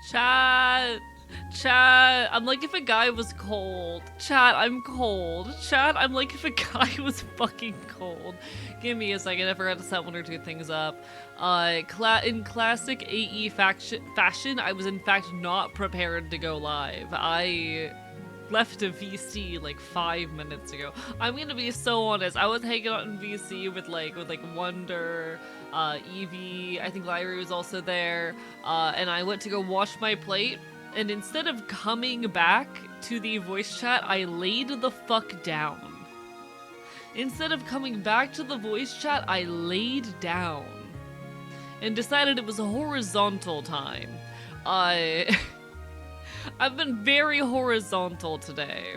Chat. Chat. I'm like if a guy was cold. Chat, I'm cold. Chat, I'm like if a guy was fucking cold. Give me a second. I forgot to set one or two things up. In classic AE fashion, I was in fact not prepared to go live. I left a VC like 5 minutes ago. I'm gonna be so honest. I was hanging out in VC with like Wonder, Evie. I think Lyra was also there. And I went to go wash my plate. And instead of coming back to the voice chat, I laid the fuck down. Instead of coming back to the voice chat, I laid down. And decided it was a horizontal time. I've been very horizontal today.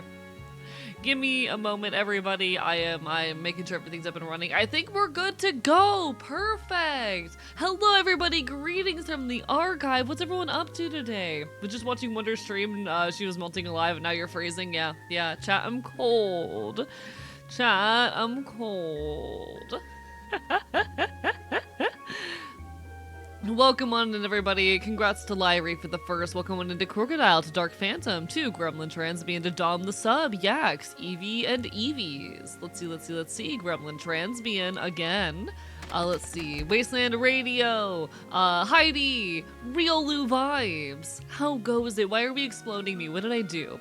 Give me a moment, everybody. I am making sure everything's up and running. I think we're good to go. Perfect. Hello, everybody. Greetings from the archive. What's everyone up to today? We're just watching Wonder stream. She was melting alive, and now you're freezing. Yeah. Chat, I'm cold. Chat, I'm cold. Welcome on in, everybody. Congrats to Lyrie for the first. Welcome on into Crocodile, to Dark Phantom, to Gremlin Transby, to Dom the Sub, Yax, Evie, and Evies. Let's see. Gremlin Transbian again. Let's see. Wasteland Radio, Heidi, Real Lou Vibes. How goes it? Why are we exploding me? What did I do?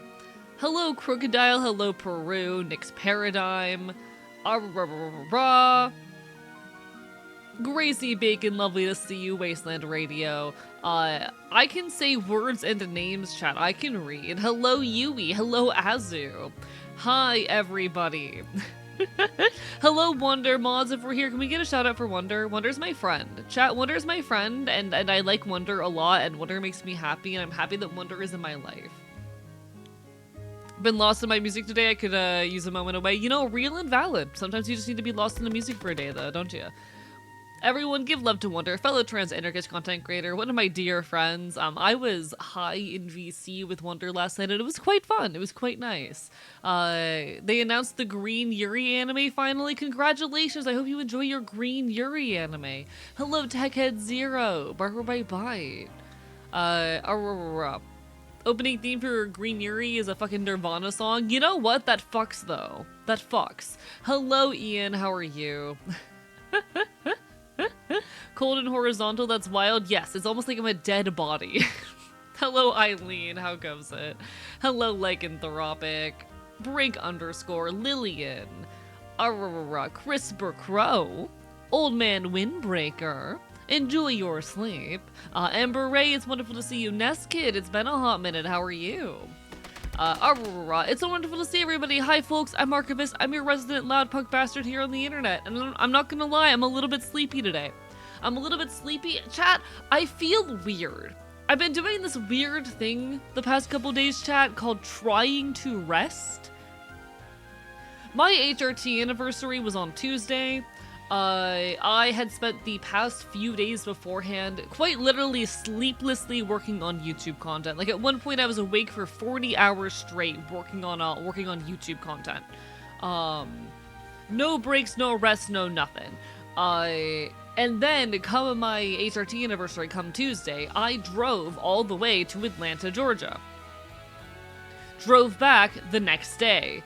Hello, Crocodile. Hello, Peru. Nick's Paradigm. Gracie Bacon, lovely to see you, Wasteland Radio. I can say words and names, chat. I can read. Hello, Yui. Hello, Azu. Hi, everybody. Hello, Wonder. Mods, if we're here, can we get a shout out for Wonder? Wonder's my friend. Chat, Wonder's my friend, and I like Wonder a lot, and Wonder makes me happy, and I'm happy that Wonder is in my life. Been lost in my music today. I could use a moment away. You know, real and valid. Sometimes you just need to be lost in the music for a day, though, don't you? Everyone give love to Wonder, fellow trans anarchist content creator, one of my dear friends. I was high in VC with Wonder last night, and it was quite fun. It was quite nice. They announced the Green Yuri anime finally. Congratulations. I hope you enjoy your Green Yuri anime. Hello, Techhead Zero. Barker by Bite. Opening theme for Green Yuri is a fucking Nirvana song. You know what? That fucks, though. That fucks. Hello, Ian. How are you? Cold and horizontal, that's wild. Yes, it's almost like I'm a dead body. Hello, Eileen. How goes it? Hello, Lycanthropic. Break _ Lillian. Crisper Crow. Old Man Windbreaker. Enjoy your sleep. Ember Ray, it's wonderful to see you. Nest Kid, it's been a hot minute. How are you? It's so wonderful to see everybody. Hi, folks. I'm Archivist. I'm your resident loud punk bastard here on the internet. And I'm not gonna lie, I'm a little bit sleepy today. I'm a little bit sleepy. Chat, I feel weird. I've been doing this weird thing the past couple days, chat, called trying to rest. My HRT anniversary was on Tuesday. I had spent the past few days beforehand quite literally sleeplessly working on YouTube content. Like at one point I was awake for 40 hours straight working on YouTube content. No breaks, no rest, no nothing. And then come my HRT anniversary come Tuesday, I drove all the way to Atlanta, Georgia. Drove back the next day.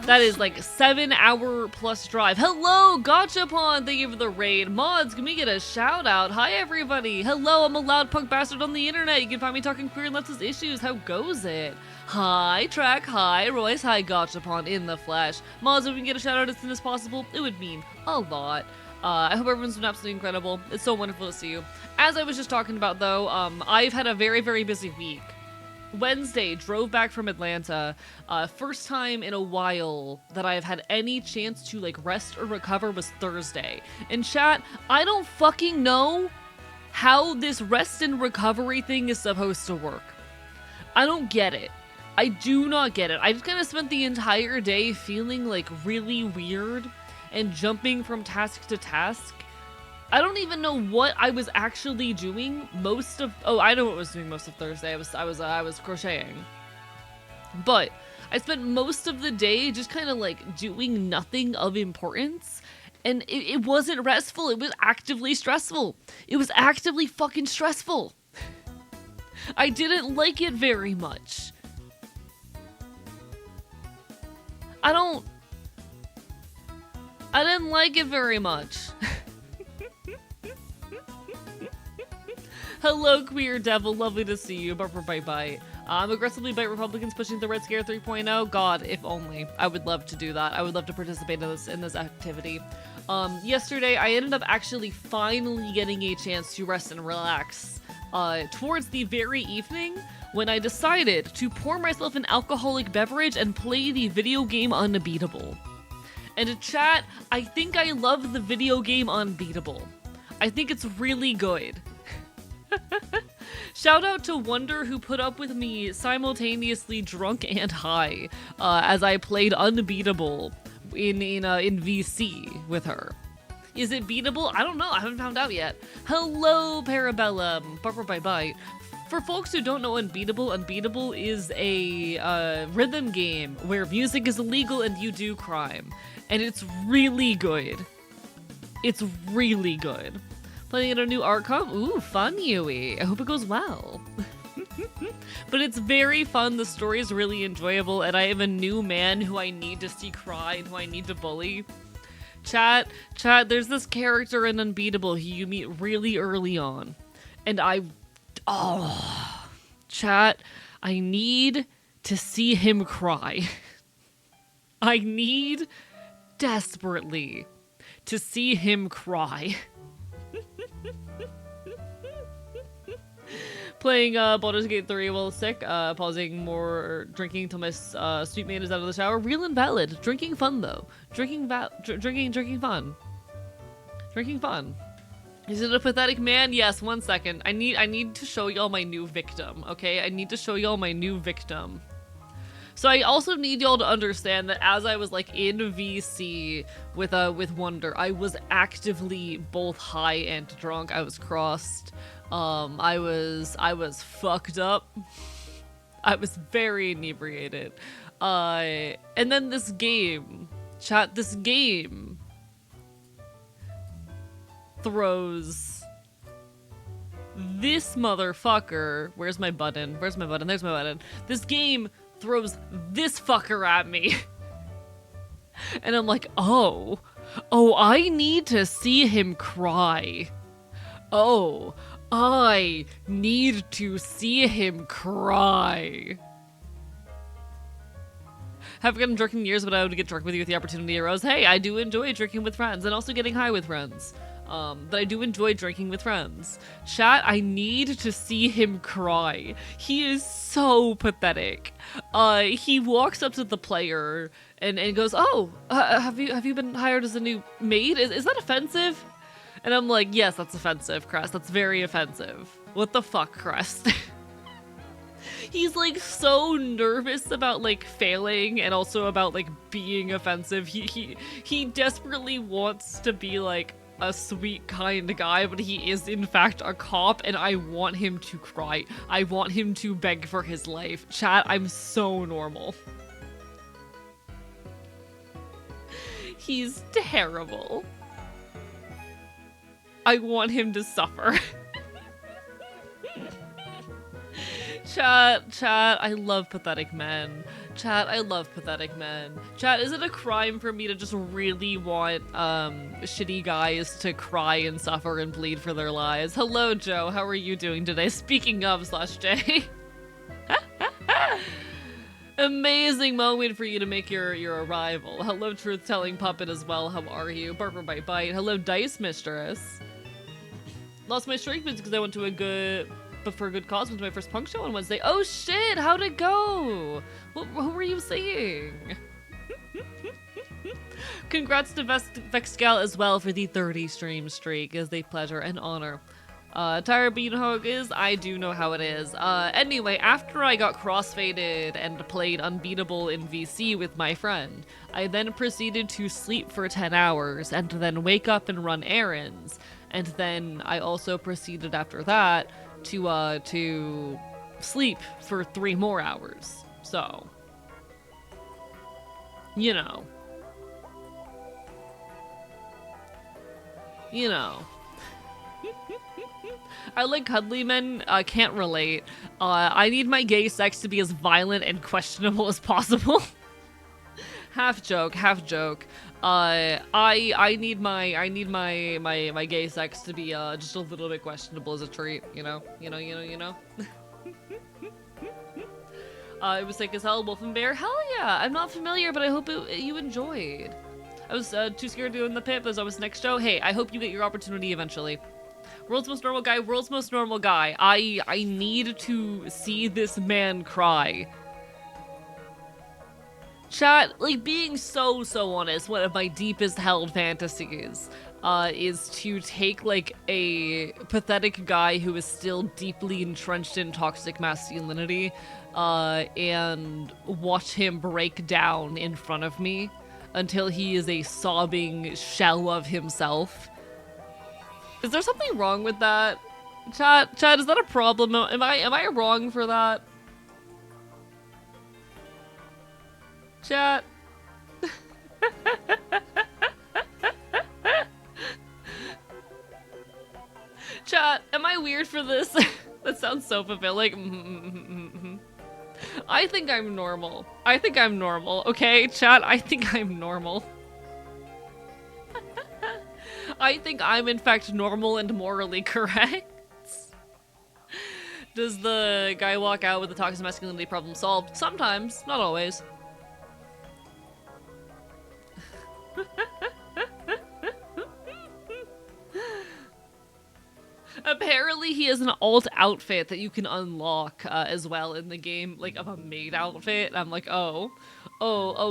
That is like 7-hour plus drive. Hello, Gachapon, thank you for the raid. Mods, can we get a shout out? Hi, everybody. Hello, I'm a loud punk bastard on the internet. You can find me talking queer and leftist issues. How goes it? Hi, Track. Hi, Royce. Hi, Gachapon in the flesh. Mods, if we can get a shout out as soon as possible, it would mean a lot. I hope everyone's been absolutely incredible. It's so wonderful to see you. As I was just talking about, though, I've had a very, very busy week. Wednesday, drove back from Atlanta. First time in a while that I've had any chance to like rest or recover was Thursday. And chat, I don't fucking know how this rest and recovery thing is supposed to work. I don't get it. I do not get it. I just kind of spent the entire day feeling like really weird and jumping from task to task. I don't even know what I was actually doing most of. Oh, I know what I was doing most of Thursday. I was crocheting, but I spent most of the day just kind of like doing nothing of importance, and it wasn't restful. It was actively stressful. It was actively fucking stressful. I didn't like it very much. I didn't like it very much. Hello, queer devil. Lovely to see you. Barbara Bite Bite. Aggressively bite Republicans pushing the Red Scare 3.0. God, if only. I would love to do that. I would love to participate in this activity. Yesterday, I ended up actually finally getting a chance to rest and relax. Towards the very evening, when I decided to pour myself an alcoholic beverage and play the video game Unbeatable. And to chat, I think I love the video game Unbeatable. I think it's really good. Shout out to Wonder who put up with me simultaneously drunk and high as I played Unbeatable in VC with her. Is it beatable? I don't know. I haven't found out yet. Hello, Parabellum. Barbara Bye Bye. For folks who don't know Unbeatable, Unbeatable is a rhythm game where music is illegal and you do crime. And it's really good. It's really good. Playing in a new art comp? Ooh, fun, Yui. I hope it goes well. But it's very fun. The story is really enjoyable, and I have a new man who I need to see cry and who I need to bully. Chat, there's this character in Unbeatable who you meet really early on. And chat, I need to see him cry. I need desperately to see him cry. Playing Baldur's Gate 3 while sick, pausing more, drinking till my sweet mate is out of the shower. Real and valid. Drinking fun though. Drinking fun. Drinking fun. Is it a pathetic man? Yes, 1 second. I need to show y'all my new victim, okay? I need to show y'all my new victim. So I also need y'all to understand that as I was like in VC with Wonder, I was actively both high and drunk. I was crossed. I was fucked up. I was very inebriated. And then this game, chat, this game throws this motherfucker. Where's my button? Where's my button? There's my button. This game throws this fucker at me. And I'm like, oh, I need to see him cry. Oh, I need to see him cry. Haven't gotten drunk in years, but I would get drunk with you if the opportunity arose. Hey, I do enjoy drinking with friends and also getting high with friends. But I do enjoy drinking with friends. Chat, I need to see him cry. He is so pathetic. He walks up to the player and goes, oh, have you been hired as a new maid? Is that offensive? And I'm like, yes, that's offensive, Crest. That's very offensive. What the fuck, Crest? He's like so nervous about like failing and also about like being offensive. He desperately wants to be like a sweet, kind guy, but he is in fact a cop, and I want him to cry. I want him to beg for his life. Chat, I'm so normal. He's terrible. I want him to suffer. Chat, I love pathetic men. Chat, I love pathetic men. Chat, is it a crime for me to just really want shitty guys to cry and suffer and bleed for their lives? Hello, Joe. How are you doing today? Speaking of /J. Amazing moment for you to make your arrival. Hello, truth-telling puppet as well. How are you? Barker Bite Bite. Hello, Dice Mistress. Lost my streak because I went to a good... But for a good cause, went to my first punk show on Wednesday. Oh shit, how'd it go? What were you saying? Congrats to Vexgal as well for the 30 stream streak. It is a pleasure and honor. Tired, but you know how it is? I do know how it is. Anyway, after I got crossfaded and played Unbeatable in VC with my friend, I then proceeded to sleep for 10 hours and then wake up and run errands. And then I also proceeded after that to sleep for 3 more hours. So, you know. I like cuddly men, can't relate. I need my gay sex to be as violent and questionable as possible. Half joke, half joke. I need my gay sex to be just a little bit questionable as a treat, you know? It was like, is hell Wolf and Bear? Hell yeah! I'm not familiar, but I hope you enjoyed. I was too scared to go in the pit, but as I was next show, hey, I hope you get your opportunity eventually. World's most normal guy, world's most normal guy. I need to see this man cry. Chat, like, being so honest, one of my deepest held fantasies is to take, like, a pathetic guy who is still deeply entrenched in toxic masculinity and watch him break down in front of me until he is a sobbing shell of himself. Is there something wrong with that? Chat, is that a problem? Am I wrong for that? Chat. Chat, am I weird for this? That sounds so fulfilling. I think I'm normal. Okay, chat, I think I'm normal. I think I'm in fact normal and morally correct. Does the guy walk out with the toxic masculinity problem solved? Sometimes, not always. Apparently he has an alt outfit that you can unlock as well in the game, like of a maid outfit. And I'm like, oh,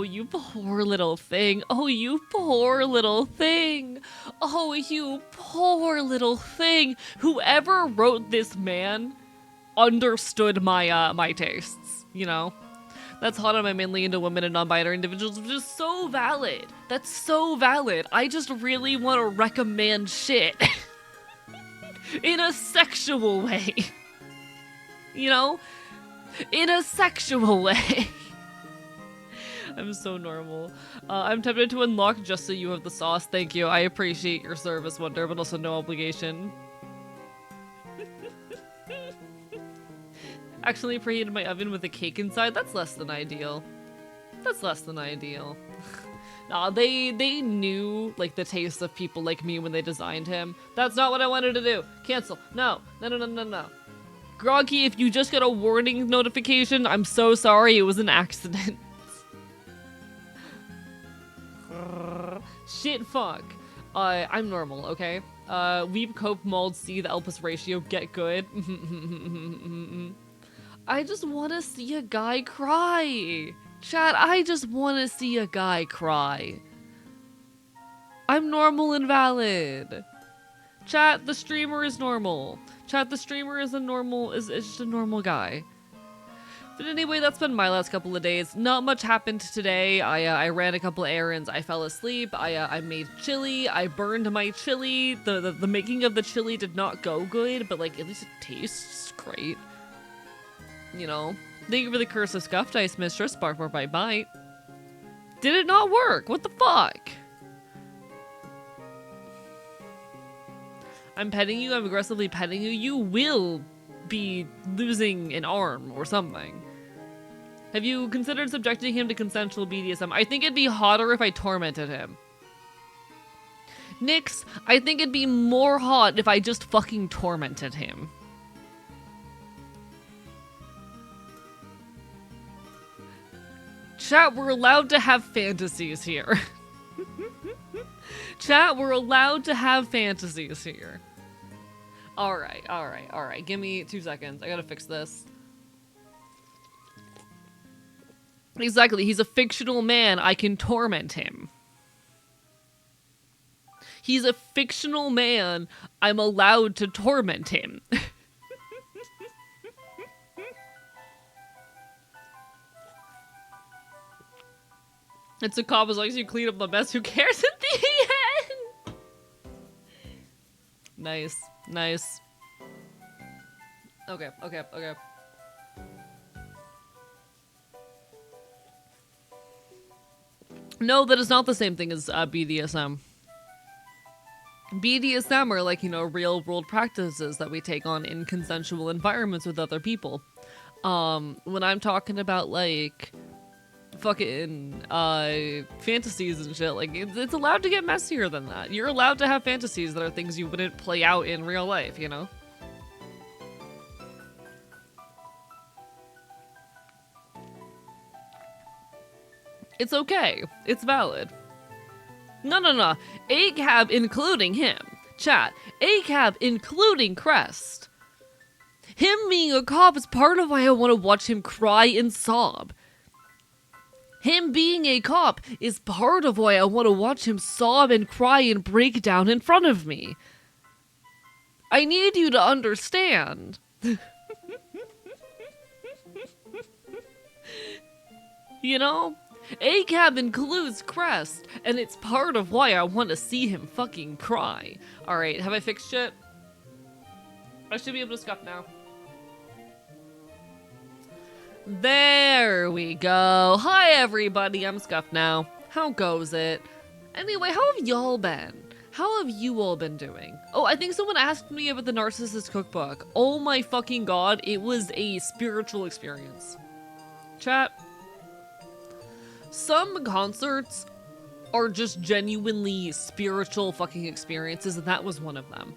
you poor little thing. Oh, you poor little thing. Oh, you poor little thing. Whoever wrote this man understood my my tastes, you know? That's hot. I'm mainly into women and non-binary individuals, which is so valid. That's so valid. I just really want to recommend shit. In a sexual way. You know? In a sexual way. I'm so normal. I'm tempted to unlock just so you have the sauce. Thank you. I appreciate your service, Wonder, but also no obligation. Actually preheated my oven with a cake inside? That's less than ideal. That's less than ideal. Nah, they knew, like, the taste of people like me when they designed him. That's not what I wanted to do. Cancel. No. Groggy, if you just got a warning notification, I'm so sorry. It was an accident. Shit, fuck. I'm normal, okay? Weep, cope, mold, see the Elpis ratio, get good. I just want to see a guy cry. Chat, I just want to see a guy cry. I'm normal and valid. Chat, the streamer is normal. Chat, the streamer is just a normal guy. But anyway, that's been my last couple of days. Not much happened today. I ran a couple errands. I fell asleep. I made chili. I burned my chili. The making of the chili did not go good, but like at least it tastes great. You know. Thank you for the curse of scuffed ice, mistress. Bark more bite bite. Did it not work? What the fuck? I'm petting you. I'm aggressively petting you. You will be losing an arm or something. Have you considered subjecting him to consensual BDSM? I think it'd be hotter if I tormented him. Nyx, I think it'd be more hot if I just fucking tormented him. Chat, we're allowed to have fantasies here. Chat, we're allowed to have fantasies here. Alright. Give me 2 seconds. I gotta fix this. Exactly, he's a fictional man. I can torment him. He's a fictional man. I'm allowed to torment him. It's a cop as long as you clean up the mess. Who cares at the end? Nice. Okay. No, that is not the same thing as BDSM. BDSM are like, real world practices that we take on in consensual environments with other people. When I'm talking about like fucking fantasies and shit, like it's allowed to get messier than that. You're allowed to have fantasies that are things you wouldn't play out in real life, It's okay. It's valid. No. ACAB including him. Chat. ACAB including Crest. Him being a cop is part of why I want to watch him cry and sob. Him being a cop is part of why I want to watch him sob and cry and break down in front of me. I need you to understand. ACAB includes Crest, and it's part of why I want to see him fucking cry. Alright, have I fixed shit? I should be able to scuff now. There we go. Hi everybody, I'm scuffed now. How goes it? Anyway, how have y'all been? How have you all been doing? Oh, I think someone asked me about the Narcissist Cookbook. Oh my fucking god, it was a spiritual experience. Chat. Some concerts are just genuinely spiritual fucking experiences, and that was one of them.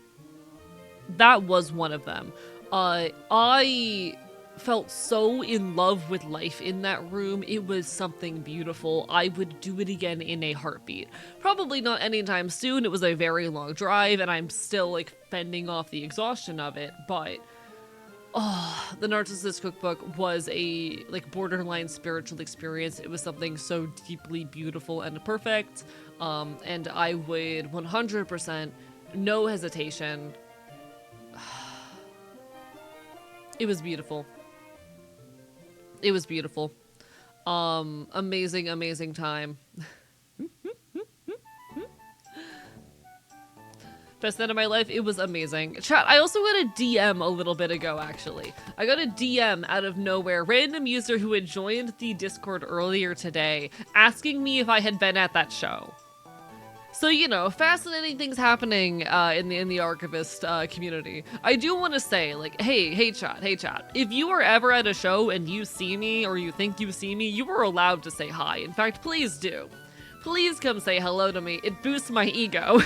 That was one of them. I felt so in love with life in that room. It was something beautiful. I would do it again in a heartbeat. Probably not anytime soon. It was a very long drive, and I'm still, like, fending off the exhaustion of it, but the Narcissist Cookbook was a, like, borderline spiritual experience. It was something so deeply beautiful and perfect, and I would 100%, no hesitation. It was beautiful. It was beautiful. Amazing, amazing time. Best night of my life, it was amazing. Chat, I also got a DM a little bit ago, actually. I got a DM out of nowhere, random user who had joined the Discord earlier today, asking me if I had been at that show. So, fascinating things happening in the Archivist community. I do want to say, like, hey chat, if you are ever at a show and you see me or you think you see me, you are allowed to say hi. In fact, please do. Please come say hello to me. It boosts my ego.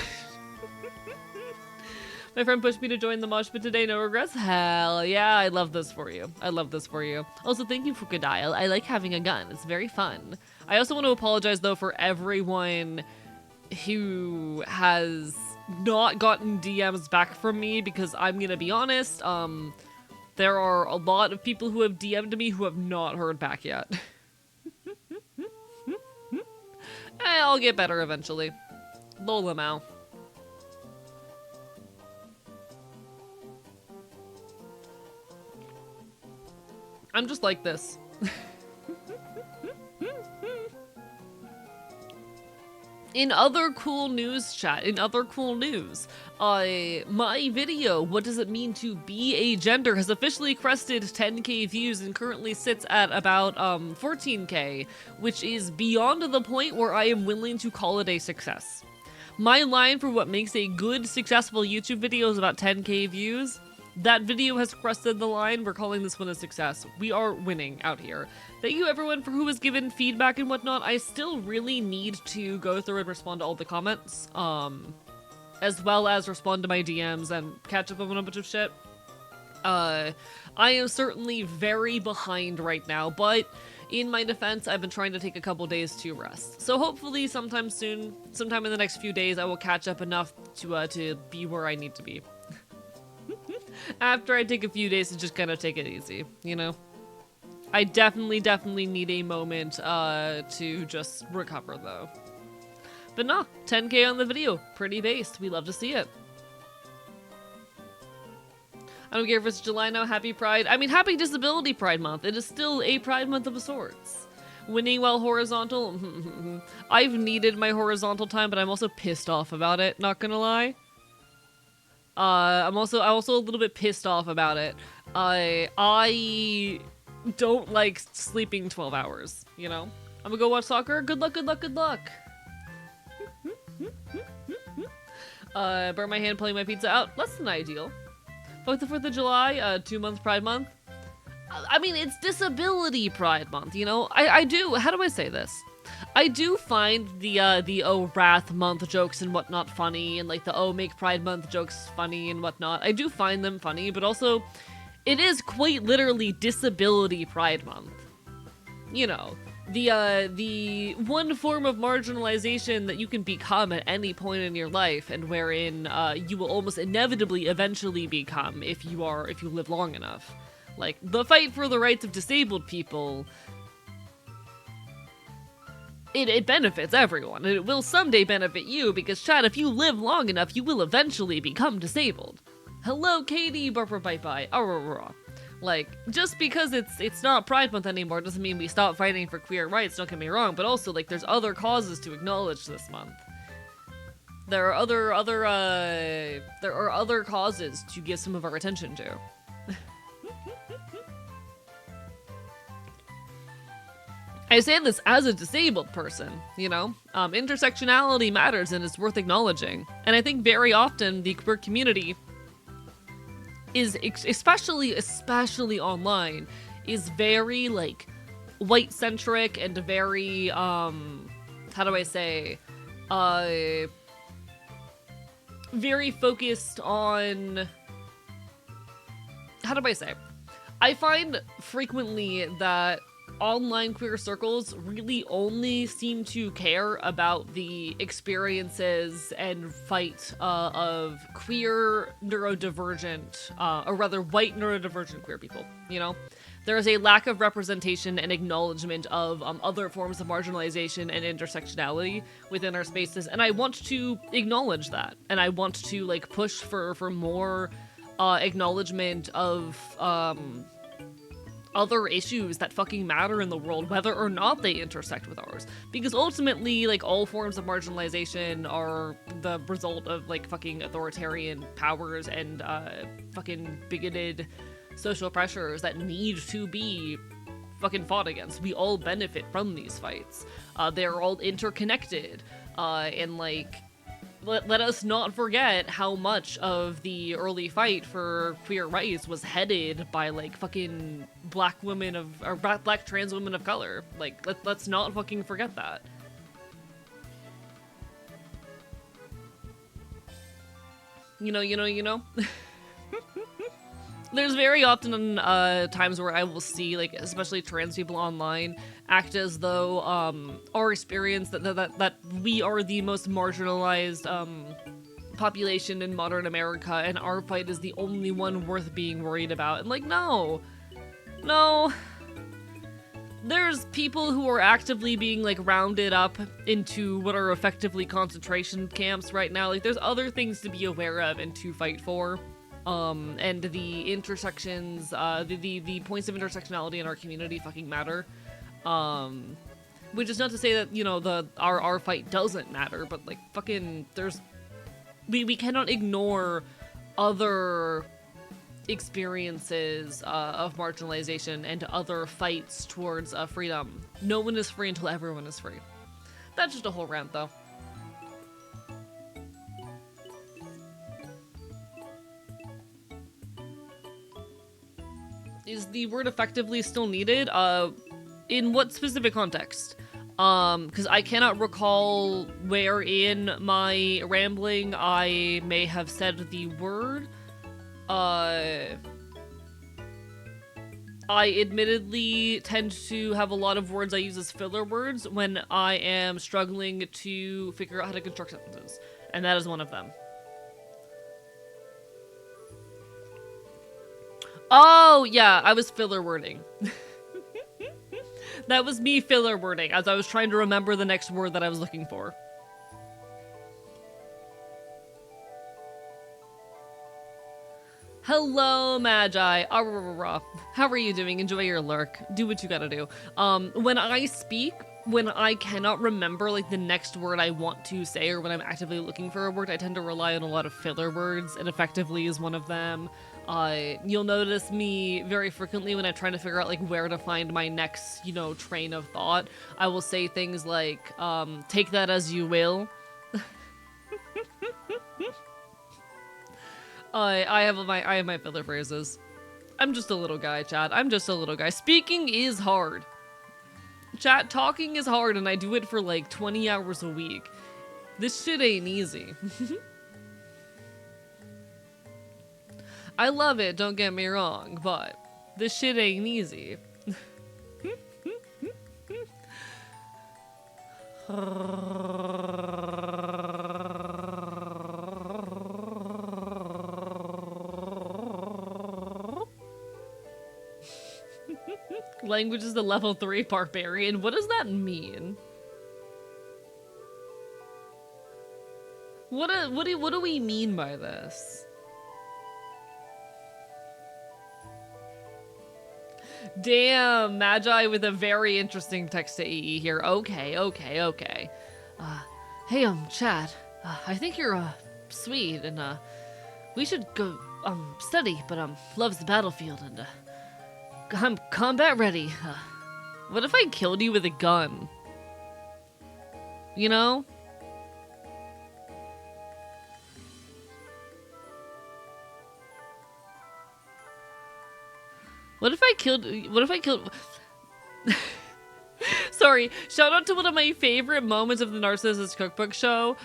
My friend pushed me to join the mosh pit today, no regrets. Hell yeah, I love this for you. I love this for you. Also, thank you for Godile. I like having a gun. It's very fun. I also want to apologize, though, for everyone who has not gotten DMs back from me, because I'm gonna be honest, there are a lot of people who have DM'd me who have not heard back yet. I'll get better eventually. Lola Mao. I'm just like this. In other cool news, chat, my video, What Does It Mean to Be a Gender, has officially crested 10k views and currently sits at about 14k, which is beyond the point where I am willing to call it a success. My line for what makes a good, successful YouTube video is about 10k views. That video has crested the line. We're calling this one a success. We are winning out here. Thank you everyone for who has given feedback and whatnot. I still really need to go through and respond to all the comments, as well as respond to my DMs and catch up on a bunch of shit. I am certainly very behind right now, but in my defense, I've been trying to take a couple days to rest. So hopefully sometime soon, sometime in the next few days, I will catch up enough to be where I need to be. After I take a few days to just kind of take it easy, I definitely need a moment to just recover, though. But no, 10k on the video. Pretty based. We love to see it. I don't care if it's July now. Happy Pride. I mean, happy Disability Pride Month. It is still a Pride Month of sorts. Winning while horizontal. I've needed my horizontal time, but I'm also pissed off about it, not gonna lie. I'm also a little bit pissed off about it. I don't like sleeping 12 hours, I'm gonna go watch soccer. Good luck. Burn my hand pulling my pizza out. Less than ideal. Fuck the 4th of July, 2-month Pride Month. I mean, it's Disability Pride Month, you know? I do, how do I say this? I do find the oh, Wrath Month jokes and whatnot funny, and like the oh, Make Pride Month jokes funny and whatnot. I do find them funny, but also, it is quite literally Disability Pride Month. You know, the one form of marginalization that you can become at any point in your life, and wherein you will almost inevitably eventually become if you live long enough. Like, the fight for the rights of disabled people, it benefits everyone, and it will someday benefit you, because, Chad, if you live long enough, you will eventually become disabled. Hello, Katie, bye-bye. Like, just because it's not Pride Month anymore doesn't mean we stop fighting for queer rights, don't get me wrong, but also, like, there's other causes to acknowledge this month. There are other causes to give some of our attention to. I say this as a disabled person, you know? Intersectionality matters and it's worth acknowledging. And I think very often the queer community is, especially online, is very, like, white-centric and very, how do I say, very focused on, how do I say? I find frequently that online queer circles really only seem to care about the experiences and fight of queer neurodivergent, or rather white neurodivergent queer people, you know? There is a lack of representation and acknowledgement of other forms of marginalization and intersectionality within our spaces, and I want to acknowledge that, and I want to, like, push for more acknowledgement of other issues that fucking matter in the world, whether or not they intersect with ours. Because ultimately, like, all forms of marginalization are the result of, like, fucking authoritarian powers and fucking bigoted social pressures that need to be fucking fought against. We all benefit from these fights. They're all interconnected. And, like, let us not forget how much of the early fight for queer rights was headed by, like, fucking black women of, or black trans women of color. Like, let's not fucking forget that. You know? There's very often times where I will see, like, especially trans people online, act as though our experience that we are the most marginalized population in modern America, and our fight is the only one worth being worried about. And, like, no. There's people who are actively being, like, rounded up into what are effectively concentration camps right now. Like, there's other things to be aware of and to fight for. And the intersections, the points of intersectionality in our community fucking matter. Which is not to say that, you know, our fight doesn't matter, but, like, fucking, we cannot ignore other experiences, of marginalization and other fights towards, freedom. No one is free until everyone is free. That's just a whole rant, though. Is the word effectively still needed? In what specific context? Because I cannot recall where in my rambling I may have said the word. I admittedly tend to have a lot of words I use as filler words when I am struggling to figure out how to construct sentences, and that is one of them. Oh, yeah, I was filler wording. That was me filler wording as I was trying to remember the next word that I was looking for. Hello, Magi. How are you doing? Enjoy your lurk. Do what you gotta do. When I speak, when I cannot remember, like, the next word I want to say, or when I'm actively looking for a word, I tend to rely on a lot of filler words, and effectively is one of them. You'll notice me very frequently when I'm trying to figure out, like, where to find my next, you know, train of thought. I will say things like, take that as you will. I have my filler phrases. I'm just a little guy, chat. I'm just a little guy. Speaking is hard. Chat, talking is hard, and I do it for like 20 hours a week. This shit ain't easy. I love it, don't get me wrong, but this shit ain't easy. Language is the level 3 barbarian. What does that mean? What do we mean by this? Damn, Magi with a very interesting text to EE here. Okay. Hey, chat. I think you're, sweet, and, we should go, study, but, loves the battlefield, and, I'm combat ready. What if I killed you with a gun? You know? What if I killed... Sorry, shout out to one of my favorite moments of the Narcissus Cookbook show,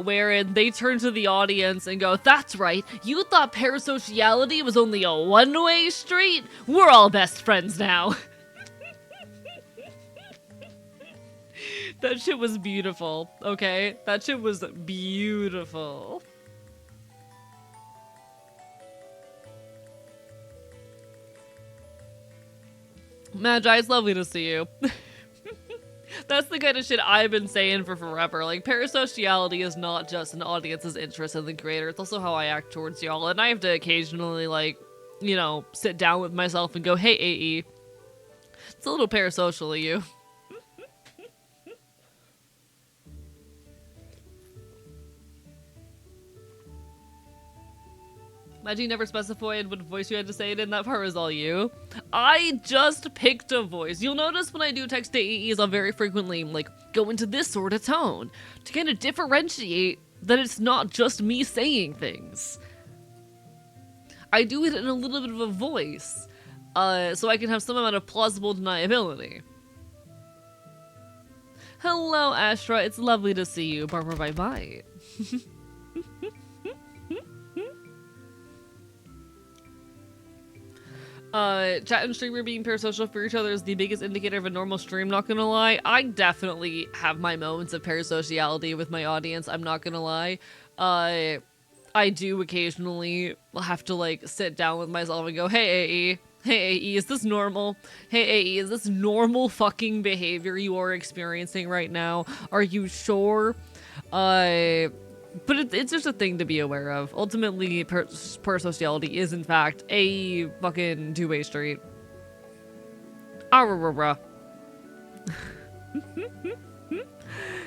wherein they turn to the audience and go, "That's right, you thought parasociality was only a one-way street? We're all best friends now." That shit was beautiful, okay? That shit was beautiful. Magi, it's lovely to see you. That's the kind of shit I've been saying for forever. Like, parasociality is not just an audience's interest in the creator, it's also how I act towards y'all, and I have to occasionally, like, you know, sit down with myself and go, "Hey, AE, it's a little parasocial of you." Imagine you never specified what voice you had to say it in. That part was all you. I just picked a voice. You'll notice when I do text to AEs, I'll very frequently, like, go into this sort of tone to kind of differentiate that it's not just me saying things. I do it in a little bit of a voice, so I can have some amount of plausible deniability. Hello, Astra. It's lovely to see you. Barbara, bye-bye. Chat and streamer being parasocial for each other is the biggest indicator of a normal stream, not gonna lie. I definitely have my moments of parasociality with my audience, I'm not gonna lie. I do occasionally have to, like, sit down with myself and go, "Hey, AE. Hey, AE, is this normal? Hey, AE, is this normal fucking behavior you are experiencing right now? Are you sure?" But it's just a thing to be aware of. Ultimately, parasociality is, in fact, a fucking two-way street.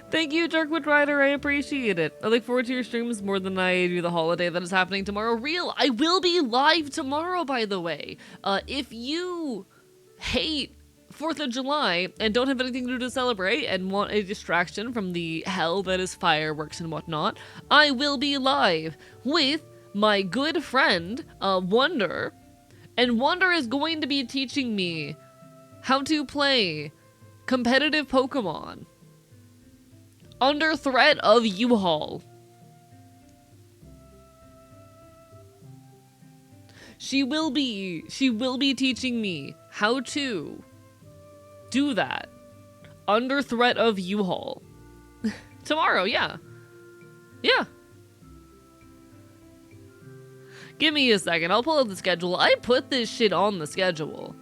Thank you, Darkwood Rider. I appreciate it. I look forward to your streams more than I do the holiday that is happening tomorrow. Real, I will be live tomorrow, by the way. If you hate 4th of July and don't have anything to do to celebrate and want a distraction from the hell that is fireworks and whatnot, I will be live with my good friend, Wonder. And Wonder is going to be teaching me how to play competitive Pokemon under threat of U-Haul. She will be teaching me how to do that under threat of U-Haul. Tomorrow, yeah. Yeah. Give me a second, I'll pull up the schedule. I put this shit on the schedule.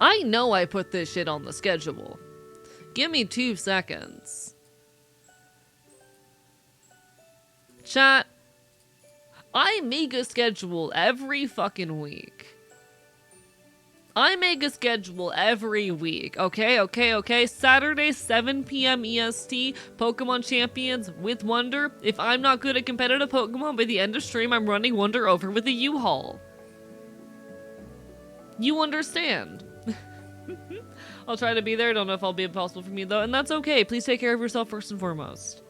I know I put this shit on the schedule. Give me 2 seconds. Chat, I make a schedule every fucking week. I make a schedule every week, okay? Saturday, 7 p.m. EST, Pokemon Champions with Wonder. If I'm not good at competitive Pokemon by the end of stream, I'm running Wonder over with a U-Haul. You understand? I'll try to be there. Don't know if I'll be possible for me, though, and that's okay. Please take care of yourself first and foremost.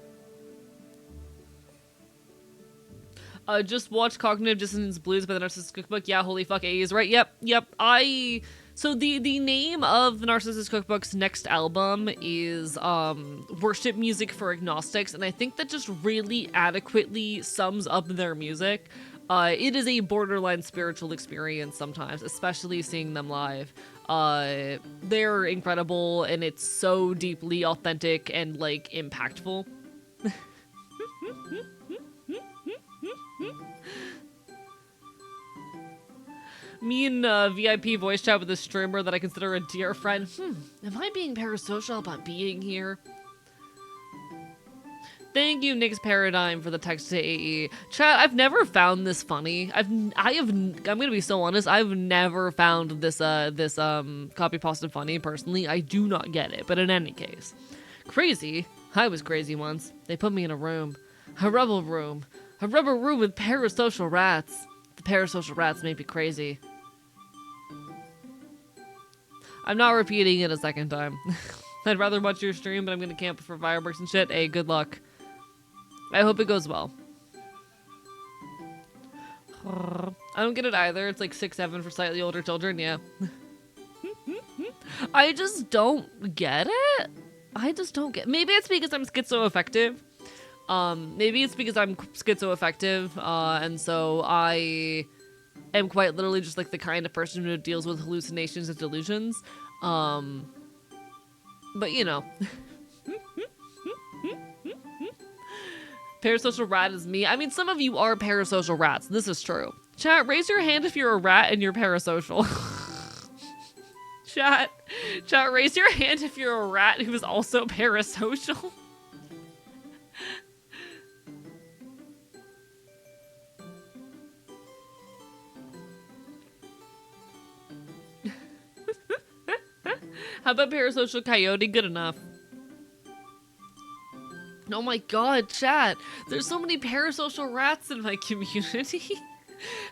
Just watch Cognitive Dissonance Blues by the Narcissist Cookbook. Yeah, holy fuck, A is right. Yep. So the name of the Narcissist Cookbook's next album is Worship Music for Agnostics, and I think that just really adequately sums up their music. It is a borderline spiritual experience sometimes, especially seeing them live. They're incredible, and it's so deeply authentic and like impactful. Me and VIP voice chat with a streamer that I consider a dear friend. Am I being parasocial about being here? Thank you, Nick's Paradigm, for the text to AE. Chat, I've never found this funny. I'm gonna be so honest, I've never found this copy pasta funny, personally. I do not get it, but in any case. Crazy? I was crazy once. They put me in a room. A rubber room. A rubber room with parasocial rats. The parasocial rats made me crazy. I'm not repeating it a second time. I'd rather watch your stream, but I'm gonna camp for fireworks and shit. Hey, good luck. I hope it goes well. I don't get it either. It's like 6-7 for slightly older children, yeah. I just don't get it. Maybe it's because I'm schizoaffective. Maybe it's because I'm schizoaffective, and so I am quite literally just like the kind of person who deals with hallucinations and delusions. But you know. Parasocial rat is me. I mean, some of you are parasocial rats. This is true. Chat, raise your hand if you're a rat and you're parasocial. Chat, raise your hand if you're a rat who is also parasocial. How about parasocial coyote? Good enough. Oh my god, chat. There's so many parasocial rats in my community.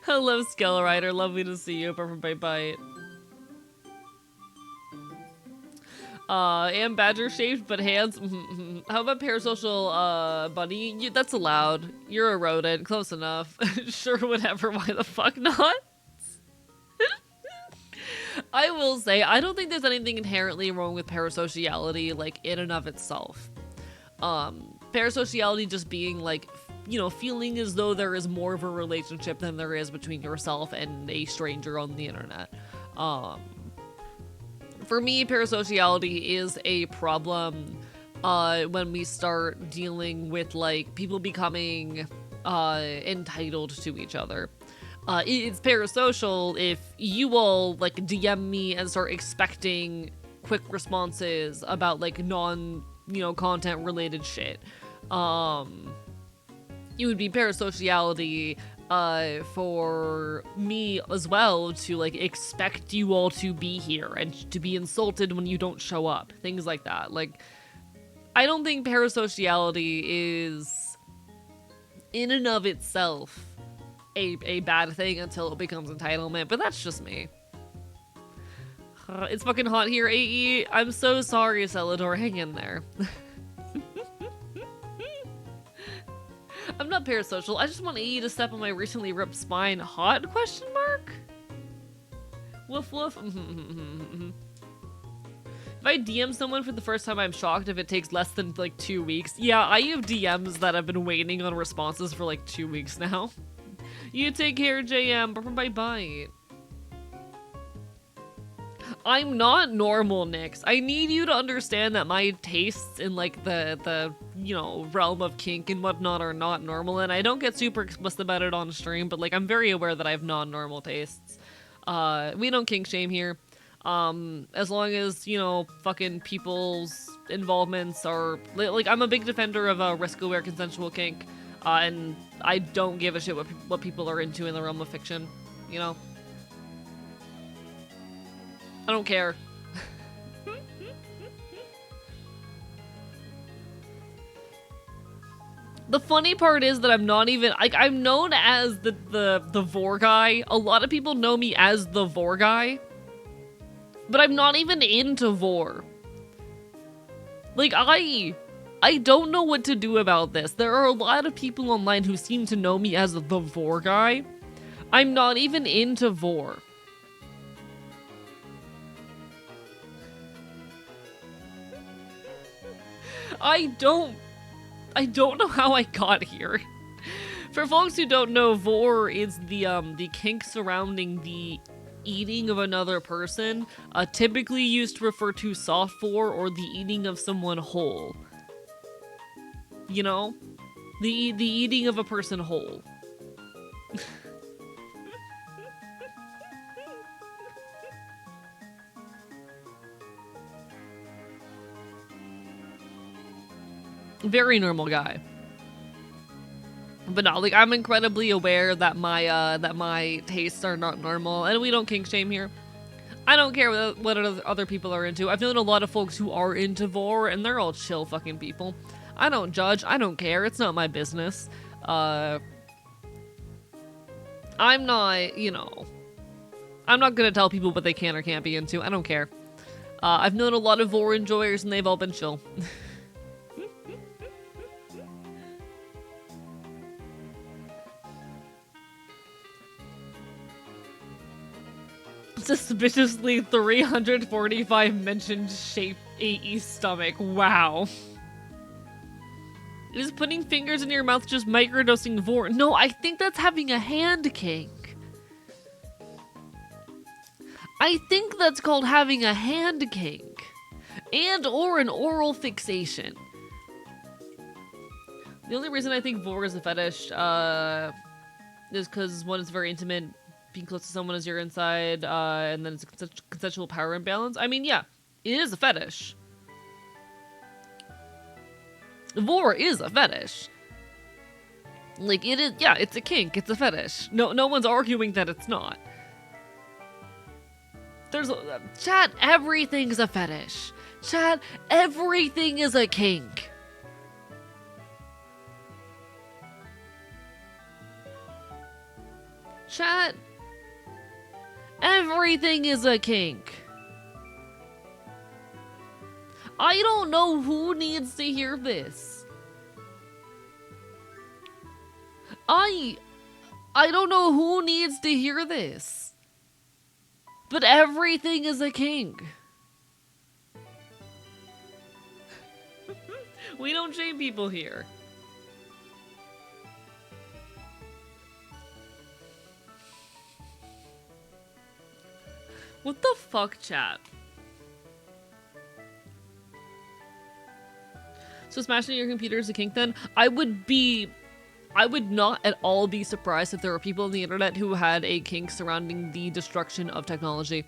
Hello, Skellrider. Lovely to see you, apart from Bite. Am badger shaped, but hands. How about parasocial, bunny? That's allowed. You're a rodent. Close enough. Sure, whatever. Why the fuck not? I will say, I don't think there's anything inherently wrong with parasociality, like, in and of itself. Parasociality just being like, you know, feeling as though there is more of a relationship than there is between yourself and a stranger on the internet. For me, parasociality is a problem when we start dealing with like people becoming entitled to each other. It's parasocial if you all like DM me and start expecting quick responses about like content related shit. It would be parasociality for me as well to like expect you all to be here and to be insulted when you don't show up, things like that. Like, I don't think parasociality is in and of itself a bad thing until it becomes entitlement, but that's just me. It's fucking hot here, AE. I'm so sorry, Celador. Hang in there. I'm not parasocial. I just want AE to step on my recently ripped spine. Hot? Question mark? Woof woof. If I DM someone for the first time, I'm shocked if it takes less than like 2 weeks. Yeah, I have DMs that have been waiting on responses for like 2 weeks now. You take care, JM. Bye-bye. I'm not normal, Nyx. I need you to understand that my tastes in like the realm of kink and whatnot are not normal, and I don't get super explicit about it on stream, but like I'm very aware that I have non-normal tastes. We don't kink shame here. As long as, fucking people's involvements are like I'm a big defender of a risk-aware consensual kink, and I don't give a shit what people are into in the realm of fiction, I don't care. The funny part is that I'm not even, like, I'm known as the vor guy. A lot of people know me as the vor guy. But I'm not even into vor. Like, I I don't know what to do about this. There are a lot of people online who seem to know me as the Vor guy. I'm not even into Vor. I don't know how I got here. For folks who don't know, Vor is the kink surrounding the eating of another person, typically used to refer to soft Vor or the eating of someone whole. You know? The eating of a person whole. Very normal guy. But no, like, I'm incredibly aware that my tastes are not normal, and we don't kink shame here. I don't care what other people are into. I've known a lot of folks who are into Vor, and they're all chill fucking people. I don't judge. I don't care. It's not my business. I'm not, you know, I'm not gonna tell people what they can or can't be into. I don't care. I've known a lot of Vor enjoyers, and they've all been chill. Suspiciously 345 mentioned shape AE stomach. Wow. Is putting fingers in your mouth just microdosing Vor? No, I think that's having a hand kink. I think that's called having a hand kink. And or an oral fixation. The only reason I think Vor is a fetish is because one, it's very intimate. Being close to someone as you're inside, and then it's a consensual power imbalance. I mean, yeah, it is a fetish. Vor is a fetish. Like, it is, yeah, it's a kink, it's a fetish. No one's arguing that it's not. Chat, everything's a fetish. Chat, everything is a kink. Chat, everything is a kink. I don't know who needs to hear this. I don't know who needs to hear this. But everything is a kink. We don't shame people here. What the fuck, chat? So smashing your computer is a kink then? I would not at all be surprised if there were people on the internet who had a kink surrounding the destruction of technology.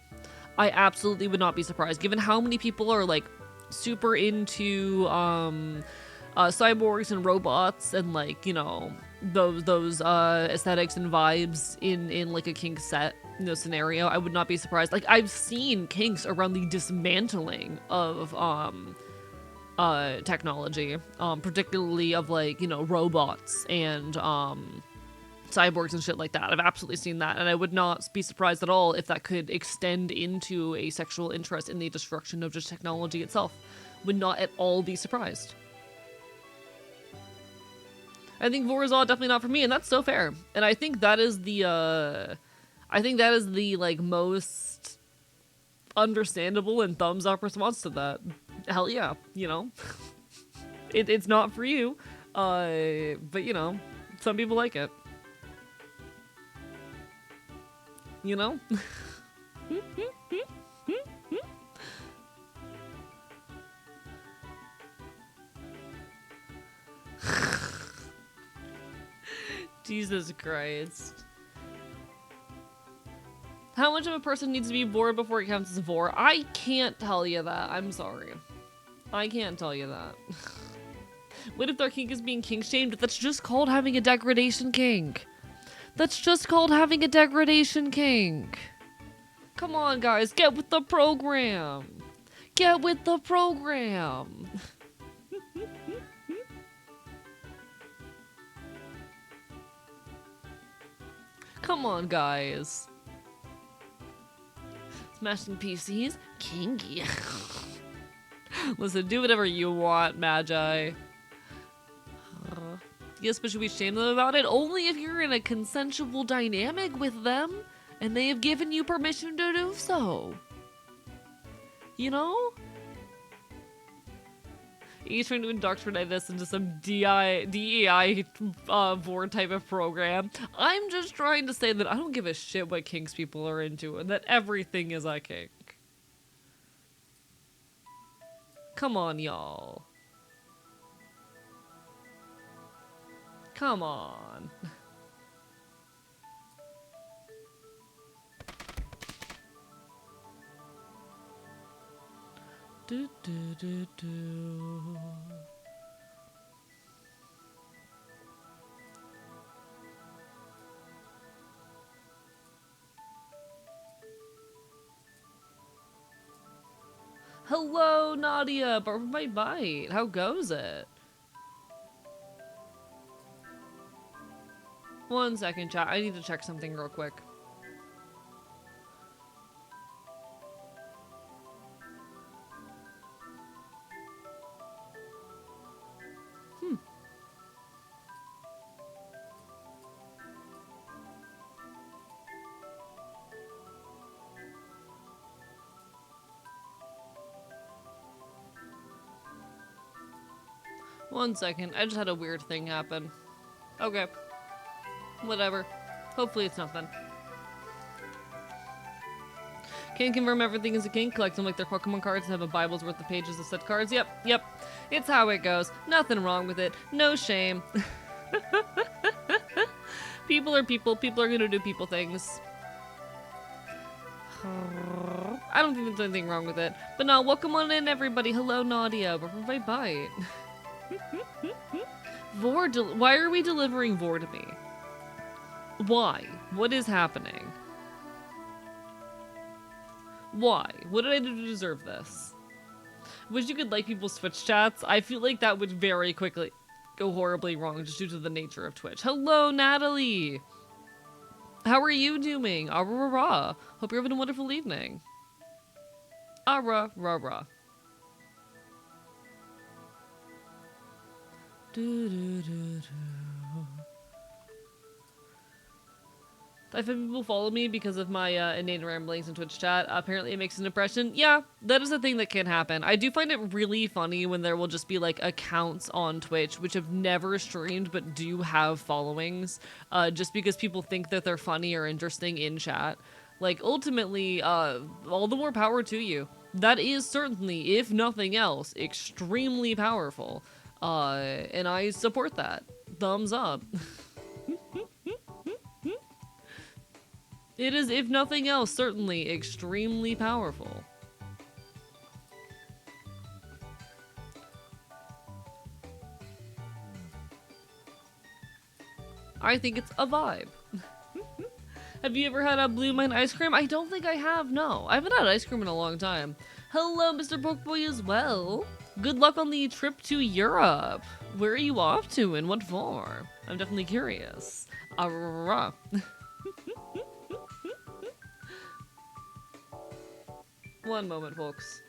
I absolutely would not be surprised, given how many people are, like, super into, cyborgs and robots and, like, you know, those aesthetics and vibes in like a kink set, you know, scenario. I would not be surprised. Like, I've seen kinks around the dismantling of technology, particularly of, like, you know, robots and cyborgs and shit like that. I've absolutely seen that, and I would not be surprised at all if that could extend into a sexual interest in the destruction of just technology itself. Would not at all be surprised. I think Vor is all definitely not for me, and that's so fair. And I think that is the like most understandable and thumbs up response to that. Hell yeah, you know. It's not for you, but you know, some people like it. You know? Jesus Christ. How much of a person needs to be Vor before it counts as Vor? I can't tell you that. I'm sorry. I can't tell you that. What if their kink is being kink shamed? That's just called having a degradation kink. That's just called having a degradation kink. Come on, guys. Get with the program. Get with the program. Come on, guys. Smashing PCs? Kinky. Listen, do whatever you want, Magi. Yes, but should we shame them about it? Only if you're in a consensual dynamic with them and they have given you permission to do so. You know? He's trying to indoctrinate us into some DEI VOD type of program. I'm just trying to say that I don't give a shit what kinks people are into and that everything is a kink. Come on, y'all. Come on. Do, do, do, do. Hello, Nadia. Barb my bite. How goes it? 1 second, chat. I need to check something real quick. One second. I just had a weird thing happen. Okay. Whatever. Hopefully it's nothing. Can't confirm everything is a kink. Collect them like they're Pokemon cards and have a Bible's worth of pages of set cards. Yep. It's how it goes. Nothing wrong with it. No shame. People are people. People are gonna do people things. I don't think there's anything wrong with it. But no, welcome on in, everybody. Hello, Nadia. Bye bye. VOD. Why are we delivering VOD to me? Why? What is happening? Why? What did I do to deserve this? Wish you could like people's Twitch chats. I feel like that would very quickly go horribly wrong just due to the nature of Twitch. Hello, Natalie! How are you doing? Rah. Hope you're having a wonderful evening. Rah. I've had people follow me because of my inane ramblings in Twitch chat. Apparently it makes an impression. Yeah, that is a thing that can happen. I do find it really funny when there will just be like accounts on Twitch which have never streamed but do have followings just because people think that they're funny or interesting in chat. Like, ultimately, all the more power to you. That is certainly, if nothing else, extremely powerful. And I support that. Thumbs up. It is, if nothing else, certainly extremely powerful. I think it's a vibe. Have you ever had a Blue Mine ice cream? I don't think I have, no. I haven't had ice cream in a long time. Hello, Mr. Pokeboy as well. Good luck on the trip to Europe. Where are you off to and what for? I'm definitely curious. One moment, folks.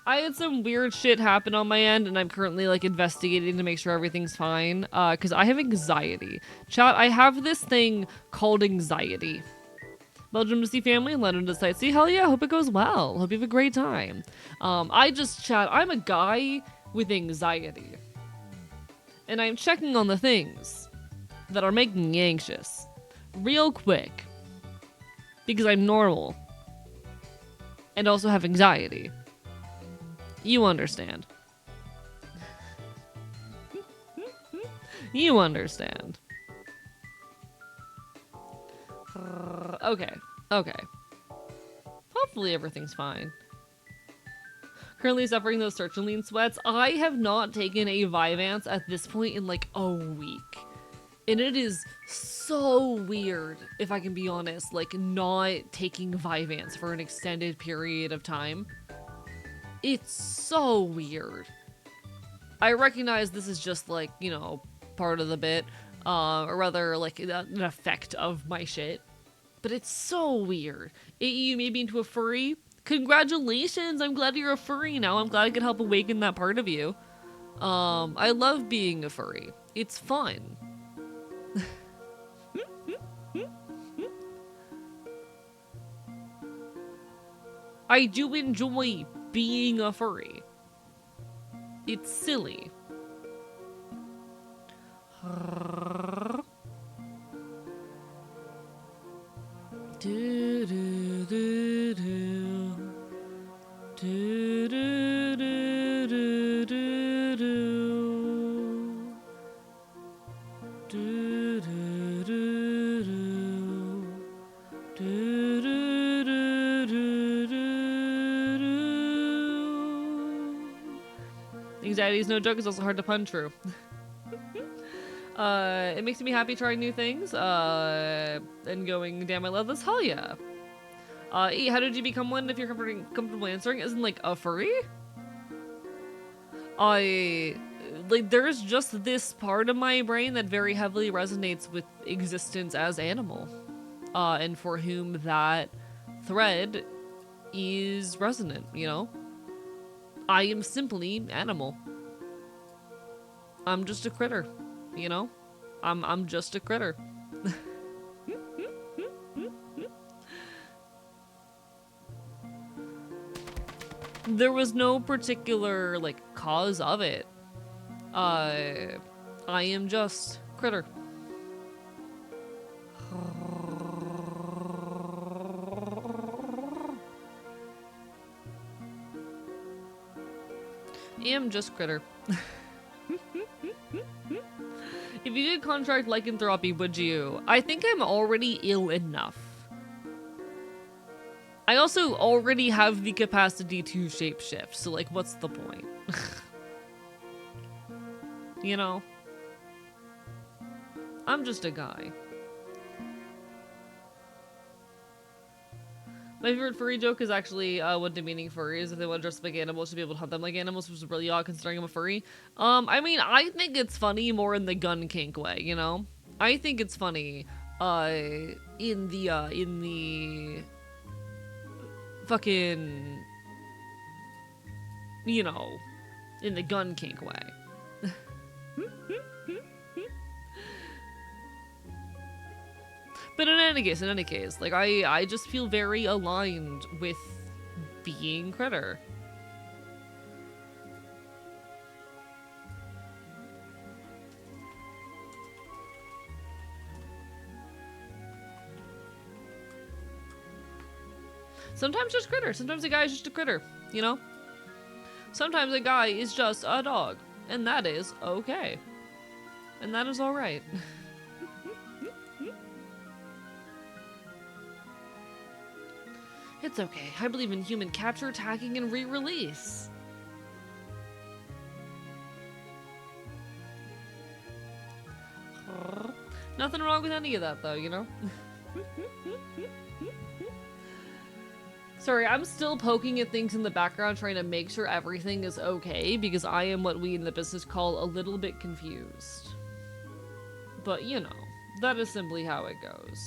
I had some weird shit happen on my end, and I'm currently, like, investigating to make sure everything's fine, because I have anxiety. Chat, I have this thing called anxiety. Belgium to see family, London to sightsee. Hell yeah, hope it goes well. Hope you have a great time. Chat, I'm a guy with anxiety. And I'm checking on the things that are making me anxious. Real quick. Because I'm normal. And also have anxiety. You understand. You understand. Okay. Hopefully everything's fine. Currently suffering those sertraline sweats. I have not taken a Vyvanse at this point in like a week. And it is so weird, if I can be honest, like not taking Vyvanse for an extended period of time. It's so weird. I recognize this is just like, you know, part of the bit, or rather like an effect of my shit. But it's so weird. You made me into a furry? Congratulations! I'm glad you're a furry now. I'm glad I could help awaken that part of you. I love being a furry. It's fun. I do enjoy being a furry. It's silly. Do, do, do, do. Do, do, do, do, do, do. Do, do, do, do. Do, do, do, do, do, do. Anxiety is no joke, it's also hard to pun, true. It makes me happy trying new things, and going, damn, I love this, hell yeah. E, how did you become one if you're comfortable answering? Isn't like a furry? There's just this part of my brain that very heavily resonates with existence as animal. And for whom that thread is resonant, you know? I am simply animal. I'm just a critter, you know? I'm just a critter. There was no particular, like, cause of it. I am just critter. I am just critter. If you did contract lycanthropy, would you? I think I'm already ill enough. I also already have the capacity to shapeshift, so like, what's the point? You know? I'm just a guy. My favorite furry joke is actually what demeaning furries, if they want to dress up like animals, should be able to hunt them like animals, which is really odd considering I'm a furry. I mean, I think it's funny more in the gun kink way, you know? I think it's funny, in the fucking, you know, in the gun kink way. But in any case, like, I just feel very aligned with being critter. Sometimes just critter. Sometimes a guy is just a critter, you know? Sometimes a guy is just a dog, and that is okay. And that is alright. It's okay. I believe in human capture, tagging, and re-release. Nothing wrong with any of that, though, you know? Sorry, I'm still poking at things in the background trying to make sure everything is okay, because I am what we in the business call a little bit confused. But, you know, that is simply how it goes.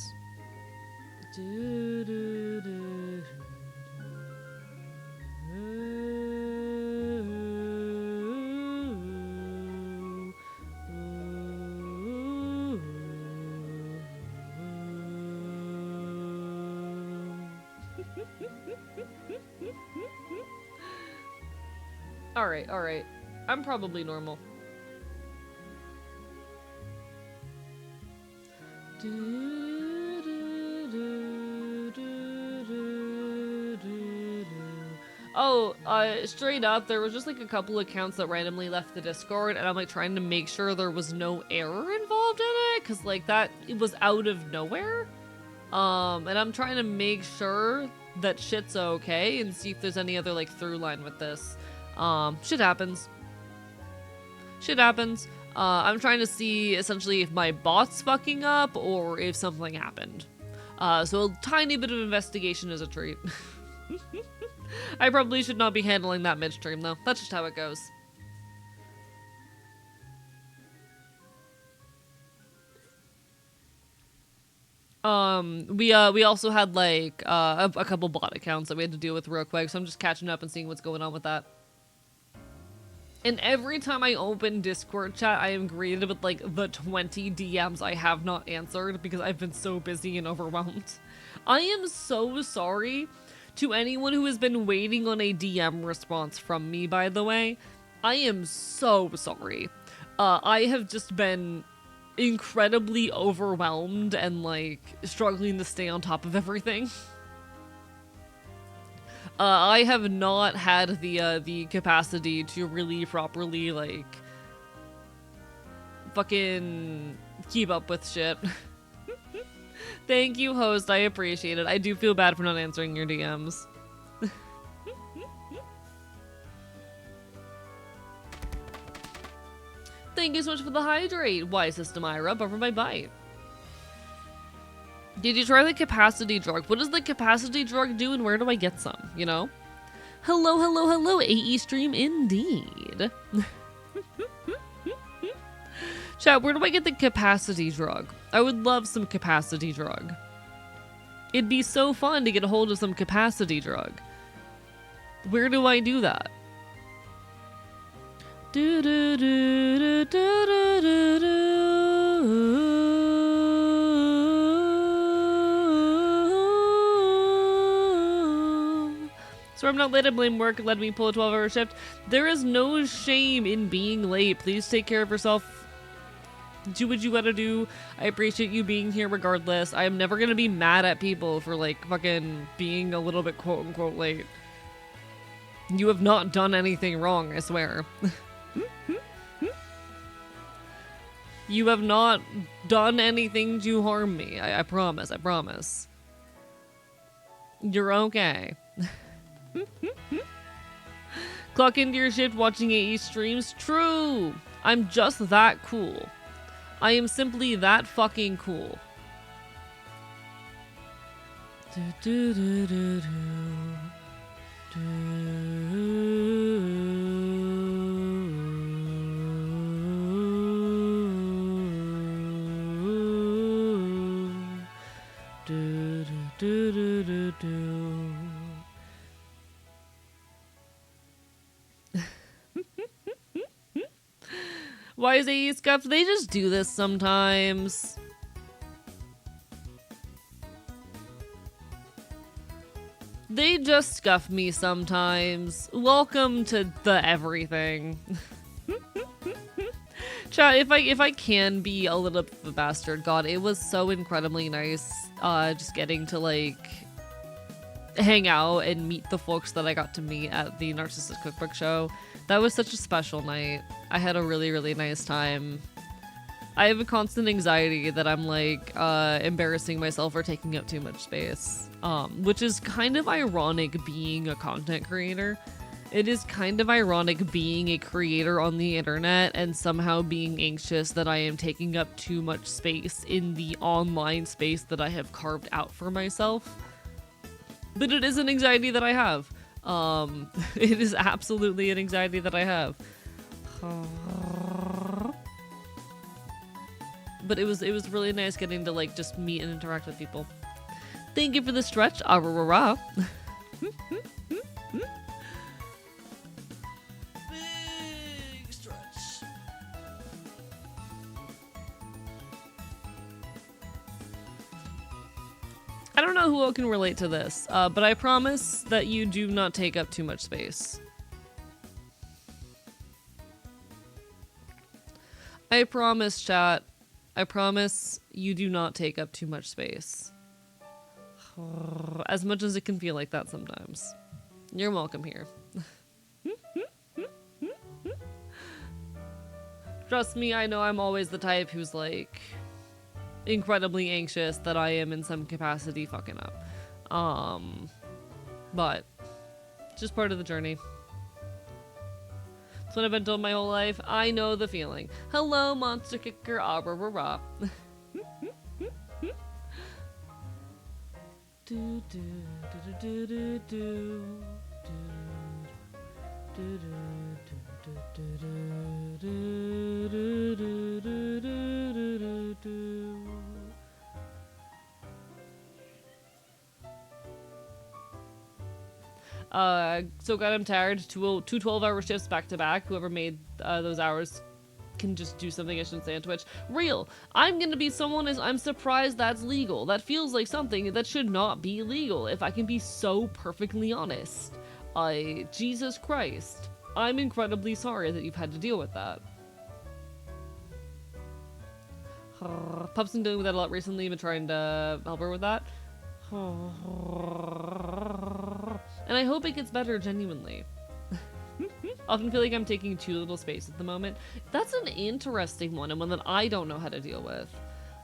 Do, do, do, Alright. I'm probably normal. Oh, straight up, there was just like a couple accounts that randomly left the Discord, and I'm like trying to make sure there was no error involved in it, because like that, it was out of nowhere. And I'm trying to make sure that shit's okay and see if there's any other like through line with this. Shit happens. I'm trying to see essentially if my bot's fucking up or if something happened. So a tiny bit of investigation is a treat. I probably should not be handling that midstream though. That's just how it goes. We also had like a couple bot accounts that we had to deal with real quick, so I'm just catching up and seeing what's going on with that. And every time I open Discord chat, I am greeted with like the 20 DMs I have not answered because I've been so busy and overwhelmed. I am so sorry to anyone who has been waiting on a DM response from me, by the way. I am so sorry. I have just been incredibly overwhelmed and like struggling to stay on top of everything. I have not had the capacity to really properly like fucking keep up with shit. Thank you, host. I appreciate it. I do feel bad for not answering your DMs. Thank you so much for the hydrate. Why, System Ira? Bumper my bite. Did you try the capacity drug? What does the capacity drug do and where do I get some, you know? Hello, hello, hello, AE stream indeed. Chat, where do I get the capacity drug? I would love some capacity drug. It'd be so fun to get a hold of some capacity drug. Where do I do that? Do do do do do do do do. So I'm not late, I blame work, let me pull a 12-hour shift. There is no shame in being late. Please take care of yourself. Do what you gotta do. I appreciate you being here regardless. I am never gonna be mad at people for like fucking being a little bit quote unquote late. You have not done anything wrong, I swear. You have not done anything to harm me. I promise, I promise. You're okay. Clock into your shift watching AE streams? True! I'm just that cool. I am simply that fucking cool. Do, do, do, do, do. Do, do, do, do, do, do. Why is AE scuffed? They just do this sometimes. They just scuff me sometimes. Welcome to the everything. Chat, if I can be a little bit of a bastard, God, it was so incredibly nice just getting to like hang out and meet the folks that I got to meet at the Narcissist Cookbook show. That was such a special night. I had a really, really nice time. I have a constant anxiety that I'm like embarrassing myself for taking up too much space, which is kind of ironic being a content creator. It is kind of ironic being a creator on the internet and somehow being anxious that I am taking up too much space in the online space that I have carved out for myself. But it is an anxiety that I have. It is absolutely an anxiety that I have. But it was really nice getting to like just meet and interact with people. Thank you for the stretch. Ah-ra-ra-ra. Big stretch. I don't know who can relate to this, but I promise that you do not take up too much space. I promise, chat. I promise you do not take up too much space. As much as it can feel like that sometimes. You're welcome here. Trust me, I know I'm always the type who's like incredibly anxious that I am in some capacity fucking up. But it's just part of the journey. That's what I've been told my whole life. I know the feeling. Hello, monster kicker. Ah-ra-ra-ra. Do do do do do do do do. So God, I'm tired. Two 12-hour shifts back to back. Whoever made those hours can just do something I shouldn't say on Twitch. Real. I'm gonna be someone as I'm surprised that's legal. That feels like something that should not be legal, if I can be so perfectly honest. Jesus Christ. I'm incredibly sorry that you've had to deal with that. Pup's been dealing with that a lot recently, been trying to help her with that. And I hope it gets better genuinely. Often feel like I'm taking too little space at the moment. That's an interesting one, and one that I don't know how to deal with.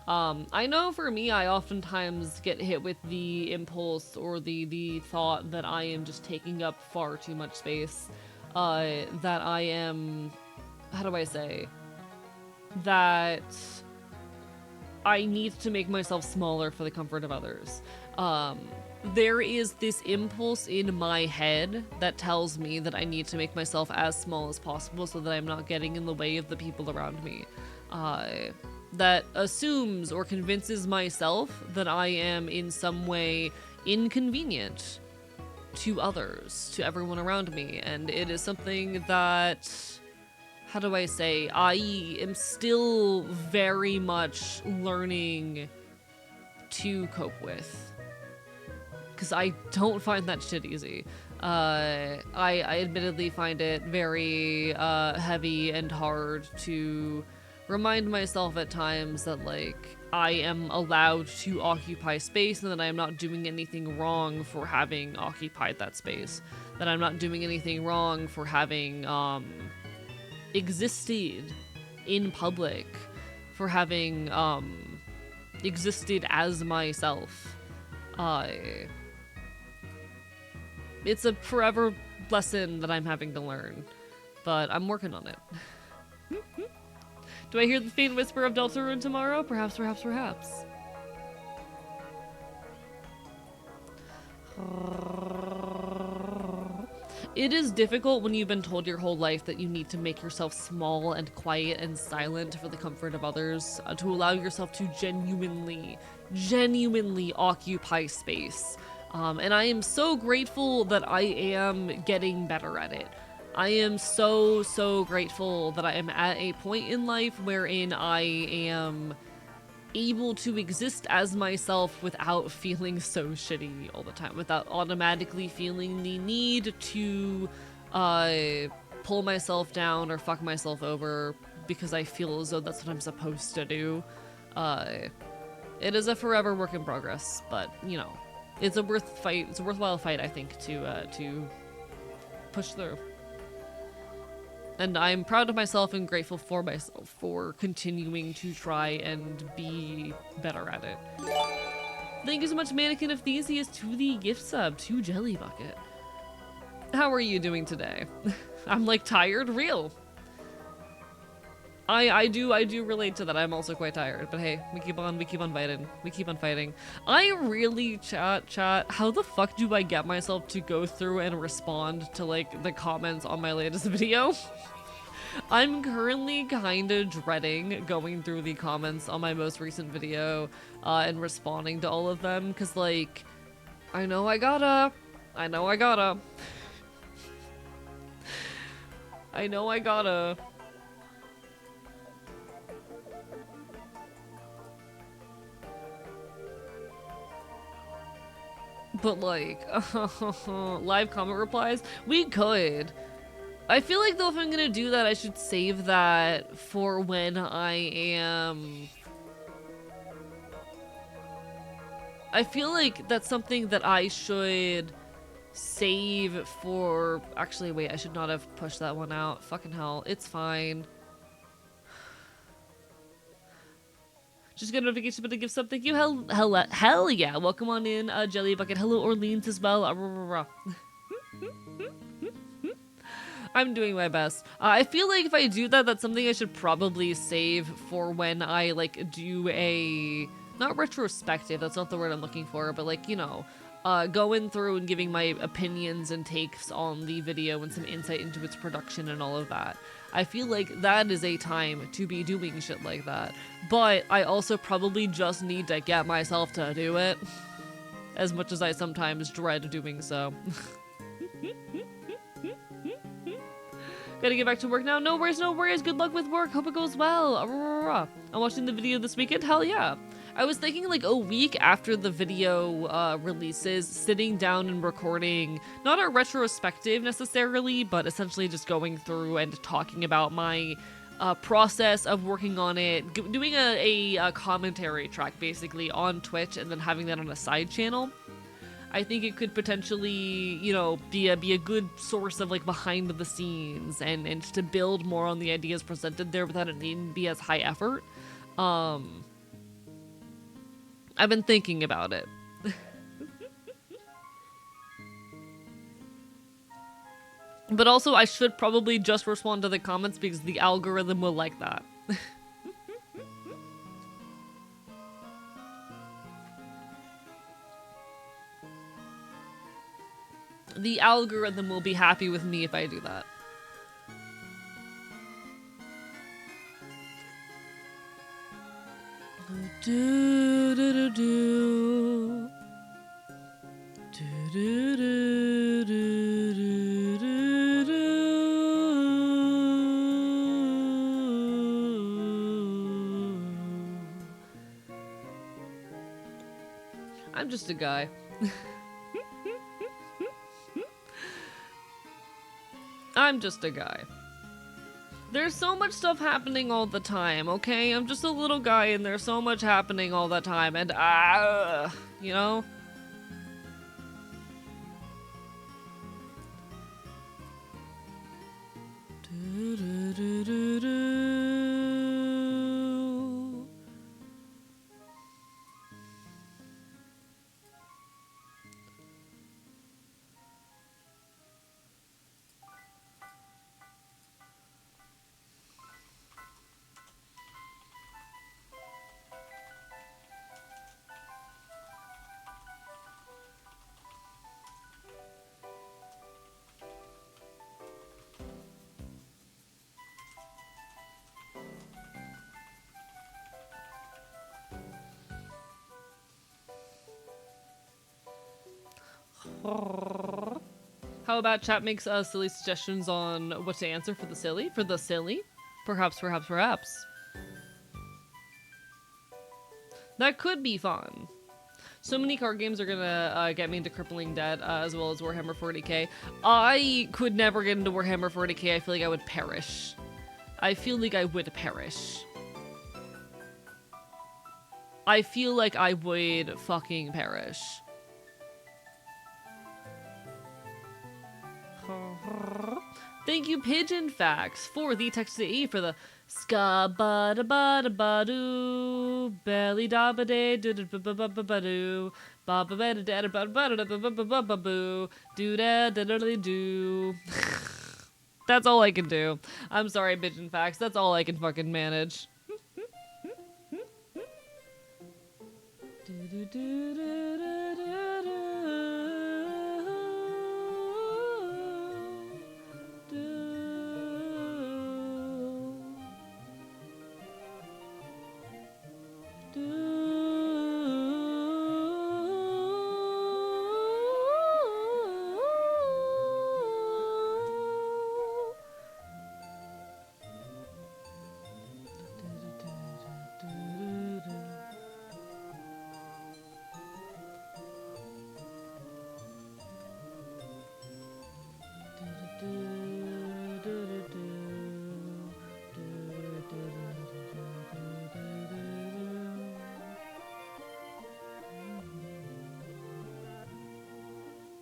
I know for me, I oftentimes get hit with the impulse or the thought that I am just taking up far too much space. That I am... How do I say? That I need to make myself smaller for the comfort of others. There is this impulse in my head that tells me that I need to make myself as small as possible so that I'm not getting in the way of the people around me. That assumes or convinces myself that I am in some way inconvenient to others, to everyone around me, and it is something that, how do I say, I am still very much learning to cope with. Because I don't find that shit easy. I admittedly find it very heavy and hard to remind myself at times that, like, I am allowed to occupy space and that I am not doing anything wrong for having occupied that space. That I'm not doing anything wrong for having existed in public, for having existed as myself. It's a forever lesson that I'm having to learn, but I'm working on it. Do I hear the faint whisper of Deltarune tomorrow? Perhaps, perhaps, perhaps. It is difficult when you've been told your whole life that you need to make yourself small and quiet and silent for the comfort of others, to allow yourself to genuinely occupy space. And I am so grateful that I am getting better at it. I am so grateful that I am at a point in life wherein I am able to exist as myself without feeling so shitty all the time, without automatically feeling the need to pull myself down or fuck myself over because I feel as though that's what I'm supposed to do. It is a forever work in progress, but you know, it's a worthwhile fight, I think, to push through. And I'm proud of myself and grateful for myself for continuing to try and be better at it. Thank you so much, Mannequin of Theseus, to the gift sub, to Jelly Bucket. How are you doing today? I'm like tired, real. I do relate to that. I'm also quite tired, but hey, we keep on fighting. We keep on fighting. I really chat, how the fuck do I get myself to go through and respond to like the comments on my latest video? I'm currently kind of dreading going through the comments on my most recent video and responding to all of them, because like, I know I gotta. But like, live comment replies? We could. I feel like though if I'm gonna do that, I should save that for when I am... I feel like that's something that I should save for... Actually, wait, I should not have pushed that one out. Fucking hell, it's fine. Just got a notification about the gift sub. Thank you. Hell yeah. Welcome on in, Jelly Bucket. Hello, Orleans as well. I'm doing my best. I feel like if I do that, that's something I should probably save for when I, like, do a... Not retrospective, that's not the word I'm looking for, but, like, you know, going through and giving my opinions and takes on the video and some insight into its production and all of that. I feel like that is a time to be doing shit like that. But I also probably just need to get myself to do it, as much as I sometimes dread doing so. Gotta get back to work now. No worries, no worries. Good luck with work. Hope it goes well. I'm watching the video this weekend. Hell yeah. I was thinking like a week after the video releases, sitting down and recording, not a retrospective necessarily, but essentially just going through and talking about my process of working on it, doing a commentary track basically on Twitch and then having that on a side channel. I think it could potentially, you know, be a good source of like behind the scenes and just to build more on the ideas presented there without it needing to be as high effort. I've been thinking about it. But also I should probably just respond to the comments because the algorithm will like that. The algorithm will be happy with me if I do that. Do do do do. Do do do do do do do. I'm just a guy. I'm just a guy. There's so much stuff happening all the time, okay? I'm just a little guy and there's so much happening all the time and you know? Do, do, do, do, do. How about chat makes silly suggestions on what to answer for the silly? For the silly? Perhaps. That could be fun. So many card games are gonna get me into crippling debt, as well as Warhammer 40k. I could never get into Warhammer 40k. I feel like I would perish. I feel like I would fucking perish. Thank you, Pigeon Facts, for the text to E for the ska ba da ba da ba doo belly da ba day do da ba ba ba ba doo ba ba ba da da ba ba da ba ba ba ba boo do da da da do. That's all I can do. I'm sorry, Pigeon Facts. That's all I can fucking manage. Do do do do do do.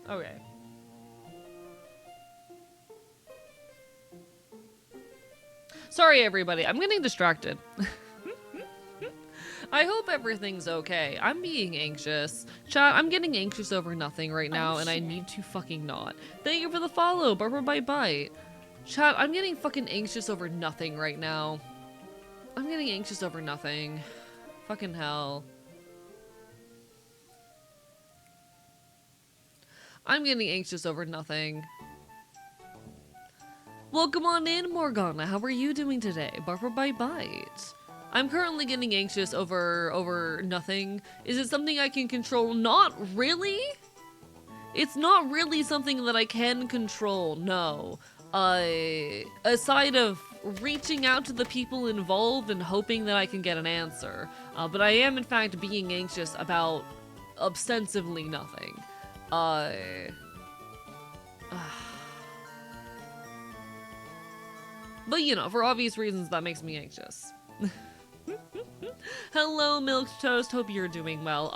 Okay. Sorry, everybody. I'm getting distracted. I hope everything's okay. I'm being anxious. Chat, I'm getting anxious over nothing right now, and I need to fucking not. Thank you for the follow, Barbara Bite Bite. Chat, I'm getting fucking anxious over nothing right now. I'm getting anxious over nothing. Fucking hell. I'm getting anxious over nothing. Welcome on in, Morgana. How are you doing today? Barbara Bite Bite. I'm currently getting anxious over nothing. Is it something I can control? Not really. It's not really something that I can control, no. Aside of reaching out to the people involved and hoping that I can get an answer. But I am in fact being anxious about ostensibly nothing. But you know, for obvious reasons, that makes me anxious. Hello, Milked Toast. Hope you're doing well.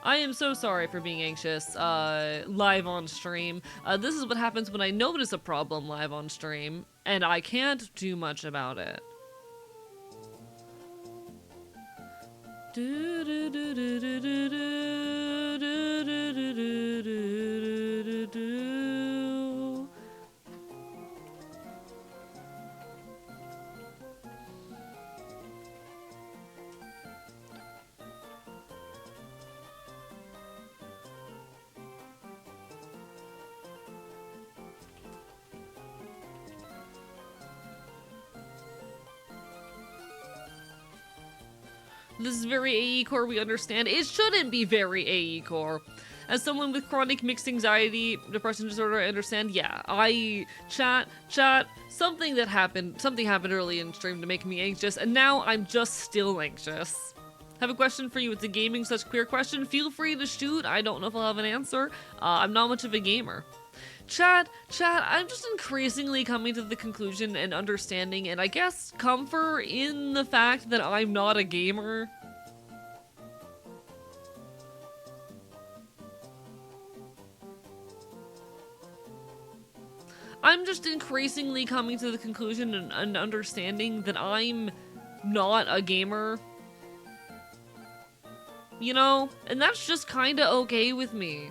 I am so sorry for being anxious live on stream. This is what happens when I notice a problem live on stream, and I can't do much about it. This is very AE core, we understand. It shouldn't be very AE core. As someone with chronic mixed anxiety, depression disorder, I understand. Yeah, chat, something happened early in stream to make me anxious, and now I'm just still anxious. Have a question for you. It's a gaming such queer question. Feel free to shoot. I don't know if I'll have an answer. I'm not much of a gamer. Chat, I'm just increasingly coming to the conclusion and understanding and I guess comfort in the fact that I'm not a gamer. I'm just increasingly coming to the conclusion and understanding that I'm not a gamer. You know? And that's just kinda okay with me.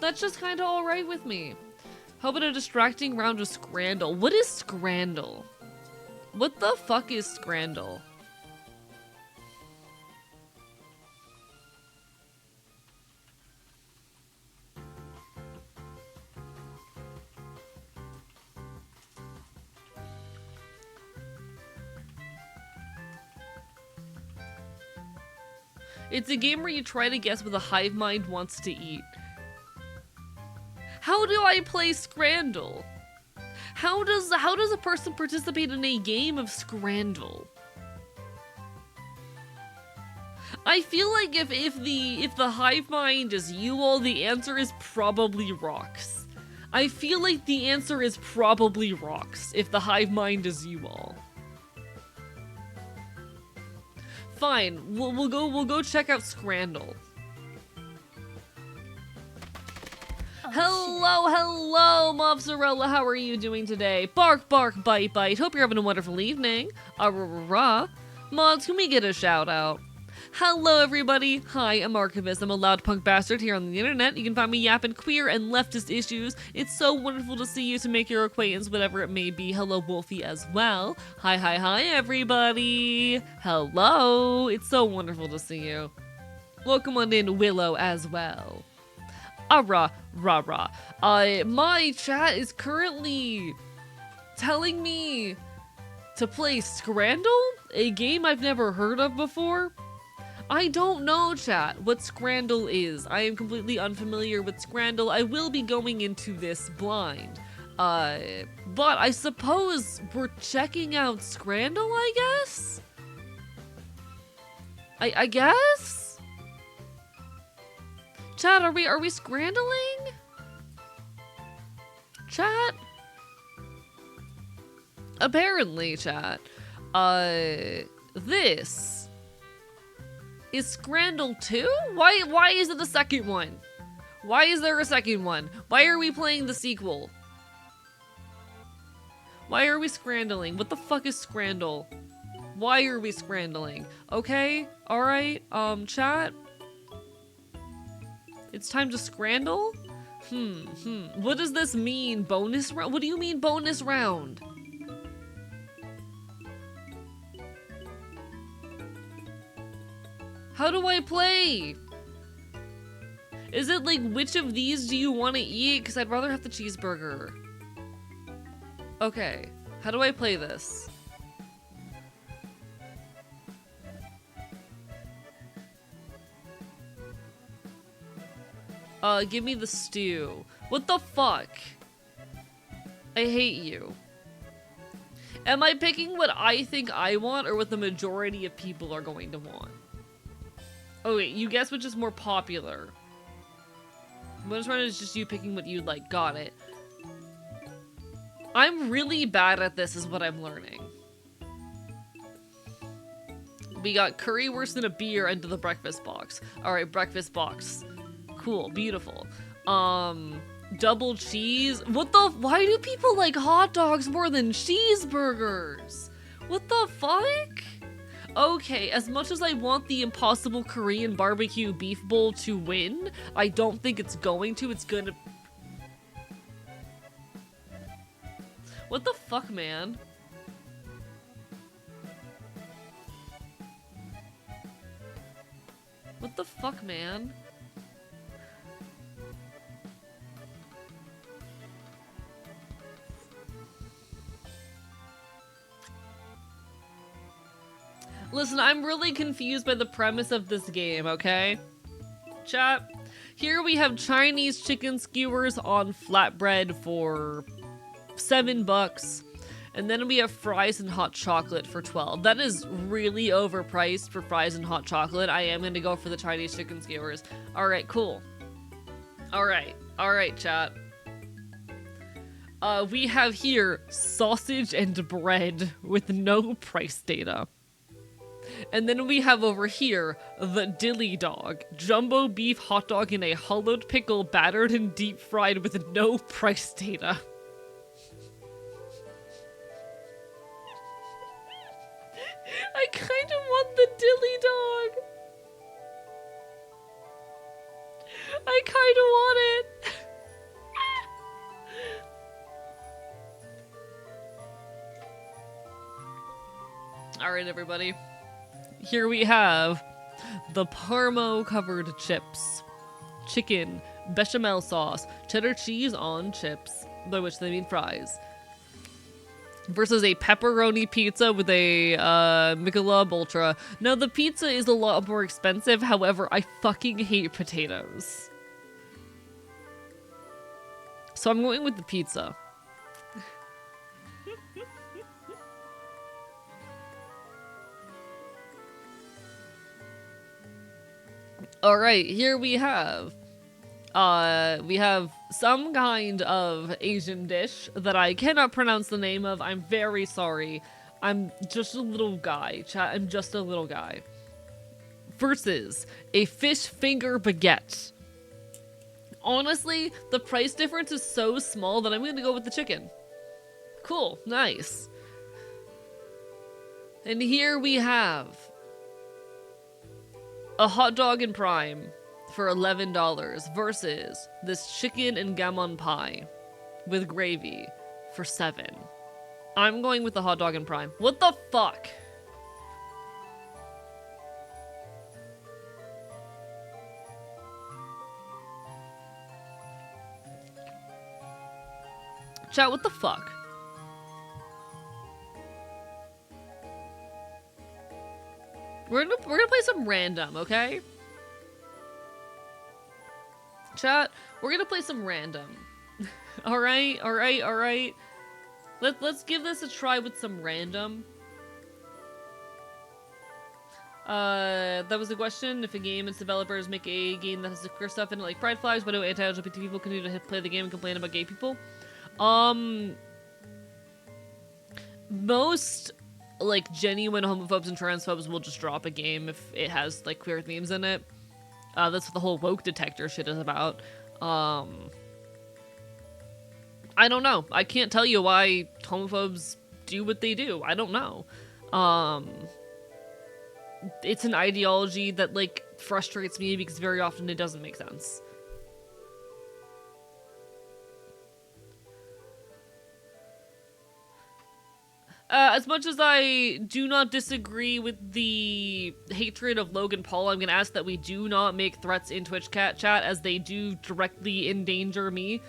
That's just kind of alright with me. How about a distracting round of Scrandle? What is Scrandle? What the fuck is Scrandle? It's a game where you try to guess what the hive mind wants to eat. How do I play Scrandle? How does a person participate in a game of Scrandle? I feel like if the hive mind is you all, the answer is probably rocks. I feel like the answer is probably rocks if the hive mind is you all. Fine, we'll go check out Scrandle. Hello, Mozzarella. How are you doing today? Bark, bite. Hope you're having a wonderful evening. Mods, can we get a shout out? Hello, everybody. Hi, I'm Archivist. I'm a loud punk bastard here on the internet. You can find me yapping queer and leftist issues. It's so wonderful to see you, to make your acquaintance, whatever it may be. Hello, Wolfie, as well. Hi, everybody. Hello. It's so wonderful to see you. Welcome on in, Willow, as well. Rah. My chat is currently telling me to play Scrandle, a game I've never heard of before. I don't know, chat, what Scrandle is. I am completely unfamiliar with Scrandle. I will be going into this blind. But I suppose we're checking out Scrandle, I guess? I guess? Chat, are we scrandling? Chat? Apparently, chat. This is Scrandle 2? Why is it the second one? Why is there a second one? Why are we playing the sequel? Why are we scrandling? What the fuck is Scrandle? Why are we scrandling? Okay, alright, chat. It's time to Scrandle? What does this mean? Bonus round? What do you mean bonus round? How do I play? Is it like, which of these do you want to eat? Because I'd rather have the cheeseburger. Okay, how do I play this? Give me the stew. What the fuck? I hate you. Am I picking what I think I want or what the majority of people are going to want? Oh wait, you guess which is more popular. Which one is just you picking what you like? Got it. I'm really bad at this is what I'm learning. We got currywurst and a beer into the breakfast box. Alright, breakfast box. Cool, beautiful. Double cheese? Why do people like hot dogs more than cheeseburgers? What the fuck? Okay, as much as I want the Impossible Korean Barbecue Beef Bowl to win, I don't think it's going to. It's gonna... What the fuck, man? What the fuck, man? Listen, I'm really confused by the premise of this game, okay? Chat, here we have Chinese chicken skewers on flatbread for $7. And then we have fries and hot chocolate for 12. That is really overpriced for fries and hot chocolate. I am gonna go for the Chinese chicken skewers. Alright, cool. Alright, chat. We have here sausage and bread with no price data. And then we have over here the dilly dog, jumbo beef hot dog in a hollowed pickle battered and deep fried with no price data. I kind of want the dilly dog. I kind of want it. Alright, everybody. Here we have the Parmo covered chips, chicken, bechamel sauce, cheddar cheese on chips, by which they mean fries, versus a pepperoni pizza with a Michelob Ultra. Now the pizza is a lot more expensive, however, I fucking hate potatoes. So I'm going with the pizza. Alright, here we have some kind of Asian dish that I cannot pronounce the name of. I'm very sorry. I'm just a little guy, chat. I'm just a little guy. Versus a fish finger baguette. Honestly, the price difference is so small that I'm gonna go with the chicken. Cool, nice. And here we have a hot dog and prime for $11 versus this chicken and gammon pie with gravy for $7. I'm going with the hot dog and prime. What the fuck? Chat, what the fuck? We're gonna play some random, okay? Chat, we're gonna play some random. Alright. Let's give this a try with some random. That was a question. If a game its developers make a game that has the queer stuff in it like pride flags, what do anti-LGBT people continue to play the game and complain about gay people? Most like genuine homophobes and transphobes will just drop a game if it has like queer themes in it. That's what the whole woke detector shit is about. I don't know. I can't tell you why homophobes do what they do. I don't know. It's an ideology that like frustrates me because very often it doesn't make sense. As much as I do not disagree with the hatred of Logan Paul, I'm gonna ask that we do not make threats in Twitch chat as they do directly endanger me.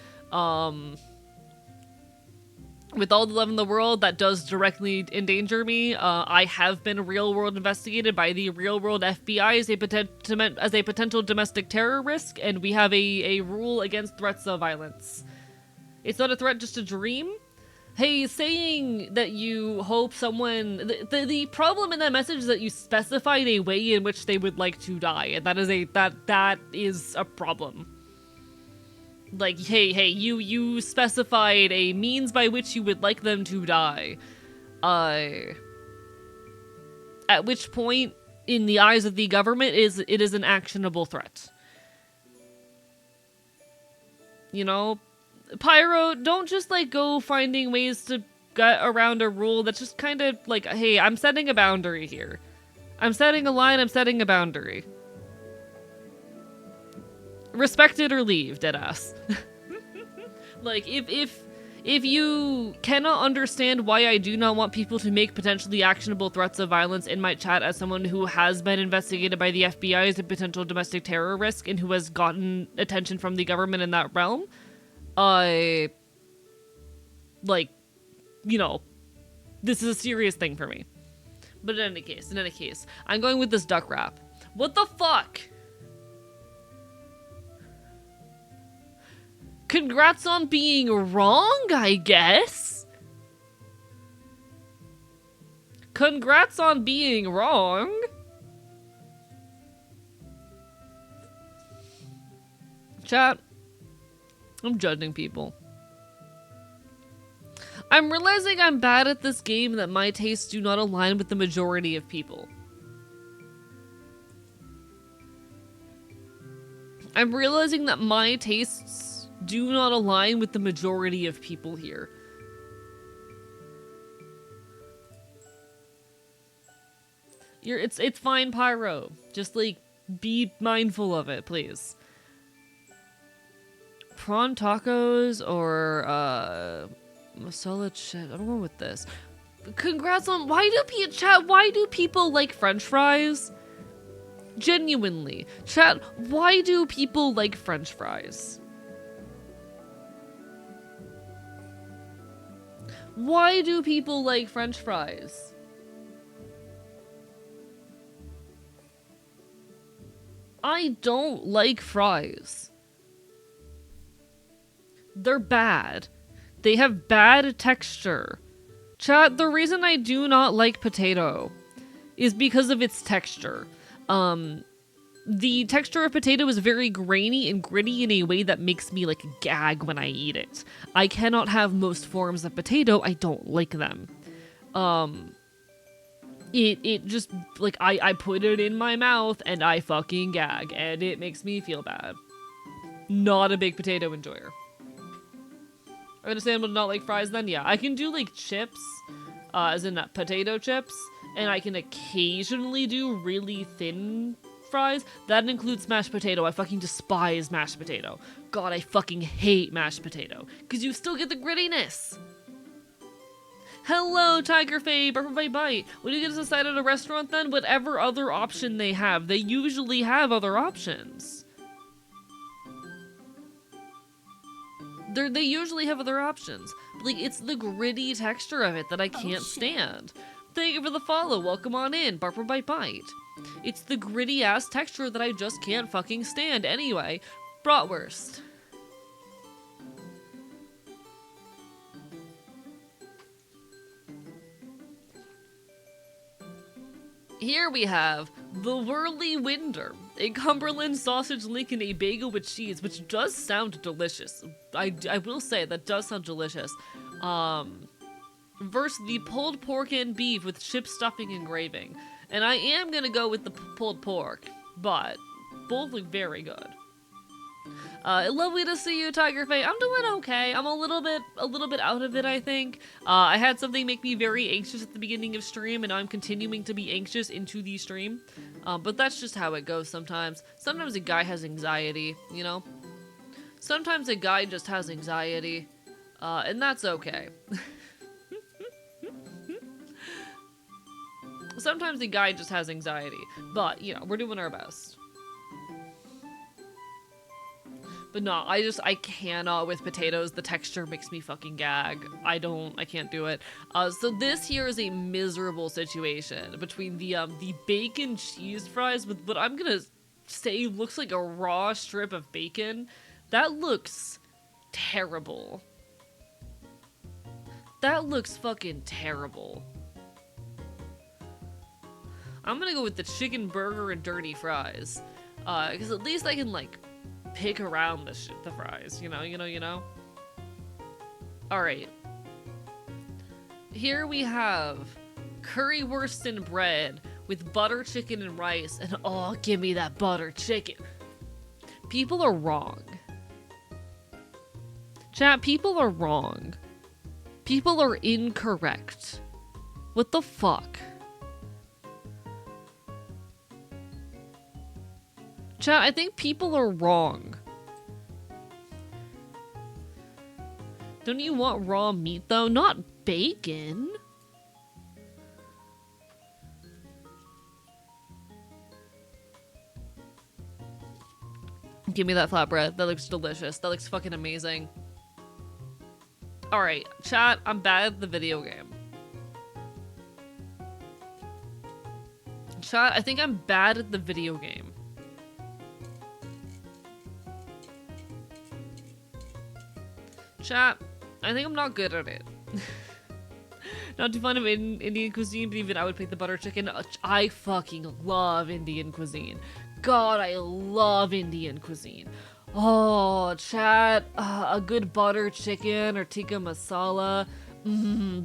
with all the love in the world, that does directly endanger me. I have been real-world investigated by the real-world FBI as a potential domestic terror risk, and we have a rule against threats of violence. It's not a threat, just a dream. Hey, saying that you hope someone... The problem in that message is that you specified a way in which they would like to die, and that is a problem. Like, hey, you specified a means by which you would like them to die. At which point, in the eyes of the government, it is an actionable threat. You know? Pyro, don't just, like, go finding ways to get around a rule that's just kind of like, hey, I'm setting a boundary here. I'm setting a line, I'm setting a boundary. Respect it or leave, deadass. Like, if you cannot understand why I do not want people to make potentially actionable threats of violence in my chat as someone who has been investigated by the FBI as a potential domestic terror risk and who has gotten attention from the government in that realm, like, you know, this is a serious thing for me. But in any case, I'm going with this duck rap. What the fuck? Congrats on being wrong, I guess. Congrats on being wrong. Chat, I'm judging people. I'm realizing I'm bad at this game, that my tastes do not align with the majority of people. I'm realizing that my tastes do not align with the majority of people here. It's fine, Pyro. Just, like, be mindful of it, please. Prawn tacos or masala shit. I'm going with this. Congrats on... Why do people like French fries? Genuinely. Chat, why do people like French fries? Why do people like French fries? I don't like fries. They're bad. They have bad texture. Chat, the reason I do not like potato is because of its texture. The texture of potato is very grainy and gritty in a way that makes me, like, gag when I eat it. I cannot have most forms of potato. I don't like them. It just, like, I put it in my mouth and I fucking gag, and it makes me feel bad. Not a big potato enjoyer. I understand but not like fries then? Yeah, I can do, like, chips, as in potato chips, and I can occasionally do really thin fries. That includes mashed potato. I fucking despise mashed potato. God, I fucking hate mashed potato. Because you still get the grittiness. Hello, Tiger Faye, Bye Bite. When you get us aside at a restaurant then, whatever other option they have, they usually have other options. They usually have other options. But, like, it's the gritty texture of it that I can't stand. Thank you for the follow. Welcome on in. Bite. It's the gritty ass texture that I just can't fucking stand. Anyway, bratwurst. Here we have the Whirly Winder, a Cumberland sausage link and a bagel with cheese, which does sound delicious. I will say that does sound delicious. Versus the pulled pork and beef with chip stuffing and graving. And I am gonna go with the pulled pork, but both look very good. Lovely to see you, Tiger Faye. I'm doing okay. I'm a little bit out of it, I think. I had something make me very anxious at the beginning of stream, and I'm continuing to be anxious into the stream. But that's just how it goes sometimes. Sometimes a guy has anxiety, you know? Sometimes a guy just has anxiety, and that's okay. Sometimes the guy just has anxiety, but, you know, we're doing our best. But no, I cannot with potatoes. The texture makes me fucking gag. I can't do it. So this here is a miserable situation between the bacon cheese fries with what I'm gonna say looks like a raw strip of bacon. That looks terrible. That looks fucking terrible. I'm gonna go with the chicken burger and dirty fries. Because at least I can, like, pick around the fries, you know? Alright. Here we have currywurst and bread with butter chicken and rice, and oh, give me that butter chicken. People are wrong. Chat, people are wrong. People are incorrect. What the fuck? Chat, I think people are wrong. Don't you want raw meat though? Not bacon. Give me that flatbread. That looks delicious. That looks fucking amazing. Alright, chat, I'm bad at the video game. Chat, I think I'm bad at the video game. Chat, I think I'm not good at it. Not too fond of Indian cuisine, but even I would pick the butter chicken. I fucking love Indian cuisine. God, I love Indian cuisine. Oh, chat, a good butter chicken or tikka masala.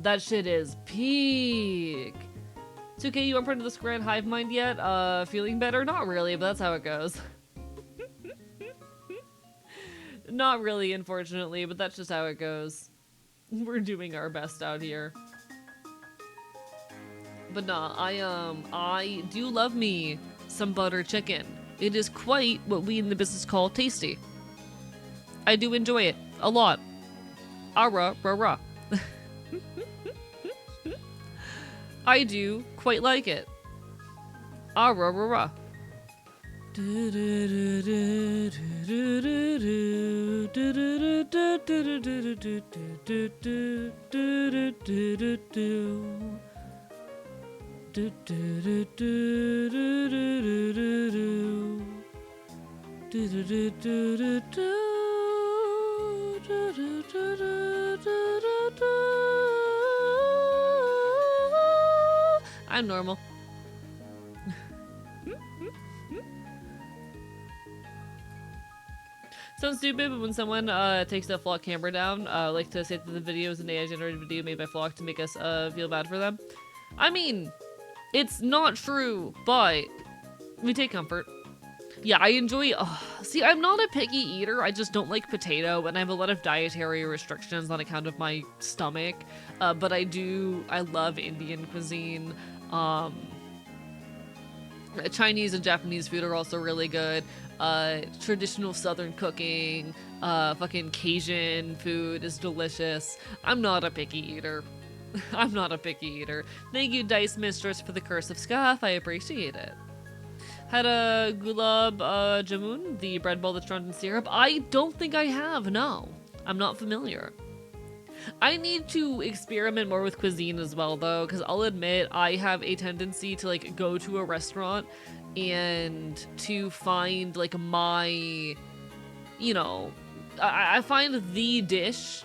That shit is peak. It's okay, you aren't part of this grand hive mind yet? Feeling better? Not really, but that's how it goes. Not really, unfortunately, but that's just how it goes. We're doing our best out here. But nah, I do love me some butter chicken. It is quite what we in the business call tasty. I do enjoy it a lot. Rah rah. I do quite like it. Rah rah. I'm normal. Sounds stupid, but when someone takes that Flock camera down, like to say that the video is an AI-generated video made by Flock to make us feel bad for them. I mean, it's not true, but we take comfort. Yeah, I enjoy. See, I'm not a picky eater. I just don't like potato, and I have a lot of dietary restrictions on account of my stomach. But I love Indian cuisine. Chinese and Japanese food are also really good. Traditional Southern cooking, fucking Cajun food is delicious. I'm not a picky eater. I'm not a picky eater. Thank you, Dice Mistress, for the Curse of Scuff. I appreciate it. Had a gulab jamun, the bread ball that's drowned in syrup. I don't think I have, no. I'm not familiar. I need to experiment more with cuisine as well, though, because I'll admit I have a tendency to, like, go to a restaurant and to find, like, my, you know, I find the dish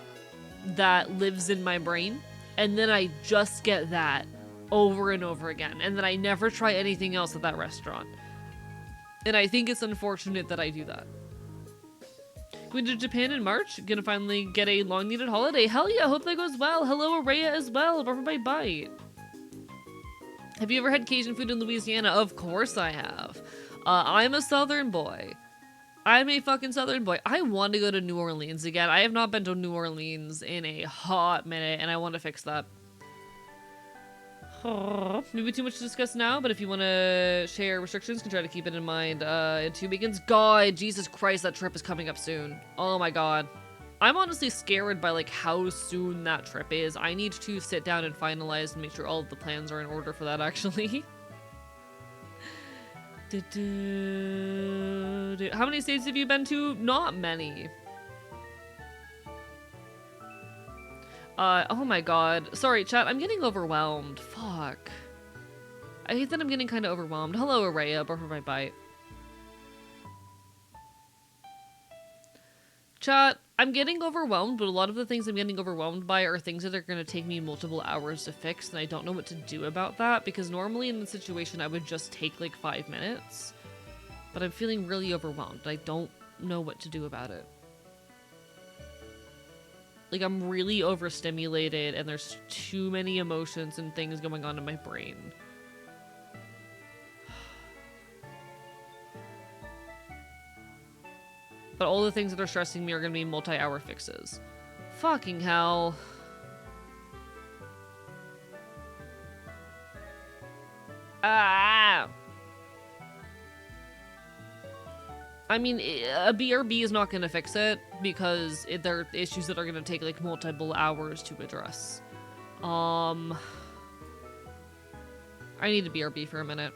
that lives in my brain, and then I just get that over and over again, and then I never try anything else at that restaurant. And I think it's unfortunate that I do that. Going to Japan in March? Gonna finally get a long-needed holiday. Hell yeah, hope that goes well. Hello, Araya as well. Bye by bite. Have you ever had Cajun food in Louisiana? Of course I have. I'm a Southern boy. I'm a fucking Southern boy. I want to go to New Orleans again. I have not been to New Orleans in a hot minute, and I want to fix that. Maybe too much to discuss now, but if you want to share restrictions, can try to keep it in mind in 2 weekends. God, Jesus Christ, that trip is coming up soon. Oh my god. I'm honestly scared by, like, how soon that trip is. I need to sit down and finalize and make sure all of the plans are in order for that, actually. How many states have you been to? Not many. Oh my god. Sorry, chat, I'm getting overwhelmed. Fuck. I hate that I'm getting kind of overwhelmed. Hello, Araya, before my bite. Chat, I'm getting overwhelmed, but a lot of the things I'm getting overwhelmed by are things that are going to take me multiple hours to fix, and I don't know what to do about that, because normally in the situation I would just take like 5 minutes. But I'm feeling really overwhelmed. I don't know what to do about it. Like, I'm really overstimulated, and there's too many emotions and things going on in my brain. But all the things that are stressing me are going to be multi-hour fixes. Fucking hell. Ah! I mean, a BRB is not going to fix it because there are issues that are going to take like multiple hours to address. I need a BRB for a minute.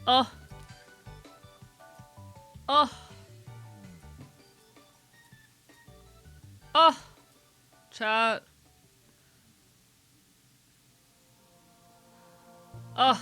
Oh. Oh. Oh. Chat. Oh.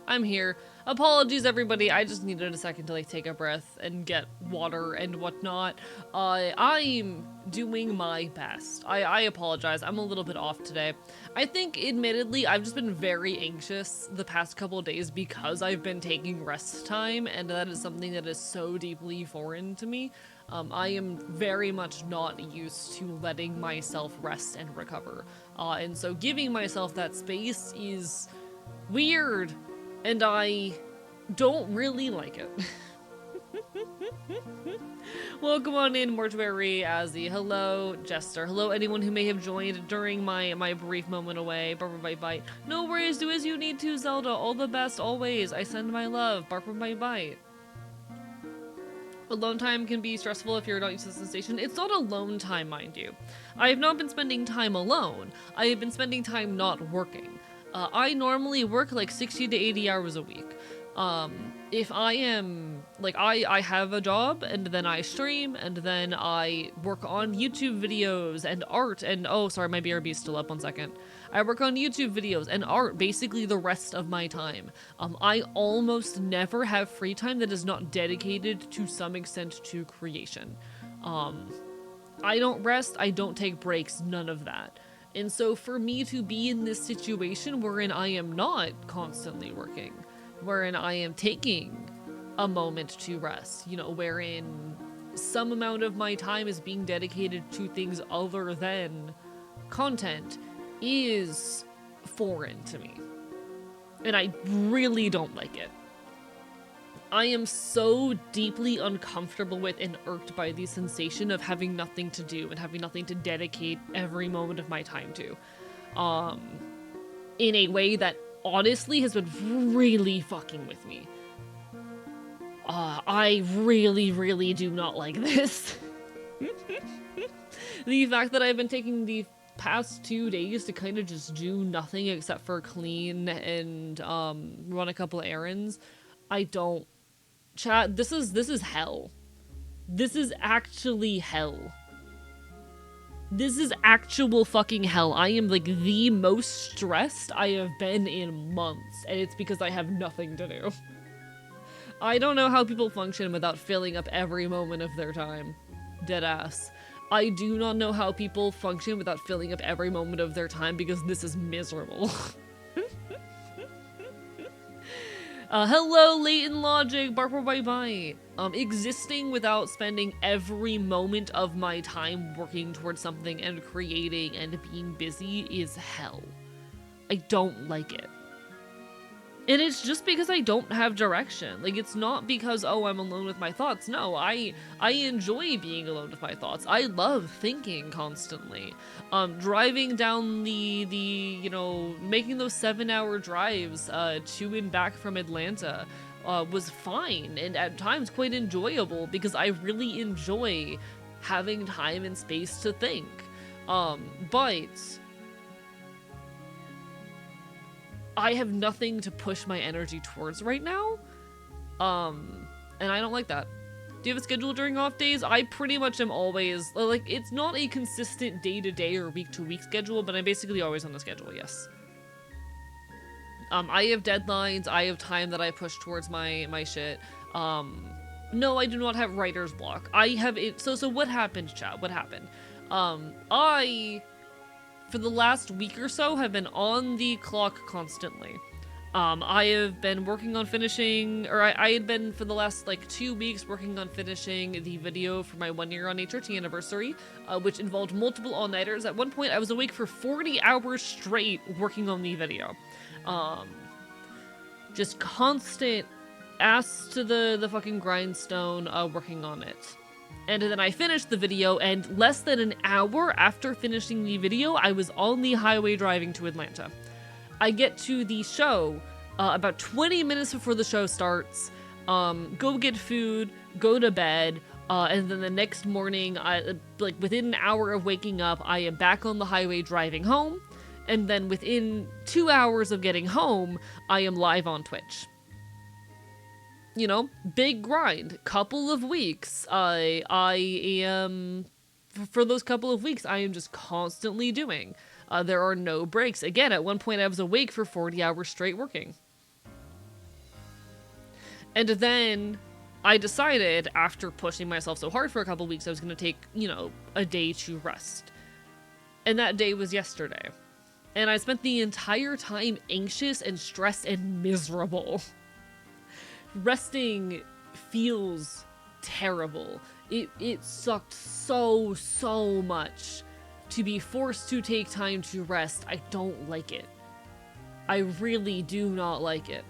I'm here. Apologies, everybody. I just needed a second to like take a breath and get water and whatnot. I'm doing my best. I apologize. I'm a little bit off today. I think, admittedly, I've just been very anxious the past couple of days because I've been taking rest time, and that is something that is so deeply foreign to me. I am very much not used to letting myself rest and recover. And so giving myself that space is weird. And I don't really like it. Welcome on in, Mortuary, Azzy. Hello, Jester. Hello, anyone who may have joined during my brief moment away. Barber Bite Bite. No worries, do as you need to, Zelda. All the best, always. I send my love. Barber Bite Bite. Alone time can be stressful if you're not used to the sensation. It's not alone time, mind you. I have not been spending time alone. I have been spending time not working. I normally work like 60 to 80 hours a week. If I am, like, I have a job, and then I stream, and then I work on YouTube videos and art, and, oh, sorry, my BRB is still up, 1 second. I work on YouTube videos and art basically the rest of my time. I almost never have free time that is not dedicated to some extent to creation. I don't rest, I don't take breaks, none of that. And so for me to be in this situation wherein I am not constantly working, wherein I am taking a moment to rest, you know, wherein some amount of my time is being dedicated to things other than content, is foreign to me. And I really don't like it. I am so deeply uncomfortable with and irked by the sensation of having nothing to do and having nothing to dedicate every moment of my time to. In a way that honestly has been really fucking with me. I really, really do not like this. The fact that I've been taking the past 2 days to kind of just do nothing except for clean and run a couple of errands, I don't. Chat, this is hell. This is actually hell. This is actual fucking hell. I am like the most stressed I have been in months, and it's because I have nothing to do. I don't know how people function without filling up every moment of their time. Deadass. I do not know how people function without filling up every moment of their time because this is miserable. Hello, Latent Logic, Barber Bye Bye. Existing without spending every moment of my time working towards something and creating and being busy is hell. I don't like it. And it's just because I don't have direction. Like, it's not because, oh, I'm alone with my thoughts. No, I enjoy being alone with my thoughts. I love thinking constantly. Driving down you know, making those 7-hour drives to and back from Atlanta was fine and at times quite enjoyable because I really enjoy having time and space to think. But I have nothing to push my energy towards right now, and I don't like that. Do you have a schedule during off days? I pretty much am always, like, it's not a consistent day-to-day or week-to-week schedule, but I'm basically always on the schedule, yes. I have deadlines, I have time that I push towards my shit. No, I do not have writer's block. I have it, so what happened, chat? What happened? For the last week or so, have been on the clock constantly. I have been working on finishing, or I had been for the last like 2 weeks working on finishing the video for my 1-year on HRT anniversary, which involved multiple all-nighters. At one point, I was awake for 40 hours straight working on the video. Just constant ass to the fucking grindstone, working on it. And then I finished the video, and less than an hour after finishing the video, I was on the highway driving to Atlanta. I get to the show about 20 minutes before the show starts, go get food, go to bed, and then the next morning, like within an hour of waking up, I am back on the highway driving home, and then within 2 hours of getting home, I am live on Twitch. you know, big grind, couple of weeks. I am, for those couple of weeks, I am just constantly doing. There are no breaks. Again, at one point I was awake for 40 hours straight working. And then I decided, after pushing myself so hard for a couple of weeks, I was going to take, you know, a day to rest. And that day was yesterday. And I spent the entire time anxious and stressed and miserable. Resting feels terrible. It sucked so much to be forced to take time to rest. I don't like it. I really do not like it.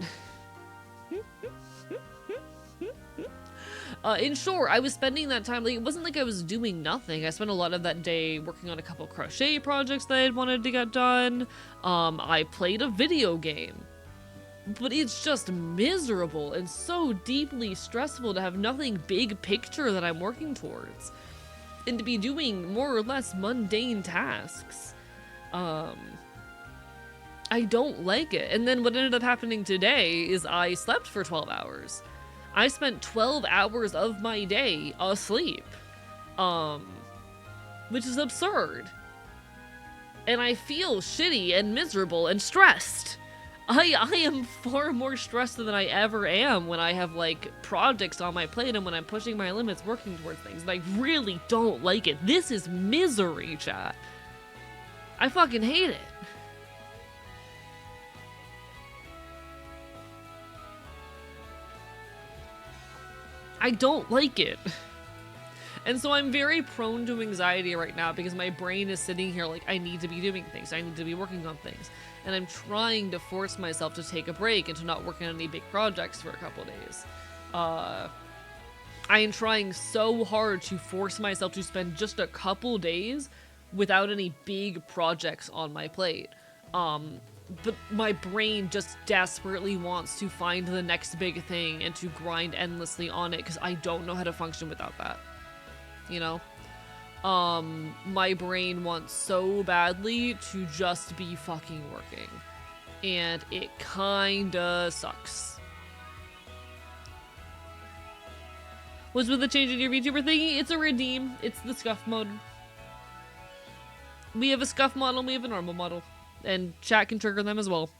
And sure, I was spending that time, like, it wasn't like I was doing nothing. I spent a lot of that day working on a couple crochet projects that I had wanted to get done. I played a video game. But it's just miserable and so deeply stressful to have nothing big picture that I'm working towards. And to be doing more or less mundane tasks. I don't like it. And then what ended up happening today is I slept for 12 hours. I spent 12 hours of my day asleep. Which is absurd. And I feel shitty and miserable and stressed. I am far more stressed than I ever am when I have, like, projects on my plate and when I'm pushing my limits working towards things. And I really don't like it. This is misery, chat. I fucking hate it. I don't like it. And so I'm very prone to anxiety right now because my brain is sitting here like, I need to be doing things. I need to be working on things. And I'm trying to force myself to take a break and to not work on any big projects for a couple days. I am trying so hard to force myself to spend just a couple days without any big projects on my plate. But my brain just desperately wants to find the next big thing and to grind endlessly on it because I don't know how to function without that. You know? My brain wants so badly to just be fucking working. And it kinda sucks. What's with the change in your VTuber thingy? It's a redeem. It's the scuff mode. We have a scuff model, we have a normal model. And chat can trigger them as well.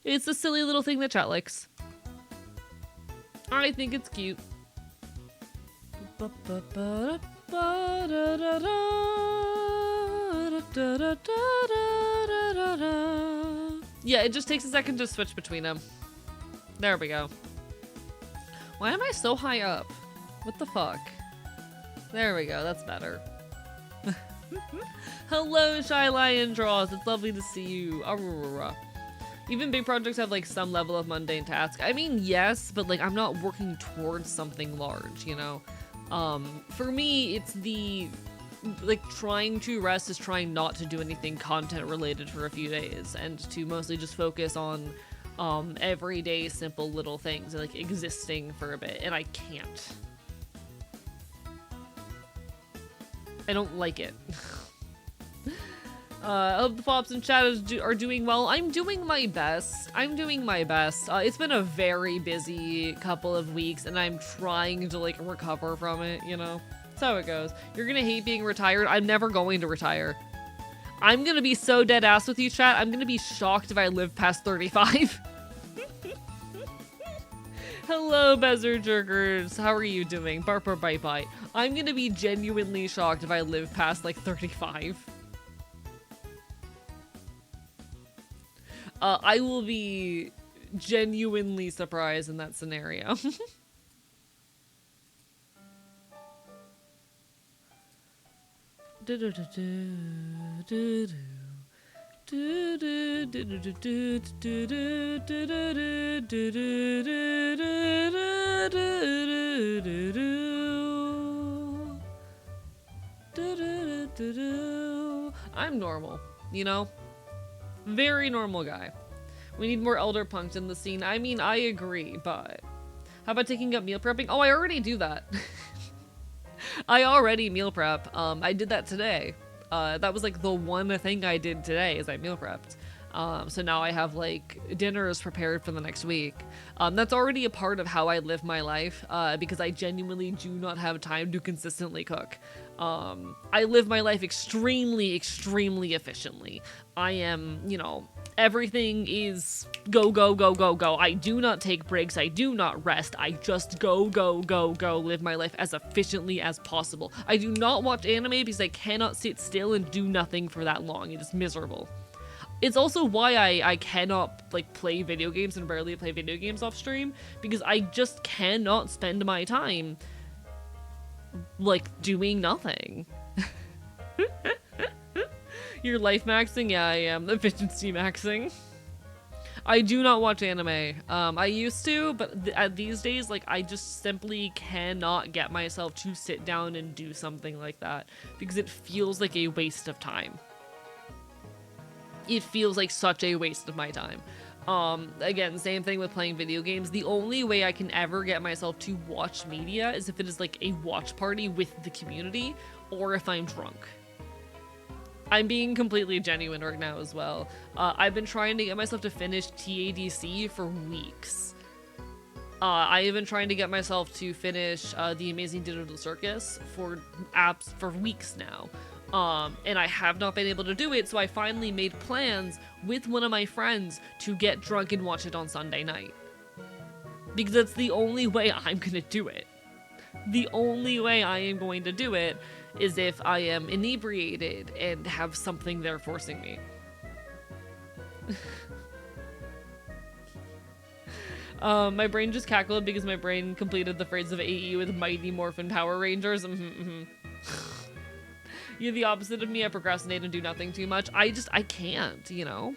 It's a silly little thing that chat likes. I think it's cute. Yeah, it just takes a second to switch between them. There we go. Why am I so high up? What the fuck? There we go, that's better. Hello, Shy Lion Draws. It's lovely to see you. Aurora. Even big projects have, like, some level of mundane task. I mean, yes, but, like, I'm not working towards something large, you know? For me, it's the, like, trying to rest is trying not to do anything content related for a few days and to mostly just focus on, everyday simple little things, like, existing for a bit, and I can't. I don't like it. I hope the pops in chat are doing well. I'm doing my best. It's been a very busy couple of weeks, and I'm trying to, like, recover from it, you know? That's how it goes. You're gonna hate being retired. I'm never going to retire. I'm gonna be so dead ass with you, chat. I'm gonna be shocked if I live past 35. Hello, Bezer Jerkers. How are you doing? Barper Bite Bite. I'm gonna be genuinely shocked if I live past, like, 35. I will be genuinely surprised in that scenario. I'm normal, you know? Very normal guy. We need more elder punks in the scene. I mean, I agree, but how about taking up meal prepping? Oh, I already do that. I already meal prep. I did that today. That was like the one thing I did today is I meal prepped. So now I have like dinners prepared for the next week. That's already a part of how I live my life, because I genuinely do not have time to consistently cook. I live my life extremely, extremely efficiently. I am, you know, everything is go, go, go, go, go. I do not take breaks. I do not rest. I just go, go, go, go, live my life as efficiently as possible. I do not watch anime because I cannot sit still and do nothing for that long. It is miserable. It's also why I cannot, like, play video games and rarely play video games off stream, because I just cannot spend my time, like, doing nothing. You're life maxing? Yeah, I am. Efficiency maxing. I do not watch anime. I used to, but these days, like, I just simply cannot get myself to sit down and do something like that, because it feels like a waste of time. It feels like such a waste of my time. Again, same thing with playing video games. The only way I can ever get myself to watch media is if it is like a watch party with the community, or if I'm drunk. I'm being completely genuine right now as well. I've been trying to get myself to finish TADC for weeks. I've been trying to get myself to finish The Amazing Digital Circus for weeks now. And I have not been able to do it, so I finally made plans with one of my friends to get drunk and watch it on Sunday night. Because that's the only way I'm gonna do it. The only way I am going to do it is if I am inebriated and have something there forcing me. My brain just cackled because my brain completed the phrase of AE with Mighty Morphin Power Rangers. You're the opposite of me. I procrastinate and do nothing too much. I can't, you know?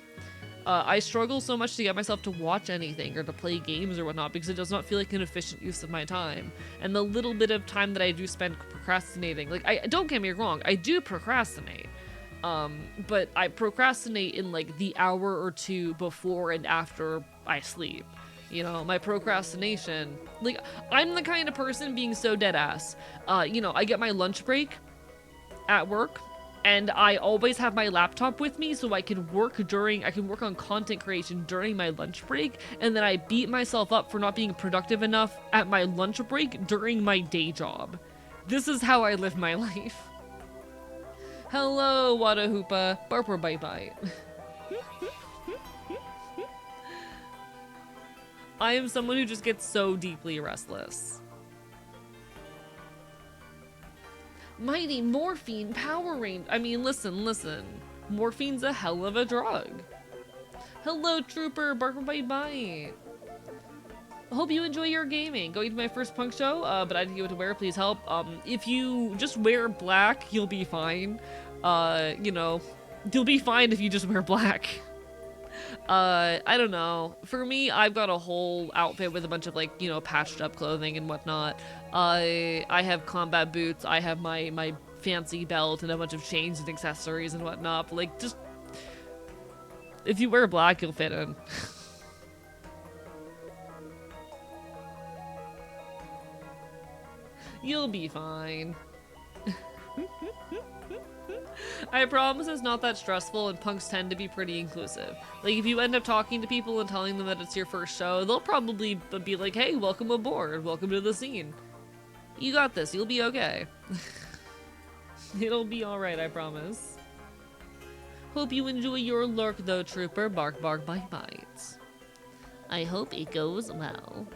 I struggle so much to get myself to watch anything or to play games or whatnot because it does not feel like an efficient use of my time. And the little bit of time that I do spend procrastinating, like, don't get me wrong, I do procrastinate. But I procrastinate in, like, the hour or two before and after I sleep. You know, my procrastination, like, I'm the kind of person, being so dead ass, you know, I get my lunch break at work, and I always have my laptop with me so I can work on content creation during my lunch break, and then I beat myself up for not being productive enough at my lunch break during my day job. This is how I live my life. Hello, Wada Hoopa. Barper Bye Bye. I am someone who just gets so deeply restless. Mighty Morphine Power Range. I mean, listen. Morphine's a hell of a drug. Hello, Trooper. Barker Bye Bye. I hope you enjoy your gaming. Going to my first punk show, but I didn't get what to wear. Please help. If you just wear black, you'll be fine. You know, you'll be fine if you just wear black. I don't know. For me, I've got a whole outfit with a bunch of, like, you know, patched up clothing and whatnot. I have combat boots, I have my fancy belt and a bunch of chains and accessories and whatnot, but, like, just, if you wear black, you'll fit in. You'll be fine. I promise it's not that stressful, and punks tend to be pretty inclusive. Like, if you end up talking to people and telling them that it's your first show, they'll probably be like, hey, welcome aboard, welcome to the scene. You got this, you'll be okay. It'll be alright, I promise. Hope you enjoy your lurk though, Trooper. Bark, bark, bite, bite. I hope it goes well.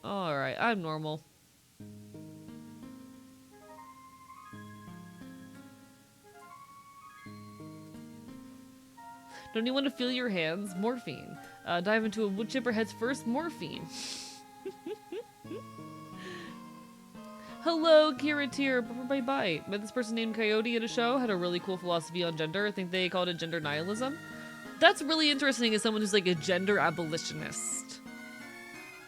Alright, I'm normal. Don't you want to feel your hands? Morphine. Dive into a wood chipper heads first. Morphine. Hello, Kiratir. Bye bye. Met this person named Coyote at a show. Had a really cool philosophy on gender. I think they called it gender nihilism. That's really interesting as someone who's like a gender abolitionist.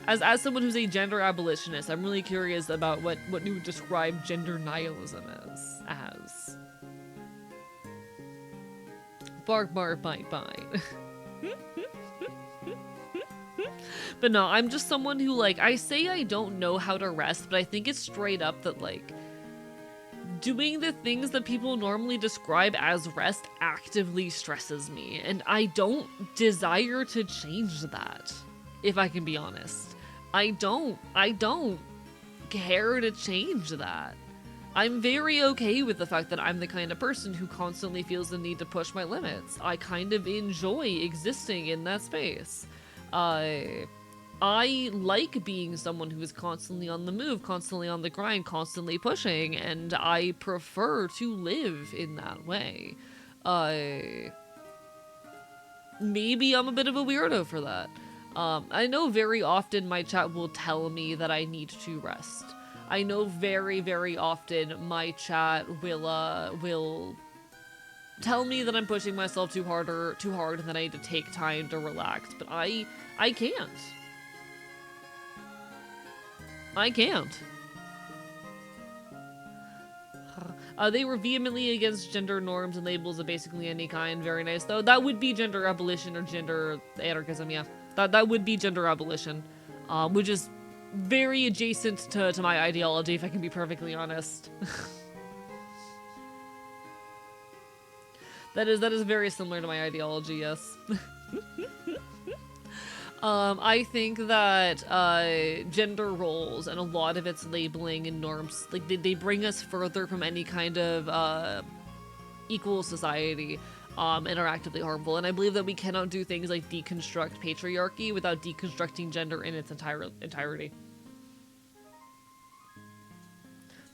As someone who's a gender abolitionist, I'm really curious about what you would describe gender nihilism as. Bark, bark, bite, bite. But no, I'm just someone who, like, I say I don't know how to rest, but I think it's straight up that, like, doing the things that people normally describe as rest actively stresses me, and I don't desire to change that, if I can be honest. I don't care to change that. I'm very okay with the fact that I'm the kind of person who constantly feels the need to push my limits. I kind of enjoy existing in that space. I like being someone who is constantly on the move, constantly on the grind, constantly pushing, and I prefer to live in that way. Maybe I'm a bit of a weirdo for that. I know very often my chat will tell me that I need to rest. I know very, very often my chat will tell me that I'm pushing myself too hard and that I need to take time to relax, but I can't. I can't. They were vehemently against gender norms and labels of basically any kind. Very nice, though. That would be gender abolition or gender anarchism, yeah. That would be gender abolition, which is very adjacent to my ideology, if I can be perfectly honest. That is very similar to my ideology, yes. I think that gender roles and a lot of its labeling and norms, like, they bring us further from any kind of equal society, and are actively harmful. And I believe that we cannot do things like deconstruct patriarchy without deconstructing gender in its entirety.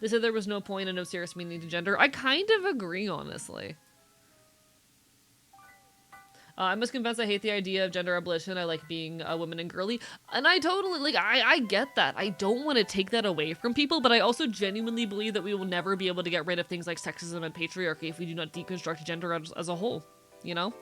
They said there was no point and no serious meaning to gender. I kind of agree, honestly. I must confess I hate the idea of gender abolition. I like being a woman and girly. And I totally, like, I get that. I don't want to take that away from people, but I also genuinely believe that we will never be able to get rid of things like sexism and patriarchy if we do not deconstruct gender as a whole, you know?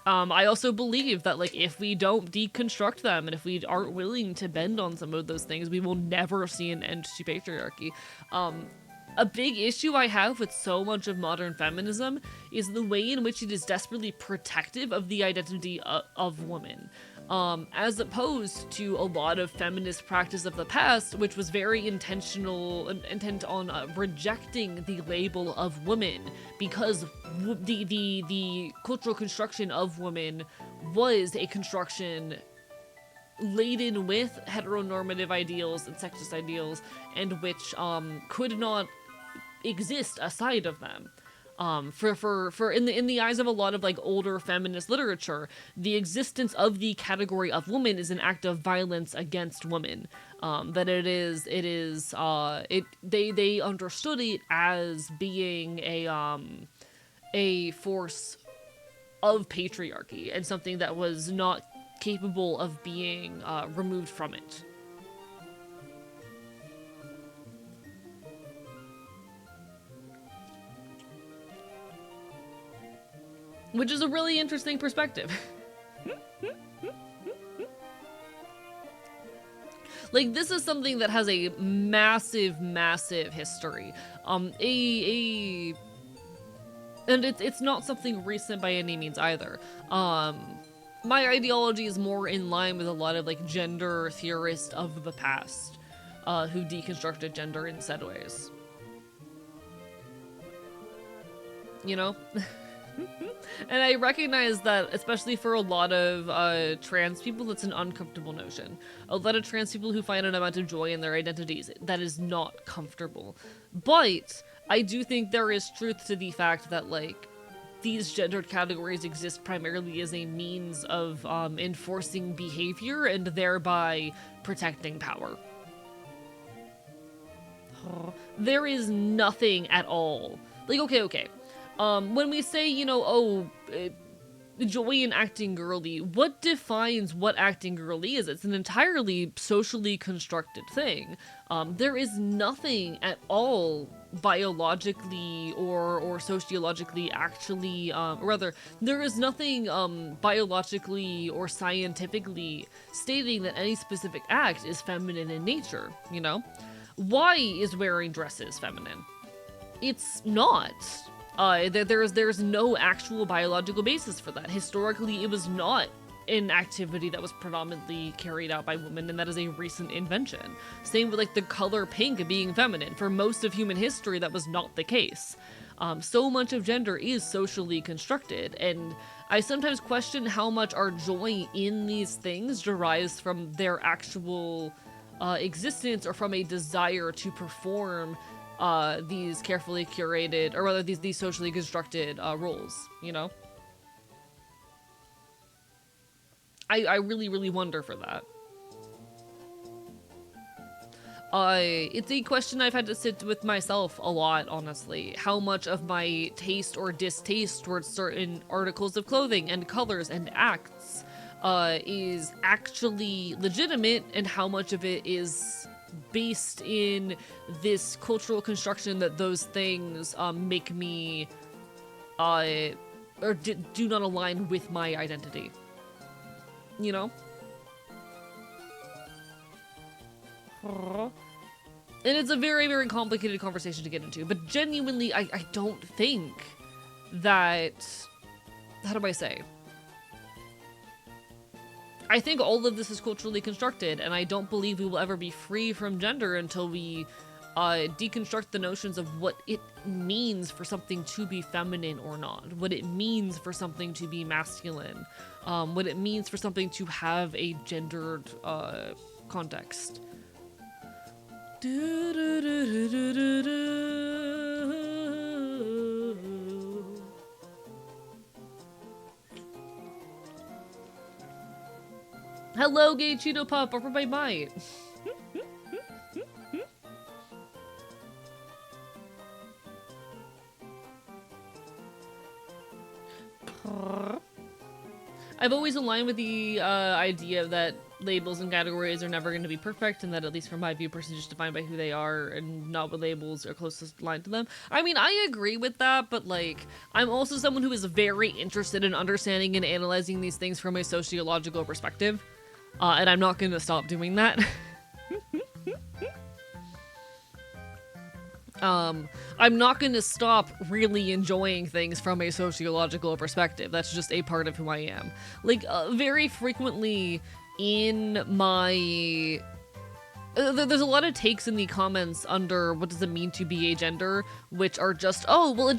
I also believe that, like, if we don't deconstruct them and if we aren't willing to bend on some of those things, we will never see an end to patriarchy. A big issue I have with so much of modern feminism is the way in which it is desperately protective of the identity of women. As opposed to a lot of feminist practice of the past, which was very intent on rejecting the label of woman, because the cultural construction of woman was a construction laden with heteronormative ideals and sexist ideals, and which could not exist aside of them. For in the eyes of a lot of, like, older feminist literature, the existence of the category of woman is an act of violence against women. That they understood it as being a force of patriarchy and something that was not capable of being removed from it. Which is a really interesting perspective. Like, this is something that has a massive, massive history. And it's not something recent by any means either. My ideology is more in line with a lot of, like, gender theorists of the past, who deconstructed gender in said ways. You know? And I recognize that, especially for a lot of trans people, that's an uncomfortable notion. A lot of trans people who find an amount of joy in their identities, that is not comfortable. But I do think there is truth to the fact that, like, these gendered categories exist primarily as a means of enforcing behavior and thereby protecting power. There is nothing at all. Like, okay. When we say, you know, joy in acting girly. What defines what acting girly is? It's an entirely socially constructed thing. There is nothing at all biologically or sociologically actually, or rather, there is nothing biologically or scientifically stating that any specific act is feminine in nature, you know? Why is wearing dresses feminine? It's not. There's no actual biological basis for that. Historically, it was not an activity that was predominantly carried out by women, and that is a recent invention. Same with like the color pink being feminine. For most of human history, that was not the case. So much of gender is socially constructed, and I sometimes question how much our joy in these things derives from their actual existence or from a desire to perform these carefully curated, or rather these socially constructed roles, you know? I really, really wonder for that. It's a question I've had to sit with myself a lot, honestly. How much of my taste or distaste towards certain articles of clothing and colors and acts is actually legitimate, and how much of it is based in this cultural construction that those things make me or do not align with my identity, you know? And it's a very, very complicated conversation to get into, but genuinely I don't think that, how do I say, I think all of this is culturally constructed, and I don't believe we will ever be free from gender until we deconstruct the notions of what it means for something to be feminine or not, what it means for something to be masculine, what it means for something to have a gendered context. Hello, gay Cheeto Pup, over my might. I've always aligned with the idea that labels and categories are never going to be perfect, and that, at least from my view, a person is just defined by who they are and not what labels are closest aligned to them. I mean, I agree with that, but like, I'm also someone who is very interested in understanding and analyzing these things from a sociological perspective, and I'm not going to stop doing that. I'm not going to stop really enjoying things from a sociological perspective. That's just a part of who I am. Like, very frequently in my... there's a lot of takes in the comments under what does it mean to be a gender, which are just, oh, well, a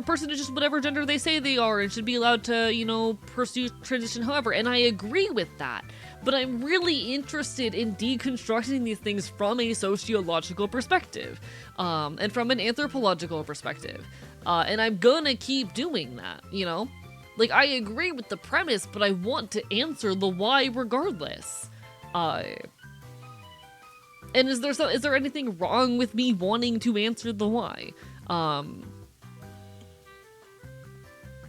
person is just whatever gender they say they are and should be allowed to, you know, pursue transition however, and I agree with that. But I'm really interested in deconstructing these things from a sociological perspective, and from an anthropological perspective. And I'm gonna keep doing that, you know? Like, I agree with the premise, but I want to answer the why regardless. And is there anything wrong with me wanting to answer the why?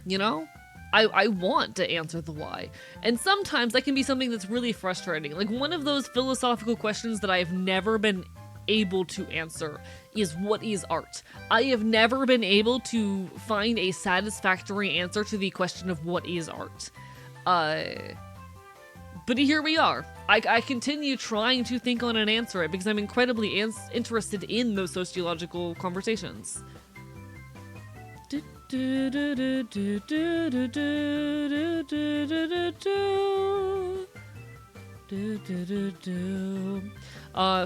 You know? I want to answer the why. And sometimes that can be something that's really frustrating. Like, one of those philosophical questions that I've never been able to answer is, what is art? I have never been able to find a satisfactory answer to the question of what is art. But here we are. I continue trying to think on and answer it because I'm incredibly interested in those sociological conversations.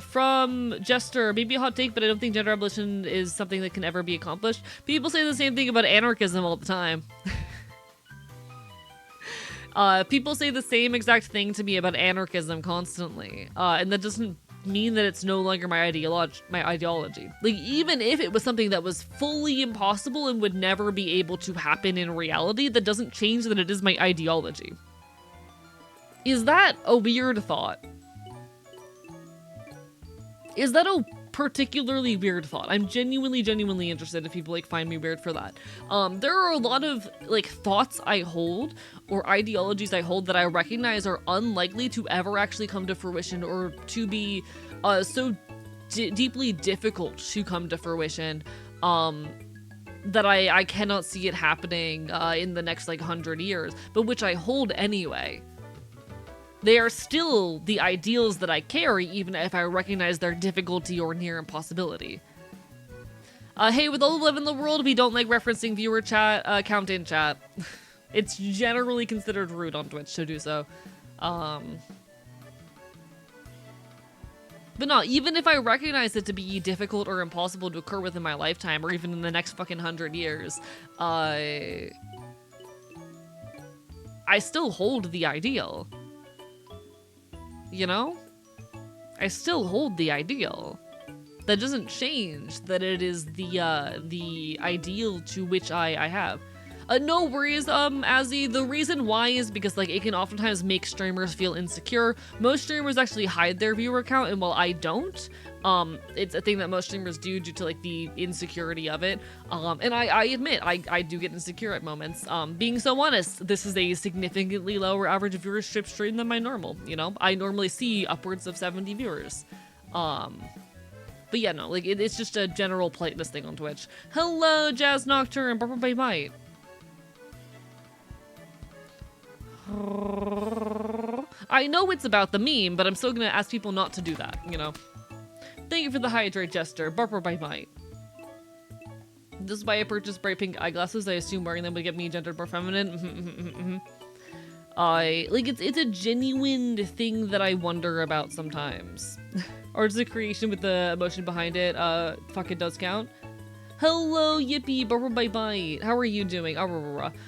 From Jester, maybe a hot take, but I don't think gender abolition is something that can ever be accomplished. People say the same thing about anarchism all the time. People say the same exact thing to me about anarchism constantly, and that doesn't mean that it's no longer my ideology. Like, even if it was something that was fully impossible and would never be able to happen in reality, that doesn't change that it is my ideology. Is that a weird thought? Is that a particularly weird thought. I'm genuinely interested if people like find me weird for that. There are a lot of like thoughts I hold or ideologies I hold that I recognize are unlikely to ever actually come to fruition or to be so deeply difficult to come to fruition that I cannot see it happening in the next like 100 years, but which I hold anyway. They are still the ideals that I carry, even if I recognize their difficulty or near impossibility. Hey, with all the love in the world, we don't like referencing viewer chat, count in chat. It's generally considered rude on Twitch to do so. But no, even if I recognize it to be difficult or impossible to occur within my lifetime, or even in the next fucking 100 years, I still hold the ideal. You know? I still hold the ideal. That doesn't change that it is the ideal to which I have. No worries, Azzy. The reason why is because, like, it can oftentimes make streamers feel insecure. Most streamers actually hide their viewer count, and while I don't, it's a thing that most streamers do due to, like, the insecurity of it. And I admit, I do get insecure at moments. Being so honest, this is a significantly lower average viewership stream than my normal, you know? I normally see upwards of 70 viewers. But yeah, no, like, it's just a general politeness thing on Twitch. Hello, Jazz Nocturne, Bye Bye. I know it's about the meme, but I'm still gonna ask people not to do that, you know? Thank you for the hydrate gesture. Barper by might. This is why I purchased bright pink eyeglasses. I assume wearing them would get me gendered more feminine. Like, it's a genuine thing that I wonder about sometimes. Or is the creation with the emotion behind it, fuck, it does count. Hello, yippee, bye bye. How are you doing?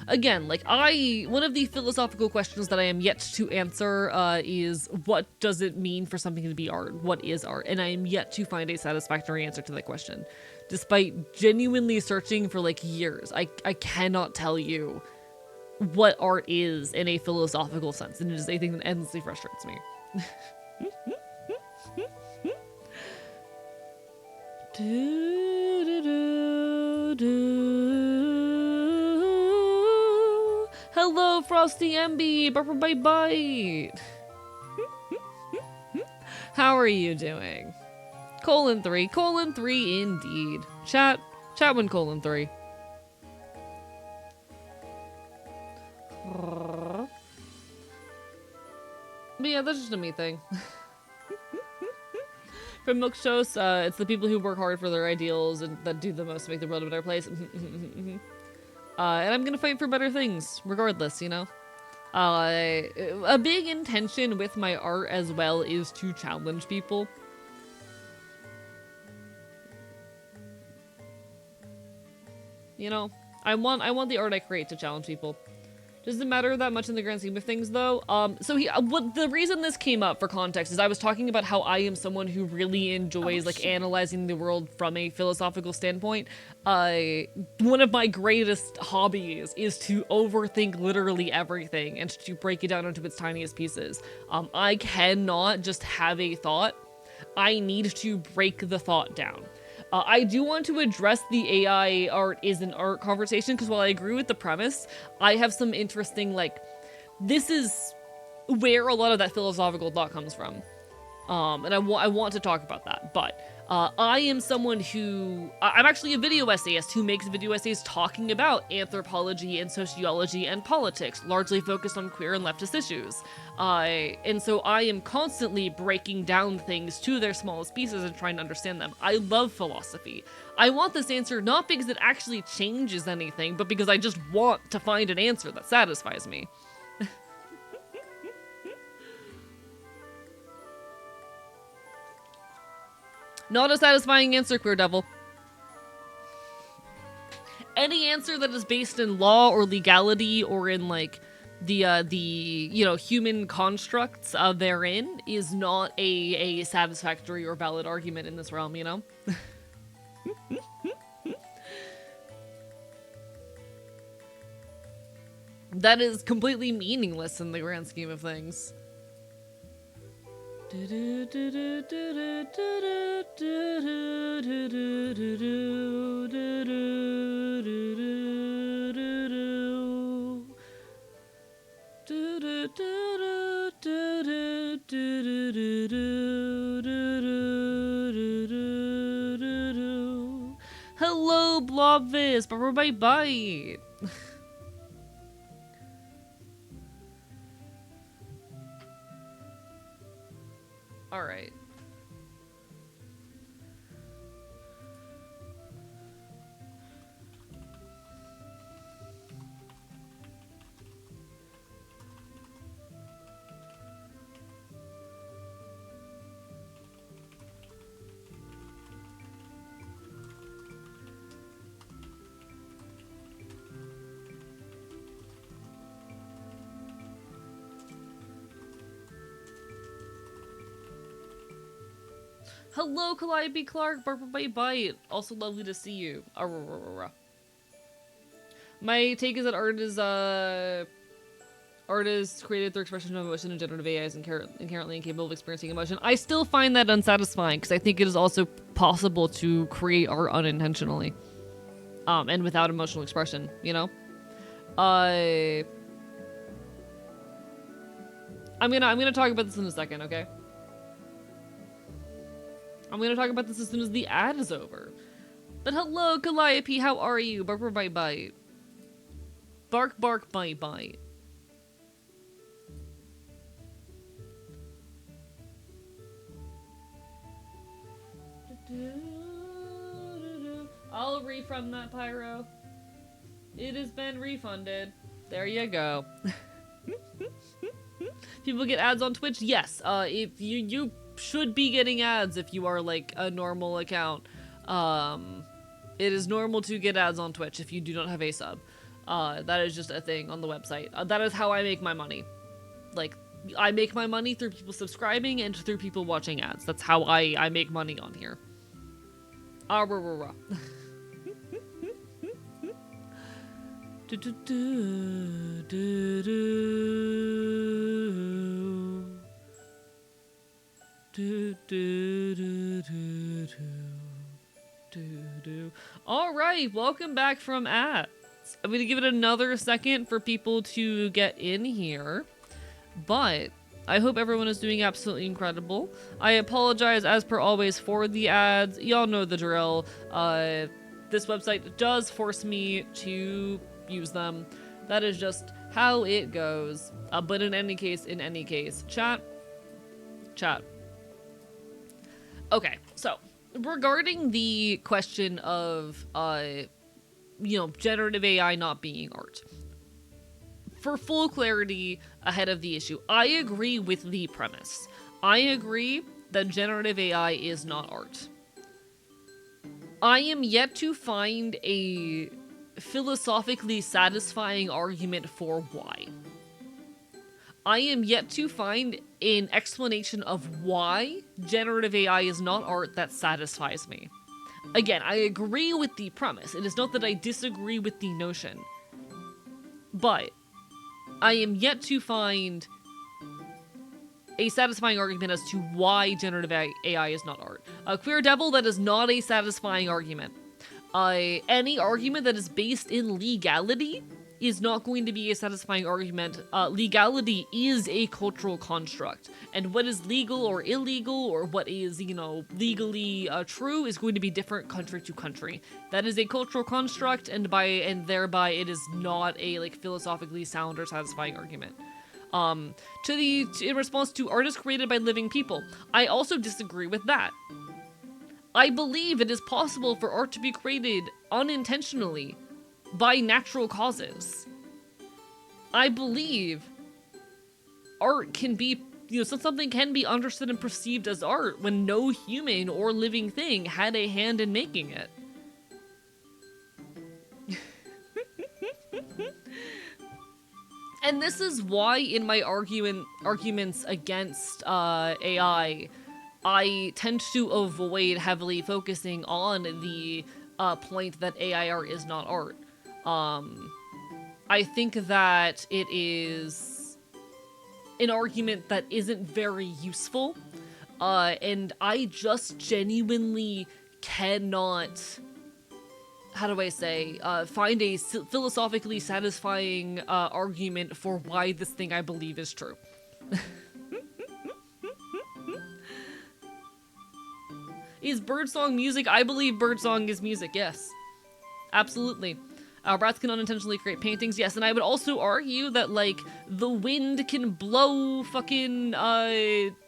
Again, like, one of the philosophical questions that I am yet to answer is what does it mean for something to be art? What is art? And I am yet to find a satisfactory answer to that question. Despite genuinely searching for like years, I cannot tell you what art is in a philosophical sense, and it is a thing that endlessly frustrates me. Hello, Frosty MB. Bye bye. How are you doing? :3 indeed. Chat when :3. But yeah, that's just a me thing. From Milkshos, it's the people who work hard for their ideals and that do the most to make the world a better place. And I'm gonna fight for better things, regardless, you know? A big intention with my art as well is to challenge people. You know, I want the art I create to challenge people. Doesn't matter that much in the grand scheme of things, though. The reason this came up, for context, is I was talking about how I am someone who really enjoys, analyzing the world from a philosophical standpoint. One of my greatest hobbies is to overthink literally everything and to break it down into its tiniest pieces. I cannot just have a thought. I need to break the thought down. I do want to address the AI art is an art conversation, because while I agree with the premise, I have some interesting, this is where a lot of that philosophical thought comes from. And I want to talk about that, but I am someone who, I'm actually a video essayist who makes video essays talking about anthropology and sociology and politics, largely focused on queer and leftist issues. And so I am constantly breaking down things to their smallest pieces and trying to understand them. I love philosophy. I want this answer not because it actually changes anything, but because I just want to find an answer that satisfies me. Not a satisfying answer, Queer Devil. Any answer that is based in law or legality or in, the human constructs therein is not a satisfactory or valid argument in this realm, you know? That is completely meaningless in the grand scheme of things. Hello, Blobvis! Bye bye. All right. Hello, Calliope Clark, Bye Bye. Also lovely to see you. My take is that art is created through expression of emotion, and generative AI is inherently incapable of experiencing emotion. I still find that unsatisfying because I think it is also possible to create art unintentionally, and without emotional expression. You know, I'm gonna talk about this in a second. Okay. I'm gonna talk about this as soon as the ad is over. But hello, Calliope, how are you? Bark, bite, bite. Bark, bark, bite, bite. I'll refund that, Pyro. It has been refunded. There you go. People get ads on Twitch? Yes. If you should be getting ads if you are like a normal account. It is normal to get ads on Twitch if you do not have a sub. That is just a thing on the website. That is how I make my money. Like, I make my money through people subscribing and through people watching ads. That's how I make money on here. All right, welcome back from ads. I'm gonna give it another second for people to get in here, but I hope everyone is doing absolutely incredible. I apologize as per always for the ads. Y'all know the drill. This website does force me to use them. That is just how it goes. But in any case, chat. Okay, so regarding the question of, generative AI not being art. For full clarity ahead of the issue, I agree with the premise. I agree that generative AI is not art. I am yet to find a philosophically satisfying argument for why. I am yet to find an explanation of why generative AI is not art that satisfies me. Again, I agree with the premise. It is not that I disagree with the notion. But I am yet to find a satisfying argument as to why generative AI is not art. Queer Devil, that is not a satisfying argument. Any argument that is based in legality is not going to be a satisfying argument. Legality is a cultural construct, and what is legal or illegal, or what is, legally true, is going to be different country to country. That is a cultural construct, and thereby it is not a philosophically sound or satisfying argument. In response to art is created by living people, I also disagree with that. I believe it is possible for art to be created unintentionally by natural causes. I believe art can be, something can be understood and perceived as art when no human or living thing had a hand in making it. And this is why in my arguments against AI, I tend to avoid heavily focusing on the point that AI art is not art. I think that it is an argument that isn't very useful. And I just genuinely cannot, how do I say, find a philosophically satisfying argument for why this thing I believe is true. Is birdsong music? I believe birdsong is music, yes. Absolutely. Rats can unintentionally create paintings, yes, and I would also argue that, like, the wind can blow fucking,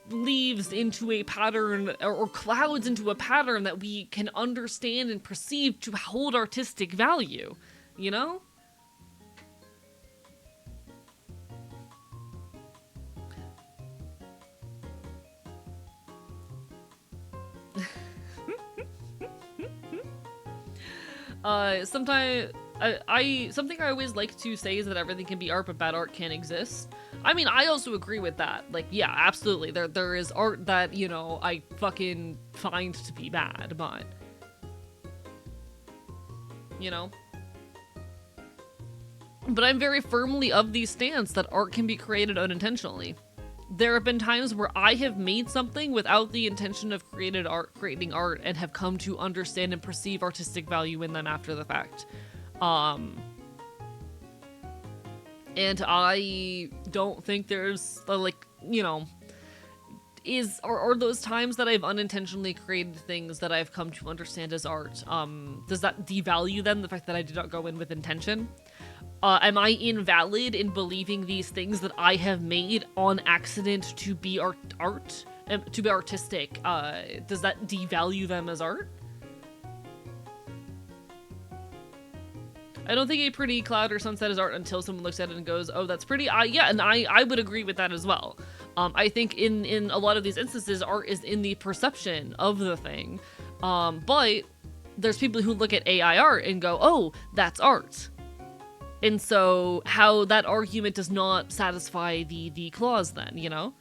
leaves into a pattern, or clouds into a pattern that we can understand and perceive to hold artistic value, you know? Sometimes something I always like to say is that everything can be art, but bad art can't exist. I mean, I also agree with that. Like, yeah, absolutely. There is art that, you know, I fucking find to be bad, but, you know. But I'm very firmly of the stance that art can be created unintentionally. There have been times where I have made something without the intention of creating art and have come to understand and perceive artistic value in them after the fact. And I don't think there's, like, you know, are those times that I've unintentionally created things that I've come to understand as art, does that devalue then the fact that I did not go in with intention? Am I invalid in believing these things that I have made on accident to be to be artistic? Does that devalue them as art? I don't think a pretty cloud or sunset is art until someone looks at it and goes, oh, that's pretty. Yeah, and I would agree with that as well. I think in a lot of these instances, art is in the perception of the thing. But there's people who look at AI art and go, oh, that's art. And so how that argument does not satisfy the clause then, you know?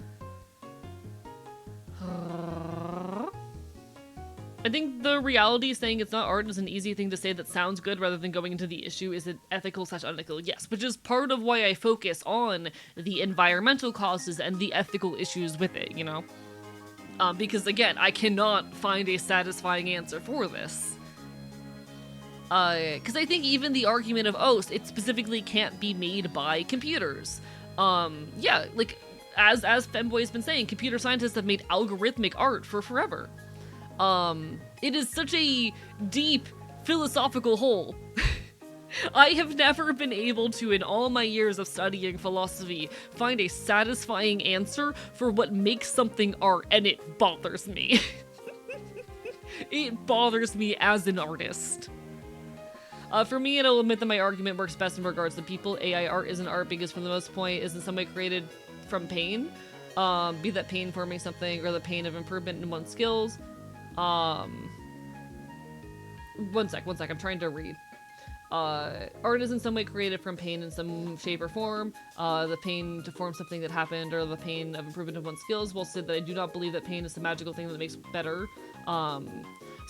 I think the reality is saying it's not art is an easy thing to say that sounds good rather than going into the issue. Is it ethical/unethical? Yes, which is part of why I focus on the environmental causes and the ethical issues with it, you know? Because again, I cannot find a satisfying answer for this. Because I think even the argument of, oh, it specifically can't be made by computers. Yeah, like, as Femboy's been saying, computer scientists have made algorithmic art for forever. It is such a deep philosophical hole. I have never been able to, in all my years of studying philosophy, find a satisfying answer for what makes something art, and it bothers me. It bothers me as an artist. For me, it'll admit that my argument works best in regards to people. AI art isn't art because, for the most point, is in some way created from pain. Be that pain forming something or the pain of improvement in one's skills. One sec, I'm trying to read. Art is in some way created from pain in some shape or form. The pain to form something that happened or the pain of improvement of one's skills. Will say that I do not believe that pain is the magical thing that makes better.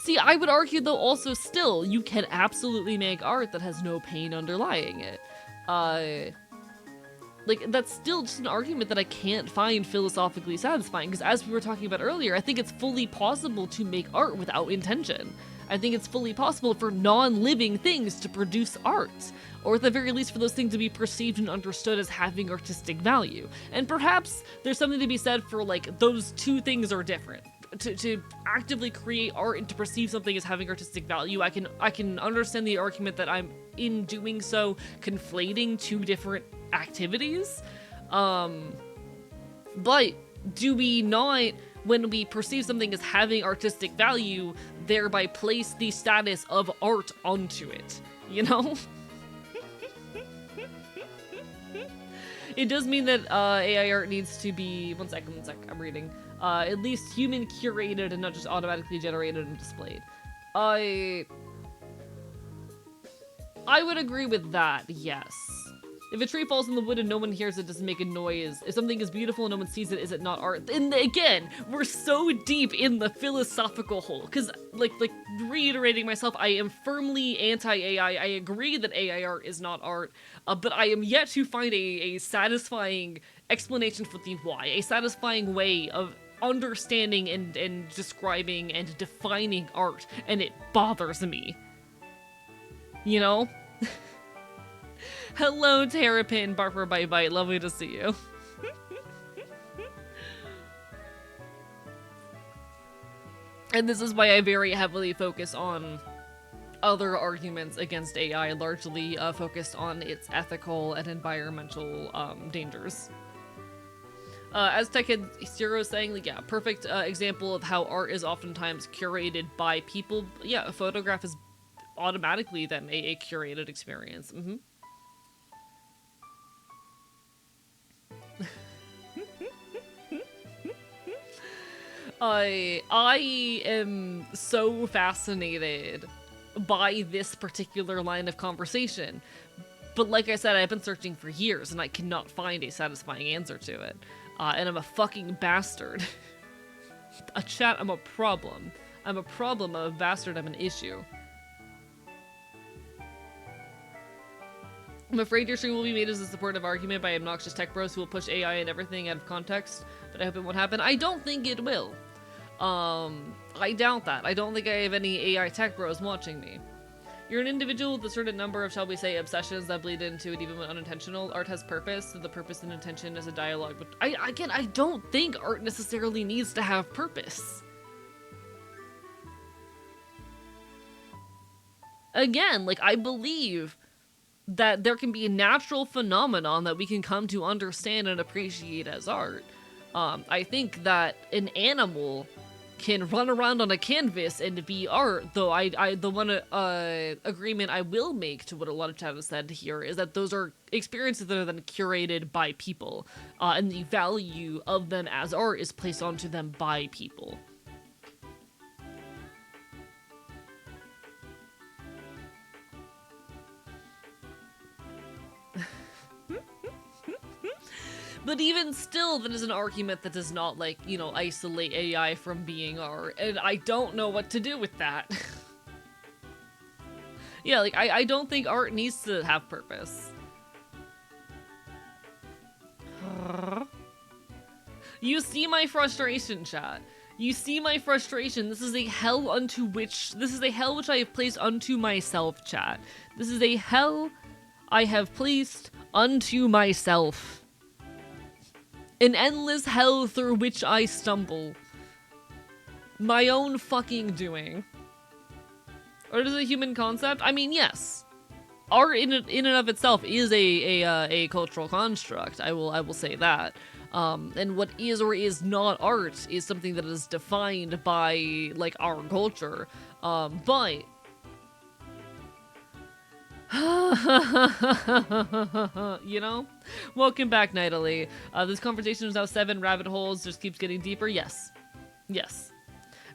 See, I would argue, though, also still, you can absolutely make art that has no pain underlying it. Like, that's still just an argument that I can't find philosophically satisfying, because as we were talking about earlier, I think it's fully possible to make art without intention. I think it's fully possible for non-living things to produce art, or at the very least for those things to be perceived and understood as having artistic value. And perhaps there's something to be said for, like, those two things are different. To actively create art and to perceive something as having artistic value, I can understand the argument that I'm, in doing so, conflating two different activities. But do we not, when we perceive something as having artistic value, thereby place the status of art onto it, you know? It does mean that AI art needs to be, one sec, I'm reading, at least human curated and not just automatically generated and displayed. I would agree with that, yes. If a tree falls in the wood and no one hears it, doesn't make a noise. If something is beautiful and no one sees it, is it not art? And again, we're so deep in the philosophical hole. Because, like reiterating myself, I am firmly anti-AI. I agree that AI art is not art. But I am yet to find a satisfying explanation for the why, a satisfying way of understanding and describing and defining art, and it bothers me. You know? Hello, Terrapin, Barber Bite Bite, lovely to see you. And this is why I very heavily focus on other arguments against AI, largely focused on its ethical and environmental dangers. As Techhead Zero saying, like, yeah, perfect example of how art is oftentimes curated by people. Yeah, a photograph is automatically then a curated experience. Mm-hmm. I am so fascinated by this particular line of conversation. But like I said, I've been searching for years and I cannot find a satisfying answer to it. And I'm a fucking bastard. A chat, I'm a problem. I'm a problem, I'm a bastard, I'm an issue. I'm afraid your stream will be made as a supportive argument by obnoxious tech bros who will push AI and everything out of context, but I hope it won't happen. I don't think it will. I doubt that. I don't think I have any AI tech bros watching me. You're an individual with a certain number of, shall we say, obsessions that bleed into it even when unintentional. Art has purpose, so the purpose and intention is a dialogue. But I don't think art necessarily needs to have purpose. Again, like, I believe that there can be a natural phenomenon that we can come to understand and appreciate as art. I think that an animal can run around on a canvas and be art, though the one agreement I will make to what a lot of chat has said here is that those are experiences that are then curated by people, and the value of them as art is placed onto them by people. But even still, that is an argument that does not, like, you know, isolate AI from being art, and I don't know what to do with that. Yeah, like, I don't think art needs to have purpose. You see my frustration, chat. You see my frustration. This is a hell which I have placed unto myself, chat. This is a hell I have placed unto myself. An endless hell through which I stumble. My own fucking doing. Art is a human concept? I mean, yes. Art in and of itself is a cultural construct. I will say that. And what is or is not art is something that is defined by, like, our culture. But you know? Welcome back, Nightly. This conversation is now 7 rabbit holes, just keeps getting deeper. Yes. Yes.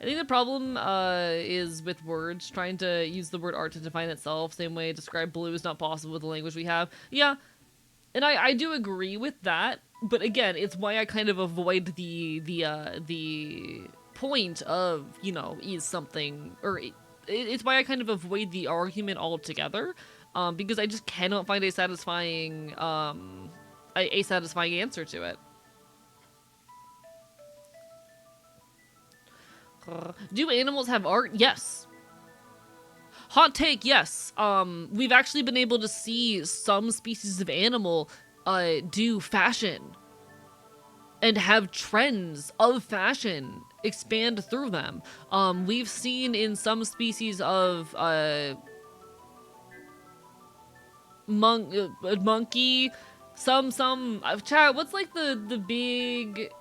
I think the problem is with words, trying to use the word art to define itself. Same way describe blue is not possible with the language we have. Yeah, and I do agree with that, but again, it's why I kind of avoid the point of, you know, is something, or it's why I kind of avoid the argument altogether. Because I just cannot find a satisfying answer to it. Do animals have art? Yes. Hot take, yes. We've actually been able to see some species of animal do fashion and have trends of fashion expand through them. We've seen in some species of monkey, chat, what's like the big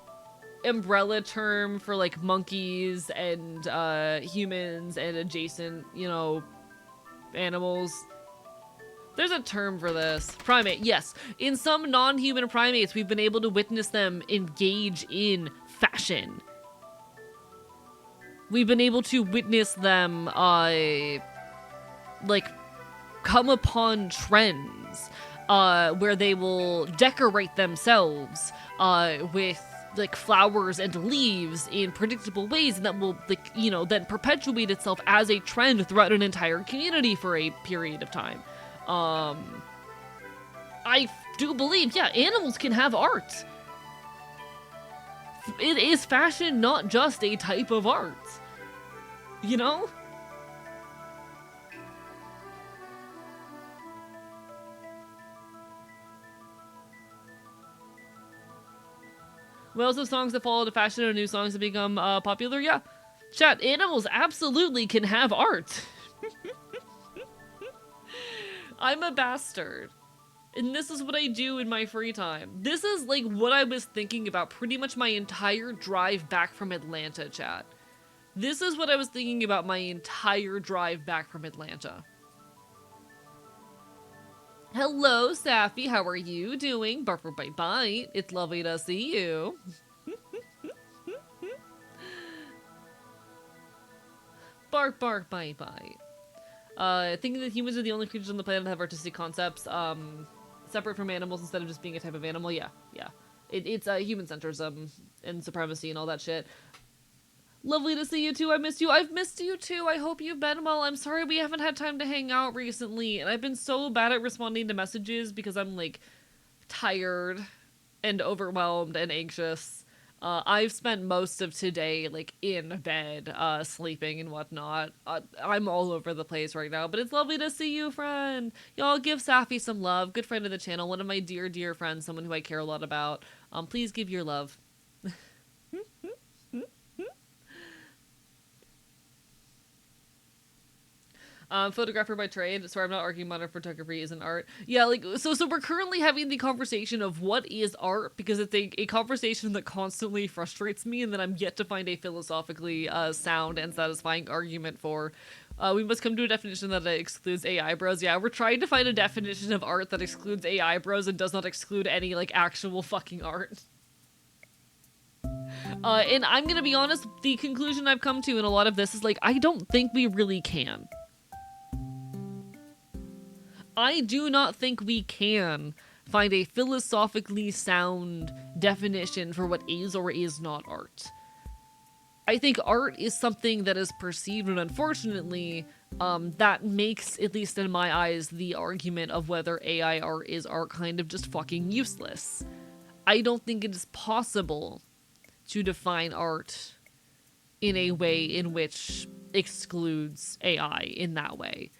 umbrella term for like monkeys and humans and adjacent, you know, animals? There's a term for this. Primate, yes. In some non-human primates, we've been able to witness them engage in fashion. We've been able to witness them like come upon trends where they will decorate themselves with like flowers and leaves in predictable ways, and that will, like, you know, then perpetuate itself as a trend throughout an entire community for a period of time. I do believe, yeah, animals can have art. is fashion not just a type of art? You know? We also have songs that follow the fashion and new songs that become popular. Yeah. Chat, animals absolutely can have art. I'm a bastard. And this is what I do in my free time. This is like what I was thinking about pretty much my entire drive back from Atlanta, chat. This is what I was thinking about my entire drive back from Atlanta. Hello, Safi. How are you doing? Bark, bark, bite, bite. It's lovely to see you. Bark, bark, bite, bite. Thinking that humans are the only creatures on the planet that have artistic concepts, separate from animals instead of just being a type of animal. Yeah. It's human centrism and supremacy and all that shit. Lovely to see you too. I missed you. I've missed you too. I hope you've been well. I'm sorry we haven't had time to hang out recently, and I've been so bad at responding to messages because I'm like tired and overwhelmed and anxious. I've spent most of today like in bed, sleeping and whatnot. I'm all over the place right now, but it's lovely to see you, friend. Y'all give Safi some love. Good friend of the channel, one of my dear, dear friends, someone who I care a lot about. Please give your love. Photographer by trade. Sorry, I'm not arguing modern photography isn't art. Yeah, like, so we're currently having the conversation of what is art, because it's a conversation that constantly frustrates me and that I'm yet to find a philosophically sound and satisfying argument for. We must come to a definition that excludes AI bros. Yeah, we're trying to find a definition of art that excludes AI bros and does not exclude any, like, actual fucking art. And I'm gonna be honest, the conclusion I've come to in a lot of this is, like, I don't think we really can. I do not think we can find a philosophically sound definition for what is or is not art. I think art is something that is perceived, and unfortunately, that makes, at least in my eyes, the argument of whether AI art is art kind of just fucking useless. I don't think it is possible to define art in a way in which excludes AI in that way.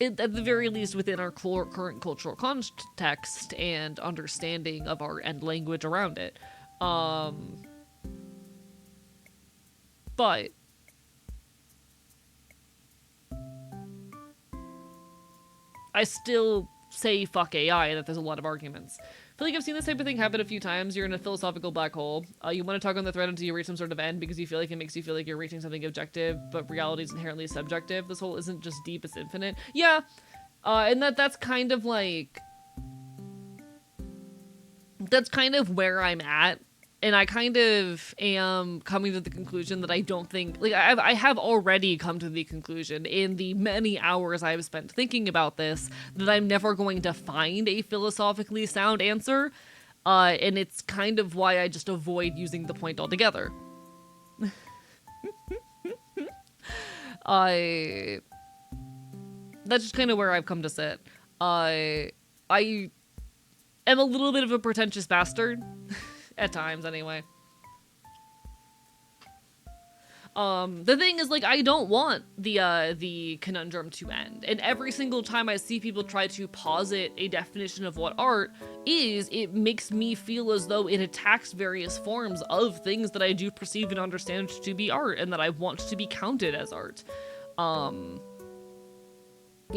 At the very least, within our current cultural context and understanding of art and language around it. But I still say fuck AI, and that there's a lot of arguments. I feel like I've seen this type of thing happen a few times. You're in a philosophical black hole. You want to talk on the thread until you reach some sort of end because you feel like it makes you feel like you're reaching something objective, but reality is inherently subjective. This whole isn't just deep, it's infinite. Yeah, and that's kind of like... That's kind of where I'm at. And I kind of am coming to the conclusion that I don't think... Like, I have already come to the conclusion in the many hours I've spent thinking about this that I'm never going to find a philosophically sound answer. And it's kind of why I just avoid using the point altogether. That's just kind of where I've come to sit. I am a little bit of a pretentious bastard. At times, anyway. The thing is, like, I don't want the conundrum to end. And every single time I see people try to posit a definition of what art is, it makes me feel as though it attacks various forms of things that I do perceive and understand to be art, and that I want to be counted as art. You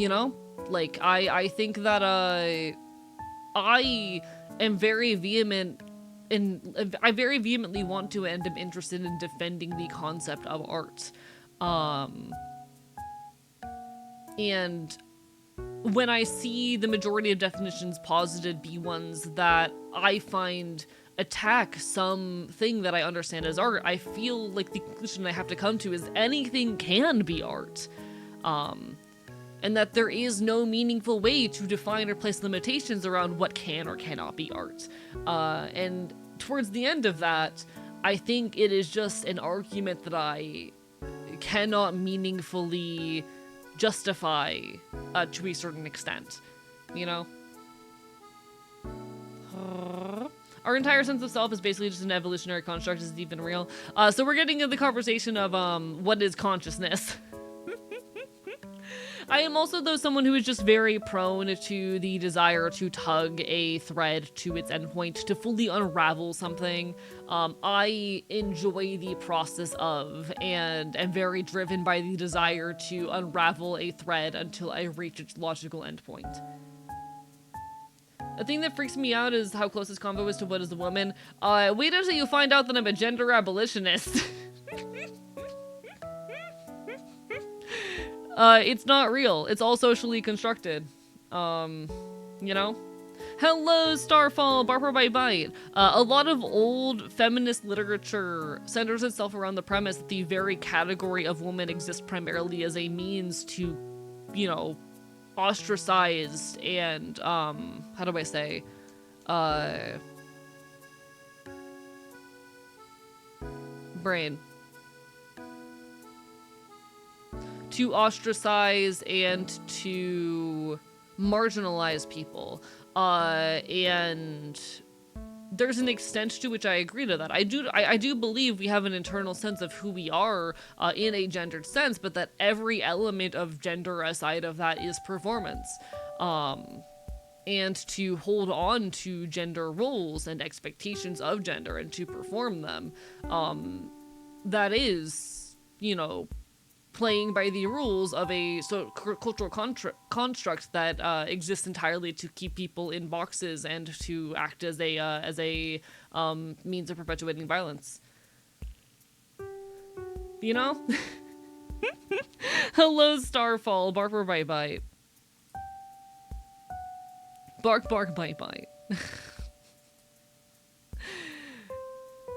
know? Like, I think that, I am very vehement, and I very vehemently want to and am interested in defending the concept of art. And when I see the majority of definitions posited be ones that I find attack something that I understand as art, I feel like the conclusion I have to come to is anything can be art. And that there is no meaningful way to define or place limitations around what can or cannot be art. And towards the end of that, I think it is just an argument that I cannot meaningfully justify to a certain extent, you know? Our entire sense of self is basically just an evolutionary construct. Is it even real? So we're getting into the conversation of what is consciousness. I am also, though, someone who is just very prone to the desire to tug a thread to its endpoint, to fully unravel something. I enjoy the process of, and am very driven by the desire to unravel a thread until I reach its logical endpoint. The thing that freaks me out is how close this combo is to what is a woman. Wait until you find out that I'm a gender abolitionist. It's not real. It's all socially constructed. You know? Hello, Starfall, Barbara by Bite. A lot of old feminist literature centers itself around the premise that the very category of woman exists primarily as a means to, you know, ostracized and, how do I say, brain. To ostracize and to marginalize people. And there's an extent to which I agree to that. I do believe we have an internal sense of who we are in a gendered sense, but that every element of gender aside of that is performance. And to hold on to gender roles and expectations of gender and to perform them, that is, you know, playing by the rules of a cultural construct that exists entirely to keep people in boxes and to act as a means of perpetuating violence. You know? Hello, Starfall. Bark, bite, bite. Bark, bark, bite, bite.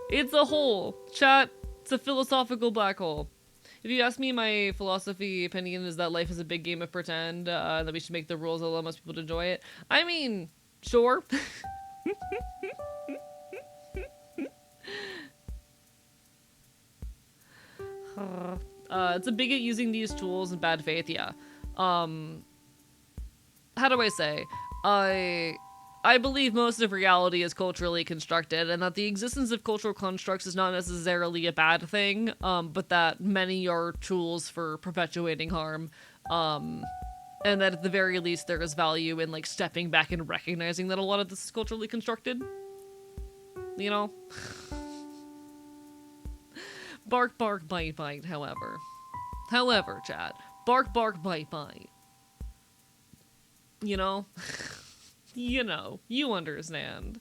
It's a hole. Chat, it's a philosophical black hole. If you ask me, my philosophy opinion is that life is a big game of pretend, that we should make the rules that allow most people to enjoy it. I mean, sure. It's a bigot using these tools in bad faith, yeah. How do I say? I believe most of reality is culturally constructed, and that the existence of cultural constructs is not necessarily a bad thing, but that many are tools for perpetuating harm, and that at the very least there is value in, like, stepping back and recognizing that a lot of this is culturally constructed. You know? Bark, bark, bite, bite, however. However, chat. Bark, bark, bite, bite. You know? You know, you understand.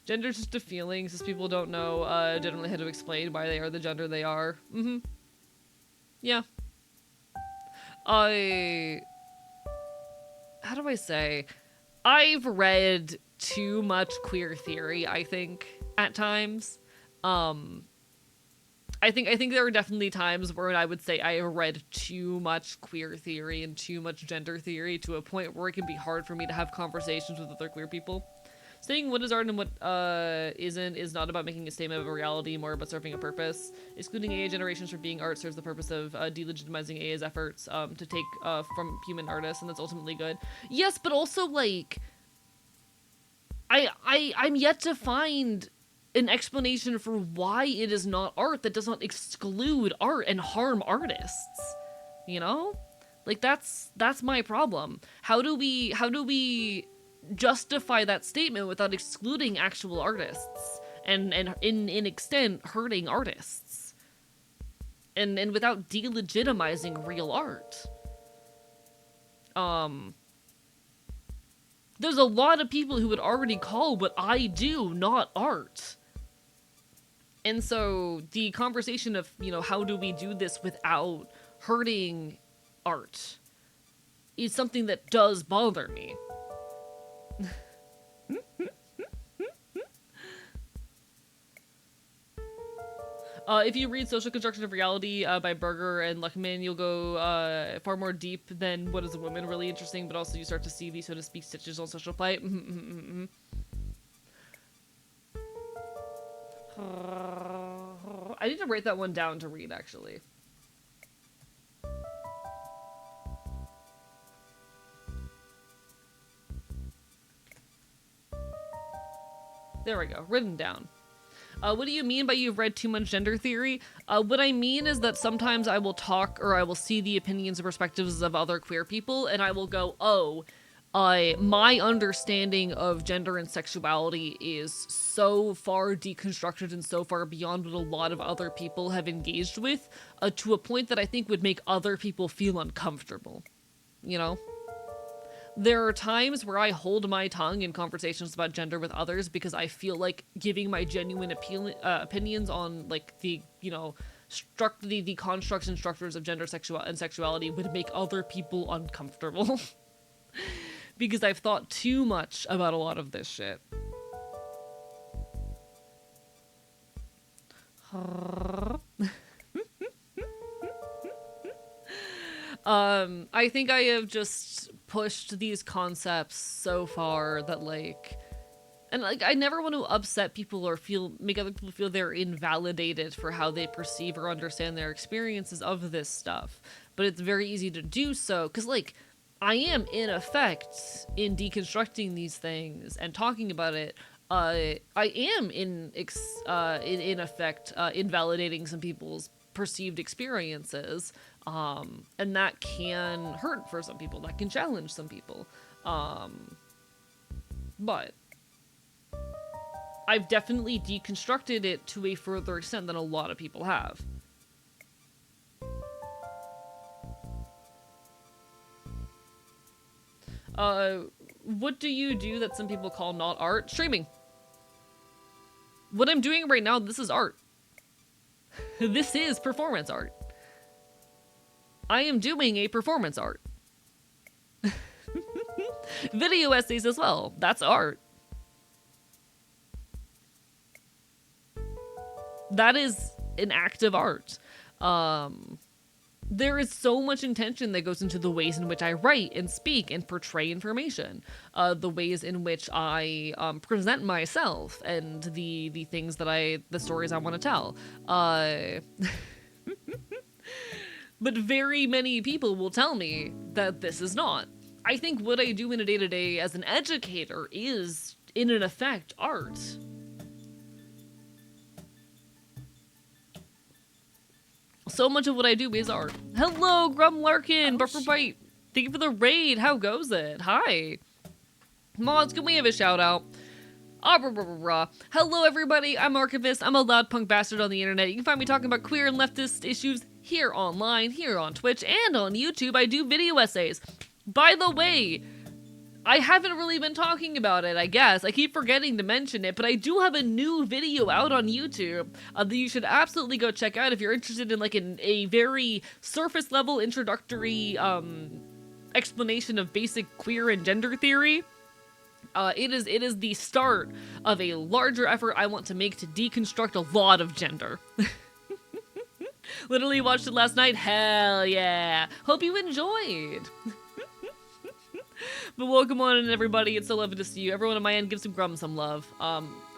Gender's just a feeling, since people don't know generally how to explain why they are the gender they are. Yeah. How do I say? I've read too much queer theory, I think, at times. I think there are definitely times where I would say I have read too much queer theory and too much gender theory to a point where it can be hard for me to have conversations with other queer people. Saying what is art and what isn't is not about making a statement of a reality, more about serving a purpose. Excluding AA generations from being art serves the purpose of delegitimizing AA's efforts to take from human artists, and that's ultimately good. Yes, but also, like, I'm yet to find an explanation for why it is not art that does not exclude art and harm artists. You know? Like, that's my problem. How do we justify that statement without excluding actual artists and in extent hurting artists? And without delegitimizing real art? There's a lot of people who would already call what I do not art. And so the conversation of, you know, how do we do this without hurting art is something that does bother me. If you read Social Construction of Reality by Berger and Luckman, you'll go far more deep than What is a Woman, really interesting, but also you start to see these, so to speak, stitches on social plight. I need to write that one down to read, actually. There we go. Written down. What do you mean by you've read too much gender theory? What I mean is that sometimes I will talk or I will see the opinions and perspectives of other queer people and I will go, oh, my understanding of gender and sexuality is so far deconstructed and so far beyond what a lot of other people have engaged with, to a point that I think would make other people feel uncomfortable. You know? There are times where I hold my tongue in conversations about gender with others because I feel like giving my genuine opinions on, like, the, you know, the constructs and structures of gender and sexuality would make other people uncomfortable. Because I've thought too much about a lot of this shit. I think I have just pushed these concepts so far that, like, and, like, I never want to upset people or make other people feel they're invalidated for how they perceive or understand their experiences of this stuff. But it's very easy to do so, because, like, I am, in effect, in deconstructing these things and talking about it, I am, in effect, invalidating some people's perceived experiences. And that can hurt for some people. That can challenge some people. But I've definitely deconstructed it to a further extent than a lot of people have. What do you do that some people call not art? Streaming. What I'm doing right now, this is art. This is performance art. I am doing a performance art. Video essays as well. That's art. That is an act of art. There is so much intention that goes into the ways in which I write and speak and portray information. The ways in which I present myself and the things that the stories I want to tell. But very many people will tell me that this is not. I think what I do in a day-to-day as an educator is, in an effect, art. So much of what I do is art. Hello, Grum Larkin, Buffer Bite. Thank you for the raid. How goes it? Hi. Mods, can we have a shout out? Hello, everybody. I'm Archivist. I'm a loud punk bastard on the internet. You can find me talking about queer and leftist issues here online, here on Twitch, and on YouTube. I do video essays. By the way, I haven't really been talking about it, I guess. I keep forgetting to mention it, but I do have a new video out on YouTube that you should absolutely go check out if you're interested in, like, a very surface level introductory explanation of basic queer and gender theory. It is the start of a larger effort I want to make to deconstruct a lot of gender. Literally watched it last night. Hell yeah. Hope you enjoyed. But welcome on in, everybody. It's so lovely to see you. Everyone on my end, give some Grum some love.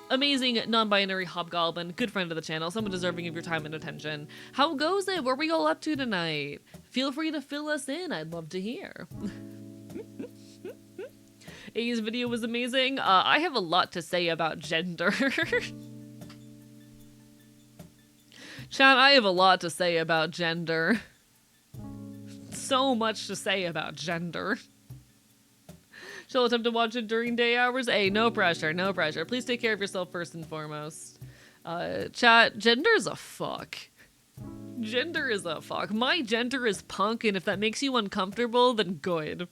Amazing non-binary hobgoblin, good friend of the channel, someone deserving of your time and attention. How goes it? What are we all up to tonight? Feel free to fill us in. I'd love to hear. A's video was amazing. I have a lot to say about gender. Chat, I have a lot to say about gender. So much to say about gender. Shall attempt to watch it during day hours? Hey, no pressure, no pressure. Please take care of yourself first and foremost. Chat, gender's a fuck. Gender is a fuck. My gender is punk, and if that makes you uncomfortable, then good.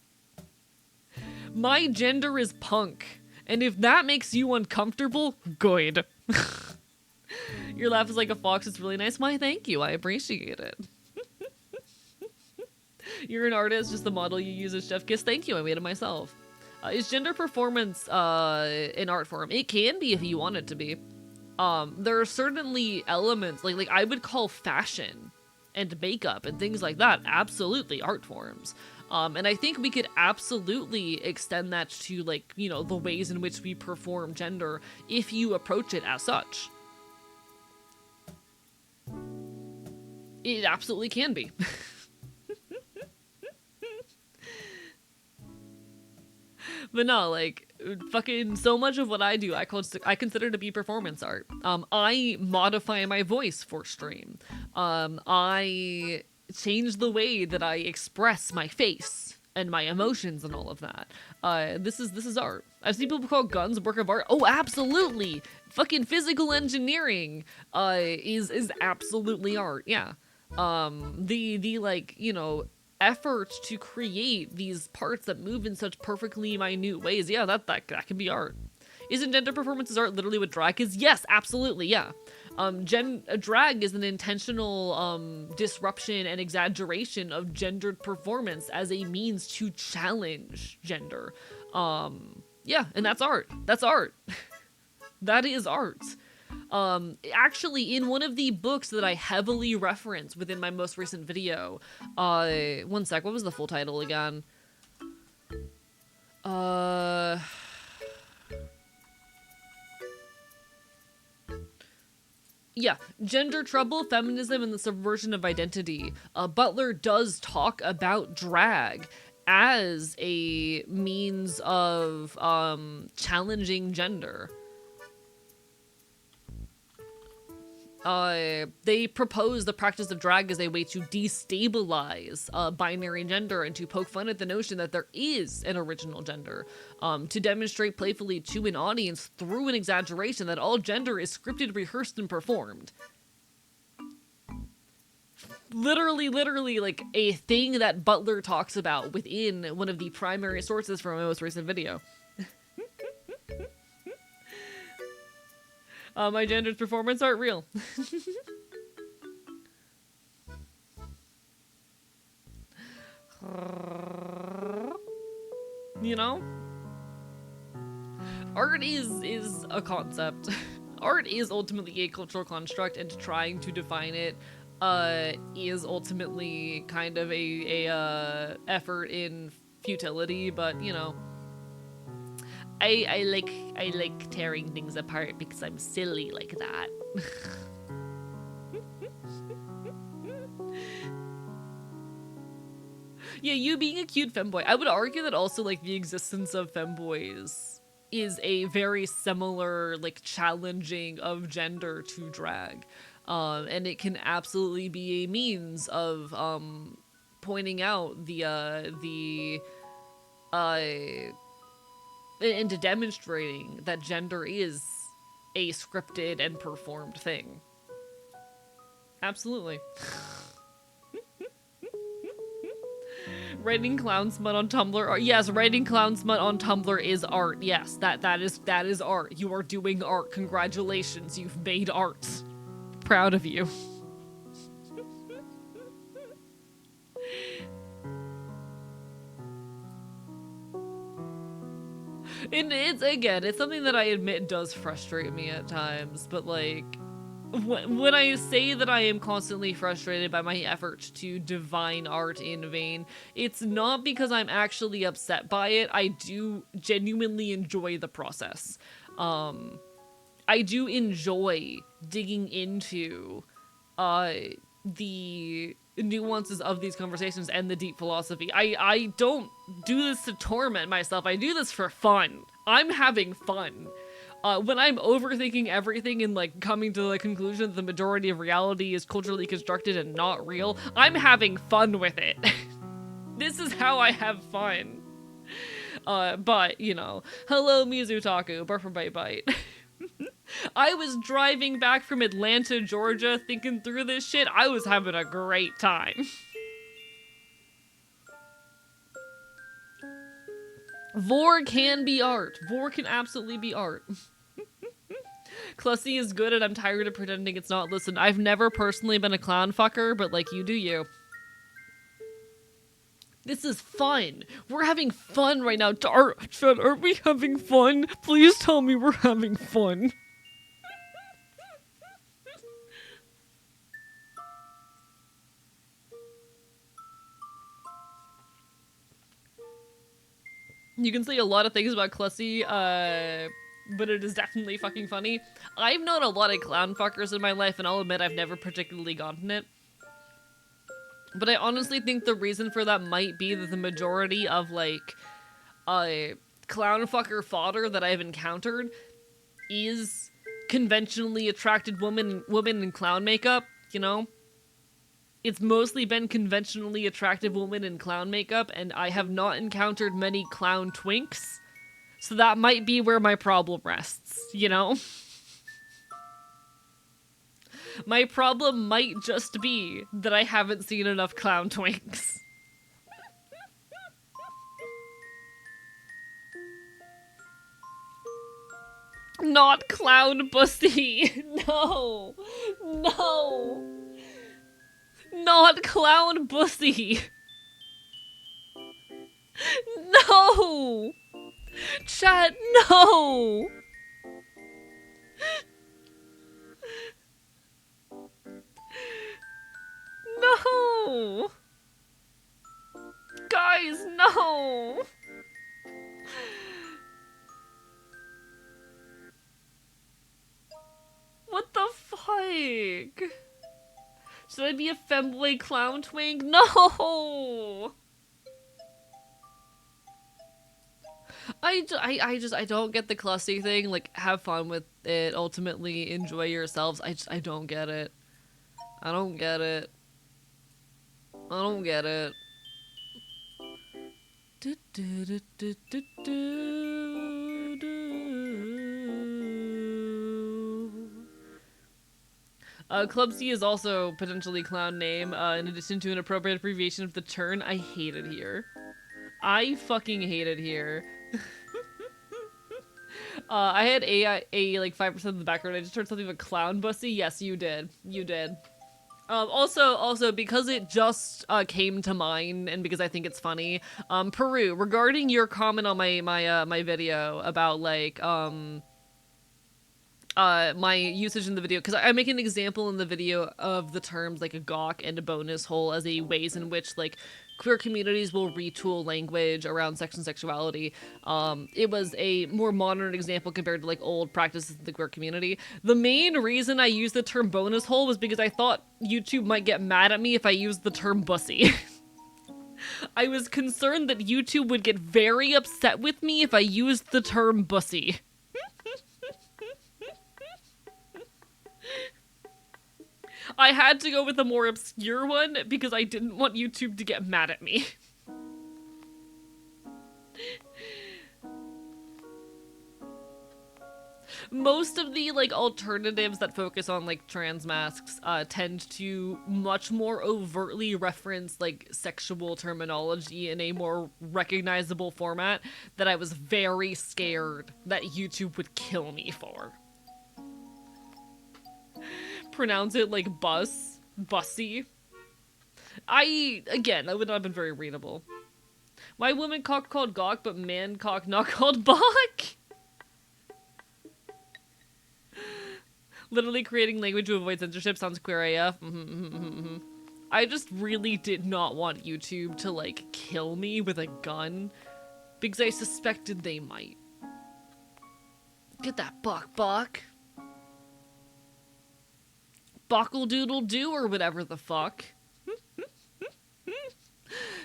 My gender is punk, and if that makes you uncomfortable, good. Your laugh is like a fox, it's really nice. Why, thank you, I appreciate it. You're an artist, just the model you use as Chef Kiss. Thank you, I made it myself. Is gender performance an art form? It can be if you want it to be. There are certainly elements, like I would call fashion and makeup and things like that absolutely art forms. And I think we could absolutely extend that to, like, you know, the ways in which we perform gender if you approach it as such. It absolutely can be. But no, like, fucking so much of what I do, I consider to be performance art. I modify my voice for stream. I change the way that I express my face and my emotions and all of that. This is art. I've seen people call guns a work of art. Oh, absolutely. Fucking physical engineering is absolutely art. Yeah. The like, you know, effort to create these parts that move in such perfectly minute ways. Yeah, that can be art. Isn't gender performances art literally what drag is? Yes, absolutely, yeah. Drag is an intentional disruption and exaggeration of gendered performance as a means to challenge gender. Yeah, and that's art. That's art. That is art. Actually, in one of the books that I heavily reference within my most recent video, one sec, what was the full title again? Yeah, Gender Trouble, Feminism, and the Subversion of Identity. Butler does talk about drag as a means of challenging gender. They propose the practice of drag as a way to destabilize binary gender and to poke fun at the notion that there is an original gender, to demonstrate playfully to an audience through an exaggeration that all gender is scripted, rehearsed, and performed. Literally, like a thing that Butler talks about within one of the primary sources for my most recent video. My gendered performance art real. You know? Art is a concept. Art is ultimately a cultural construct, and trying to define it is ultimately kind of a effort in futility, but you know. I like tearing things apart because I'm silly like that. Yeah, you being a cute femboy. I would argue that also like the existence of femboys is a very similar like challenging of gender to drag. And it can absolutely be a means of pointing out the into demonstrating that gender is a scripted and performed thing. Absolutely. Writing clown smut on Tumblr. Yes, writing clown smut on Tumblr is art. Yes, that is art. You are doing art. Congratulations, you've made art. Proud of you. And it's something that I admit does frustrate me at times, but like, when I say that I am constantly frustrated by my efforts to divine art in vain, it's not because I'm actually upset by it. I do genuinely enjoy the process. I do enjoy digging into the nuances of these conversations and the deep philosophy. I don't do this to torment myself. I do this for fun. I'm having fun. When I'm overthinking everything and like coming to the conclusion that the majority of reality is culturally constructed and not real, I'm having fun with it. This is how I have fun. But, you know, hello Mizutaku, Burp Bite Bite. I was driving back from Atlanta, Georgia, thinking through this shit. I was having a great time. Vor can be art. Vor can absolutely be art. Clussy is good and I'm tired of pretending it's not. Listen, I've never personally been a clown fucker, but like, you do you. This is fun. We're having fun right now. Aren't we having fun? Please tell me we're having fun. You can say a lot of things about Clussy, but it is definitely fucking funny. I've known a lot of clown fuckers in my life, and I'll admit I've never particularly gotten it. But I honestly think the reason for that might be that the majority of, like, clown fucker fodder that I've encountered is conventionally attracted women in clown makeup, you know? It's mostly been conventionally attractive women in clown makeup, and I have not encountered many clown twinks, so that might be where my problem rests, you know? My problem might just be that I haven't seen enough clown twinks. Not clown pussy. No. No. Not clown pussy. No. Chat, no. No. Guys, no. What the fuck? Should I be a femboy clown twink? No! I don't get the clussy thing. Like, have fun with it. Ultimately, enjoy yourselves. I don't get it. I don't get it. I don't get it. Do, do, do, do, do, do, do. Club C is also potentially clown name, in addition to an appropriate abbreviation of the turn. I hate it here. I fucking hate it here. I had a like 5% in the background. I just heard something of a clown bussy. Yes, you did. You did. Also, because it just came to mind, and because I think it's funny, Peru, regarding your comment on my video about like my usage in the video, because I make an example in the video of the terms like a gawk and a bonus hole as a ways in which like queer communities will retool language around sex and sexuality. It was a more modern example compared to like old practices in the queer community. The main reason I used the term bonus hole was because I thought YouTube might get mad at me if I used the term bussy. I was concerned that YouTube would get very upset with me if I used the term bussy. I had to go with a more obscure one because I didn't want YouTube to get mad at me. Most of the like alternatives that focus on like trans masks tend to much more overtly reference like sexual terminology in a more recognizable format that I was very scared that YouTube would kill me for. Pronounce it like bussy. Again, that would not have been very readable. Why woman cock called gawk, but man cock not called bok? Literally creating language to avoid censorship sounds queer AF. I just really did not want YouTube to like kill me with a gun because I suspected they might. Get that bok. Buckle doodle do or whatever the fuck.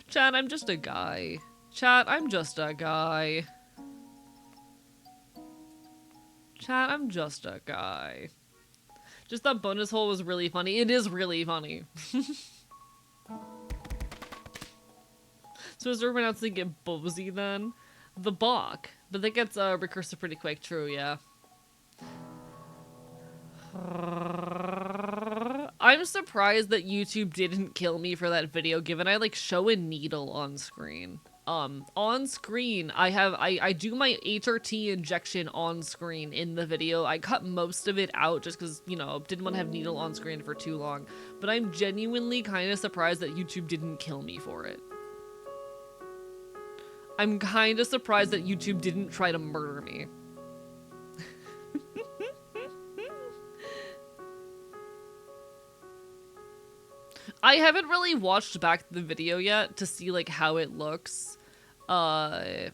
Chat, I'm just a guy. Chat, I'm just a guy. Chat, I'm just a guy. Just that bonus hole was really funny. It is really funny. So is there pronouncing it Bosey then? The Bok. But that gets recursive pretty quick. True, yeah. I'm surprised that YouTube didn't kill me for that video, given I like show a needle on screen. On screen, I do my HRT injection on screen in the video. I cut most of it out just because, you know, didn't want to have needle on screen for too long. But I'm genuinely kind of surprised that YouTube didn't kill me for it. I'm kind of surprised that YouTube didn't try to murder me. I haven't really watched back the video yet to see like how it looks, but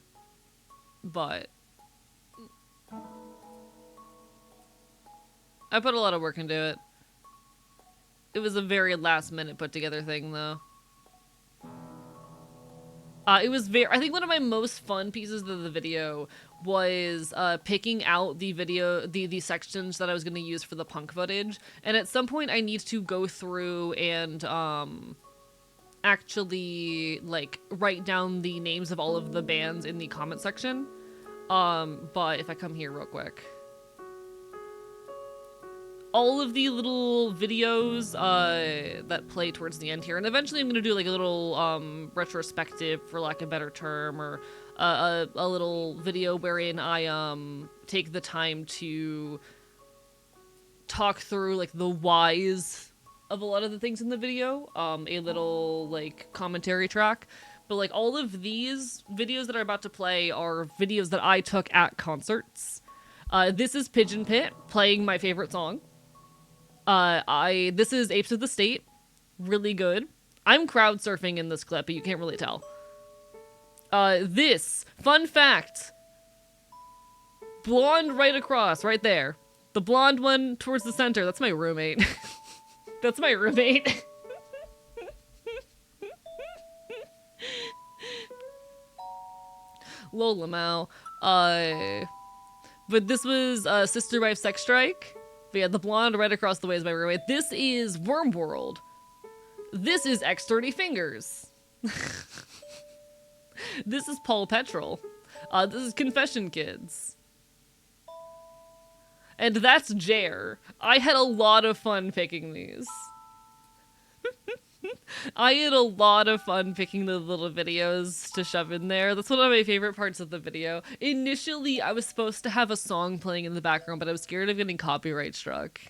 I put a lot of work into it. It was a very last minute put together thing though. It was very. I think one of my most fun pieces of the video was picking out the sections that I was going to use for the punk footage. And at some point, I need to go through and actually like write down the names of all of the bands in the comment section. But if I come here real quick. All of the little videos that play towards the end here, and eventually I'm gonna do like a little retrospective, for lack of a better term, or a little video wherein I take the time to talk through like the whys of a lot of the things in the video, a little like commentary track. But like all of these videos that are about to play are videos that I took at concerts. This is Pigeon Pit playing my favorite song. This is Apes of the State. Really good. I'm crowd surfing in this clip, but you can't really tell. This, fun fact. Blonde right across, right there. The blonde one towards the center, that's my roommate. That's my roommate. Lola Mao. But this was, Sister Wife Sex Strike. But yeah, the blonde right across the way is my roommate. This is Worm World. This is X30 Fingers. This is Paul Petrol. This is Confession Kids. And that's Jer. I had a lot of fun picking these. I had a lot of fun picking the little videos to shove in there. That's one of my favorite parts of the video. Initially, I was supposed to have a song playing in the background, but I was scared of getting copyright struck.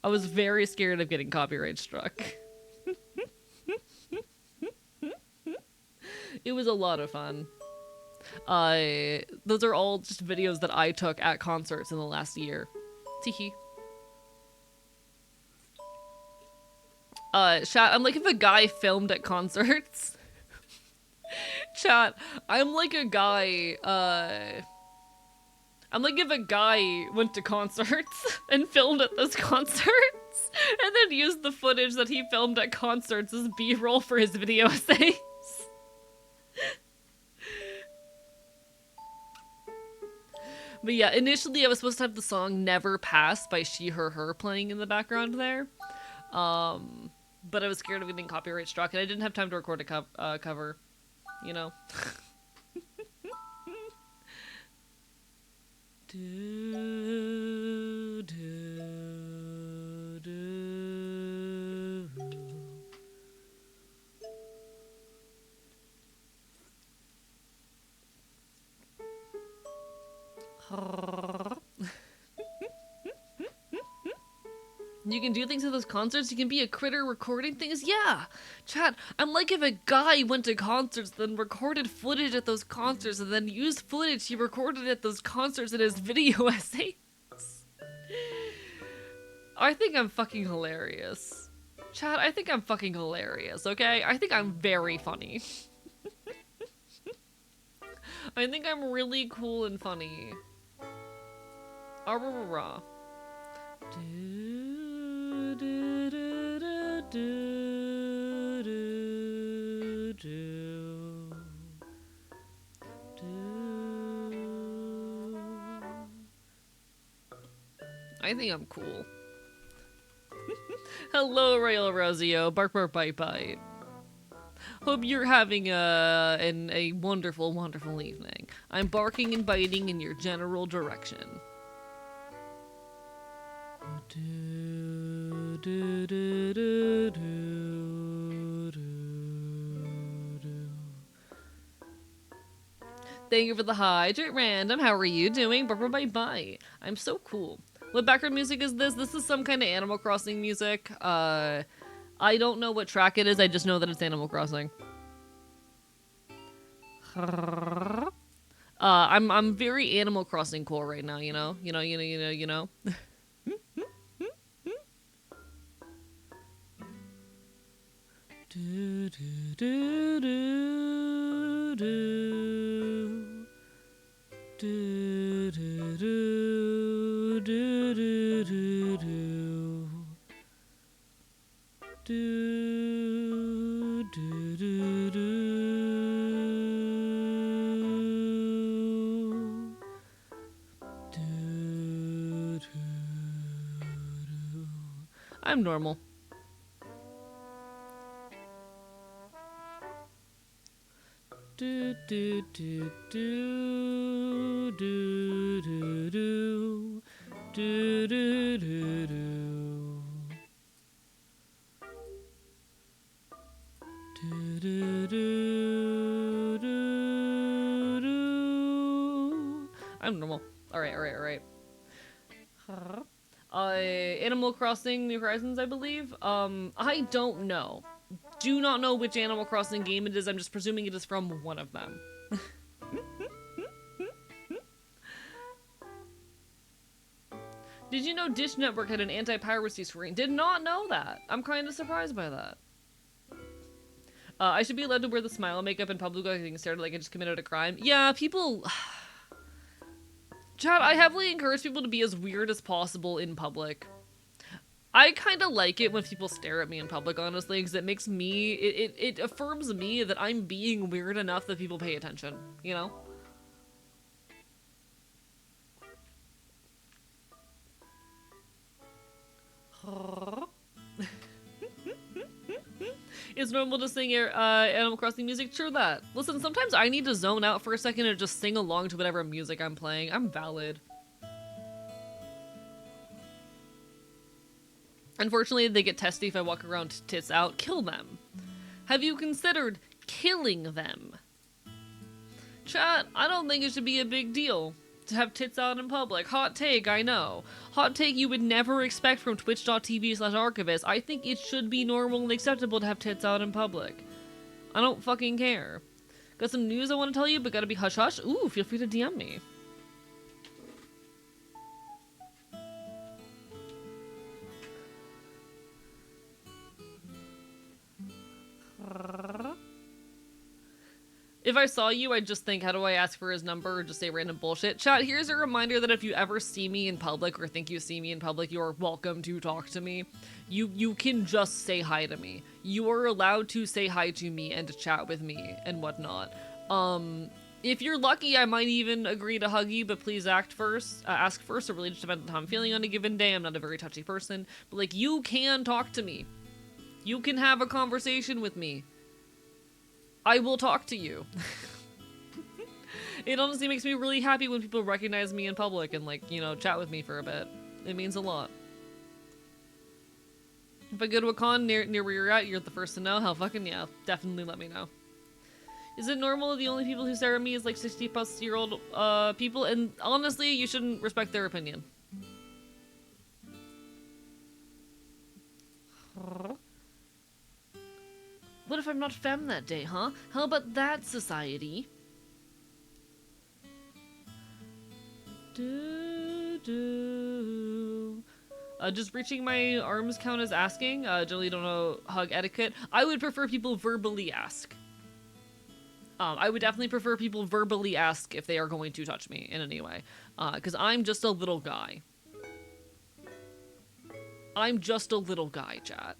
I was very scared of getting copyright struck. It was a lot of fun. Those are all just videos that I took at concerts in the last year. Teehee. Chat, I'm like if a guy filmed at concerts. Chat, I'm like a guy, I'm like if a guy went to concerts and filmed at those concerts and then used the footage that he filmed at concerts as B-roll for his video essays. But yeah, initially I was supposed to have the song Never Pass by She Her Her playing in the background there. But I was scared of getting copyright struck, and I didn't have time to record a cover, you know. do, do, do. You can do things at those concerts. You can be a critter recording things. Yeah, chat. I'm like if a guy went to concerts, then recorded footage at those concerts, and then used footage he recorded at those concerts in his video essays. I think I'm fucking hilarious. Chat, I think I'm fucking hilarious, okay? I think I'm very funny. I think I'm really cool and funny. Ah-rah-rah-rah. Do, do, do, do, do, do, do. I think I'm cool. Hello, Royal Rosio. Bark, bark, bite, bite. Hope you're having a wonderful, wonderful evening. I'm barking and biting in your general direction. Do, do, do, do, do, do. Thank you for the hi, Random. How are you doing? Bye bye. I'm so cool. What background music is this? This is some kind of Animal Crossing music. I don't know what track it is. I just know that it's Animal Crossing. I'm very Animal Crossing cool right now. You know. Do, do, do, do, do. Do, do, do, do, do, do, do. Do, do, do, do. I'm normal. Do do do do do do do do do do do. Do, do, do, do, do. I'm normal. Alright. Animal Crossing New Horizons, I believe. I don't know. Do not know which Animal Crossing game it is. I'm just presuming it is from one of them. Did you know Dish Network had an anti-piracy screen? Did not know that. I'm kind of surprised by that. I should be allowed to wear the smile makeup in public without getting stared like I just committed a crime. Yeah, people... Chad, I heavily encourage people to be as weird as possible in public. I kind of like it when people stare at me in public, honestly, because it makes me... It affirms me that I'm being weird enough that people pay attention, you know? It's normal to sing Animal Crossing music? True that. Listen, sometimes I need to zone out for a second and just sing along to whatever music I'm playing. I'm valid. Unfortunately, they get testy if I walk around tits out. Kill them. Have you considered killing them? Chat, I don't think it should be a big deal to have tits out in public. Hot take, I know. Hot take you would never expect from twitch.tv/archivist. I think it should be normal and acceptable to have tits out in public. I don't fucking care. Got some news I want to tell you, but gotta be hush hush? Ooh, feel free to DM me. If I saw you, I'd just think, how do I ask for his number or just say random bullshit? Chat, here's a reminder that if you ever see me in public or think you see me in public, you are welcome to talk to me. You can just say hi to me. You are allowed to say hi to me and to chat with me and whatnot. If you're lucky, I might even agree to hug you, but please ask first. It really just depends on how I'm feeling on a given day. I'm not a very touchy person, but like, you can talk to me. You can have a conversation with me. I will talk to you. It honestly makes me really happy when people recognize me in public and, like, you know, chat with me for a bit. It means a lot. If I go to a con near where you're at, you're the first to know. Hell fucking yeah. Definitely let me know. Is it normal the only people who stare at me is like 60-plus-year-old people? And honestly, you shouldn't respect their opinion. What if I'm not femme that day, huh? How about that, society? Just reaching my arms count as asking? Generally don't know hug etiquette. I would prefer people verbally ask. I would definitely prefer people verbally ask if they are going to touch me in any way. Because I'm just a little guy. I'm just a little guy, chat.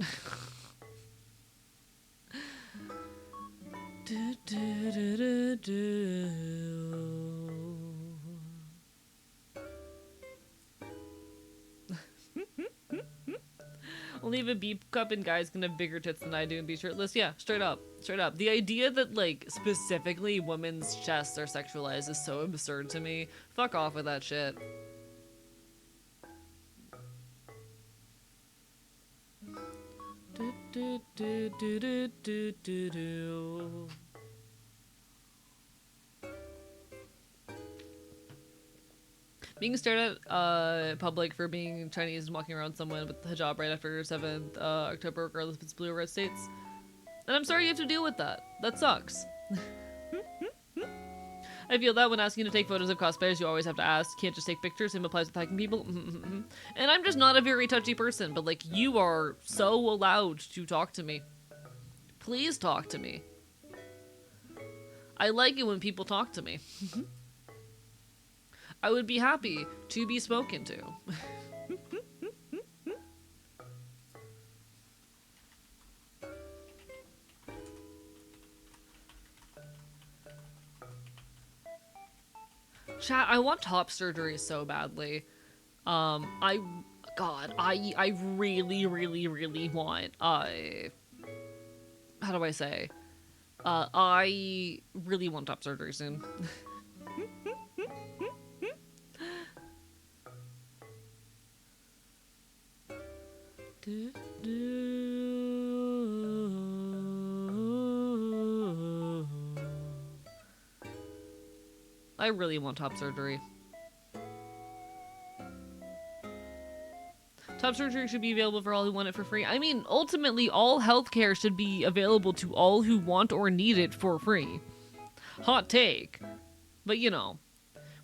Only have a beep cup and guys can have bigger tits than I do and be shirtless. Yeah, straight up. Straight up. The idea that, like, specifically women's chests are sexualized is so absurd to me. Fuck off with that shit. Being stared at public for being Chinese and walking around someone with the hijab right after 7th October, regardless if it's blue or red states. And I'm sorry you have to deal with that. That sucks. I feel that when asking to take photos of cosplayers, you always have to ask. Can't just take pictures. Same applies with hiking people. And I'm just not a very touchy person, but like, you are so allowed to talk to me. Please talk to me. I like it when people talk to me. I would be happy to be spoken to. Chat, I want top surgery so badly. I God, I really, really, really want, how do I say? I really want top surgery soon. Do, do. I really want top surgery. Top surgery should be available for all who want it for free. I mean, ultimately, all healthcare should be available to all who want or need it for free. Hot take. But you know,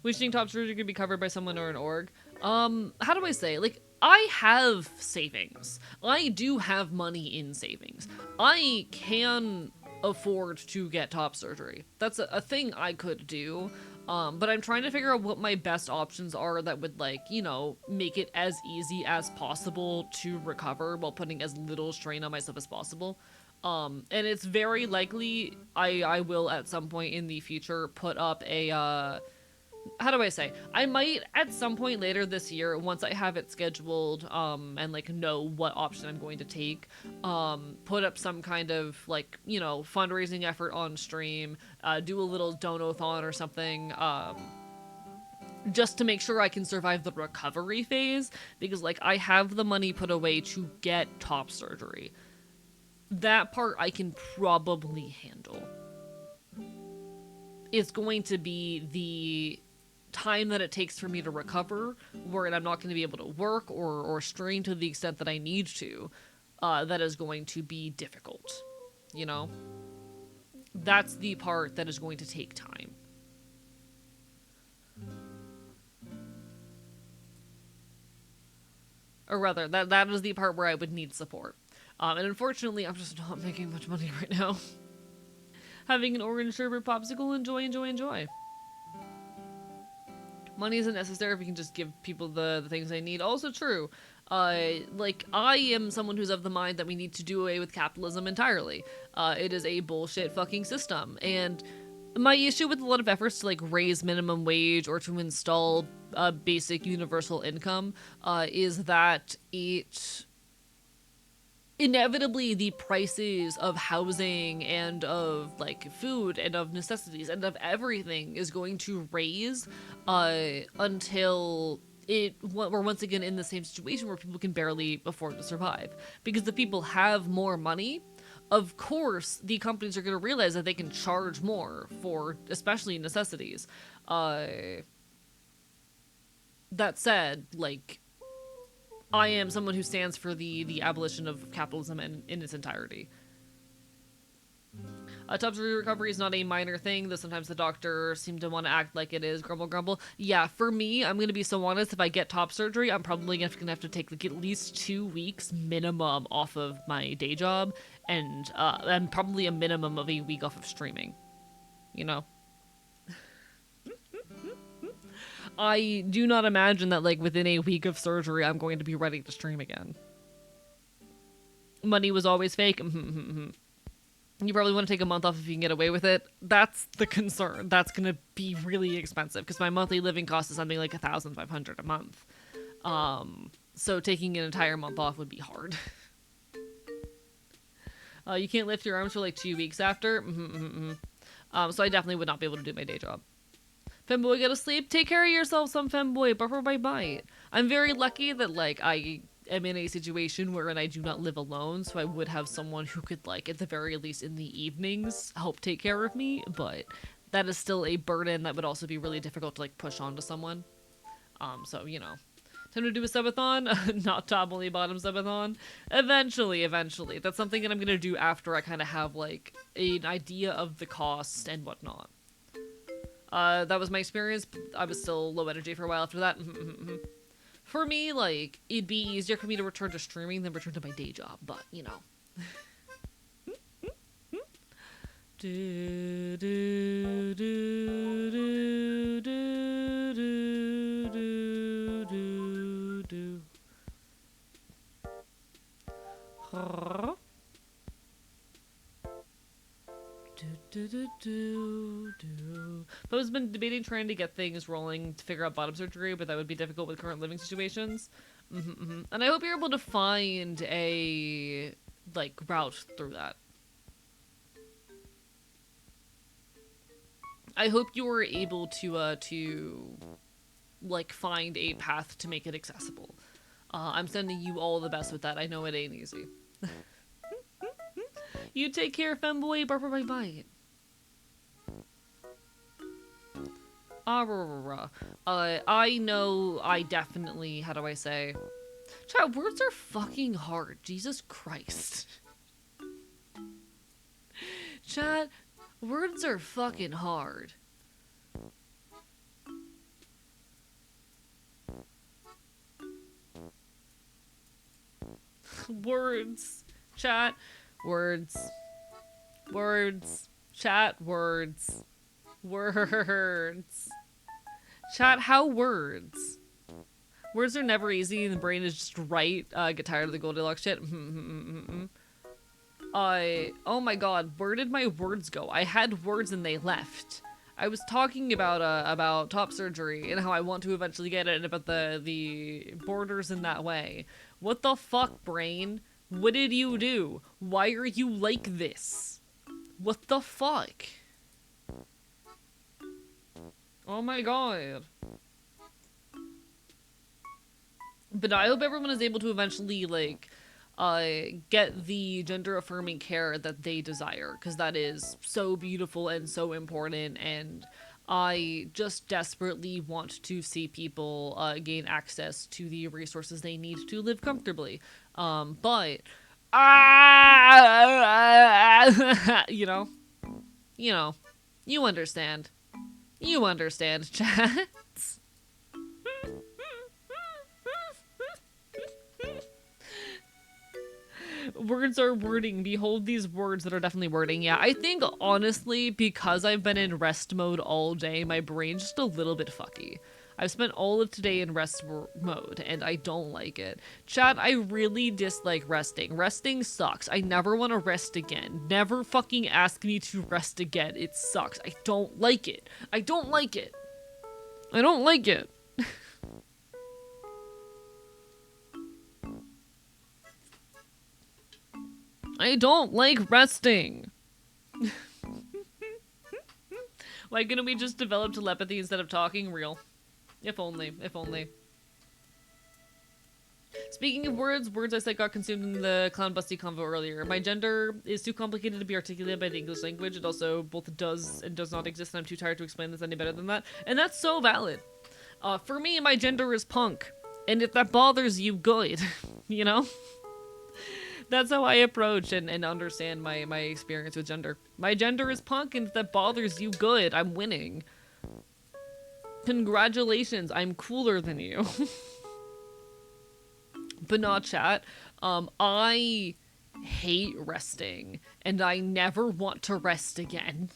wishing top surgery could be covered by someone or an org. How do I say? Like, I have savings. I do have money in savings. I can afford to get top surgery. That's a thing I could do. But I'm trying to figure out what my best options are that would, like, you know, make it as easy as possible to recover while putting as little strain on myself as possible. And it's very likely I will at some point in the future put up a, how do I say? I might at some point later this year, once I have it scheduled, and like know what option I'm going to take, put up some kind of like, you know, fundraising effort on stream, do a little donathon or something, just to make sure I can survive the recovery phase, because like I have the money put away to get top surgery. That part I can probably handle. It's going to be the time that it takes for me to recover, where I'm not going to be able to work or stream to the extent that I need to, that is going to be difficult. You know? That's the part that is going to take time. Or rather, that is the part where I would need support. And unfortunately, I'm just not making much money right now. Having an orange sherbet popsicle, enjoy, enjoy, enjoy. Money isn't necessary if you can just give people the things they need. Also true. Like, I am someone who's of the mind that we need to do away with capitalism entirely. It is a bullshit fucking system. And my issue with a lot of efforts to, like, raise minimum wage or to install a basic universal income is that it... inevitably the prices of housing and of like food and of necessities and of everything is going to raise until we're once again in the same situation where people can barely afford to survive. Because if people have more money, of course the companies are going to realize that they can charge more for especially necessities. That said, like, I am someone who stands for the abolition of capitalism in its entirety. Top surgery recovery is not a minor thing, though sometimes the doctors seem to want to act like it is. Grumble, grumble. Yeah, for me, I'm going to be so honest, if I get top surgery, I'm probably going to have to take like at least 2 weeks minimum off of my day job, and probably a minimum of a week off of streaming. You know? I do not imagine that, like, within a week of surgery, I'm going to be ready to stream again. Money was always fake. You probably want to take a month off if you can get away with it. That's the concern. That's going to be really expensive, because my monthly living cost is something like $1,500 a month. So taking an entire month off would be hard. You can't lift your arms for, like, 2 weeks after. So I definitely would not be able to do my day job. Femboy, gotta sleep. Take care of yourself, some femboy. Bye. I'm very lucky that, like, I am in a situation wherein I do not live alone, so I would have someone who could, like, at the very least in the evenings, help take care of me, but that is still a burden that would also be really difficult to, like, push onto someone. So, you know. Time to do a subathon? Not top, only bottom subathon? Eventually. That's something that I'm gonna do after I kind of have, like, an idea of the cost and whatnot. That was my experience. I was still low energy for a while after that. For me, like, it'd be easier for me to return to streaming than return to my day job, but, you know. do, do, do, do, do, do, do, do. But I've been debating trying to get things rolling to figure out bottom surgery, but that would be difficult with current living situations. And I hope you're able to find a, like, route through that. I hope you were able to, like, find a path to make it accessible. I'm sending you all the best with that. I know it ain't easy. You take care, femboy. Bye bye. I know I definitely, how do I say? Chat, words are fucking hard. Jesus Christ. Chat, words are fucking hard. Words. Chat. Words. Words. Chat. Words. Words. Chat, how words? Words are never easy and the brain is just right. Get tired of the Goldilocks shit. Oh my god, where did my words go? I had words and they left. I was talking about top surgery and how I want to eventually get it and about the borders in that way. What the fuck, brain? What did you do? Why are you like this? What the fuck? Oh my god. But I hope everyone is able to eventually, like, get the gender-affirming care that they desire, because that is so beautiful and so important, and I just desperately want to see people gain access to the resources they need to live comfortably. But, you know, you understand. You understand, chat. Words are wording. Behold these words that are definitely wording. Yeah, I think, honestly, because I've been in rest mode all day, my brain's just a little bit fucky. I've spent all of today in rest mode, and I don't like it. Chat, I really dislike resting. Resting sucks. I never want to rest again. Never fucking ask me to rest again. It sucks. I don't like it. I don't like it. I don't like it. I don't like resting. Why couldn't we just develop telepathy instead of talking? Real. If only. If only. Speaking of words, words I said got consumed in the clown busty convo earlier. My gender is too complicated to be articulated by the English language. It also both does and does not exist, and I'm too tired to explain this any better than that. And that's so valid. For me, my gender is punk. And if that bothers you, good. You know? That's how I approach and understand my experience with gender. My gender is punk, and if that bothers you, good. I'm winning. Congratulations, I'm cooler than you. But not chat. I hate resting, and I never want to rest again.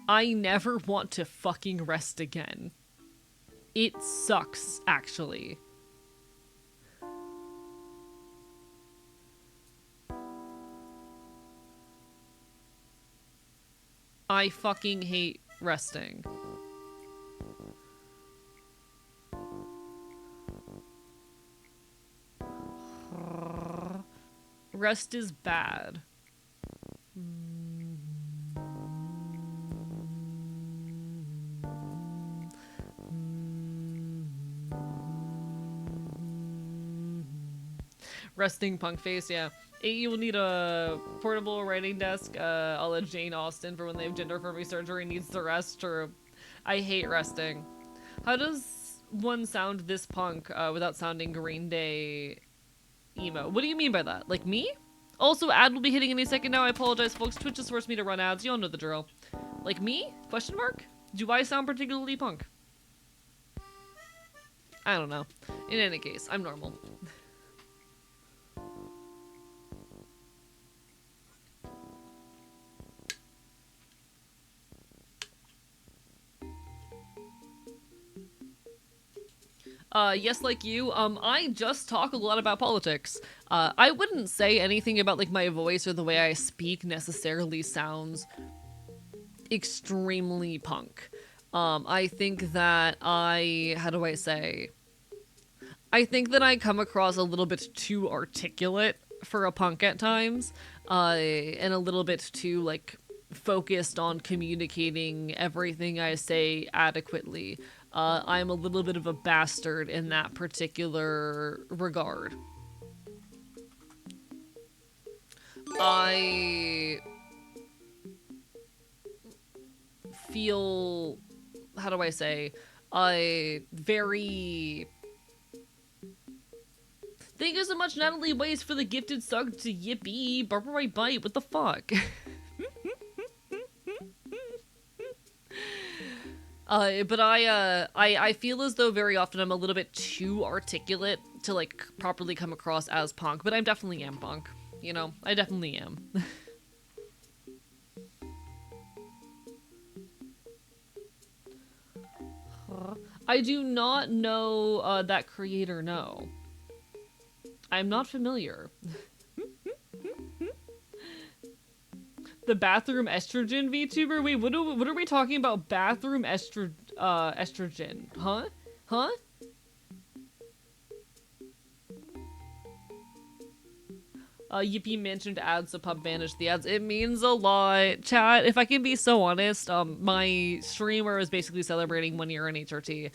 I never want to fucking rest again. It sucks, actually. I fucking hate resting. Rest is bad. Resting punk face, yeah. You will need a portable writing desk, a la Jane Austen for when they have gender-affirming surgery needs to rest. True. I hate resting. How does one sound this punk without sounding Green Day emo? What do you mean by that? Like me? Also, ad will be hitting any second now. I apologize, folks. Twitch just forced me to run ads. You all know the drill. Like me? Question mark? Do I sound particularly punk? I don't know. In any case, I'm normal. Yes, like you, I just talk a lot about politics. I wouldn't say anything about, like, my voice or the way I speak necessarily sounds extremely punk. I think that how do I say? I think that I come across a little bit too articulate for a punk at times, and a little bit too, like, focused on communicating everything I say adequately. I'm a little bit of a bastard in that particular regard. I feel, how do I say, very... Thank you so much, Natalie Waits, for the gifted sub to Yippee. Barbara White Bite, what the fuck? But I feel as though very often I'm a little bit too articulate to, like, properly come across as punk, but I definitely am punk. You know, I definitely am. I do not know that creator, no. I'm not familiar. The bathroom estrogen VTuber? Wait, what are we talking about? Bathroom estrogen? Huh? Huh? Yippee mentioned ads, so pub banished the ads. It means a lot. Chat, if I can be so honest, my streamer is basically celebrating 1 year in HRT.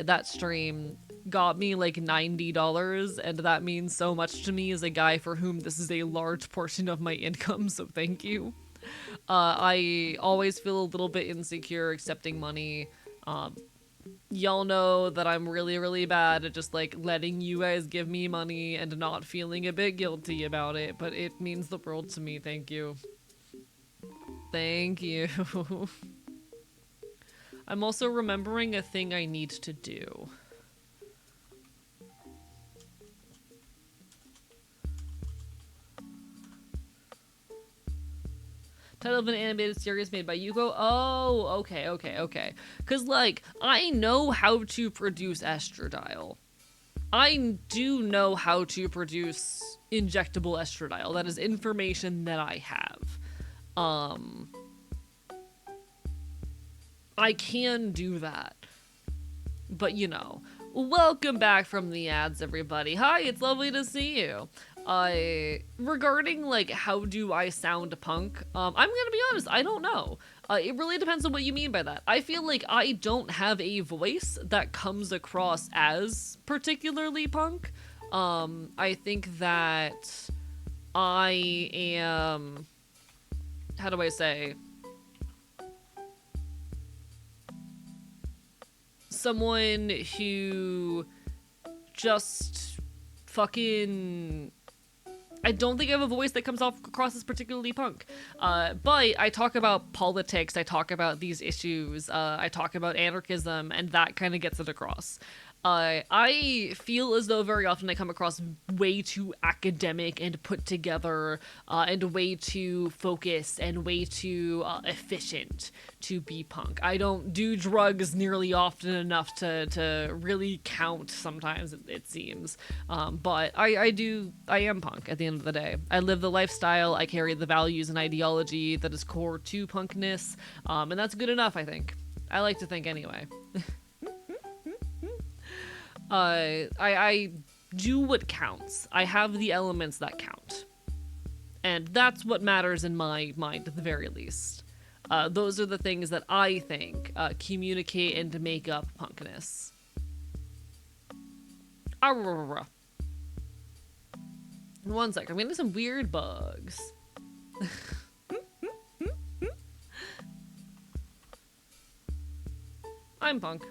That stream got me like $90, and that means so much to me as a guy for whom this is a large portion of my income, so thank you. I always feel a little bit insecure accepting money. Y'all know that I'm really, really bad at just, like, letting you guys give me money and not feeling a bit guilty about it, but it means the world to me. Thank you. Thank you. I'm also remembering a thing I need to do. Title of an animated series made by Yuko. Oh, okay. Because, like, I know how to produce estradiol. I do know how to produce injectable estradiol. That is information that I have. I can do that. But, you know. Welcome back from the ads, everybody. Hi, it's lovely to see you. Regarding, like, how do I sound punk, I'm gonna be honest, I don't know. It really depends on what you mean by that. I feel like I don't have a voice that comes across as particularly punk. I think that I am... How do I say? Someone who just fucking... I don't think I have a voice that comes across as particularly punk. But I talk about politics, I talk about these issues, I talk about anarchism, and that kind of gets it across. I feel as though very often I come across way too academic and put together, and way too focused and way too efficient to be punk. I don't do drugs nearly often enough to really count sometimes, it seems. But I am punk at the end of the day. I live the lifestyle, I carry the values and ideology that is core to punkness, and that's good enough, I think. I like to think anyway. I do what counts. I have the elements that count. And that's what matters in my mind, at the very least. Those are the things that I think communicate and make up punkness. One sec, I'm getting some weird bugs. I'm punk.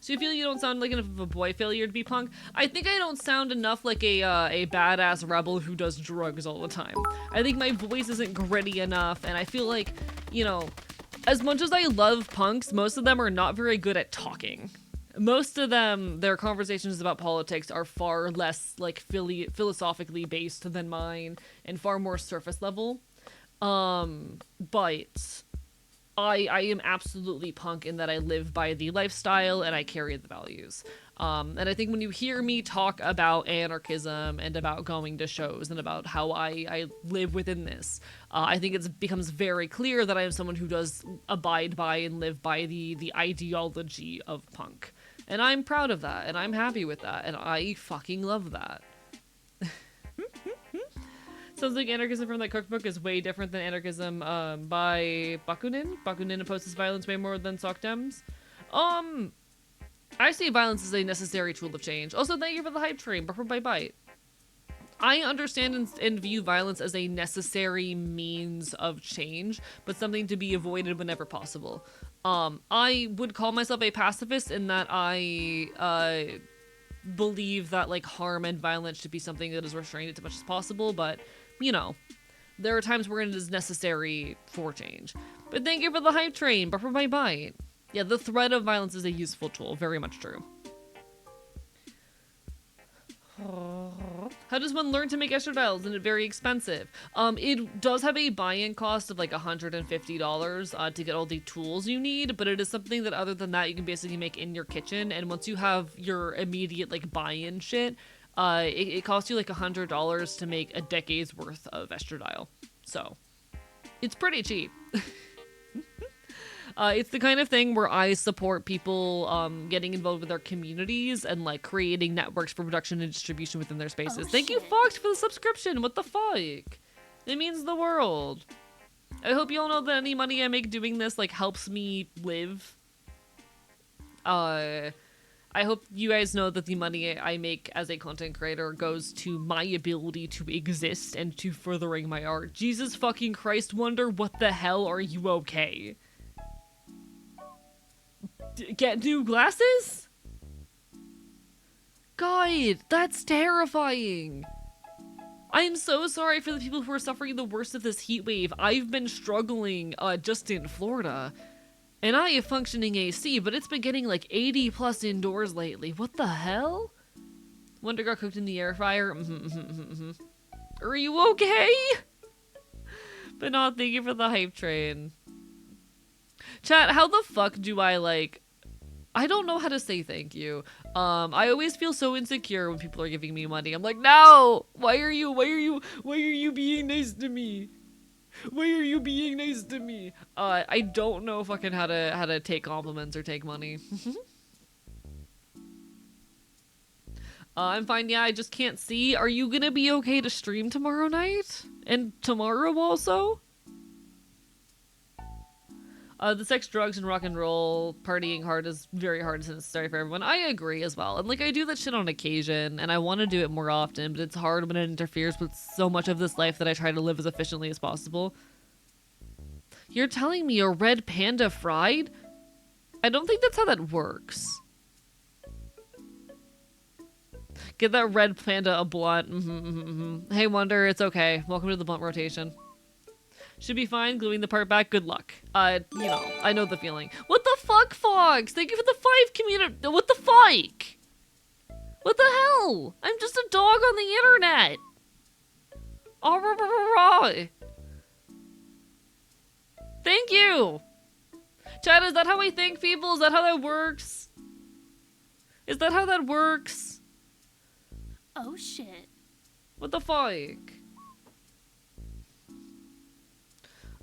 So you feel you don't sound like enough of a boy failure to be punk? I think I don't sound enough like a badass rebel who does drugs all the time. I think my voice isn't gritty enough, and I feel like, you know, as much as I love punks, most of them are not very good at talking. Most of them, their conversations about politics are far less, like, philosophically based than mine, and far more surface level. But... I am absolutely punk in that I live by the lifestyle and I carry the values. And I think when you hear me talk about anarchism and about going to shows and about how I live within this, I think it becomes very clear that I am someone who does abide by and live by the ideology of punk. And I'm proud of that, and I'm happy with that, and I fucking love that. Sounds like anarchism from that cookbook is way different than anarchism by Bakunin. Bakunin opposes violence way more than Sokdems. I see violence as a necessary tool of change. Also, thank you for the hype train. Bye bye. I understand and view violence as a necessary means of change, but something to be avoided whenever possible. I would call myself a pacifist in that I believe that like harm and violence should be something that is restrained as much as possible, but you know, there are times where it is necessary for change. But thank you for the hype train. Bye. Yeah, the threat of violence is a useful tool. Very much true. How does one learn to make estradiol? Isn't it very expensive? It does have a buy-in cost of like $150 to get all the tools you need, but it is something that other than that you can basically make in your kitchen, and once you have your immediate like buy-in shit, it costs you like $100 to make a decade's worth of estradiol. So, it's pretty cheap. It's the kind of thing where I support people getting involved with their communities and like creating networks for production and distribution within their spaces. Thank you, Fox, for the subscription. What the fuck? It means the world. I hope you all know that any money I make doing this like helps me live. I hope you guys know that the money I make as a content creator goes to my ability to exist and to furthering my art. Jesus fucking Christ, Wonder, what the hell, are you okay? Get new glasses? God, that's terrifying. I'm so sorry for the people who are suffering the worst of this heat wave. I've been struggling just in Florida. And I have functioning AC, but it's been getting like 80 plus indoors lately. What the hell? Wonder got cooked in the air fryer. Are you okay? But no, thank you for the hype train. Chat, how the fuck do I like... I don't know how to say thank you. I always feel so insecure when people are giving me money. I'm like, no! Why are you being nice to me? Why are you being nice to me? I don't know fucking how to take compliments or take money. I'm fine, yeah, I just can't see. Are you gonna be okay to stream tomorrow night? And tomorrow also? The sex, drugs, and rock and roll, partying hard is very hard and necessary for everyone. I agree as well. And like, I do that shit on occasion, and I want to do it more often, but it's hard when it interferes with so much of this life that I try to live as efficiently as possible. You're telling me a red panda fried? I don't think that's how that works. Get that red panda a blunt. Hey, Wonder, it's okay. Welcome to the blunt rotation. Should be fine, gluing the part back. Good luck. You know, I know the feeling. What the fuck, Fox? Thank you for the 5 community. What the fuck? What the hell? I'm just a dog on the internet. Thank you. Chad, is that how I thank people? Is that how that works? Is that how that works? Oh shit. What the fuck?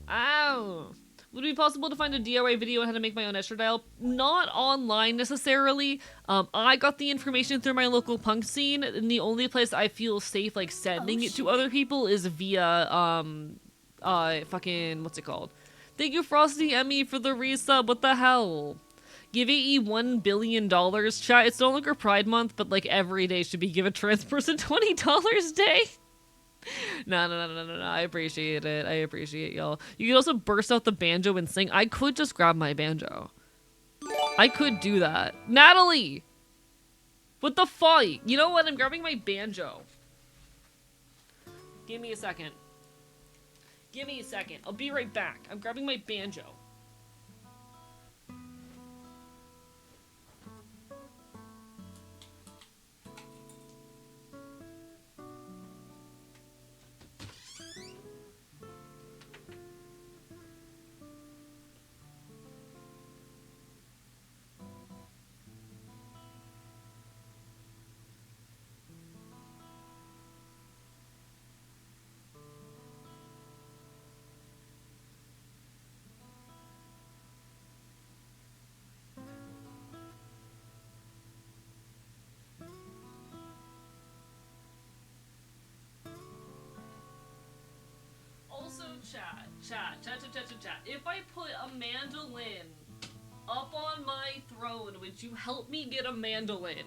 Ow. Would it be possible to find a DIY video on how to make my own estradiol? Not online necessarily. I got the information through my local punk scene, and the only place I feel safe like sending it to other people is via fucking what's it called? Thank you, Frosty Emmy, for the resub. What the hell? Give AE $1 billion. Chat, it's no longer Pride Month, but like every day should be give a trans person $20 a day. No. I appreciate it. I appreciate y'all. You can also burst out the banjo and sing. I could just grab my banjo. I could do that. Natalie! What the fuck? You know what? I'm grabbing my banjo. Give me a second. Give me a second. I'll be right back. I'm grabbing my banjo. Chat. If I put a mandolin up on my throne, would you help me get a mandolin?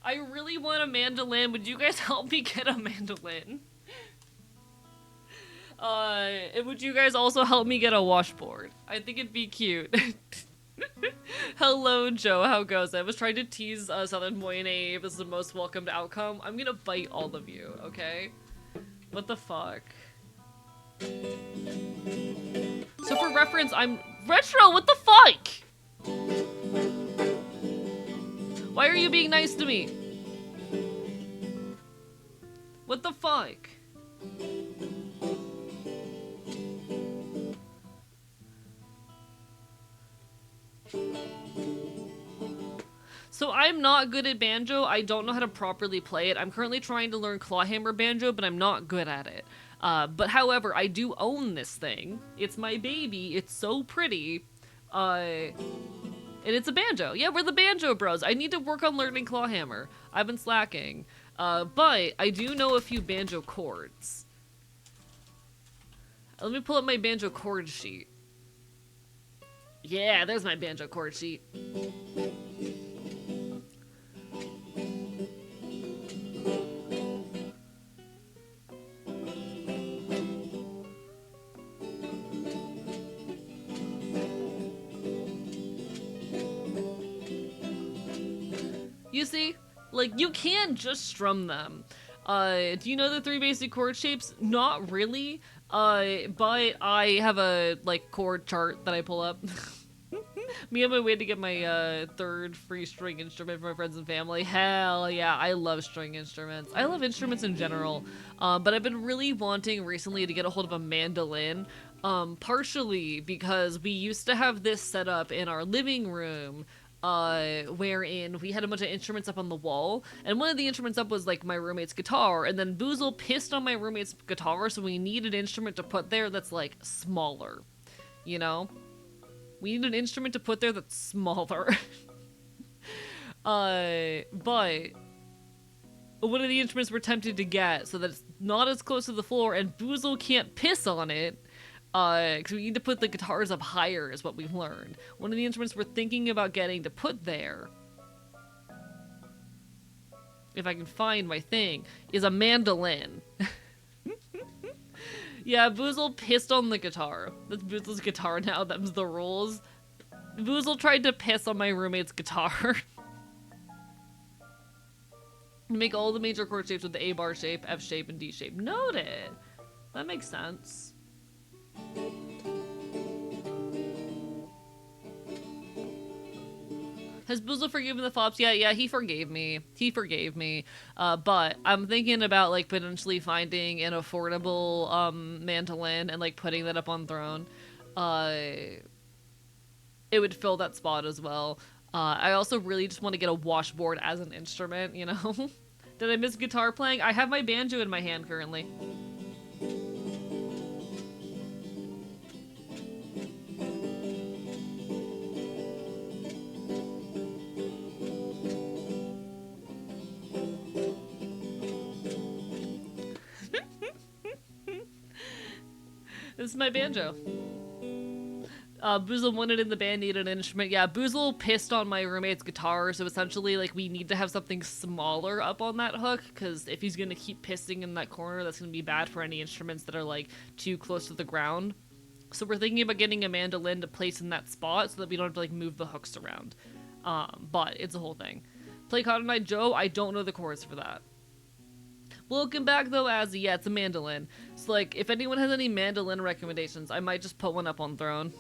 I really want a mandolin. Would you guys help me get a mandolin? And would you guys also help me get a washboard? I think it'd be cute. Hello, Joe. How goes it? I was trying to tease Southern Boy and Abe as the most welcomed outcome. I'm gonna bite all of you, okay? What the fuck? So for reference, I'm retro. What the fuck? Why are you being nice to me? What the fuck? So I'm not good at banjo. I don't know how to properly play it. I'm currently trying to learn clawhammer banjo, but I'm not good at it. But however, I do own this thing. It's my baby. It's so pretty. And it's a banjo. Yeah, we're the banjo bros. I need to work on learning clawhammer. I've been slacking. But I do know a few banjo chords. Let me pull up my banjo chord sheet. Yeah, there's my banjo chord sheet. You see? Like, you can just strum them. Do you know the 3 basic chord shapes? Not really. But I have a, like, chord chart that I pull up. Me on my way to get my, 3rd free string instrument for my friends and family. Hell yeah, I love string instruments. I love instruments in general. But I've been really wanting recently to get a hold of a mandolin. Partially because we used to have this set up in our living room, wherein we had a bunch of instruments up on the wall, and one of the instruments up was like my roommate's guitar, and then Boozle pissed on my roommate's guitar, so we need an instrument to put there that's like smaller, you know? We need an instrument to put there that's smaller. But one of the instruments we're tempted to get so that it's not as close to the floor and Boozle can't piss on it, because we need to put the guitars up higher is what we've learned. One of the instruments we're thinking about getting to put there, if I can find my thing, is a mandolin. Yeah, Boozle pissed on the guitar. That's Boozle's guitar now, them's the rules. Boozle tried to piss on my roommate's guitar. Make all the major chord shapes with the A bar shape, F shape, and D shape. Noted! That makes sense. Has Boozle forgiven the flops yet? Yeah, he forgave me. But I'm thinking about, like, potentially finding an affordable, mandolin and, like, putting that up on throne. It would fill that spot as well. I also really just want to get a washboard as an instrument, you know? Did I miss guitar playing? I have my banjo in my hand currently. This is my banjo. Boozle wanted in the band, needed an instrument. Yeah, Boozle pissed on my roommate's guitar, so essentially, like, we need to have something smaller up on that hook, because if he's gonna keep pissing in that corner, that's gonna be bad for any instruments that are, like, too close to the ground. So we're thinking about getting a mandolin to place in that spot so that we don't have to, like, move the hooks around. But it's a whole thing. Play Cotton Eye Joe, I don't know the chords for that. Welcome back, though, Azzy. Yeah, it's a mandolin. So, like, if anyone has any mandolin recommendations, I might just put one up on throne.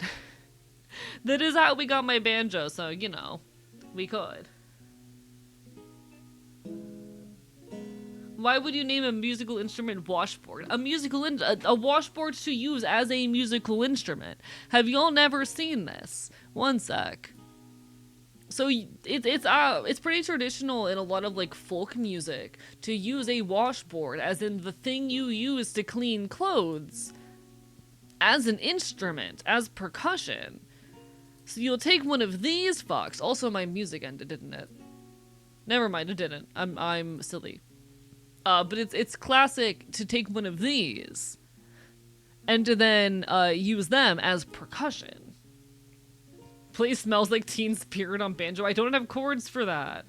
That is how we got my banjo, so, you know, we could. Why would you name a musical instrument washboard? A washboard to use as a musical instrument. Have y'all never seen this? One sec. So it's pretty traditional in a lot of, like, folk music to use a washboard, as in the thing you use to clean clothes, as an instrument, as percussion. So you'll take one of these fucks. Also, my music ended, didn't it? Never mind, it didn't. I'm silly. But it's classic to take one of these and to then use them as percussion. Play Smells Like Teen Spirit on banjo. I don't have chords for that.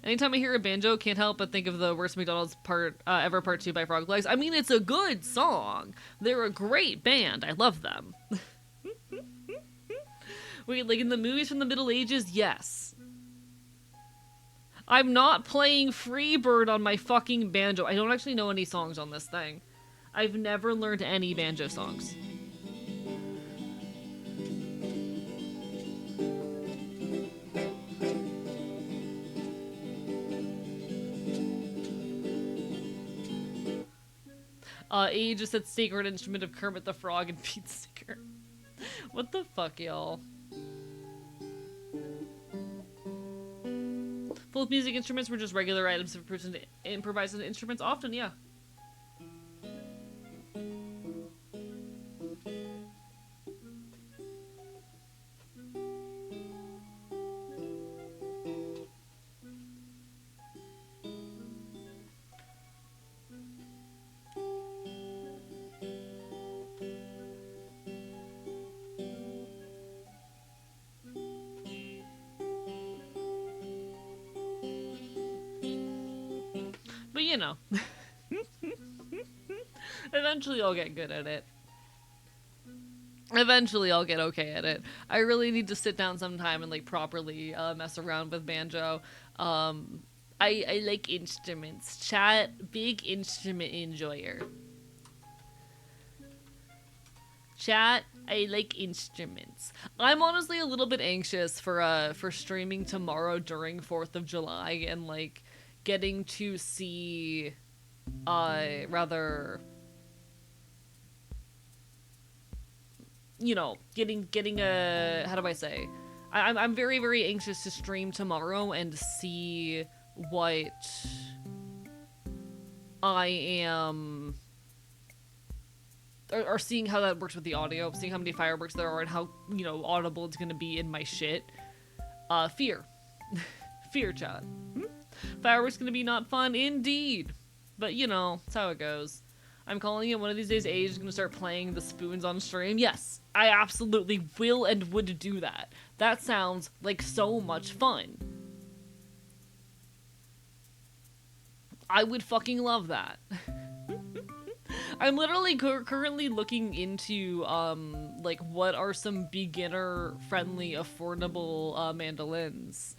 Anytime I hear a banjo, can't help but think of the Worst McDonald's Ever Part 2 by Frog Legs. I mean, it's a good song. They're a great band. I love them. Wait, like in the movies from the Middle Ages? Yes. I'm not playing Freebird on my fucking banjo. I don't actually know any songs on this thing. I've never learned any banjo songs. A just said sacred instrument of Kermit the Frog and Pete Seeger. What the fuck, y'all? Both music instruments were just regular items for a person to improvise on instruments often, yeah. But you know, eventually I'll get good at it. Eventually I'll get okay at it. I really need to sit down sometime and like properly mess around with banjo. I like instruments. Chat, big instrument enjoyer. Chat, I like instruments. I'm honestly a little bit anxious for streaming tomorrow during 4th of July and like getting to see rather, you know, getting a, how do I say, I'm very, very anxious to stream tomorrow and see what I am, or seeing how that works with the audio, seeing how many fireworks there are and how, you know, audible it's gonna be in my shit. Fear. Fear, chat. Fireworks gonna be not fun, indeed. But, you know, that's how it goes. I'm calling it one of these days Age is gonna start playing the spoons on stream. Yes, I absolutely will and would do that. That sounds like so much fun. I would fucking love that. I'm literally currently looking into, like, what are some beginner-friendly, affordable, mandolins.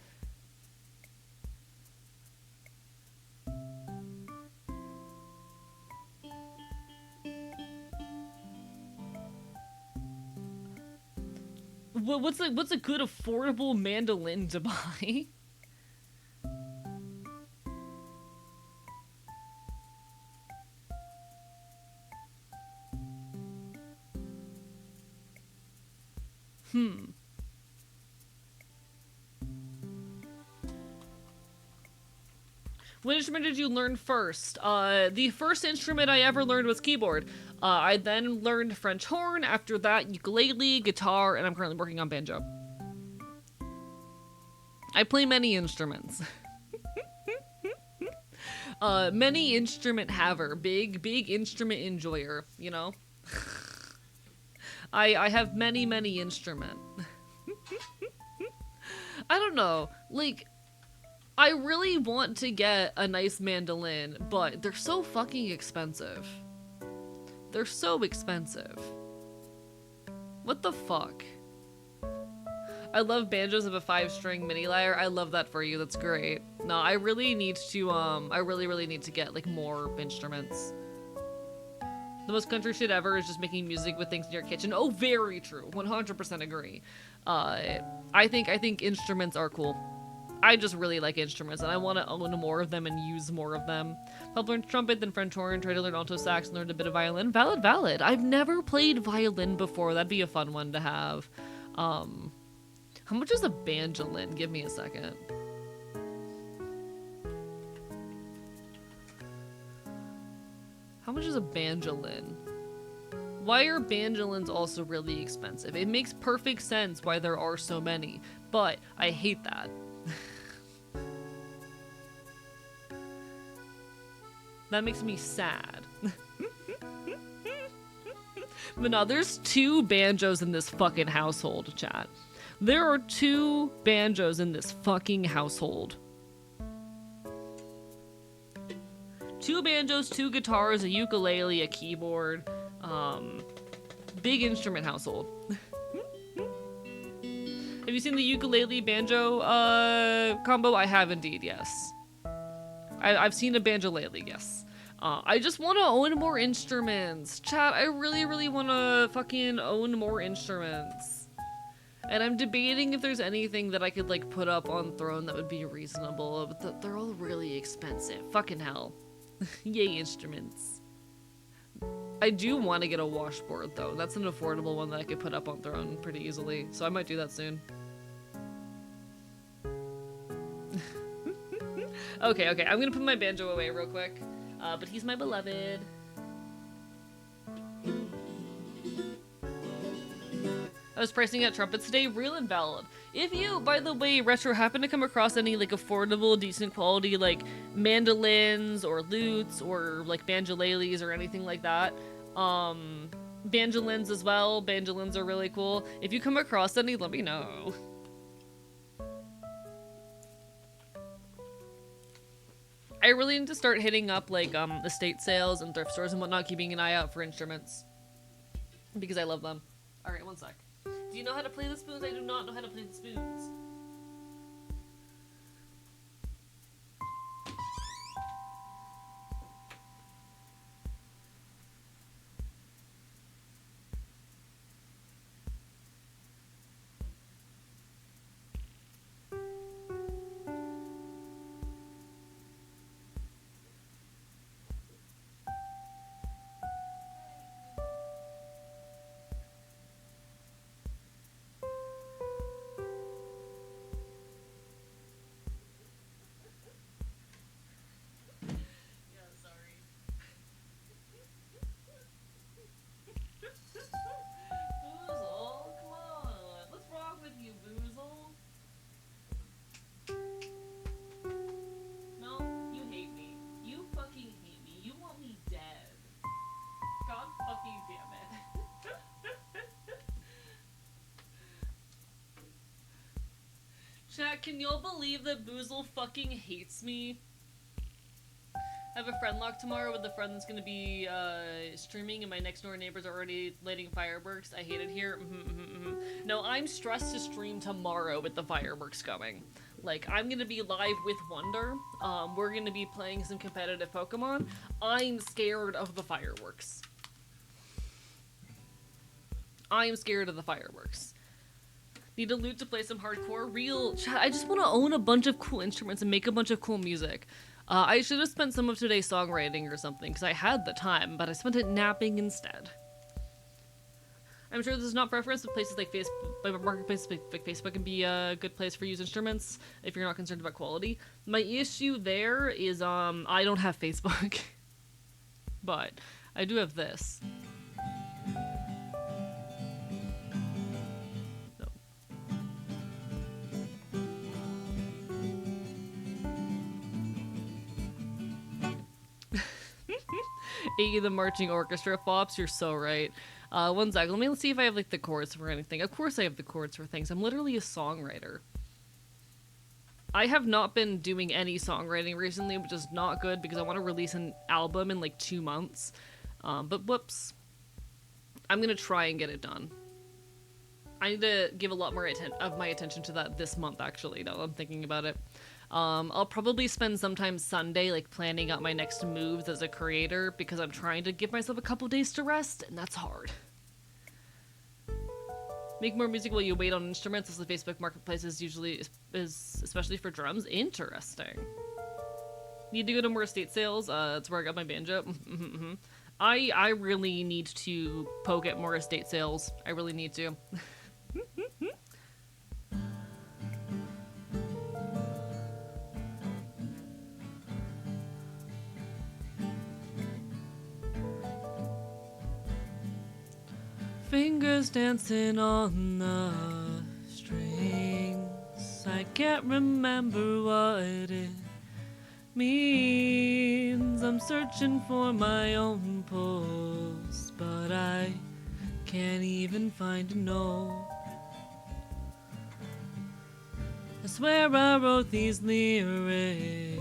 What's a good affordable mandolin to buy? What instrument did you learn first? The first instrument I ever learned was keyboard. I then learned French horn, after that ukulele, guitar, and I'm currently working on banjo. I play many instruments. Many instrument haver, big instrument enjoyer, you know? I have many instrument. I don't know, like, I really want to get a nice mandolin, but they're so fucking expensive. They're so expensive. What the fuck? I love banjos of a 5-string mini lyre. I love that for you. That's great. No, I really need to, I really need to get, like, more instruments. The most country shit ever is just making music with things in your kitchen. Oh, very true. 100% agree. I think instruments are cool. I just really like instruments, and I want to own more of them and use more of them. I've learned trumpet, then French horn, tried to learn alto sax, and learned a bit of violin. Valid. I've never played violin before. That'd be a fun one to have. How much is a banjolin? Give me a second. How much is a banjolin? Why are banjolins also really expensive? It makes perfect sense why there are so many, but I hate that. That makes me sad. But no, there's 2 banjos in this fucking household, chat. There are 2 banjos in this fucking household. 2 banjos, 2 guitars, a ukulele, a keyboard. Big instrument household. Have you seen the ukulele banjo combo? I have indeed, yes. I've seen a banjo-lele, yes. I just want to own more instruments. Chat, I really, really want to fucking own more instruments. And I'm debating if there's anything that I could, like, put up on Throne that would be reasonable, but they're all really expensive. Fucking hell. Yay, instruments. I do want to get a washboard, though. That's an affordable one that I could put up on Throne pretty easily, so I might do that soon. Okay, I'm gonna put my banjo away real quick. But he's my beloved. I was pricing out trumpets today, real and valid. If you, by the way, Retro, happen to come across any, like, affordable, decent quality, like, mandolins or lutes or, like, banjoleles or anything like that, banjolins as well. Banjolins are really cool. If you come across any, let me know. I really need to start hitting up, like, estate sales and thrift stores and whatnot, keeping an eye out for instruments. Because I love them. Alright, one sec. Do you know how to play the spoons? I do not know how to play the spoons. Boozle, come on. What's wrong with you, Boozle? No, you hate me. You fucking hate me. You want me dead. God fucking damn it. Chat, can y'all believe that Boozle fucking hates me? I have a friend lock tomorrow with a friend that's gonna be streaming, and my next door neighbors are already lighting fireworks. I hate it here. No, I'm stressed to stream tomorrow with the fireworks going. Like, I'm gonna be live with Wonder. We're gonna be playing some competitive Pokemon. I'm scared of the fireworks. I'm scared of the fireworks. Need a lute to play some hardcore. Real chat. I just want to own a bunch of cool instruments and make a bunch of cool music. I should have spent some of today songwriting or something, because I had the time, but I spent it napping instead. I'm sure this is not preference, but places like Facebook, marketplaces like Facebook can be a good place for use instruments if you're not concerned about quality. My issue there is, I don't have Facebook. But I do have this. Iggy the Marching Orchestra flops, you're so right. One sec, let me see if I have like the chords for anything. Of course I have the chords for things. I'm literally a songwriter. I have not been doing any songwriting recently, which is not good because I want to release an album in like 2 months. But whoops. I'm gonna try and get it done. I need to give a lot more of my attention to that this month, actually, now that I'm thinking about it. I'll probably spend sometime Sunday, like, planning out my next moves as a creator, because I'm trying to give myself a couple days to rest, and that's hard. Make more music while you wait on instruments, as the Facebook Marketplace is usually, especially for drums. Interesting. Need to go to more estate sales, that's where I got my banjo. I really need to poke at more estate sales. I really need to. Fingers dancing on the strings. I can't remember what it means. I'm searching for my own pulse, but I can't even find a note. I swear I wrote these lyrics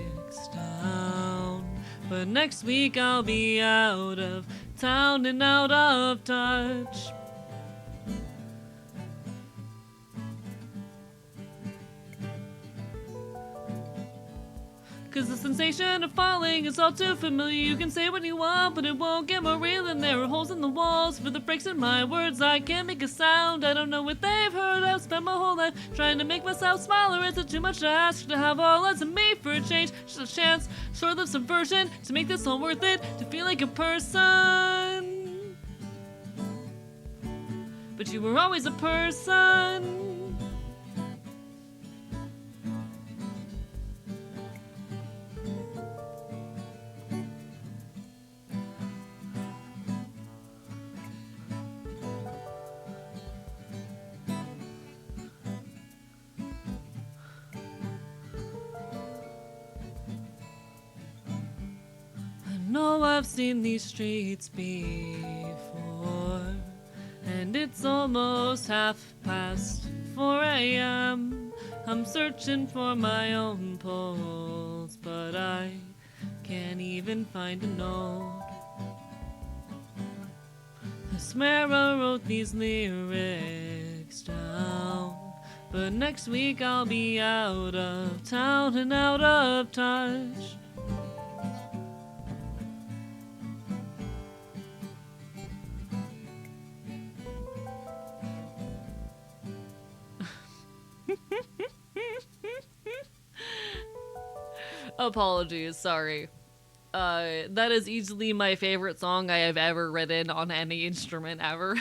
down, but next week I'll be out of town and out of touch. Cause the sensation of falling is all too familiar. You can say what you want, but it won't get more real. And there are holes in the walls for the breaks in my words. I can't make a sound, I don't know what they've heard. I've spent my whole life trying to make myself smaller. Is it too much to ask to have all eyes on me for a change? Just a chance, short of subversion, to make this all worth it, to feel like a person. But you were always a person. No, I've seen these streets before, and it's almost 4:30 a.m. I'm searching for my own pulse, but I can't even find a note. I swear I wrote these lyrics down, but next week I'll be out of town and out of touch. Apologies, sorry. That is easily my favorite song I have ever written on any instrument ever.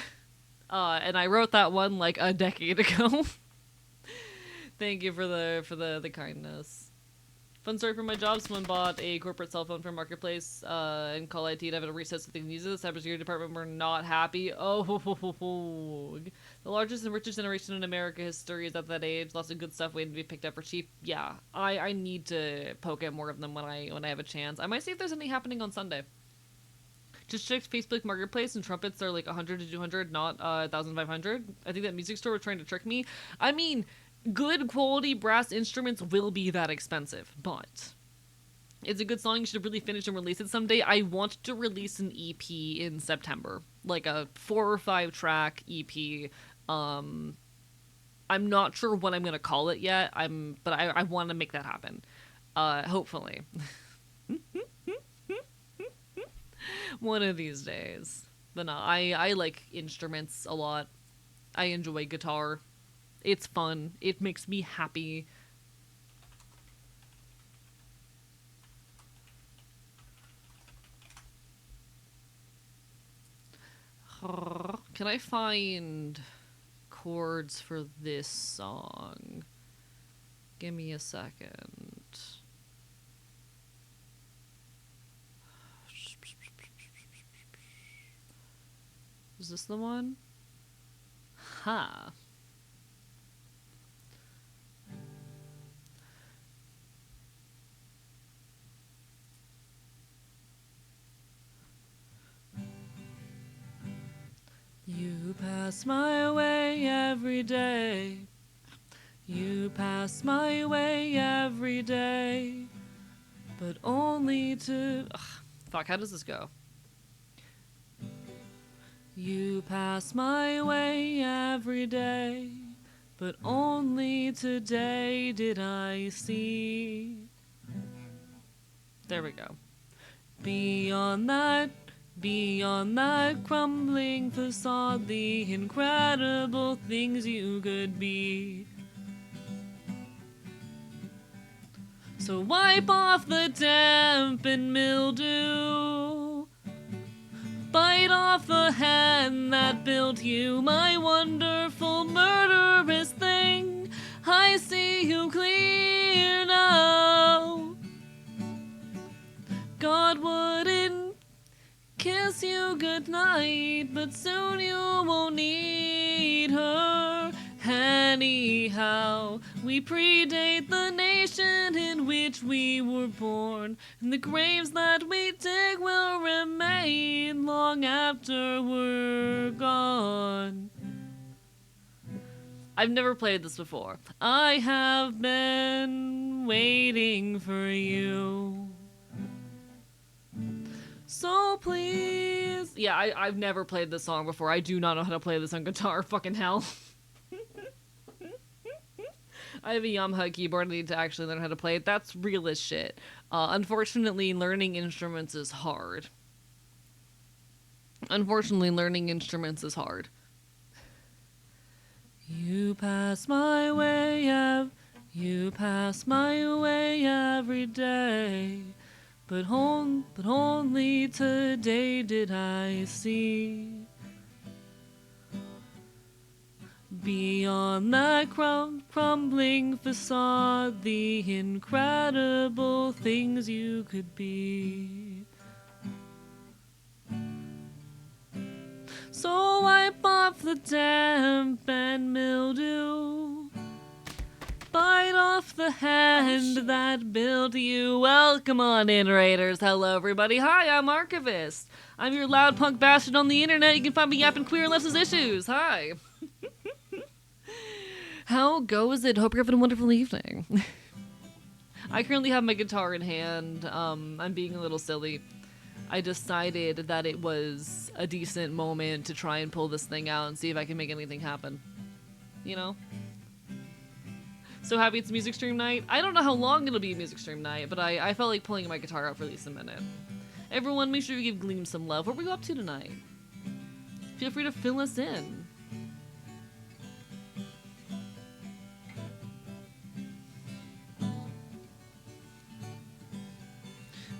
And I wrote that one like a decade ago. Thank you for the kindness. Fun story from my job, someone bought a corporate cell phone from Marketplace and call IT to have it reset so they can use it. The cybersecurity department were not happy. Oh, ho, ho, ho, ho. The largest and richest generation in America history is at that age. Lots of good stuff waiting to be picked up for cheap. Yeah, I need to poke at more of them when I have a chance. I might see if there's any happening on Sunday. Just checked Facebook Marketplace and trumpets are like 100 to 200, not 1,500. I think that music store was trying to trick me. I mean, good quality brass instruments will be that expensive, but it's a good song. You should really finish and release it someday. I want to release an EP in September, like a 4 or 5 track EP. I'm not sure what I'm gonna call it yet. But I want to make that happen. Hopefully, one of these days. But no, I like instruments a lot. I enjoy guitar. It's fun. It makes me happy. Can I find chords for this song? Give me a second. Is this the one? Ha. Huh. You pass my way every day. You pass my way every day. But only to... Ugh, fuck, how does this go? You pass my way every day. But only today did I see. There we go. Beyond that crumbling facade, the incredible things you could be. So wipe off the damp and mildew. Bite off the hand that built you, my wonderful murderous thing. I see you clear now. God wouldn't kiss you goodnight, but soon you won't need her anyhow. We predate the nation in which we were born, and the graves that we dig will remain long after we're gone. I've never played this before. I have been waiting for you. So please. Yeah, I've never played this song before. I do not know how to play this on guitar. Fucking hell. I have a Yamaha keyboard. I need to actually learn how to play it. That's real as shit. Unfortunately, learning instruments is hard. You pass my way, you pass my way every day. But only today did I see. Beyond that crumbling facade, the incredible things you could be. So wipe off the damp and mildew. Bite off the hand that built you. Welcome on in, Raiders. Hello, everybody. Hi, I'm Archivist. I'm your loud punk bastard on the internet. You can find me yapping queer and leftist issues. Hi. How goes it? Hope you're having a wonderful evening. I currently have my guitar in hand. I'm being a little silly. I decided that it was a decent moment to try and pull this thing out and see if I can make anything happen. You know? So happy it's music stream night. I don't know how long it'll be music stream night, but I felt like pulling my guitar out for at least a minute. Everyone, make sure you give Gleam some love. What are we up to tonight? Feel free to fill us in.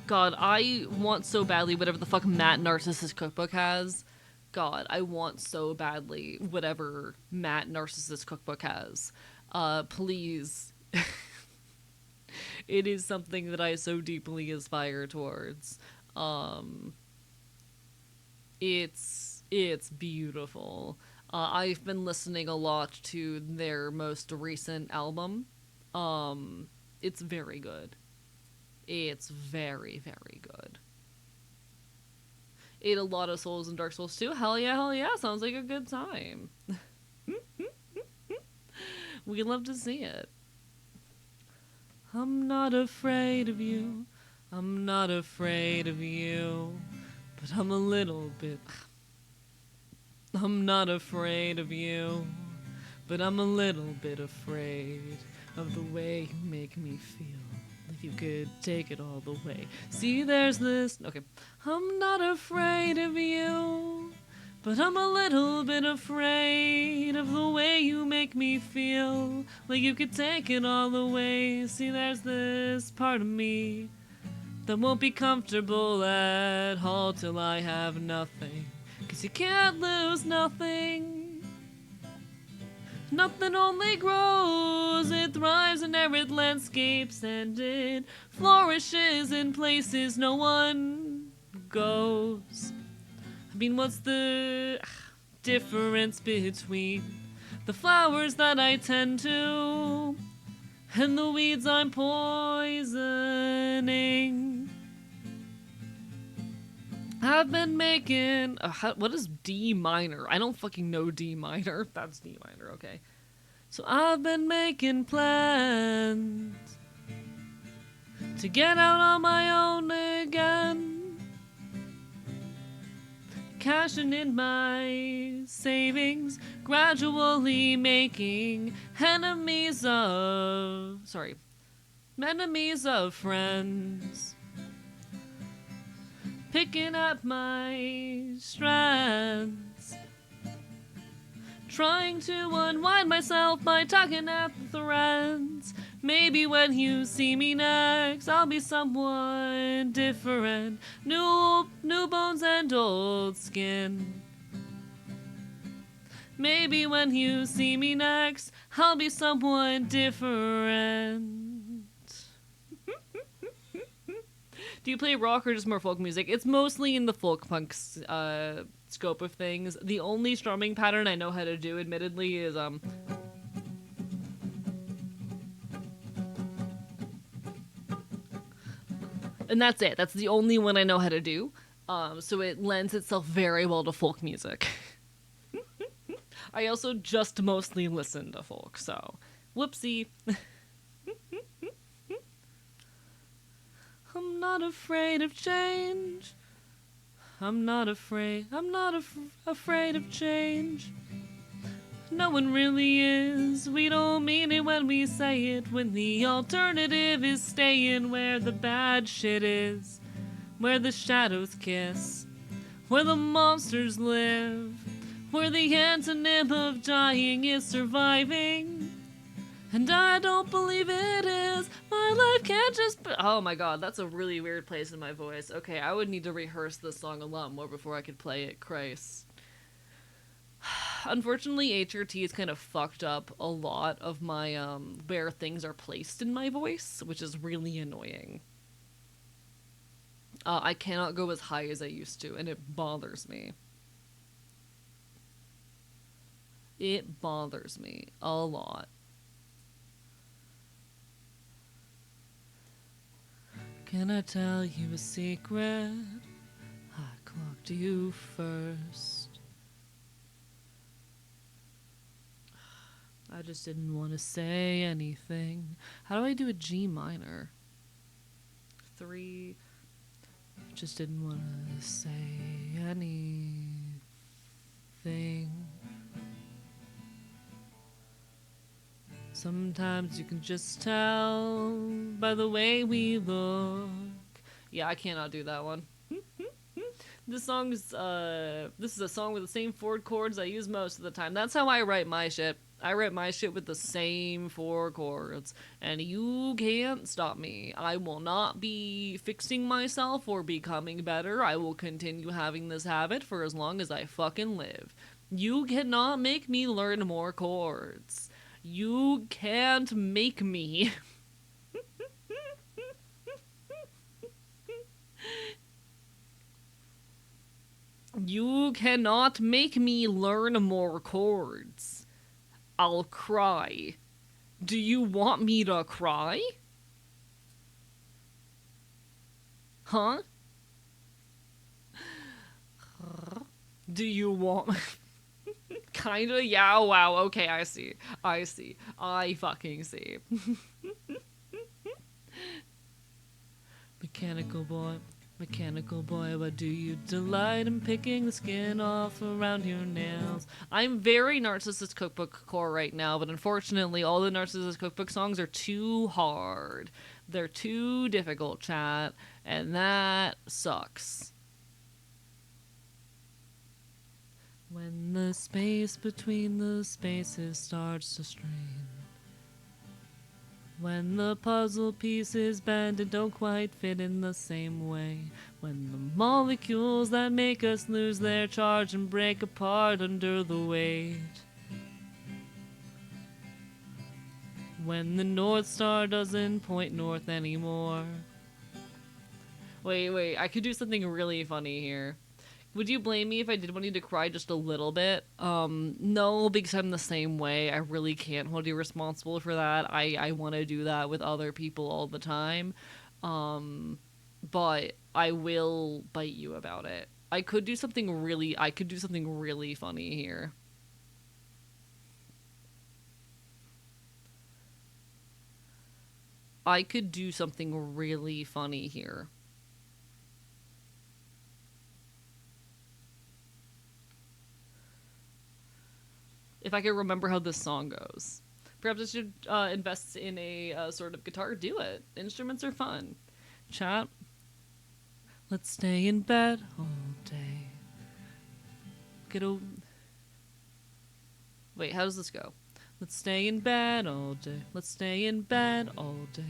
God, I want so badly whatever the fuck Matt Narcissus Cookbook has. God, I want so badly whatever Matt Narcissus Cookbook has. Please. It is something that I so deeply aspire towards. It's beautiful. I've been listening a lot to their most recent album. It's very good. It's very, very good. Ate a lot of Souls in Dark Souls 2. Hell yeah. Sounds like a good time. We love to see it. I'm not afraid of you. I'm not afraid of you. But I'm a little bit... I'm not afraid of you. But I'm a little bit afraid of the way you make me feel. Like you could take it all the way. See, there's this... Okay. I'm not afraid of you. But I'm a little bit afraid of the way you make me feel. Like you could take it all the way. See, there's this part of me that won't be comfortable at all till I have nothing. 'Cause you can't lose nothing. Nothing only grows, it thrives in arid landscapes, and it flourishes in places no one goes. I mean, what's the difference between the flowers that I tend to and the weeds I'm poisoning? I've been making... what is D minor? I don't fucking know D minor. That's D minor, okay. So I've been making plans to get out on my own again. Cashing in my savings, gradually making enemies of friends. Picking up my strands, trying to unwind myself by tugging at the threads. Maybe when you see me next, I'll be someone different. New bones and old skin. Maybe when you see me next, I'll be someone different. Do you play rock or just more folk music? It's mostly in the folk punk scope of things. The only strumming pattern I know how to do, admittedly, is And that's it. That's the only one I know how to do. So it lends itself very well to folk music. I also just mostly listen to folk, so whoopsie. I'm not afraid of change. I'm not afraid. I'm not afraid of change. No one really is. We don't mean it when we say it. When the alternative is staying where the bad shit is. Where the shadows kiss. Where the monsters live. Where the antonym of dying is surviving. And I don't believe it is. My life can't just be. Oh my god, that's a really weird place in my voice. Okay, I would need to rehearse this song a lot more before I could play it. Christ. Unfortunately, HRT has kind of fucked up a lot of my, where things are placed in my voice, which is really annoying. I cannot go as high as I used to, and it bothers me. It bothers me a lot. Can I tell you a secret? I clocked you first. I just didn't want to say anything. How do I do a G minor? 3. Just didn't want to say anything. Sometimes you can just tell by the way we look. Yeah, I cannot do that one. This is a song with the same 4 chords I use most of the time. That's how I write my shit. I write my shit with the same 4 chords, and you can't stop me. I will not be fixing myself or becoming better. I will continue having this habit for as long as I fucking live. You cannot make me learn more chords. You can't make me. You cannot make me learn more chords. I'll cry. Do you want me to cry? Huh? Do you want... Kinda? Yeah, wow, okay, I see. I fucking see. Mechanical boy, why do you delight in picking the skin off around your nails? I'm very Narcissist Cookbook core right now, but unfortunately all the Narcissist Cookbook songs are too hard. They're too difficult, chat, and that sucks. When the space between the spaces starts to strain. When the puzzle pieces bend and don't quite fit in the same way. When the molecules that make us lose their charge and break apart under the weight. When the North Star doesn't point north anymore. Wait, I could do something really funny here. Would you blame me if I did want you to cry just a little bit? No, because I'm the same way. I really can't hold you responsible for that. I want to do that with other people all the time. But I will bite you about it. I could do something really funny here. I could do something really funny here. If I could remember how this song goes. Perhaps I should invest in a sort of guitar. Do it. Instruments are fun. Chat. Let's stay in bed all day. Wait, how does this go? Let's stay in bed all day. Let's stay in bed all day.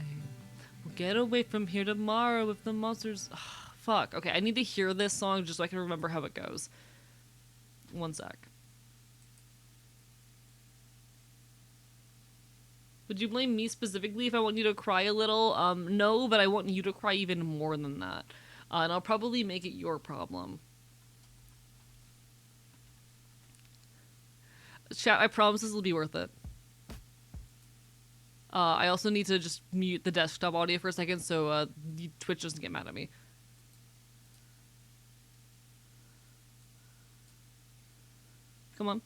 We'll get away from here tomorrow if the monsters... fuck. Okay, I need to hear this song just so I can remember how it goes. One sec. Would you blame me specifically if I want you to cry a little? No, but I want you to cry even more than that. And I'll probably make it your problem. Chat, I promise this will be worth it. I also need to just mute the desktop audio for a second so Twitch doesn't get mad at me. Come on.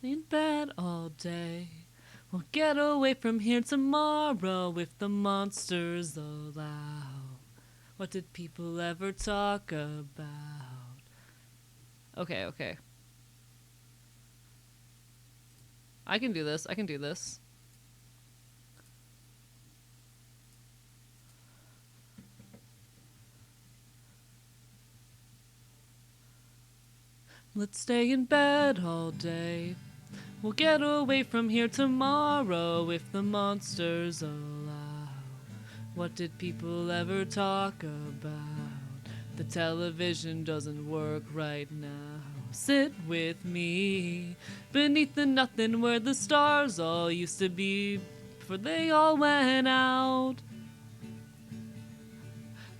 In bed all day. We'll get away from here tomorrow if the monsters allow. What did people ever talk about? Okay, okay. I can do this. I can do this. Let's stay in bed all day. We'll get away from here tomorrow if the monsters allow. What did people ever talk about? The television doesn't work right now. Sit with me beneath the nothing where the stars all used to be before they all went out.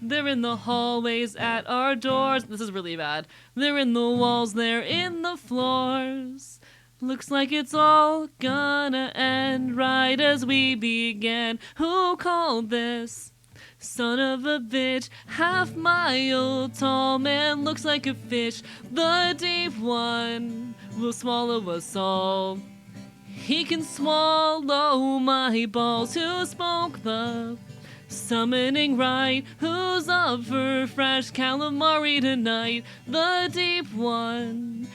They're in the hallways at our doors. This is really bad. They're in the walls, they're in the floors. Looks like it's all gonna end right as we began. Who called this? Son of a bitch, half mile tall man, looks like a fish. The deep one will swallow us all. He can swallow my balls. Who spoke the summoning right? Who's up for fresh calamari tonight? The deep one,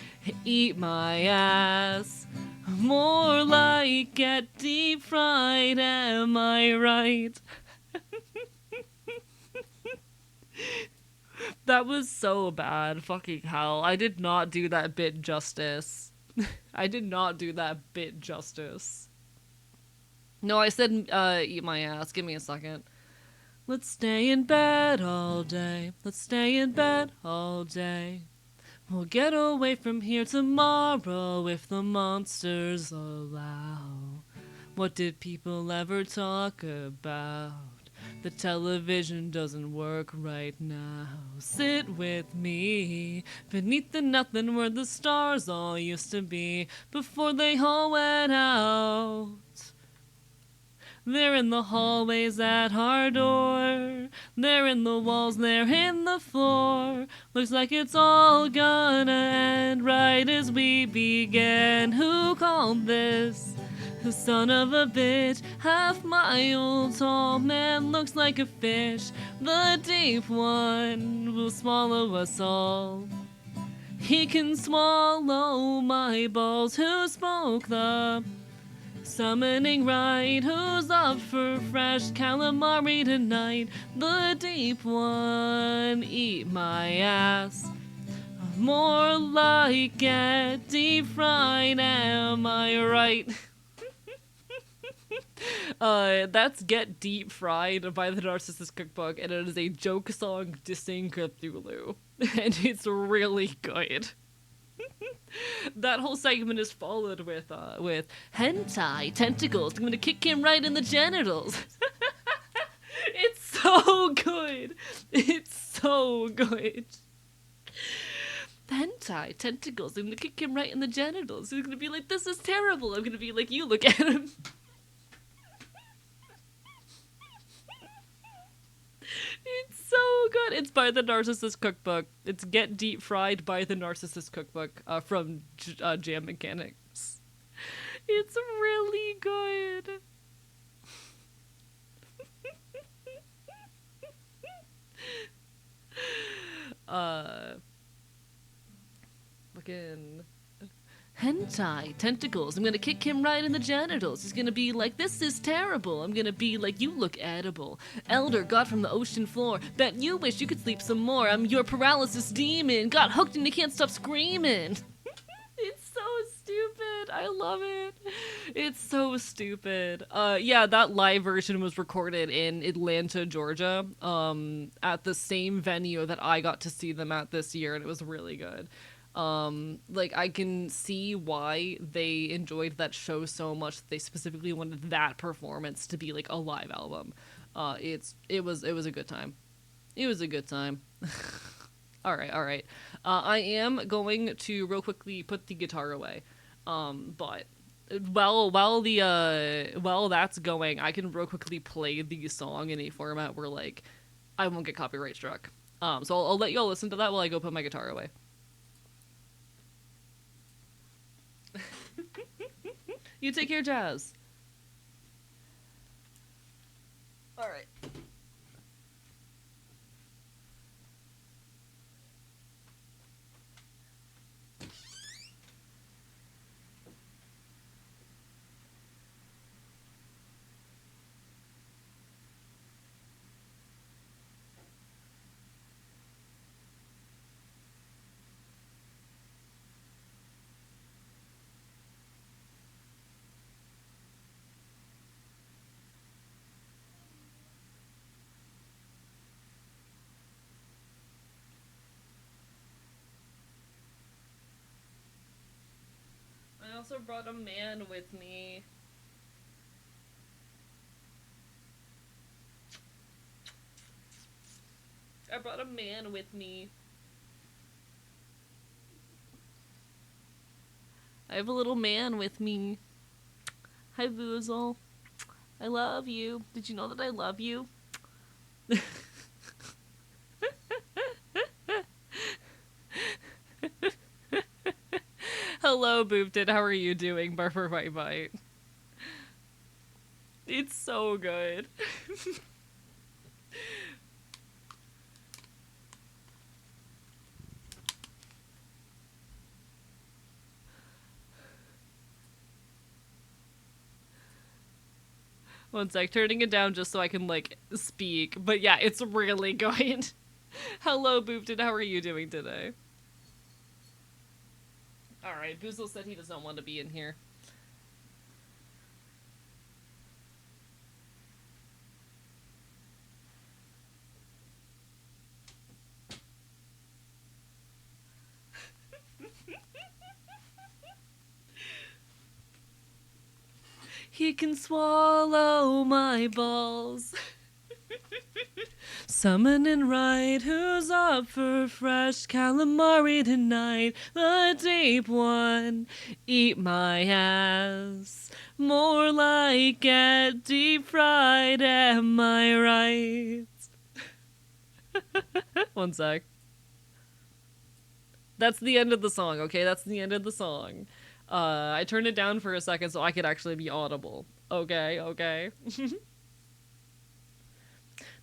eat my ass. More like get deep fried, am I right? That was so bad. Fucking hell. I did not do that bit justice. I did not do that bit justice. No, I said eat my ass. Give me a second. Let's stay in bed all day. Let's stay in bed all day. We'll get away from here tomorrow if the monsters allow. What did people ever talk about? The television doesn't work right now. Sit with me beneath the nothing where the stars all used to be before they all went out. They're in the hallways at our door. They're in the walls, they're in the floor. Looks like it's all gonna end right as we began. Who called this? The son of a bitch, half mile tall man, looks like a fish. The deep one will swallow us all. He can swallow my balls. Who spoke the summoning right? Who's up for fresh calamari tonight? The deep one, eat my ass. More like get deep fried, am I right? That's Get Deep Fried by the Narcissist Cookbook, and it is a joke song dissing Cthulhu. And it's really good. That whole segment is followed with hentai tentacles. I'm gonna kick him right in the genitals. It's so good. It's so good. Hentai tentacles. I'm gonna kick him right in the genitals. He's gonna be like, "This is terrible." I'm gonna be like, "You look at him." It's so good. It's by the Narcissist Cookbook. It's Get Deep Fried by the Narcissist Cookbook from Jam Mechanics. It's really good. Fucking hentai tentacles. I'm gonna kick him right in the genitals. He's gonna be like, "This is terrible." I'm gonna be like, "You look edible. Elder got from the ocean floor. Bet you wish you could sleep some more. I'm your paralysis demon. Got hooked and you can't stop screaming." It's so stupid. I love it. It's so stupid. Yeah, that live version was recorded in Atlanta, Georgia, at the same venue that I got to see them at this year, and it was really good. Like, I can see why they enjoyed that show so much. They specifically wanted that performance to be like a live album. It was a good time. It was a good time. All right. I am going to real quickly put the guitar away. But while that's going, I can real quickly play the song in a format where like I won't get copyright struck. So I'll let y'all listen to that while I go put my guitar away. You take care, Jazz. All right. I also brought a man with me. I brought a man with me. I have a little man with me. Hi, Boozle. I love you. Did you know that I love you? Hello, Boopted. How are you doing? Barber Bite Bite. It's so good. One sec, turning it down just so I can, like, speak. But yeah, it's really good. Hello, Boopted. How are you doing today? Alright, Boozle said he does not want to be in here. He can swallow my balls. Summoning right, who's up for fresh calamari tonight? The deep one, eat my ass. More like get deep fried, am I right? One sec. That's the end of the song, okay? That's the end of the song. I turned it down for a second so I could actually be audible. Okay.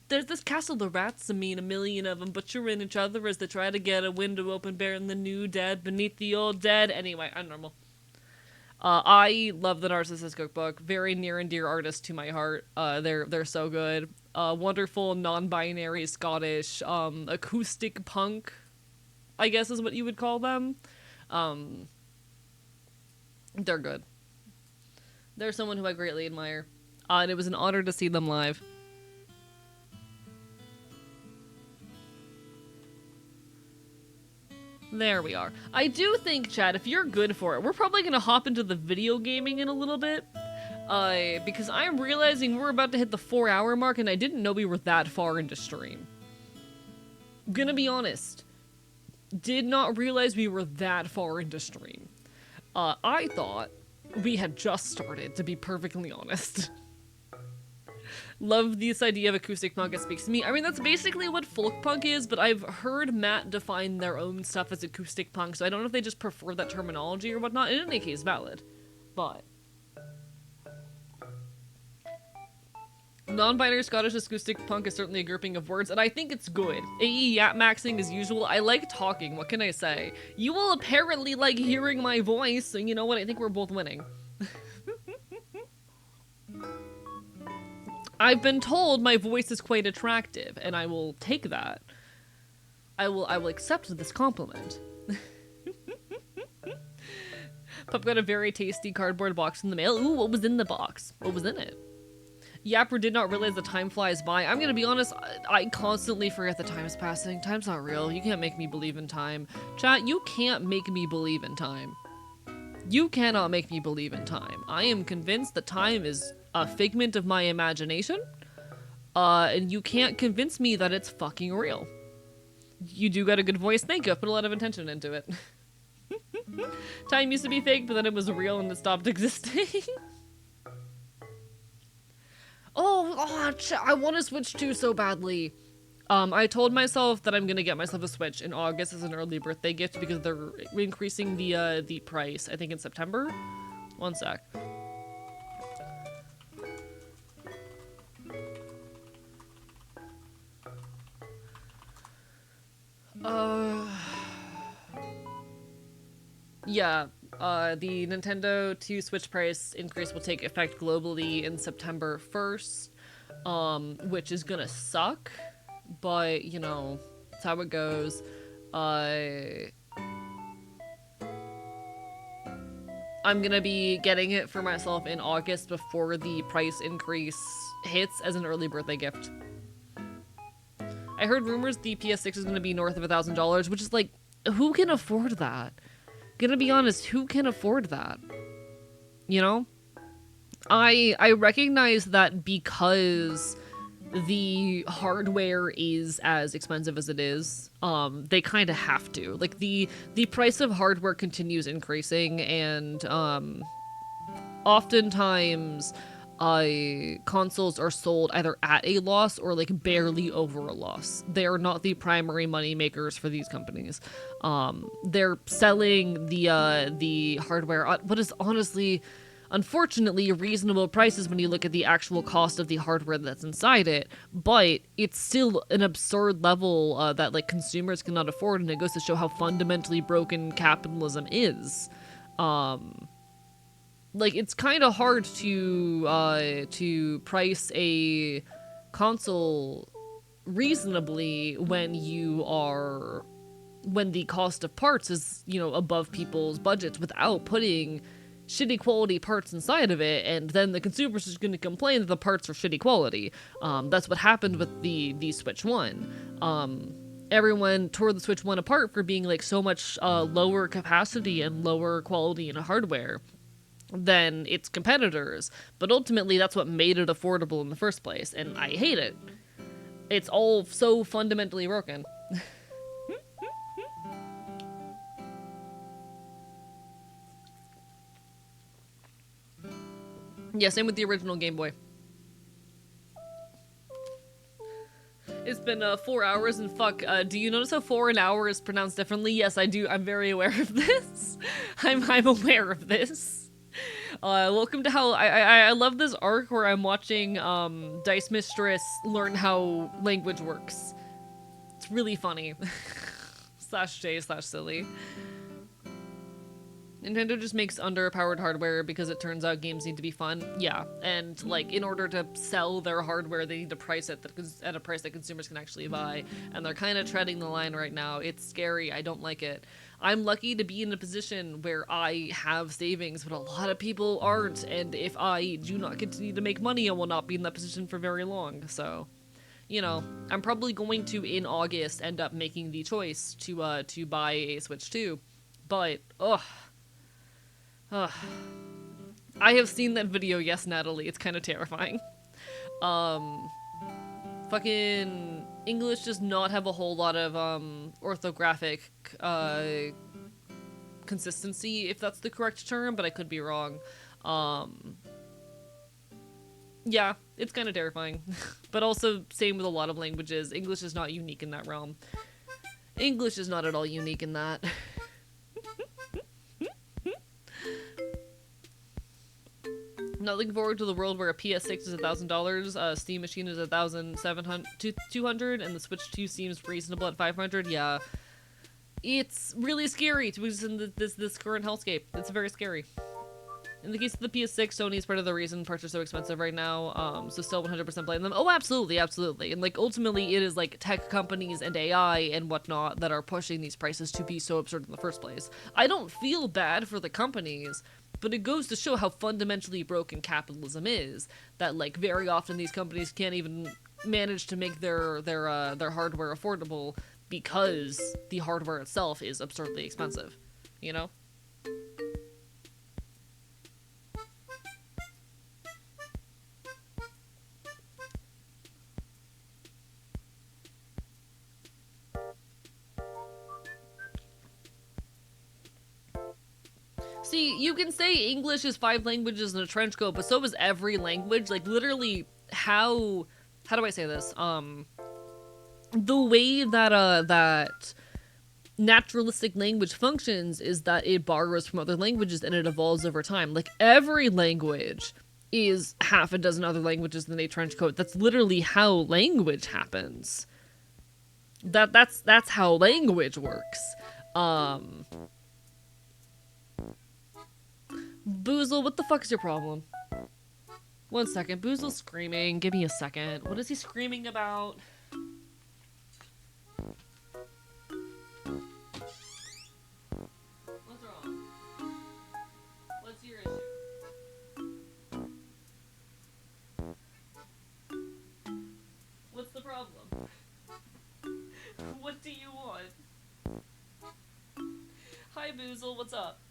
There's this castle, the rats, I mean, a million of them butchering each other as they try to get a window open, bearing the new dead beneath the old dead. Anyway, I'm normal. I love the Narcissus Cookbook. Very near and dear artist to my heart. They're so good. Wonderful, non-binary Scottish, acoustic punk, I guess is what you would call them. They're good. They're someone who I greatly admire. And it was an honor to see them live. There we are. I do think, Chad, if you're good for it, we're probably gonna hop into the video gaming in a little bit. Because I'm realizing we're about to hit the 4-hour mark and I didn't know we were that far into stream. Gonna be honest. Did not realize we were that far into stream. I thought we had just started, to be perfectly honest. Love this idea of acoustic punk, it speaks to me. I mean, that's basically what folk punk is, but I've heard Matt define their own stuff as acoustic punk, so I don't know if they just prefer that terminology or whatnot. In any case, valid. But non-binary Scottish acoustic punk is certainly a grouping of words, and I think it's good. AE yap maxing as usual. I like talking, what can I say? You will apparently like hearing my voice, so you know what, I think we're both winning. I've been told my voice is quite attractive, and I will take that. I will accept this compliment. Pup got a very tasty cardboard box in the mail. Ooh, what was in the box? What was in it? Yapper did not realize the time flies by. I'm gonna be honest, I constantly forget the time is passing. Time's not real. You can't make me believe in time. Chat, you can't make me believe in time. You cannot make me believe in time. I am convinced that time is a figment of my imagination, and you can't convince me that it's fucking real. You do got a good voice. Thank you. I've put a lot of intention into it. Time used to be fake, but then it was real and it stopped existing. I want to Switch 2 so badly. I told myself that I'm gonna get myself a Switch in August as an early birthday gift because they're increasing the price. I think in September. One sec. Yeah, the Nintendo 2 Switch price increase will take effect globally in September 1st, which is gonna suck, but, you know, that's how it goes. I'm gonna be getting it for myself in August before the price increase hits as an early birthday gift. I heard rumors the PS6 is gonna be north of $1,000, which is like, who can afford that? Gonna be honest, who can afford that? You know? I recognize that because the hardware is as expensive as it is, they kind of have to. Like, the price of hardware continues increasing, and oftentimes consoles are sold either at a loss or like barely over a loss. They are not the primary money makers for these companies. They're selling the hardware at what is honestly, unfortunately, reasonable prices when you look at the actual cost of the hardware that's inside it, but it's still an absurd level that like consumers cannot afford, and it goes to show how fundamentally broken capitalism is. Like, it's kind of hard to price a console reasonably when the cost of parts is, you know, above people's budgets without putting shitty quality parts inside of it, and then the consumer's just going to complain that the parts are shitty quality. That's what happened with the Switch 1. Everyone tore the Switch 1 apart for being like so much lower capacity and lower quality in hardware than its competitors, but ultimately that's what made it affordable in the first place, and I hate it. It's all so fundamentally broken. Yeah, same with the original Game Boy. It's been 4 hours, and fuck, do you notice how 4 an hour is pronounced differently? Yes, I do. I'm very aware of this. I'm aware of this. Welcome to how I love this arc where I'm watching Dice Mistress learn how language works. It's really funny. /J/silly. Nintendo just makes underpowered hardware because it turns out games need to be fun. Yeah, and like in order to sell their hardware, they need to price it at a price that consumers can actually buy, and they're kind of treading the line right now. It's scary. I don't like it. I'm lucky to be in a position where I have savings, but a lot of people aren't, and if I do not continue to make money, I will not be in that position for very long. So, you know, I'm probably going to, in August, end up making the choice to buy a Switch 2, but ugh. I have seen that video, yes, Natalie. It's kind of terrifying. Fucking English does not have a whole lot of orthographic consistency, if that's the correct term, but I could be wrong. Yeah, it's kind of terrifying. But also, same with a lot of languages. English is not unique in that realm. English is not at all unique in that. I'm not looking forward to the world where a PS6 is $1,000, a Steam Machine is $200, and the Switch 2 seems reasonable at $500. Yeah, it's really scary to exist in this current hellscape. It's very scary. In the case of the PS6, Sony is part of the reason parts are so expensive right now, so still 100% blame them. Oh, absolutely, absolutely. And, like, ultimately, it is, like, tech companies and AI and whatnot that are pushing these prices to be so absurd in the first place. I don't feel bad for the companies, but it goes to show how fundamentally broken capitalism is, that, like, very often these companies can't even manage to make their hardware affordable because the hardware itself is absurdly expensive, you know? See, you can say English is 5 languages in a trench coat, but so is every language. Like, literally, how do I say this? The way that naturalistic language functions is that it borrows from other languages and it evolves over time. Like, every language is half a dozen other languages in a trench coat. That's literally how language happens. That's how language works. Boozle, what the fuck is your problem? 1 second. Boozle's screaming. Give me a second. What is he screaming about? What's wrong? What's your issue? What's the problem? What do you want? Hi, Boozle. What's up?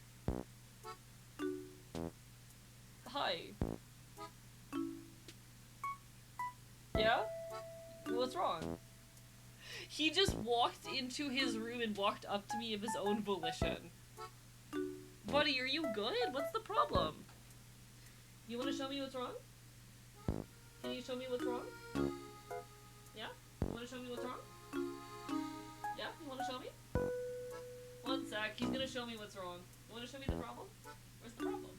Hi. Yeah? What's wrong? He just walked into his room and walked up to me of his own volition. Buddy, are you good? What's the problem? You want to show me what's wrong? Can you show me what's wrong? Yeah? You want to show me what's wrong? Yeah? You want to show me? 1 sec. He's gonna show me what's wrong. You want to show me the problem? Where's the problem?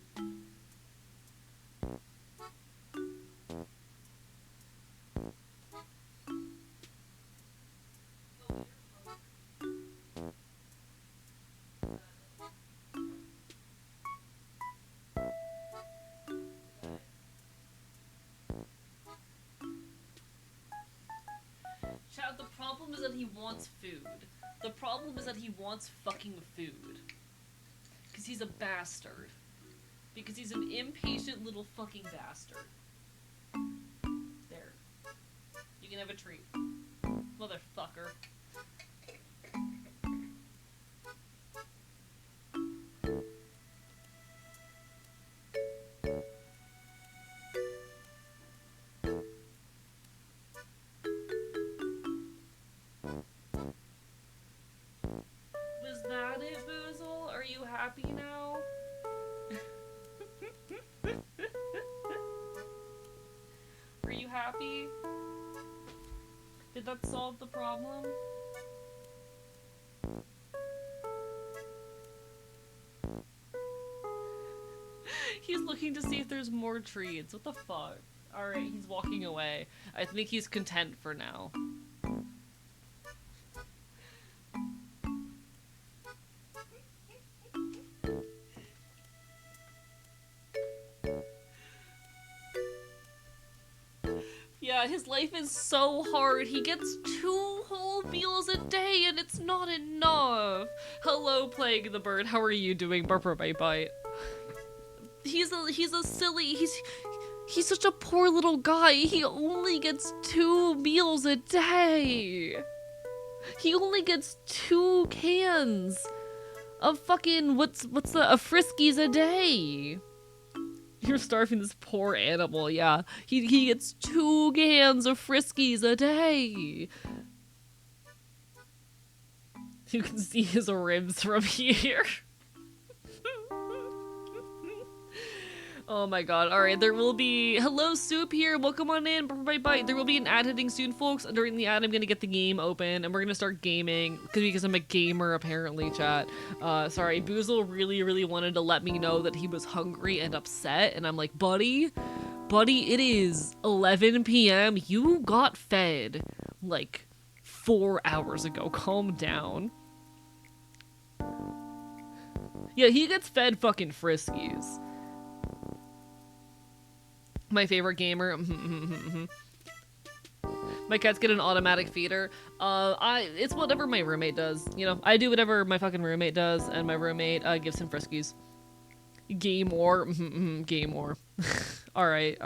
Chat, the problem is that he wants food. The problem is that he wants fucking food. Because he's a bastard. Because he's an impatient little fucking bastard. There. You can have a treat. Motherfucker. Was that it, Boozle? Are you happy now? Are you happy? Did that solve the problem? He's looking to see if there's more treats. What the fuck? Alright, he's walking away. I think he's content for now. Yeah, his life is so hard. He gets 2 whole meals a day and it's not enough. Hello, Plague the Bird. How are you doing? Bite bite. He's a silly, he's such a poor little guy. He only gets 2 meals a day. He only gets 2 cans of fucking what's a Friskies a day. You're starving this poor animal, yeah. He gets 2 cans of Friskies a day. You can see his ribs from here. Oh my god. Alright, there will be... Hello, Soup here. Welcome on in. Bye-bye. There will be an ad hitting soon, folks. During the ad, I'm gonna get the game open, and we're gonna start gaming. Because I'm a gamer, apparently, chat. Sorry. Boozle really wanted to let me know that he was hungry and upset, and I'm like, buddy, it is 11 p.m. You got fed, like, 4 hours ago. Calm down. Yeah, he gets fed fucking Friskies. My favorite gamer. My cats get an automatic feeder. It's whatever my roommate does. You know, I do whatever my fucking roommate does, and my roommate gives him Friskies. Game war. Game war. Alright.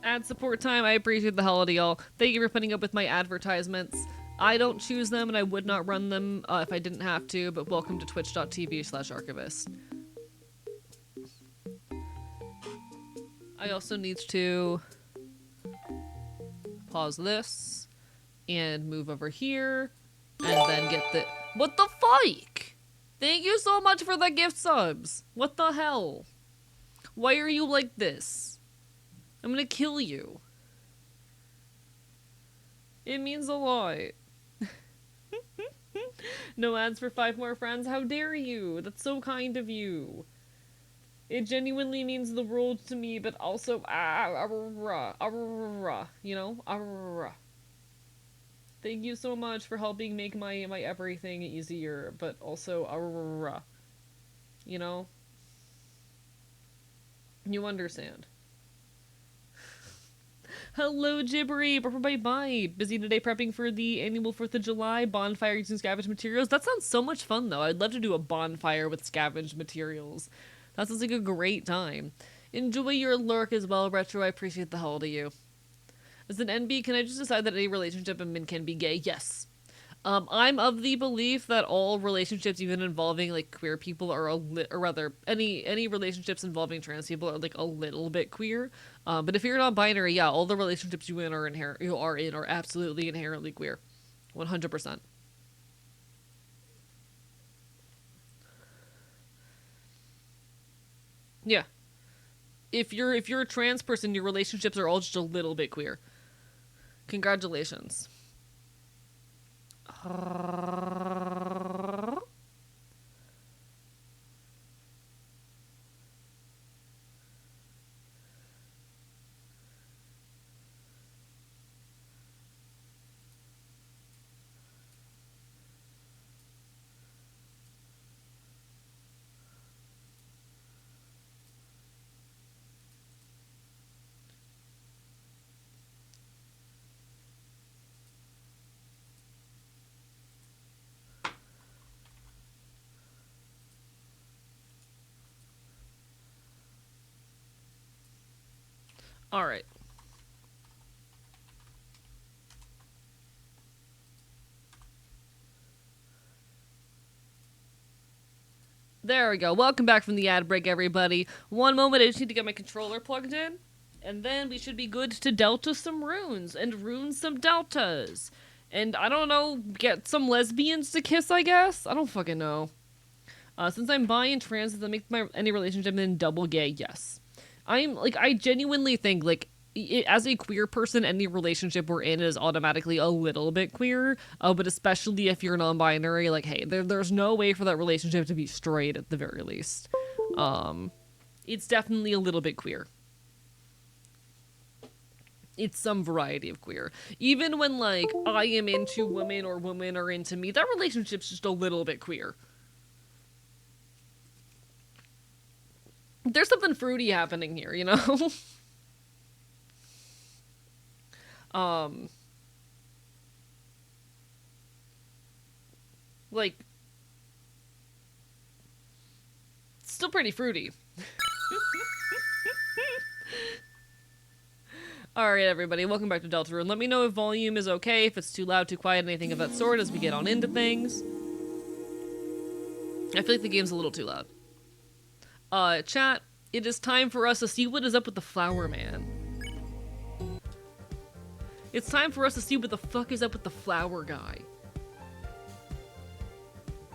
Ad support time. I appreciate the hell out of y'all. Thank you for putting up with my advertisements. I don't choose them and I would not run them if I didn't have to, but welcome to twitch.tv/archivist. I also need to pause this and move over here and then get the— What the fuck? Thank you so much for the gift subs. What the hell? Why are you like this? I'm gonna kill you. It means a lot. No ads for 5 more friends? How dare you? That's so kind of you. It genuinely means the world to me, but also, you know? Thank you so much for helping make my everything easier, but also, you know? You understand. Hello, Gibbery! Bye. Busy today prepping for the annual 4th of July bonfire using scavenged materials. That sounds so much fun, though. I'd love to do a bonfire with scavenged materials. That sounds like a great time. Enjoy your lurk as well, Retro. I appreciate the hell to you. As an NB, can I just decide that any relationship in Min can be gay? Yes. I'm of the belief that all relationships, even involving like queer people, are or rather, any relationships involving trans people are like a little bit queer. But if you're non-binary, yeah, all the relationships you are in are absolutely inherently queer, 100%. Yeah. If you're a trans person, your relationships are all just a little bit queer. Congratulations. All right. There we go. Welcome back from the ad break, everybody. One moment, I just need to get my controller plugged in. And then we should be good to delta some runes and rune some deltas. And I don't know, get some lesbians to kiss, I guess? I don't fucking know. Since I'm bi and trans, does that make any relationship then double gay? Yes. I genuinely think, as a queer person, any relationship we're in is automatically a little bit queer. But especially if you're non-binary, hey, there's no way for that relationship to be straight at the very least. It's definitely a little bit queer. It's some variety of queer. Even when, I am into women or women are into me, that relationship's just a little bit queer. There's something fruity happening here, you know? Still pretty fruity. Alright, everybody, welcome back to Deltarune. Let me know if volume is okay, if it's too loud, too quiet, anything of that sort as we get on into things. I feel like the game's a little too loud. Chat, it is time for us to see what is up with the Flower Man. It's time for us to see what the fuck is up with the flower guy.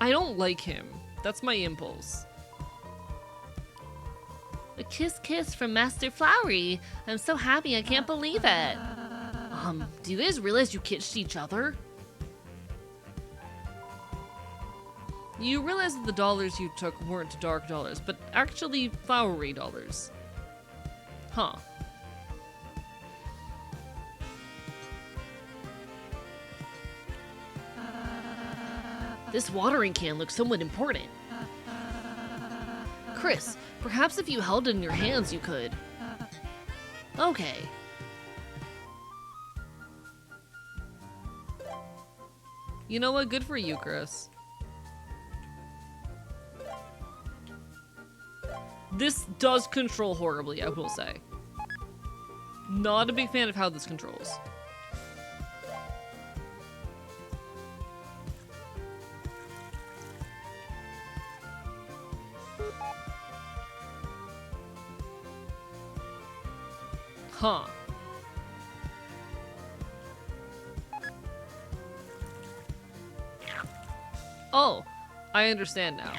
I don't like him. That's my impulse. A kiss from Master Flowery. I'm so happy, I can't believe it. Do you guys realize you kissed each other? You realize that the dollars you took weren't dark dollars, but actually flowery dollars. Huh. This watering can looks somewhat important. Chris, perhaps if you held it in your hands, you could. Okay. You know what? Good for you, Chris. This does control horribly, I will say. Not a big fan of how this controls. Huh. Oh, I understand now.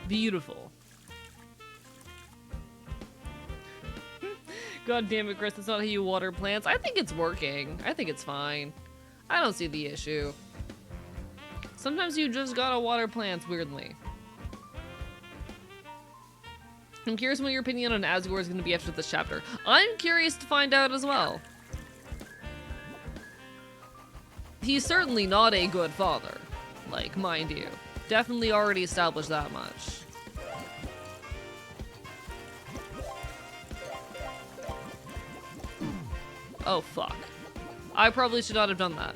Beautiful. God damn it, Chris, that's not how you water plants. I think it's working. I think it's fine. I don't see the issue. Sometimes you just gotta water plants weirdly. I'm curious what your opinion on Asgore is going to be after this chapter. I'm curious to find out as well. He's certainly not a good father. Like, mind you. Definitely already established that much. Oh, fuck. I probably should not have done that.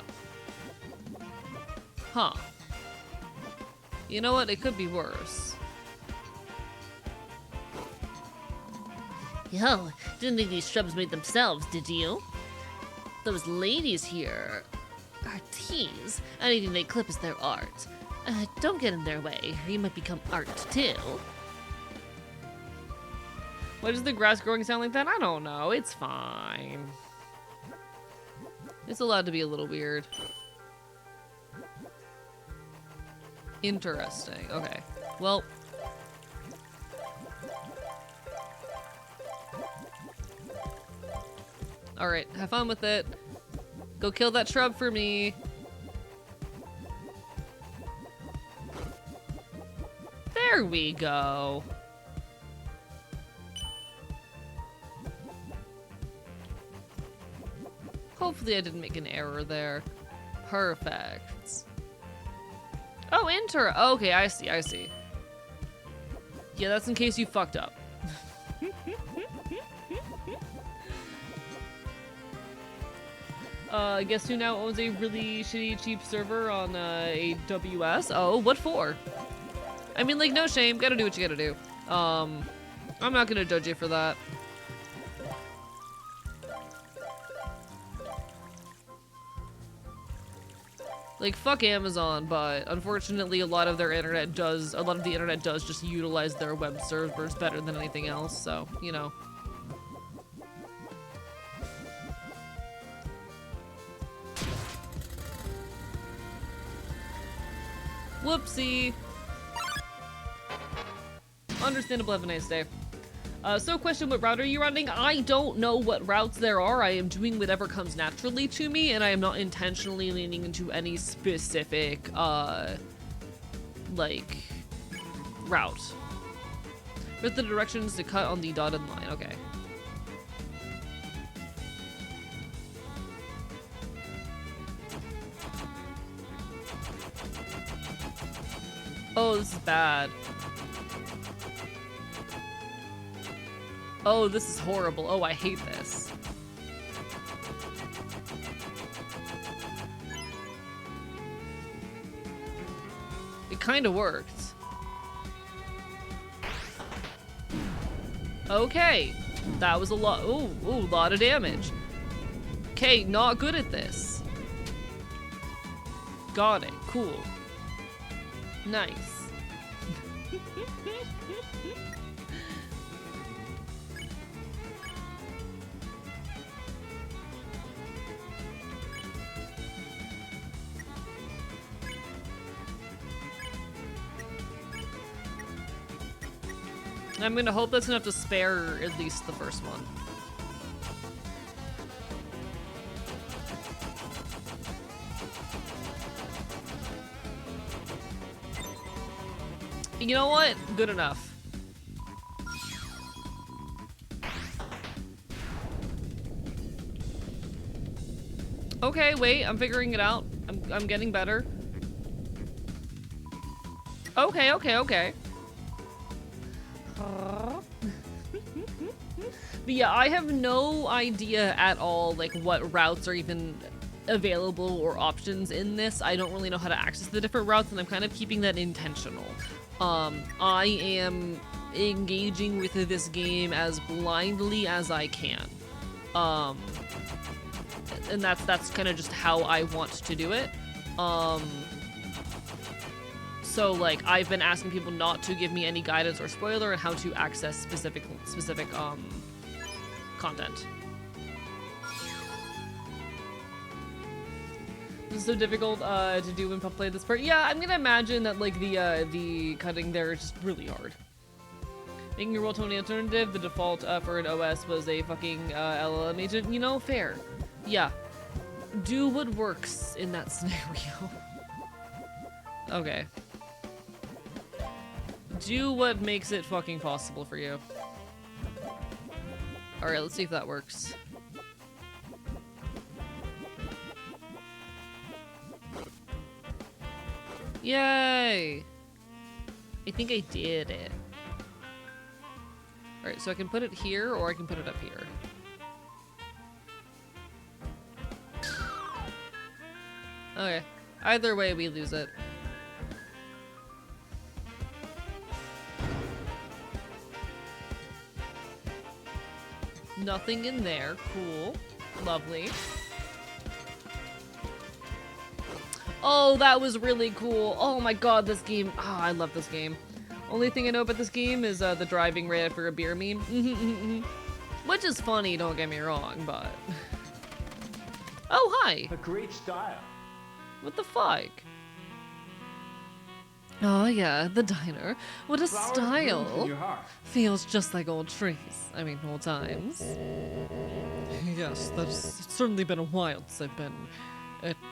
Huh. You know what? It could be worse. Yo, didn't think these shrubs made themselves, did you? Those ladies here are teas. Anything they clip is their art. Don't get in their way, or you might become art too. Why does the grass growing sound like that? I don't know. It's fine. It's allowed to be a little weird. Interesting. Okay. Well. Alright, have fun with it. Go kill that shrub for me. There we go. Hopefully I didn't make an error there. Perfect. Oh, enter. Okay, I see, I see. Yeah, that's in case you fucked up. Guess who now owns a really shitty, cheap server on AWS? Oh, what for? I mean, like, no shame. Gotta do what you gotta do. I'm not gonna judge you for that. Like, fuck Amazon, but unfortunately a lot of the internet does just utilize their web servers better than anything else, so, you know. Whoopsie. Understandable, have a nice day. So question, what route are you running? I don't know what routes there are. I am doing whatever comes naturally to me, and I am not intentionally leaning into any specific, like, route. With the directions to cut on the dotted line, okay. Oh, this is bad. Oh, this is horrible. Oh, I hate this. It kind of worked. Okay. That was a lot. Ooh, a lot of damage. Okay, not good at this. Got it. Cool. Nice. I'm gonna hope that's enough to spare at least the first one. You know what? Good enough. Okay, wait, I'm figuring it out. I'm getting better. Okay, okay, okay. But yeah, I have no idea at all, like, what routes are even available or options in this. I don't really know how to access the different routes, and I'm kind of keeping that intentional. I am engaging with this game as blindly as I can. And that's kind of just how I want to do it. So like I've been asking people not to give me any guidance or spoiler on how to access specific content. This is so difficult to do when Pup played this part. Yeah, I'm gonna imagine that like the cutting there is just really hard. Making your Roll20 alternative, the default for an OS was a fucking LLM agent. You know, fair. Yeah. Do what works in that scenario. Okay. Do what makes it fucking possible for you. Alright, let's see if that works. Yay! I think I did it. Alright, so I can put it here, or I can put it up here. Okay. Either way, we lose it. Nothing in there. Cool. Lovely. Oh, that was really cool. Oh my god, this game. Oh, I love this game. Only thing I know about this game is the driving right after a beer meme. Which is funny, don't get me wrong, but... Oh, hi! A great style. What the fuck? Oh yeah, the diner. What a Flowers blooms in style! your heart. Feels just like old trees. I mean, old times. Yes, that's certainly been a while since I've been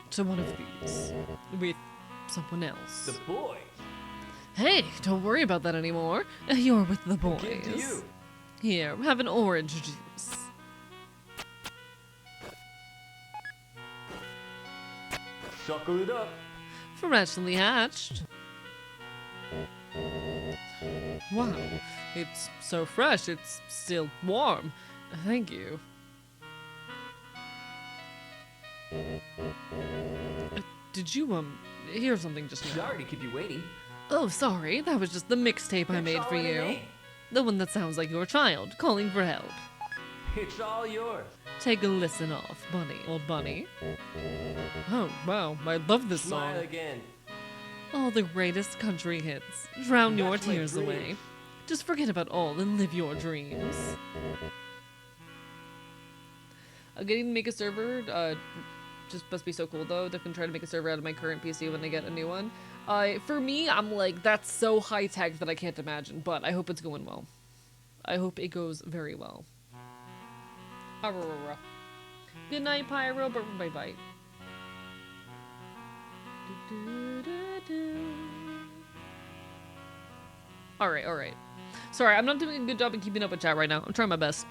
to one of these. With someone else. The boys. Hey, don't worry about that anymore. You're with the boys. Give to you. Here, have an orange juice. Suckle it up. Freshly hatched. Wow, it's so fresh, it's still warm. Thank you. Did you, hear something just now? Sorry to keep you waiting. Oh, sorry, that was just the mixtape I It's made for all in a you. name. The one that sounds like your child, calling for help. It's all yours. Take a listen off, Bunny, old Bunny. Oh, wow, I love this song. Smile again. All the greatest country hits. Drown your That's my tears dream. away. Just forget about all and live your dreams. Getting to make a server, just must be so cool though. Definitely try to make a server out of my current PC when I get a new one. For me, I'm like, that's so high tech that I can't imagine, but I hope it's going well. I hope it goes very well. Aurora. Good night, Pyro, but bye bye. Alright, alright. Sorry, I'm not doing a good job in keeping up with chat right now. I'm trying my best.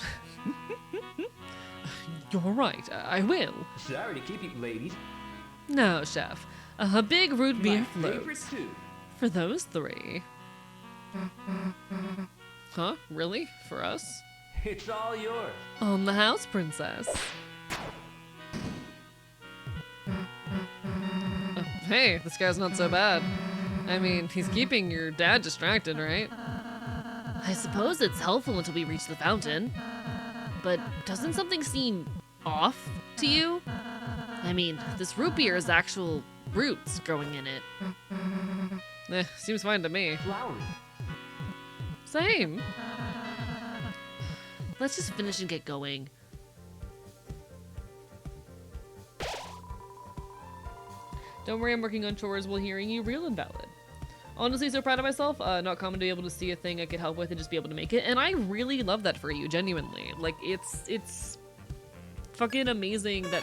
You're right, I will. Sorry to keep you, ladies. No, chef. A big root beer My favorite float. too. For those three. Huh? Really? For us? It's all yours. On the house, princess. Hey, this guy's not so bad. I mean, he's keeping your dad distracted, right? I suppose it's helpful until we reach the fountain. But doesn't something seem off to you? I mean, this root beer has actual roots growing in it. Seems fine to me. Flowery. Same. Let's just finish and get going. Don't worry, I'm working on chores while hearing you real and valid. Honestly, so proud of myself. Not common to be able to see a thing I could help with and just be able to make it. And I really love that for you, genuinely. Like, it's fucking amazing that,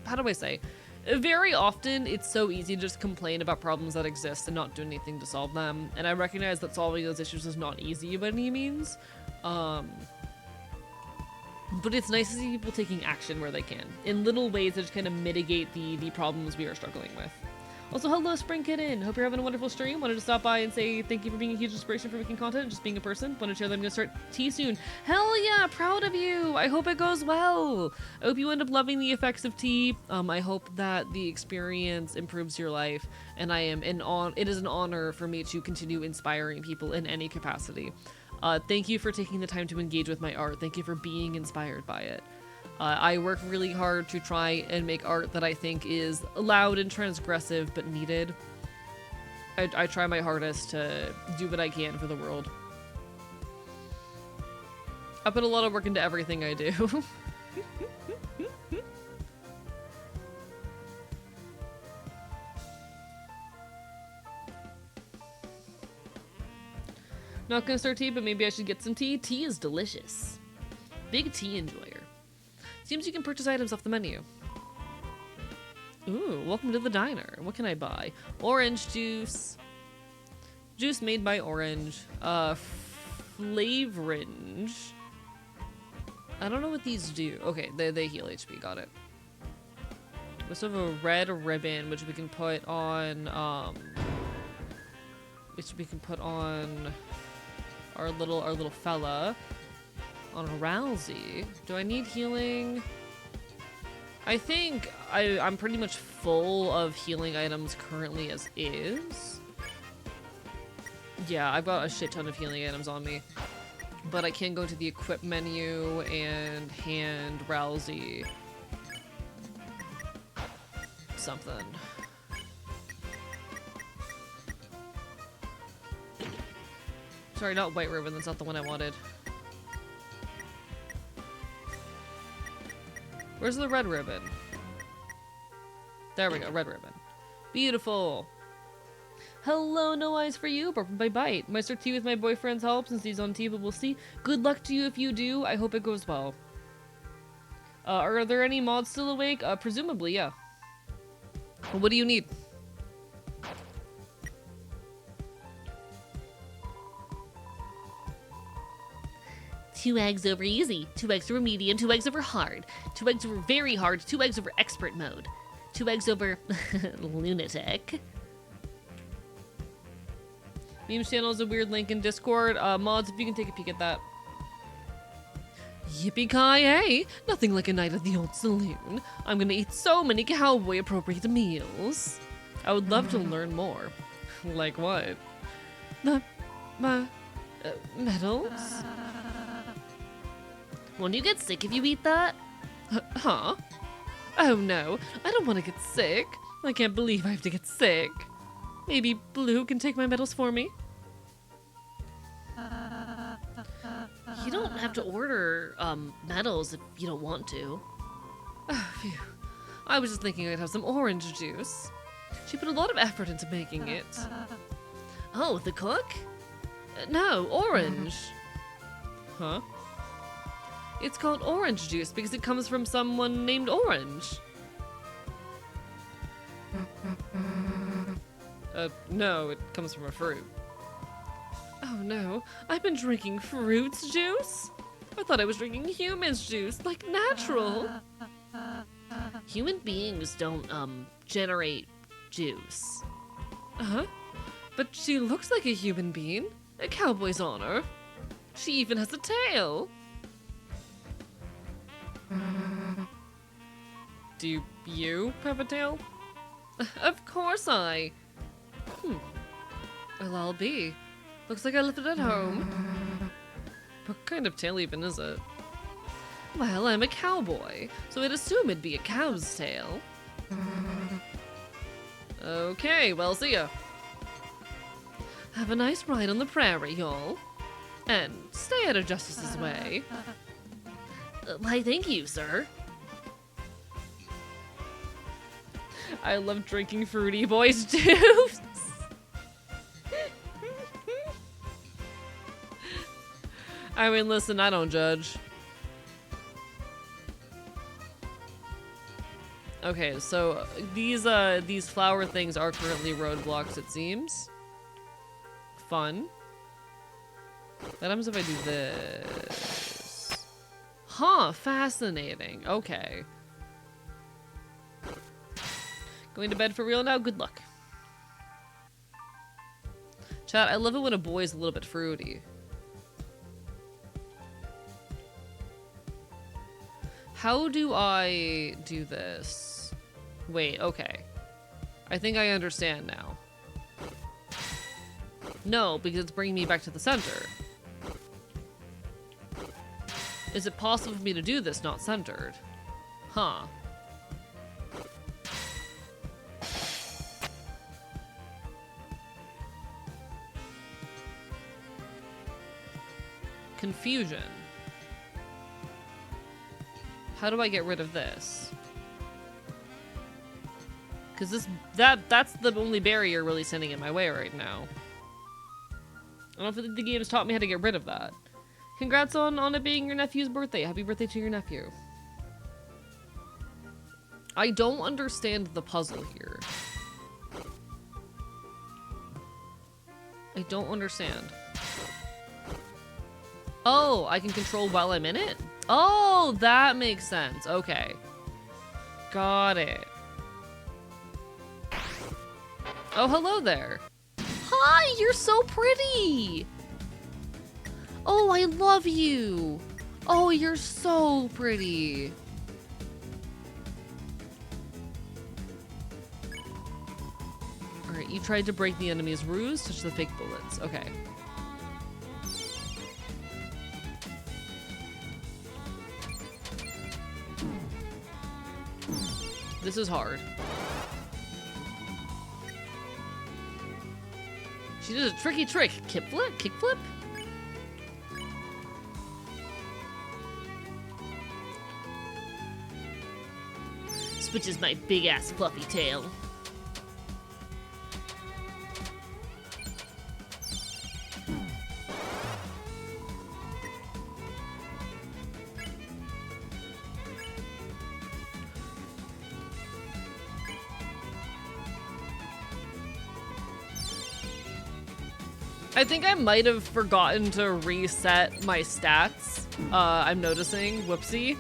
how do I say? Very often, it's so easy to just complain about problems that exist and not do anything to solve them. And I recognize that solving those issues is not easy by any means. But it's nice to see people taking action where they can, in little ways that just kind of mitigate the problems we are struggling with. Also, hello, Spring Kitten! Hope you're having a wonderful stream. Wanted to stop by and say thank you for being a huge inspiration for making content and just being a person. Wanted to share that I'm going to start tea soon. Hell yeah! Proud of you! I hope it goes well! I hope you end up loving the effects of tea. I hope that the experience improves your life, and it is an honor for me to continue inspiring people in any capacity. Thank you for taking the time to engage with my art. Thank you for being inspired by it. I work really hard to try and make art that I think is loud and transgressive but needed. I try my hardest to do what I can for the world. I put a lot of work into everything I do. Not gonna start tea, but maybe I should get some tea. Tea is delicious. Big tea enjoyer. Seems you can purchase items off the menu. Ooh, welcome to the diner. What can I buy? Orange juice. Juice made by orange. Flavorage. I don't know what these do. Okay, they heal HP. Got it. We also have a red ribbon, which we can put on, our little fella. On Rousey. Do I need healing? I think I'm pretty much full of healing items currently as is. Yeah, I've got a shit ton of healing items on me. But I can go to the equip menu and hand Rousey something. Sorry, not white ribbon, that's not the one I wanted. Where's the red ribbon? There we go, red ribbon. Beautiful. Hello, no eyes for you. Broken by bite. Might start tea with my boyfriend's help since he's on tea, but we'll see. Good luck to you if you do. I hope it goes well. Are there any mods still awake? Presumably, yeah. Well, what do you need? Two eggs over easy, 2 eggs over medium, 2 eggs over hard, 2 eggs over very hard, 2 eggs over expert mode, 2 eggs over lunatic. Memes channel is a weird link in Discord. Mods, if you can take a peek at that. Yippee-ki-yay! Nothing like a night at the old saloon. I'm gonna eat so many cowboy-appropriate meals. I would love to learn more. Like what? Medals? Won't you get sick if you eat that? Huh? Oh no, I don't want to get sick. I can't believe I have to get sick. Maybe Blue can take my medals for me? You don't have to order, medals if you don't want to. Oh, phew. I was just thinking I'd have some orange juice. She put a lot of effort into making it. Oh, the cook? No, orange. Huh? It's called orange juice because it comes from someone named Orange. No, it comes from a fruit. Oh no, I've been drinking fruits juice? I thought I was drinking humans juice, like natural. Human beings don't, generate juice. Uh-huh. But she looks like a human being. A cowboy's on her. She even has a tail. Do you have a tail? Of course I. Well, I'll be. Looks like I left it at home. What kind of tail even is it? Well, I'm a cowboy, so I'd assume it'd be a cow's tail. Okay, well, see ya. Have a nice ride on the prairie, y'all. And stay out of Justice's way. Why, thank you, sir. I love drinking fruity boys juice. I mean, listen, I don't judge. Okay, so these flower things are currently roadblocks, it seems. Fun. What happens if I do this? Huh, fascinating. Okay. Going to bed for real now? Good luck. Chat, I love it when a boy is a little bit fruity. How do I do this? Wait, okay. I think I understand now. No, because it's bringing me back to the center. Is it possible for me to do this not centered? Huh. Confusion. How do I get rid of this? Because that's the only barrier really standing in my way right now. I don't think the game has taught me how to get rid of that. Congrats on it being your nephew's birthday. Happy birthday to your nephew. I don't understand the puzzle here. I don't understand. Oh, I can control while I'm in it? Oh, that makes sense. Okay. Got it. Oh, hello there. Hi, you're so pretty. Oh, I love you. Oh, you're so pretty. Alright, you tried to break the enemy's ruse, touch the fake bullets. Okay. This is hard. She did a tricky trick. Kickflip? Kickflip? Switches my big ass fluffy tail. I think I might have forgotten to reset my stats. I'm noticing. Whoopsie.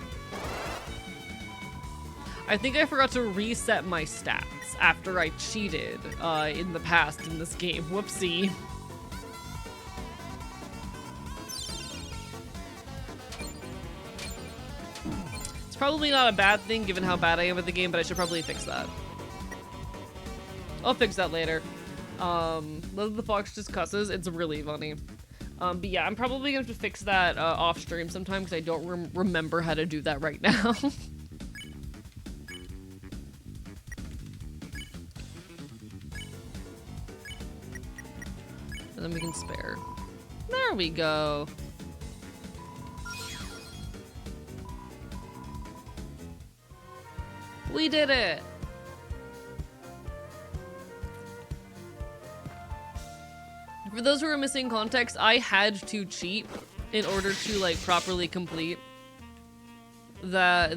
I think I forgot to reset my stats after I cheated in the past in this game. Whoopsie. It's probably not a bad thing given how bad I am at the game, but I should probably fix that. I'll fix that later. The fox just cusses. It's really funny. But yeah, I'm probably gonna have to fix that off stream sometime because I don't remember how to do that right now. And then we can spare. There we go. We did it. For those who are missing context, I had to cheat in order to like properly complete the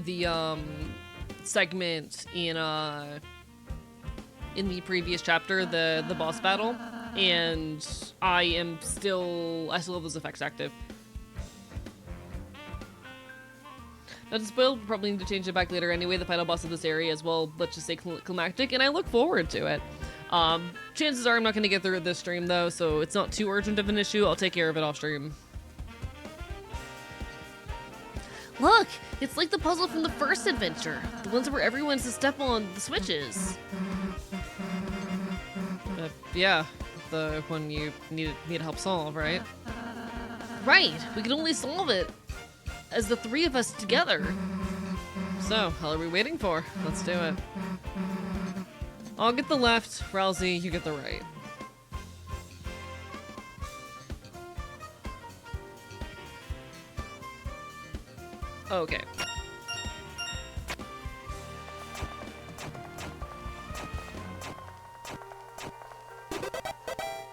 segment in the previous chapter, the boss battle, and I still have those effects active. Not to spoil, probably need to change it back later anyway. The final boss of this area is, well, let's just say climactic, and I look forward to it. Chances are I'm not going to get through it this stream though, so it's not too urgent of an issue. I'll take care of it off stream. Look, it's like the puzzle from the first adventure. The ones where everyone has to step on the switches. Yeah, the one you need help solve, right? Right, we can only solve it as the three of us together. So, how are we waiting for? Let's do it. I'll get the left, Rousey, you get the right. Okay.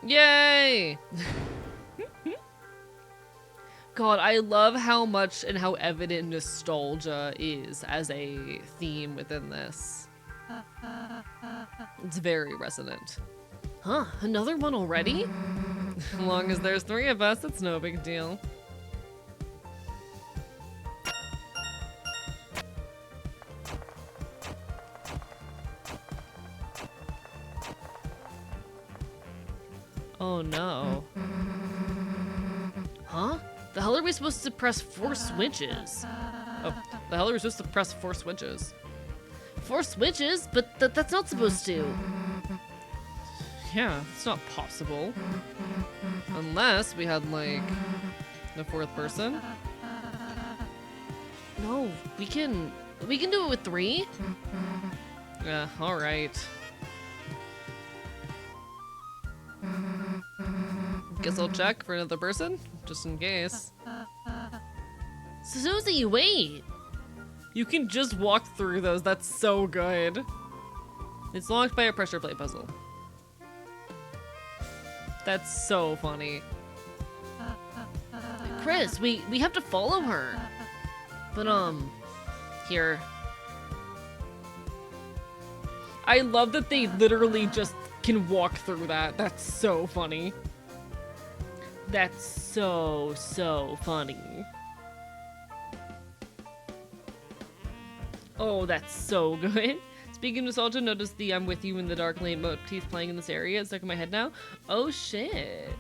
Yay! God, I love how much and how evident nostalgia is as a theme within this. It's very resonant. Huh, another one already? As long as there's three of us, it's no big deal. Oh no. Huh? The hell are we supposed to press 4 switches? Oh, the hell are we supposed to press 4 switches? 4 switches? But that's not supposed to. Yeah, it's not possible. Unless we had, like, the 4th person. No, we can do it with 3. Yeah, alright. Guess I'll check for another person, just in case. Susie, wait! You can just walk through those. That's so good. It's locked by a pressure plate puzzle. That's so funny. Chris, we have to follow her. But, here. I love that they literally just can walk through that. That's so funny. That's so funny. Oh, that's so good. Speaking of nostalgia, notice the I'm with you in the dark lane motif playing in this area. It's stuck in my head now. Oh shit.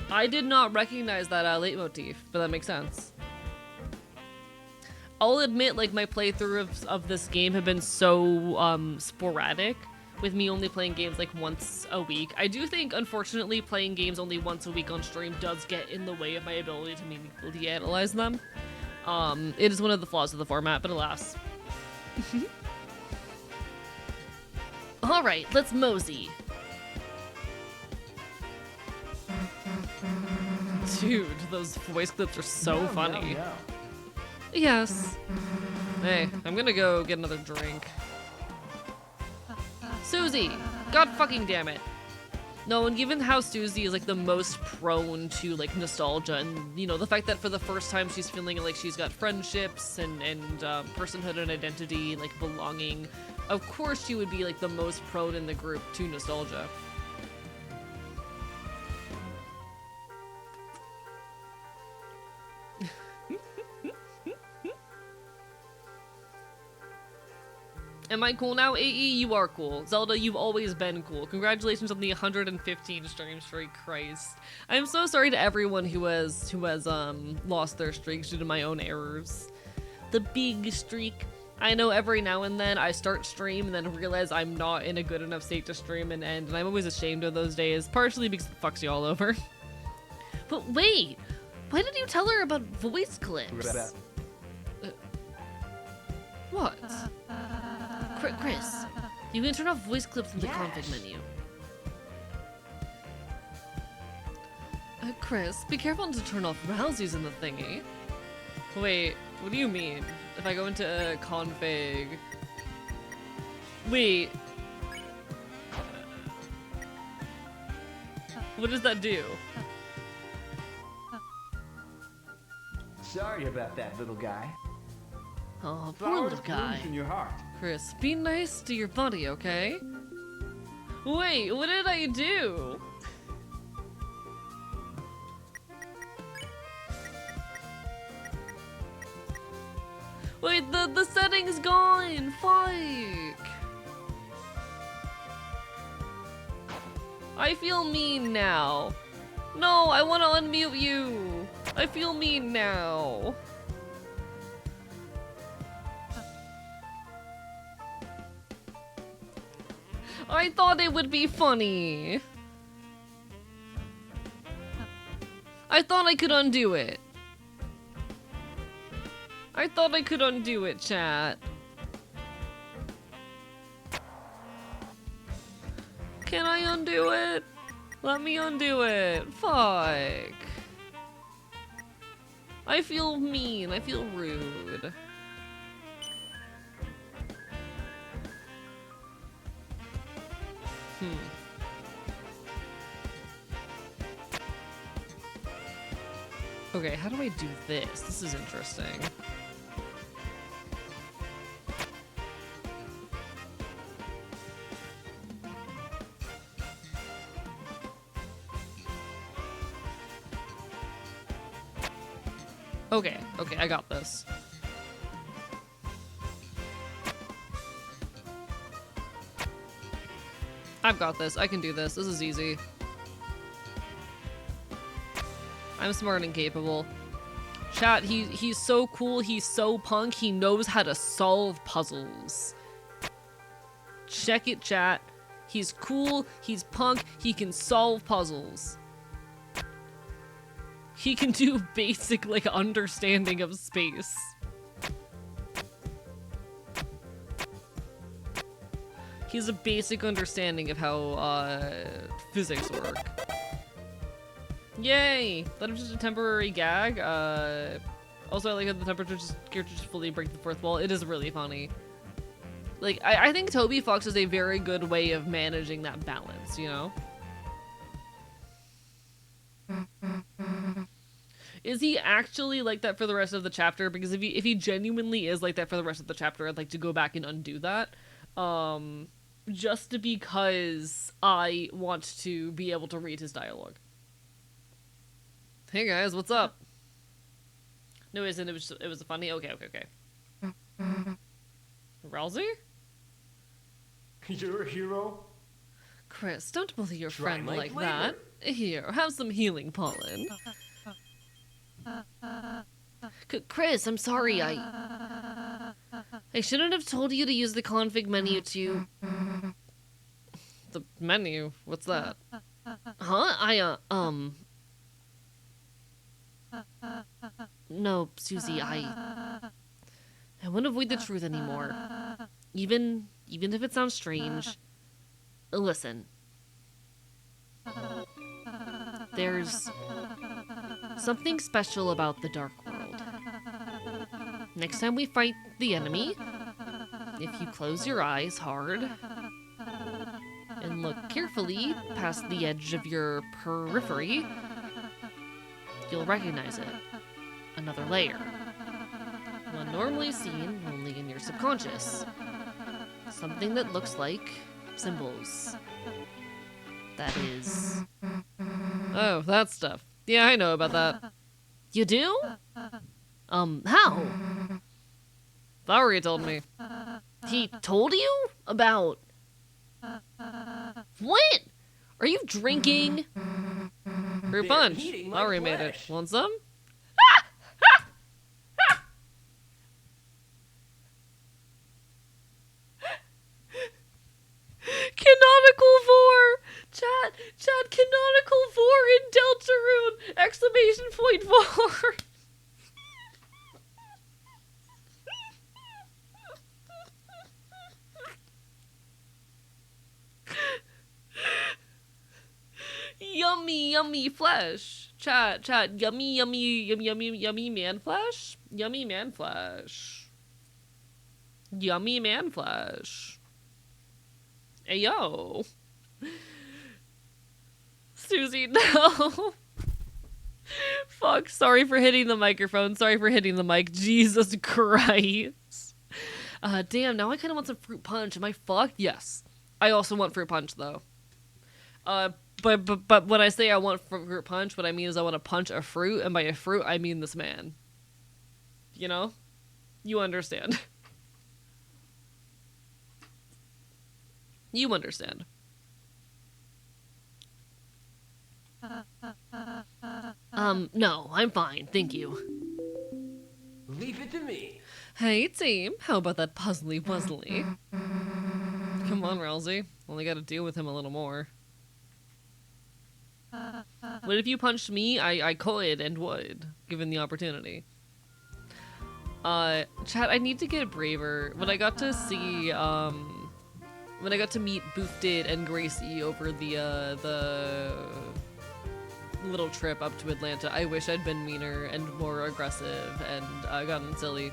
I did not recognize that leitmotif, but that makes sense. I'll admit, like, my playthrough of this game have been so sporadic, with me only playing games like once a week. I do think, unfortunately, playing games only once a week on stream does get in the way of my ability to meaningfully analyze them. It is one of the flaws of the format, but alas. Alright, let's mosey. Dude, those voice clips are so No, funny. no, no. Yes. Hey, I'm gonna go get another drink. Susie! God fucking damn it. No, and given how Susie is like the most prone to like nostalgia, and you know, the fact that for the first time she's feeling like she's got friendships and personhood and identity, like belonging, of course she would be like the most prone in the group to nostalgia. Am I cool now? AE, you are cool. Zelda, you've always been cool. Congratulations on the 115 stream streak, Christ. I'm so sorry to everyone who has lost their streaks due to my own errors. The big streak. I know every now and then I start stream and then realize I'm not in a good enough state to stream and end, and I'm always ashamed of those days, partially because it fucks you all over. But wait, why did you tell her about voice clips? What? Chris, you can turn off voice clips in the config menu. Chris, be careful not to turn off Rousey's in the thingy. Wait, what do you mean? If I go into config... Wait. What does that do? Sorry about that, little guy. Oh, poor Flowers little guy. blooms in your heart. Chris, be nice to your buddy, okay? Wait, what did I do? Wait, the setting's gone! Fuck! I feel mean now. No, I want to unmute you. I feel mean now. I thought it would be funny. I thought I could undo it. I thought I could undo it, chat. Can I undo it? Let me undo it. Fuck. I feel mean. I feel rude. Okay, how do I do this? This is interesting. Okay, I got this. I've got this. I can do this. This is easy. I'm smart and capable. Chat, he's so cool, he's so punk, he knows how to solve puzzles. Check it, chat. He's cool, he's punk, he can solve puzzles. He can do basic, like, understanding of space. He has a basic understanding of how, physics work. Yay! That was just a temporary gag. Also, I like how the character just fully break the fourth wall. It is really funny. Like, I think Toby Fox is a very good way of managing that balance, you know? Is he actually like that for the rest of the chapter? Because if he genuinely is like that for the rest of the chapter, I'd like to go back and undo that. Just because I want to be able to read his dialogue. Hey guys, what's up? No, it isn't. It was funny. Okay. Rousey? You're a hero? Chris, don't bully your Try friend my like flavor. that. Here, have some healing pollen. Chris, I'm sorry, I shouldn't have told you to use the config menu to... The menu? What's that? Huh? No, Susie, I won't avoid the truth anymore. Even if it sounds strange. Listen. There's something special about the Dark World. Next time we fight the enemy, if you close your eyes hard and look carefully past the edge of your periphery, you'll recognize it. Another layer. One normally seen only in your subconscious. Something that looks like symbols. That is... Oh, that stuff. Yeah, I know about that. You do? How? Valerie told me. He told you? About... What? Are you drinking? Fruit They're punch. eating my Valerie made it. flesh. Want some? Canonical 4! Chat, Canonical 4 in Deltarune! Exclamation point 4! Yummy flesh. Chat, yummy man flesh. Yummy man flesh. Yummy man flesh. Hey, yo. Susie, no. Fuck, sorry for hitting the microphone. Sorry for hitting the mic. Jesus Christ. Damn, now I kind of want some fruit punch. Am I fucked? Yes. I also want fruit punch, though. But when I say I want fruit punch, what I mean is I want to punch a fruit, and by a fruit, I mean this man. You know? You understand. You understand. No, I'm fine, thank you. Leave it to me. Hey, team. How about that puzzly wuzzly? Come on, Rousey. Only gotta deal with him a little more. What if you punched me? I could and would, given the opportunity. Chat, I need to get braver. When I got to see, when I got to meet Boofdit and Gracie over the little trip up to Atlanta, I wish I'd been meaner and more aggressive and gotten silly.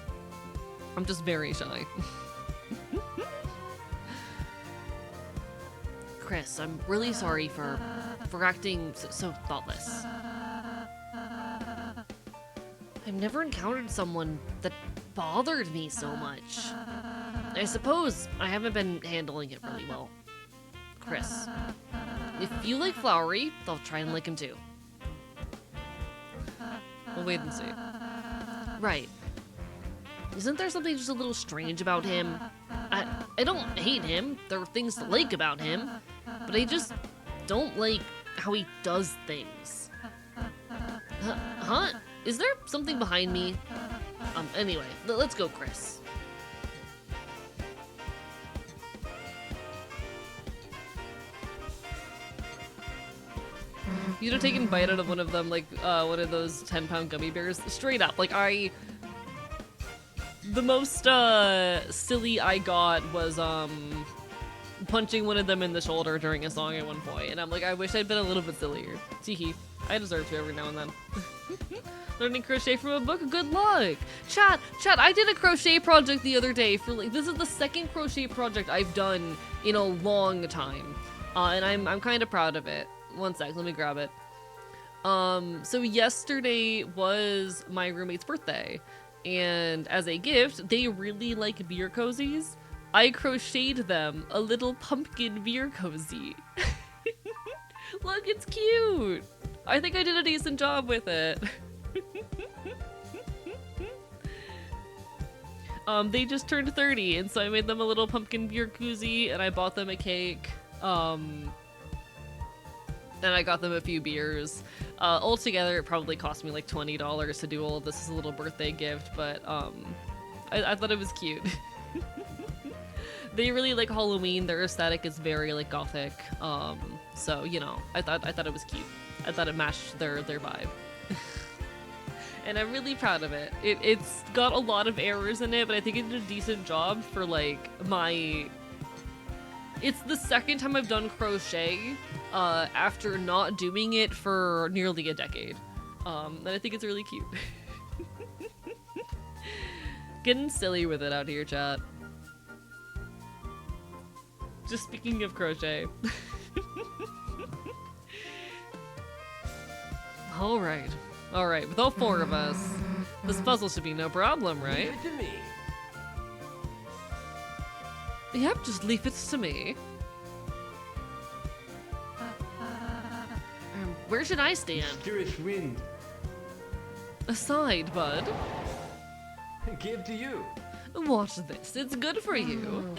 I'm just very shy. Chris, I'm really sorry for acting so thoughtless. I've never encountered someone that bothered me so much. I suppose I haven't been handling it really well. Chris, if you like Flowery, I'll try and like him too. We'll wait and see. Right. Isn't there something just a little strange about him? I don't hate him. There are things to like about him. But I just don't like how he does things. Huh? Is there something behind me? Anyway, let's go, Chris. You'd have taken a bite out of one of them, like, one of those 10-pound gummy bears. Straight up, like, the most, silly I got was, punching one of them in the shoulder during a song at one point, and I'm like, I wish I'd been a little bit sillier. Teehee. I deserve to every now and then. Learning crochet from a book? Good luck! Chat, I did a crochet project the other day for like, this is the second crochet project I've done in a long time. And I'm kind of proud of it. One sec, let me grab it. So yesterday was my roommate's birthday, and as a gift, they really like beer cozies. I crocheted them a little pumpkin beer cozy. Look, it's cute! I think I did a decent job with it. They just turned 30, and so I made them a little pumpkin beer koozie, and I bought them a cake. And I got them a few beers. Altogether, it probably cost me like $20 to do all of this as a little birthday gift, but I thought it was cute. They really like Halloween. Their aesthetic is very like gothic. So you know, I thought it was cute. I thought it matched their vibe. And I'm really proud of it. It's got a lot of errors in it, but I think it did a decent job for like my... It's the second time I've done crochet after not doing it for nearly a decade. And I think it's really cute. Getting silly with it out here, chat. Just speaking of crochet. Alright, with all four of us, this puzzle should be no problem, right? Leave it to me. Yep, just leave it to me. Where should I stand? Mysterious wind. Aside, bud. Give to you. Watch this, it's good for you.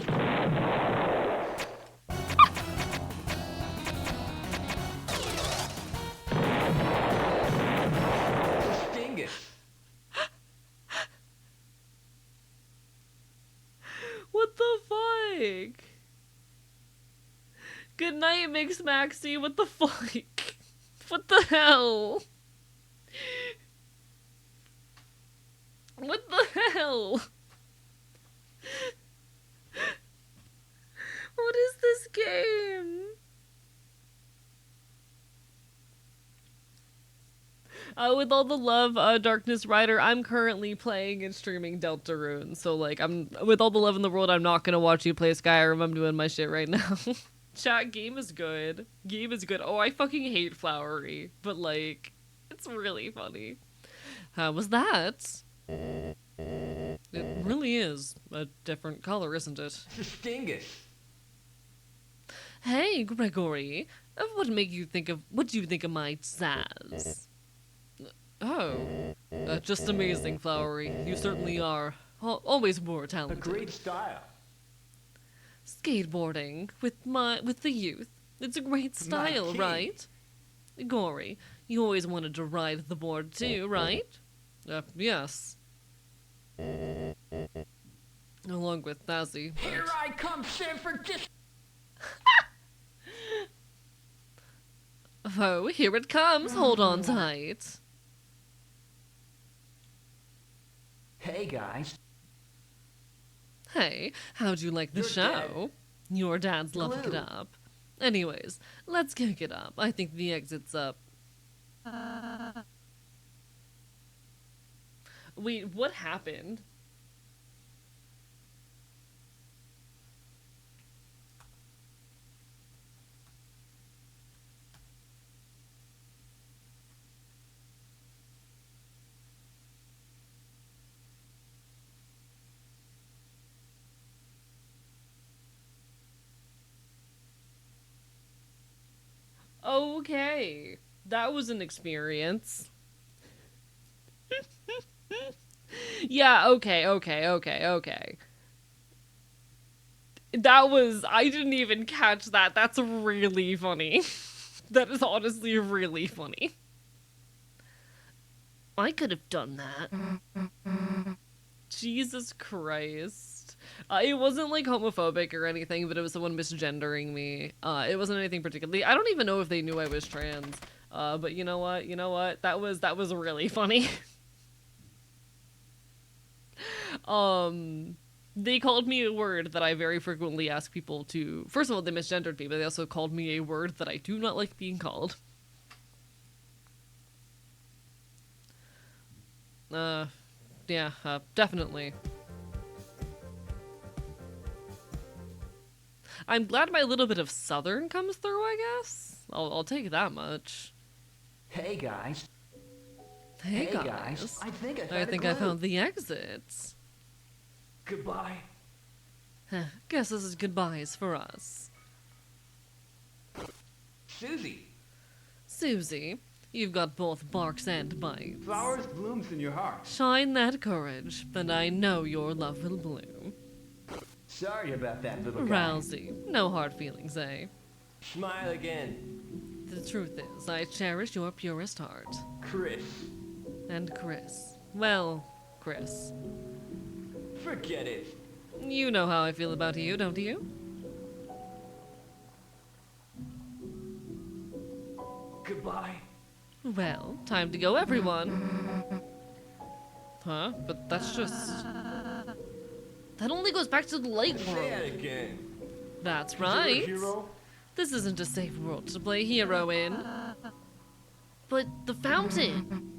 Sting it. What the fuck? Good night, Mix Maxi. What the fuck? What the hell? What the hell? What is this game? With all the love, Darkness Rider, I'm currently playing and streaming Deltarune, so like, with all the love in the world, I'm not gonna watch you play Skyrim. I'm doing my shit right now. Chat, game is good. Game is good. Oh, I fucking hate Flowery, but like, it's really funny. How was that? It really is a different color, isn't it? Sting it. Hey, Gregory. What do you think of my jazz? Oh, just amazing, Flowery. You certainly are always more A talented. great style. Skateboarding with the youth. It's a great style, key. right? Gory, you always wanted to ride the board too, right? Yes. Along with Nazi. but- Here I come, San Francisco. Oh, here it comes. Hold on tight. Hey guys. Hey, how'd you like the You're show? Your dad's loving it Glue. up. Anyways, let's kick it up. I think the exit's up. Wait, what happened? Okay, that was an experience. Yeah, okay. I didn't even catch that. That's really funny. That is honestly really funny. I could have done that. Jesus Christ. It wasn't like homophobic or anything, but it was someone misgendering me. It wasn't anything particularly. I don't even know if they knew I was trans. But you know what? That was really funny. They called me a word that I very frequently ask people to. First of all, they misgendered me, but they also called me a word that I do not like being called. Yeah, definitely. I'm glad my little bit of Southern comes through, I guess. I'll take that much. Hey guys. Hey, guys. I think I found I a think clue. I found the exits. Goodbye. Guess this is goodbyes for us. Susie. Susie, you've got both barks and bites. Flowers blooms in your heart. Shine that courage, and I know your love will bloom. Sorry about that, little guy. Rousey, no hard feelings, eh? Smile again. The truth is, I cherish your purest heart. Chris. And Chris. Well, Chris. Forget it. You know how I feel about you, don't you? Goodbye. Well, time to go, everyone. Huh? But that's just... That only goes back to the light Say world. that again. That's You're a right. hero? This isn't a safe world to play hero in. But the fountain!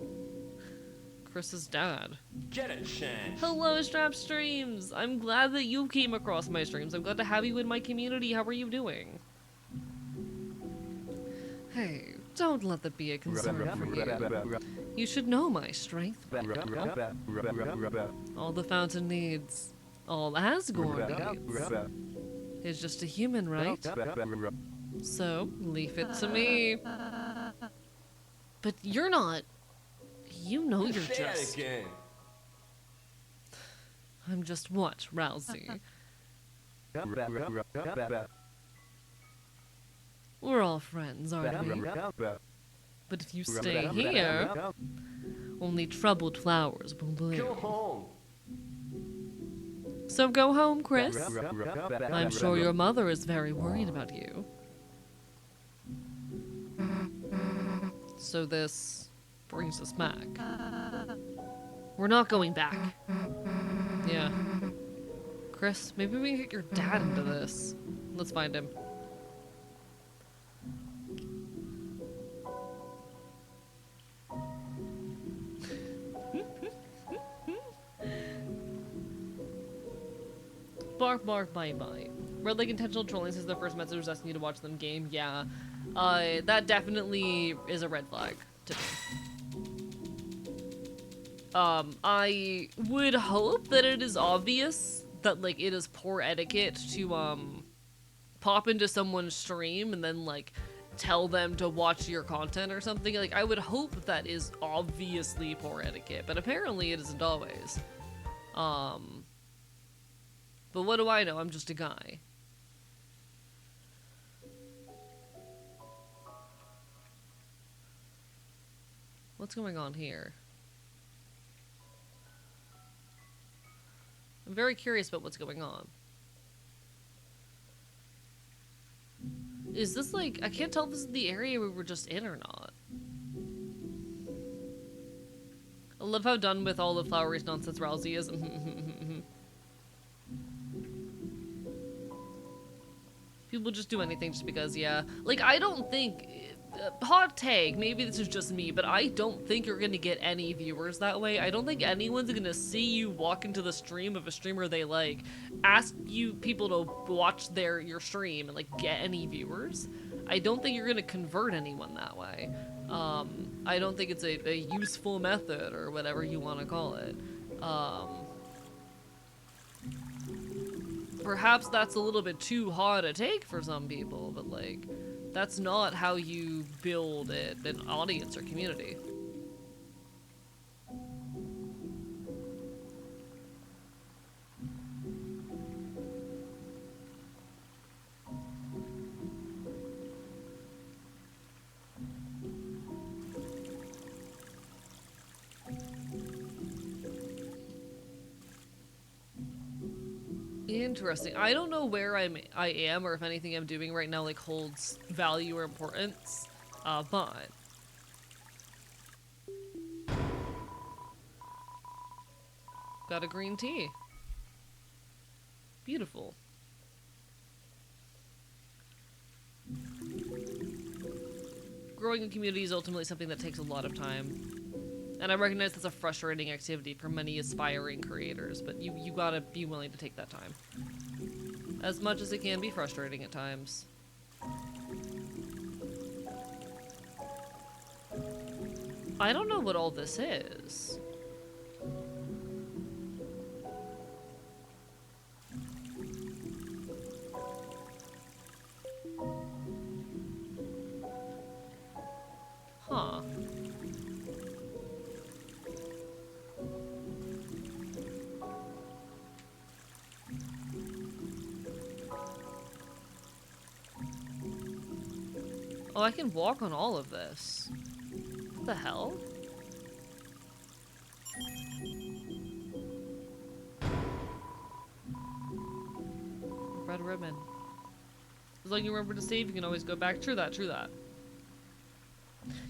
Chris's dad. Get a chance. Hello, Strap Streams! I'm glad that you came across my streams. I'm glad to have you in my community. How are you doing? Hey, don't let that be a concern for you. You should know my strength. All the fountain needs, all Asgore needs, is just a human, right? So, leave it to me. But you're not. You know you're Say that just. again. I'm just what, Rousey? We're all friends, aren't we? But if you stay here, only troubled flowers will Go bloom. home. So go home, Chris. I'm sure your mother is very worried about you. So this brings us back. We're not going back. Yeah. Chris, maybe we can get your dad into this. Let's find him. Bark, bark, bite, bite. Red Lake Intentional Trolling says their first message was asking you to watch them game. Yeah. That definitely is a red flag to me. I would hope that it is obvious that, like, it is poor etiquette to, pop into someone's stream and then, like, tell them to watch your content or something. Like, I would hope that is obviously poor etiquette, but apparently it isn't always. But what do I know? I'm just a guy. What's going on here? I'm very curious about what's going on. Is this like... I can't tell if this is the area we were just in or not. I love how done with all the flowery nonsense Rousey is. People just do anything just because, yeah. Like, I don't think... hot take, maybe this is just me, but I don't think you're gonna get any viewers that way. I don't think anyone's gonna see you walk into the stream of a streamer they like, ask you people to watch your stream and, like, get any viewers. I don't think you're gonna convert anyone that way. I don't think it's a useful method, or whatever you want to call it. Perhaps that's a little bit too hard a take for some people, but, like, that's not how you build an audience or community. Interesting. I don't know where I am, or if anything I'm doing right now, like, holds value or importance, but... Got a green tea. Beautiful. Growing a community is ultimately something that takes a lot of time. And I recognize that's a frustrating activity for many aspiring creators, but you gotta be willing to take that time. As much as it can be frustrating at times. I don't know what all this is. Huh. Oh, I can walk on all of this. What the hell? Red ribbon. As long as you remember to save, you can always go back. True that, true that.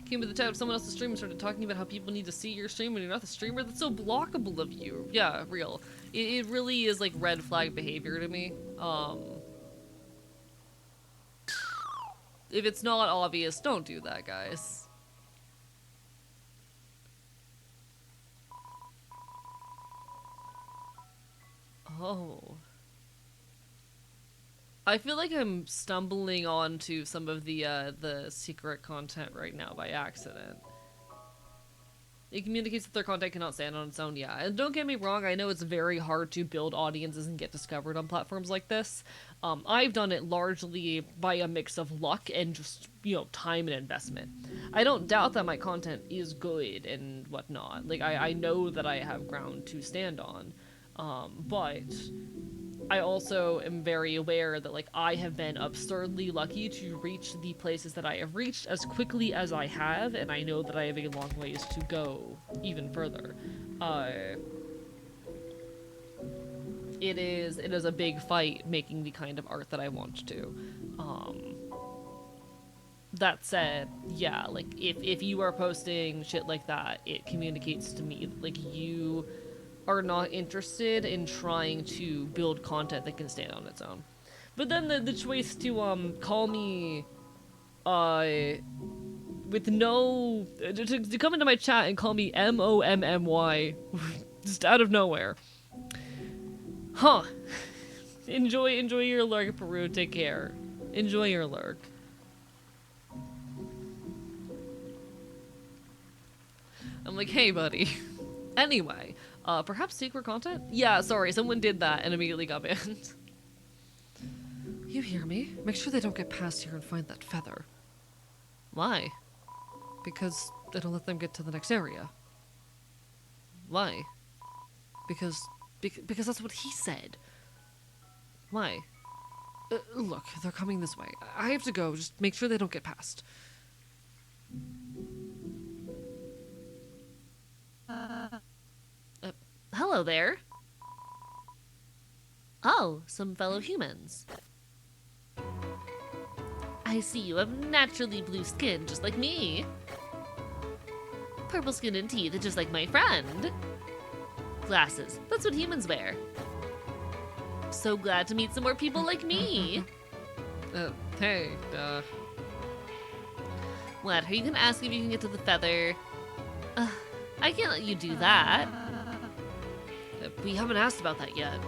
Came to the chat of someone else's stream and started talking about how people need to see your stream when you're not the streamer. That's so blockable of you. Yeah, real. It really is like red flag behavior to me. If it's not obvious, don't do that, guys. Oh. I feel like I'm stumbling onto some of the secret content right now by accident. It communicates that their content cannot stand on its own, yeah. And don't get me wrong, I know it's very hard to build audiences and get discovered on platforms like this. I've done it largely by a mix of luck and just, you know, time and investment. I don't doubt that my content is good and whatnot. Like, I know that I have ground to stand on. But I also am very aware that, like, I have been absurdly lucky to reach the places that I have reached as quickly as I have, and I know that I have a long ways to go even further. It is a big fight making the kind of art that I want to. That said, yeah, like, if you are posting shit like that, it communicates to me that, like, you are not interested in trying to build content that can stand on its own. But then the choice to call me with no to come into my chat and call me MOMMY just out of nowhere. Huh. Enjoy your lurk, Peru. Take care. Enjoy your lurk. I'm like, hey buddy. Anyway, perhaps secret content? Yeah, sorry, someone did that and immediately got banned. You hear me? Make sure they don't get past here and find that feather. Why? Because it'll let them get to the next area. Why? Because that's what he said. Why? Look, they're coming this way. I have to go. Just make sure they don't get past. Hello there. Oh, some fellow humans. I see you have naturally blue skin, just like me. Purple skin and teeth, just like my friend. Glasses, that's what humans wear. So glad to meet some more people like me. Hey, What, are you gonna ask if you can get to the feather? I can't let you do that. we haven't asked about that yet.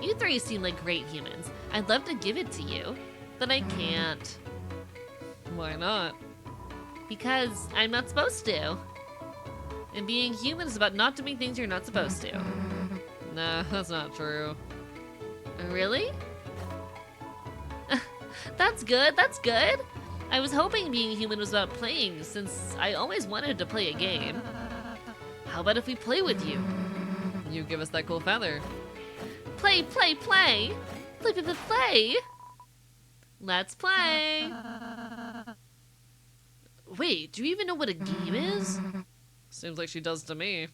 You three seem like great humans. I'd love to give it to you, but I can't. Why not? Because I'm not supposed to. And being human is about not doing things you're not supposed to. Nah, that's not true. Really? That's good, that's good. I was hoping being human was about playing, since I always wanted to play a game. How about if we play with you? You give us that cool feather. Play, play, play! Play, play, play, play! Let's play! Wait, do you even know what a game is? Seems like she does to me.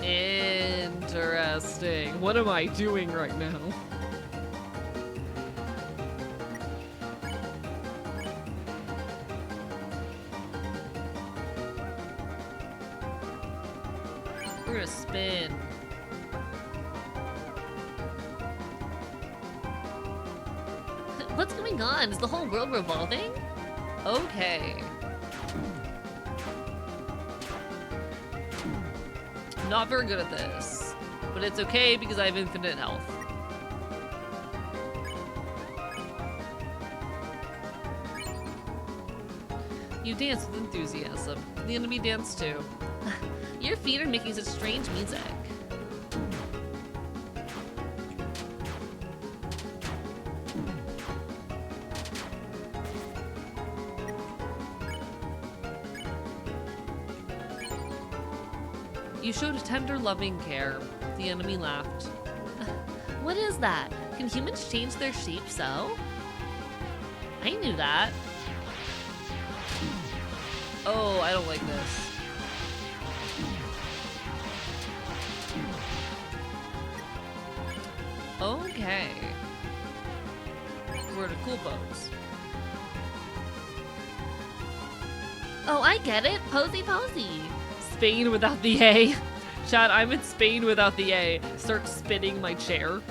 Interesting. What am I doing right now? We're gonna spin. What's going on? Is the whole world revolving? Okay. Not very good at this, but it's okay because I have infinite health. You dance with enthusiasm. The enemy dance too. Your feet are making such strange music. You showed a tender, loving care. The enemy laughed. What is that? Can humans change their shape so? I knew that. Oh, I don't like this. Okay. We're in a cool pose. Oh, I get it. Posy posy. Spain without the A. Chad, I'm in Spain without the A. Start spinning my chair.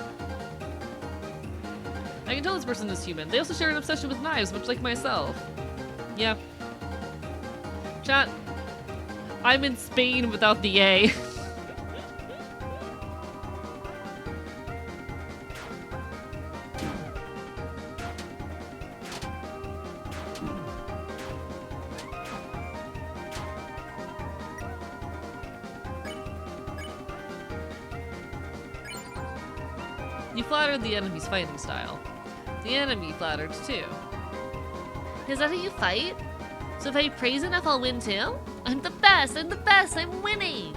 I can tell this person is human. They also share an obsession with knives, much like myself. Yeah. Chat, I'm in Spain without the A. You flattered the enemy's fighting style. The enemy flattered too. Is that how you fight? So if I praise enough, I'll win too? I'm the best! I'm the best! I'm winning!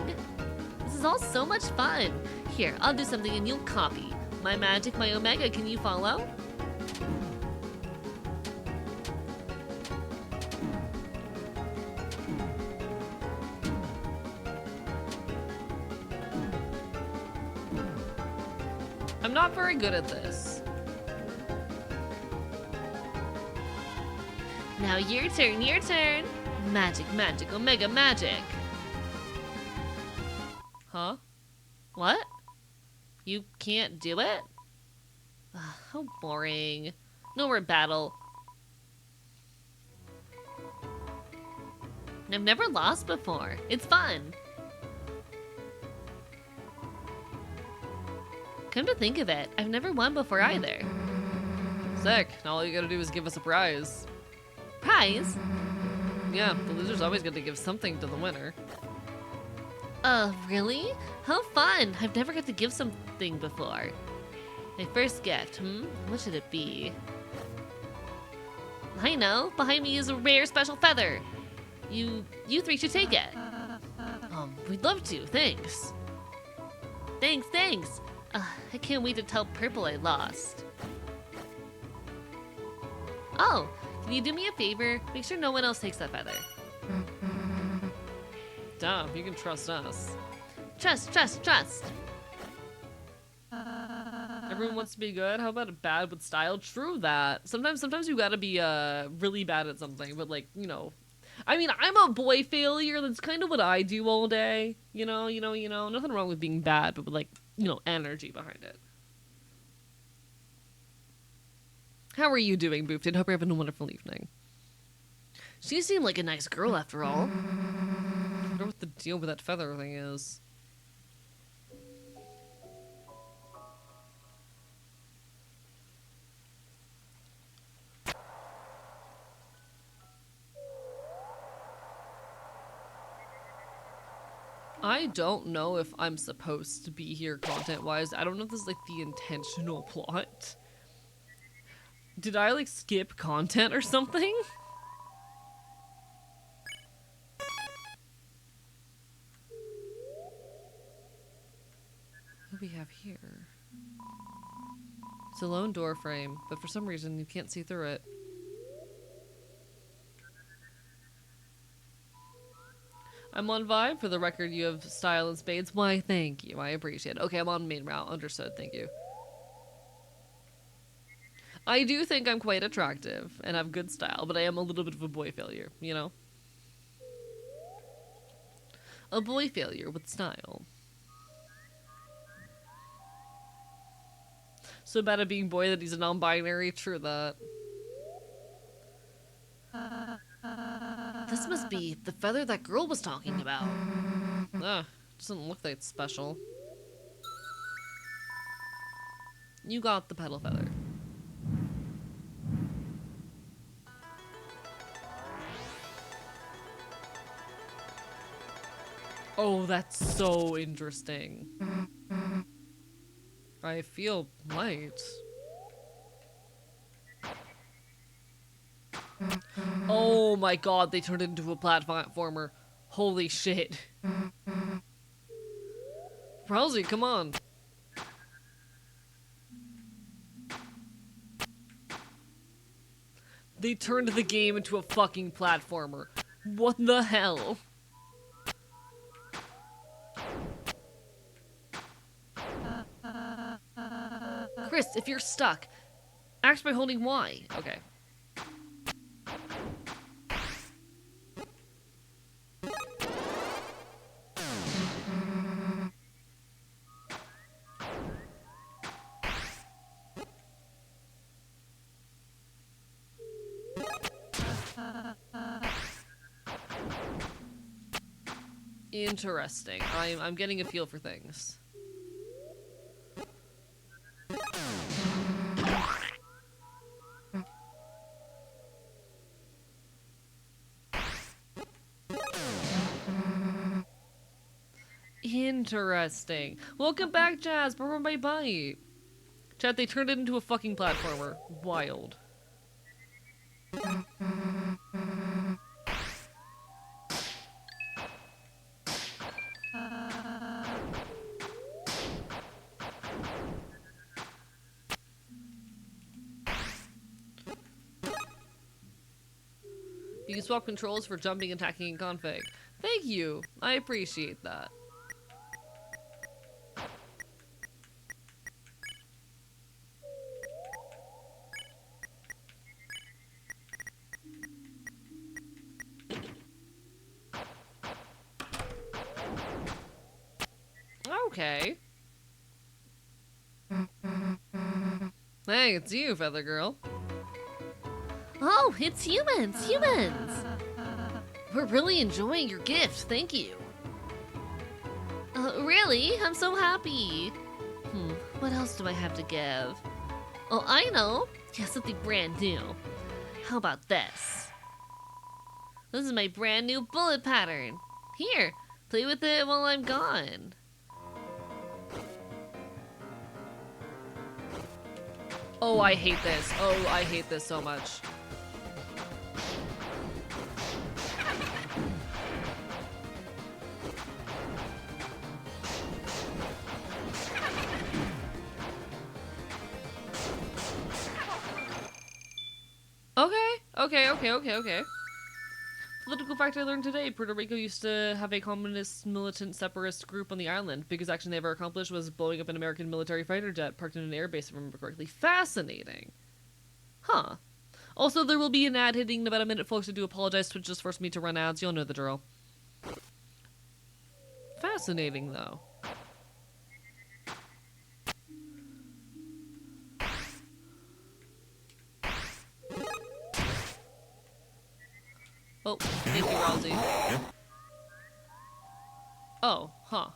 This is all so much fun. Here, I'll do something and you'll copy. My magic, my omega, can you follow? I'm not very good at this. Now your turn, your turn! Magic, magic, omega, magic! Huh? What? You can't do it? Ugh, how boring. No more battle. I've never lost before. It's fun. Come to think of it, I've never won before either. Sick. Now all you gotta do is give us a prize. Prize? Yeah, the loser's always gonna give something to the winner. Really? How fun! I've never got to give something before. My first gift, What should it be? I know! Behind me is a rare special feather! You three should take it. We'd love to, thanks. Thanks! I can't wait to tell Purple I lost. Oh, can you do me a favor? Make sure no one else takes that feather. Damn, you can trust us. Trust! Everyone wants to be good. How about a bad with style? True that. Sometimes you gotta be really bad at something, but like, you know. I mean, I'm a boy failure. That's kind of what I do all day. You know. Nothing wrong with being bad, but with like, energy behind it. How are you doing, Boofted? Hope you're having a wonderful evening. She seemed like a nice girl after all. I wonder what the deal with that feather thing is. I don't know if I'm supposed to be here content-wise. I don't know if this is like the intentional plot. Did I like skip content or something? What do we have here? It's a lone door frame, but for some reason you can't see through it. I'm on Vibe. For the record, you have style and spades. Why, thank you. I appreciate it. Okay, I'm on main route. Understood. Thank you. I do think I'm quite attractive and have good style, but I am a little bit of a boy failure, you know? A boy failure with style. So bad at being boy that he's a non-binary. True that. This must be the feather that girl was talking about. Doesn't look that special. You got the petal feather. Oh, that's so interesting. I feel light. Oh my god, they turned it into a platformer. Holy shit. Rousey, come on. They turned the game into a fucking platformer. What the hell? Chris, if you're stuck, act by holding Y. Okay. Interesting. I'm getting a feel for things. Interesting. Welcome back, Jazz. Bye bye. Chat, they turned it into a fucking platformer. Wild. You can swap controls for jumping, attacking, and config. Thank you. I appreciate that. Okay. Hey, it's you, Feather Girl. Oh, it's humans! Humans! We're really enjoying your gift, thank you. Really? I'm so happy. What else do I have to give? Oh, I know. Yeah, something brand new. How about this? This is my brand new bullet pattern. Here, play with it while I'm gone. Oh, I hate this. Oh, I hate this so much. Okay. Political fact I learned today, Puerto Rico used to have a communist militant separatist group on the island. Biggest action they ever accomplished was blowing up an American military fighter jet parked in an airbase, if I remember correctly. Fascinating. Huh. Also, there will be an ad hitting in about a minute, folks. I do apologize. Twitch just forced me to run ads. You'll know the drill. Fascinating, though. Oh, thank you, Rousey. Oh, huh.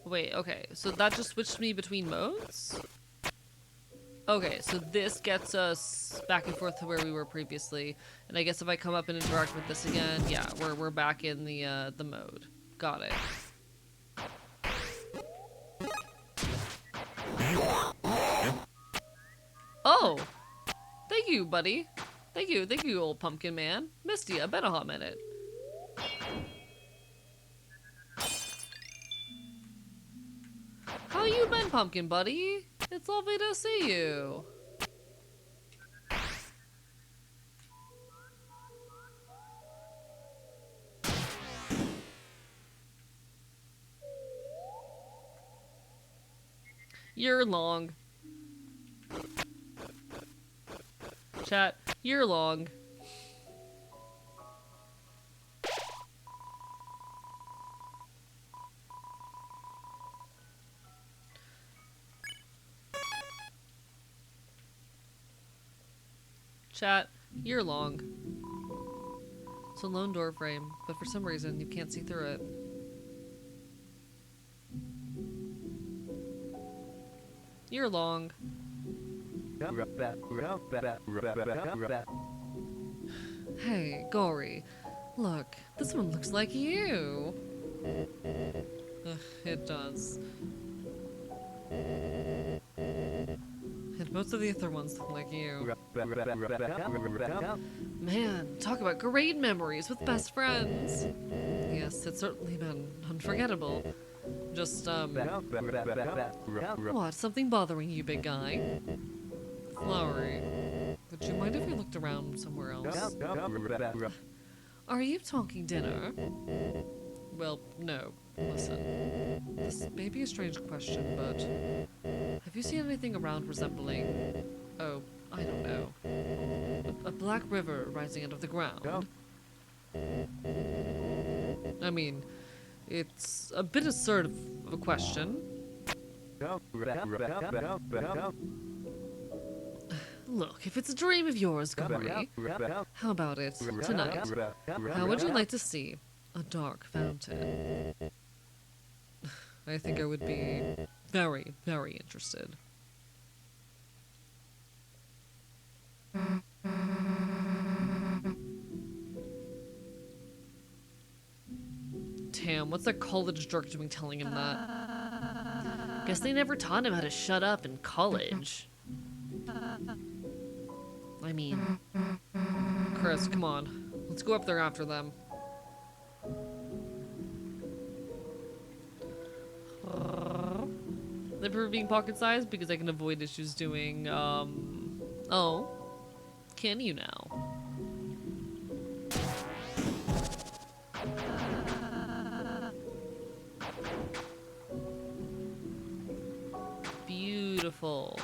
Wait, okay. So that just switched me between modes? Okay, so this gets us back and forth to where we were previously. And I guess if I come up and interact with this again, yeah, we're back in the mode. Got it. Oh! Thank you, buddy. Thank you, old pumpkin man. Missed ya, been a hot minute. How you been, pumpkin buddy? It's lovely to see you. You're long. Chat, you're long. Chat, you're long. It's a lone door frame, but for some reason you can't see through it. You're long. Hey, Gory. Look, this one looks like you. It does. And most of the other ones look like you. Man, talk about great memories with best friends. Yes, it's certainly been unforgettable. Just, what? Something bothering you, big guy? Flowery. Would you mind if we looked around somewhere else? Are you talking dinner? Well, no. Listen. This may be a strange question, but have you seen anything around resembling, oh, I don't know, a black river rising out of the ground? I mean, it's a bit absurd of a question. Look, if it's a dream of yours, Gory, how about it tonight? How would you like to see a dark fountain? I think I would be very, very interested. Damn, what's that college jerk doing telling him that? Guess they never taught him how to shut up in college. I mean, Chris, come on. Let's go up there after them. They prefer being pocket-sized because I can avoid issues doing, oh. Can you now? Beautiful.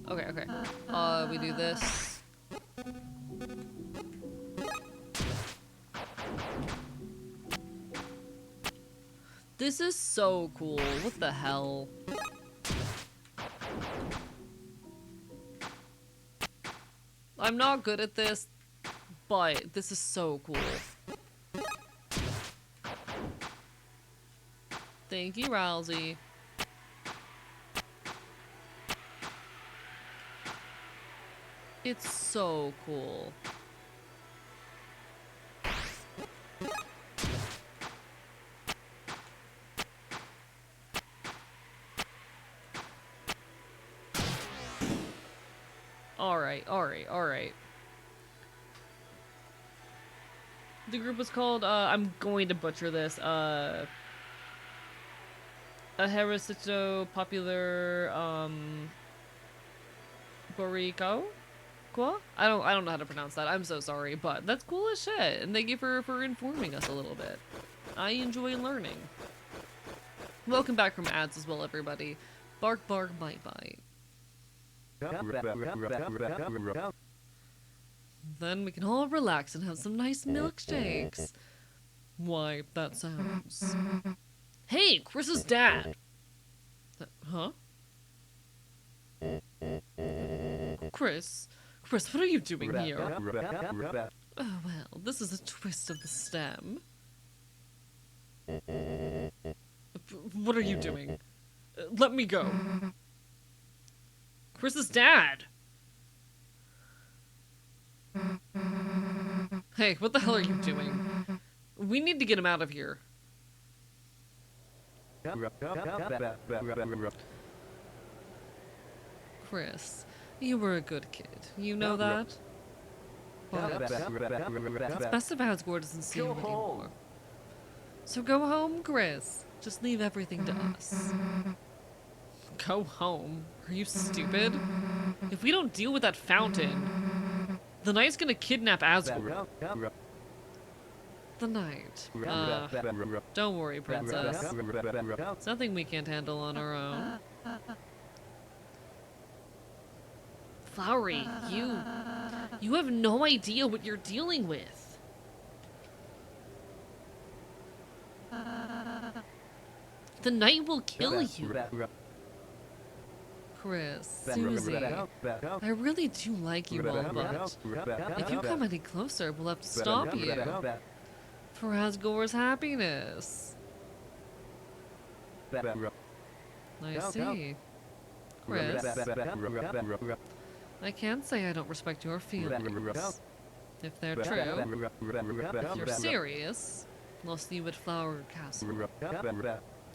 Okay, okay. We do this. This is so cool. What the hell? I'm not good at this, but this is so cool. Thank you, Rousey. It's so cool. Alright. The group was called, I'm going to butcher this, a Heresito Popular, Boricao? Qua? I don't know how to pronounce that. I'm so sorry, but that's cool as shit. And thank you for informing us a little bit. I enjoy learning. Welcome back from ads as well, everybody. Bark, bark, bite, bite. Then we can all relax and have some nice milkshakes. Why, that sounds... Hey, Chris's dad! Huh? Chris, what are you doing here? Oh, well, this is a twist of the stem. What are you doing? Let me go. Chris's dad! Hey, what the hell are you doing? We need to get him out of here. Chris, you were a good kid. You know that? But it's best if Asgore doesn't see you anymore. So go home, Chris. Just leave everything to us. Go home? Are you stupid? If we don't deal with that fountain, the Knight's gonna kidnap Asgore. The Knight. Don't worry, Princess. It's nothing we can't handle on our own. Flowery, you have no idea what you're dealing with. The night will kill you. Chris, Susie, I really do like you all, but if you come any closer, we'll have to stop you. For Asgore's happiness. I see. Chris, I can't say I don't respect your feelings. If they're true, if you're serious, I'll see you at Flower Castle.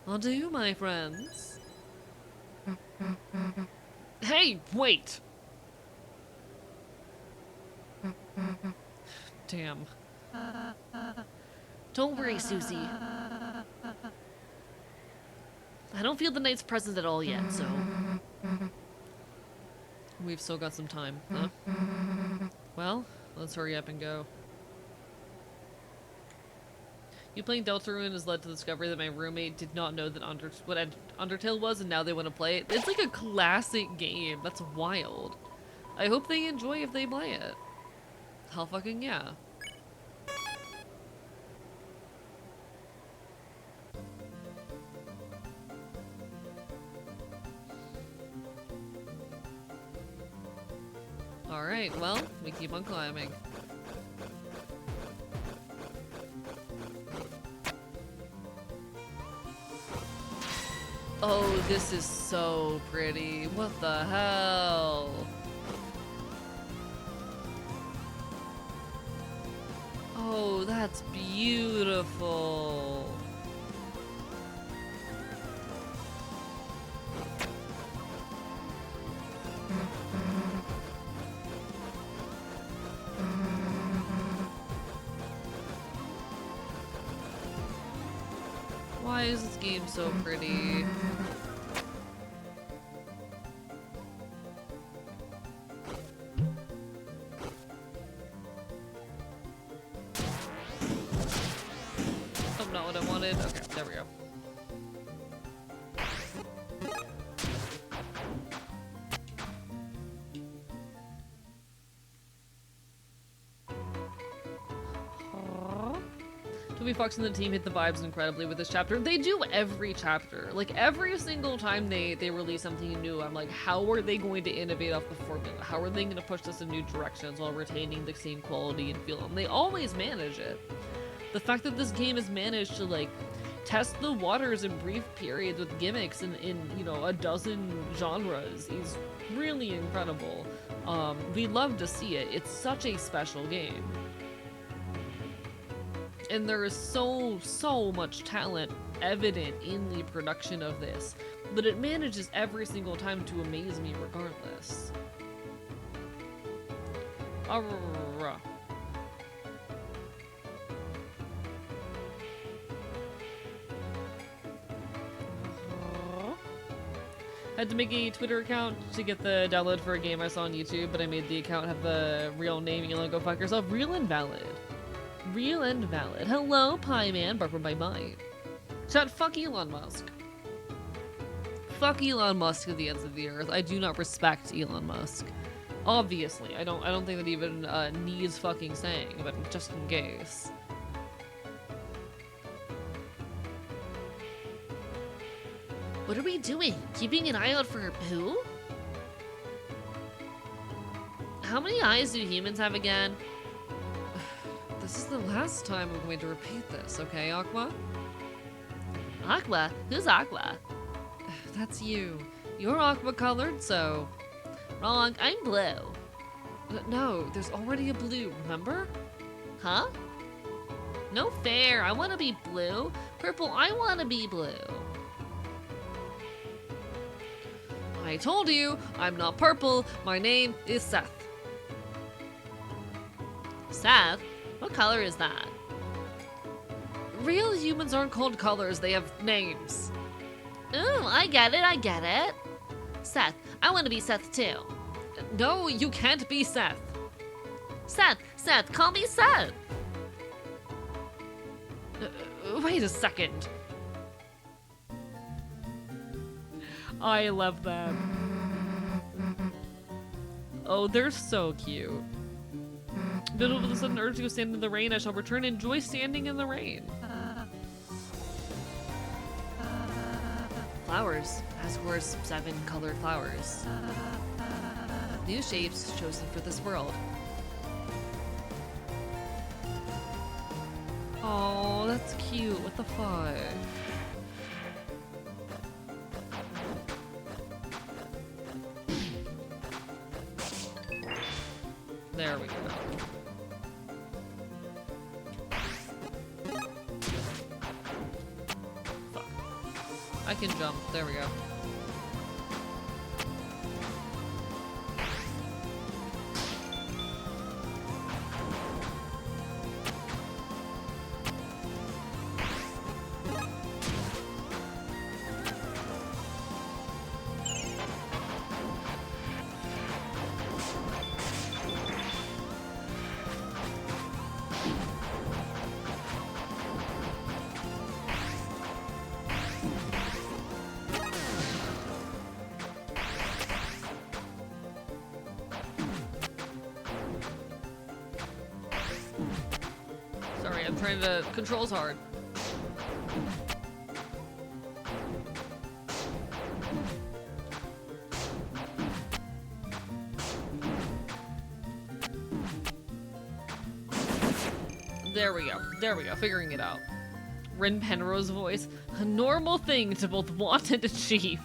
Adieu, my friends. Hey, wait! Damn. Don't worry, Susie. I don't feel the knight's presence at all yet, so... We've still got some time, huh? Well, let's hurry up and go. You playing Deltarune has led to the discovery that my roommate did not know that what Undertale was, and now they want to play it. It's like a classic game. That's wild. I hope they enjoy if they play it. Hell fucking yeah. Alright, well, we keep on climbing. Oh, this is so pretty. What the hell? Oh, that's beautiful. Why is this game so pretty? Oh, not what I wanted. Okay, there we go. Toby Fox and the team hit the vibes incredibly with this chapter. They do every chapter. Like, every single time they release something new, I'm like, how are they going to innovate off the formula? How are they going to push this in new directions while retaining the same quality and feel? And they always manage it. The fact that this game has managed to, like, test the waters in brief periods with gimmicks in you know, a dozen genres is really incredible. We love to see it. It's such a special game. And there is so much talent evident in the production of this, but it manages every single time to amaze me regardless. Arrgh. Had to make a Twitter account to get the download for a game I saw on YouTube, but I made the account have the real name. Elon, go fuck yourself. Real and valid. Real and valid. Hello, Pie Man, bark from my mind. Chat, fuck Elon Musk. Fuck Elon Musk to the ends of the earth. I do not respect Elon Musk. Obviously, I don't think that even needs fucking saying, but just in case. What are we doing? Keeping an eye out for her poo? How many eyes do humans have again? This is the last time we're going to repeat this, okay, Aqua? Aqua? Who's Aqua? That's you. You're aqua colored, so... Wrong, I'm blue. No, there's already a blue, remember? Huh? No fair, I want to be blue. Purple, I want to be blue. I told you, I'm not purple. My name is Seth. Seth? What color is that? Real humans aren't called colors, they have names. Ooh, I get it. Seth, I want to be Seth too. No, you can't be Seth. Seth, call me Seth. Wait a second. I love them. Oh, they're so cute. Middle of the sudden urge to go stand in the rain, I shall return and enjoy standing in the rain. flowers. Asgore's 7 colored flowers. New shapes chosen for this world. Oh, that's cute. What the fuck? There we go. Fuck. I can jump. There we go. Sorry, I'm trying to... Control's hard. There we go. There we go. Figuring it out. Rin Penrose's voice. A normal thing to both want and achieve.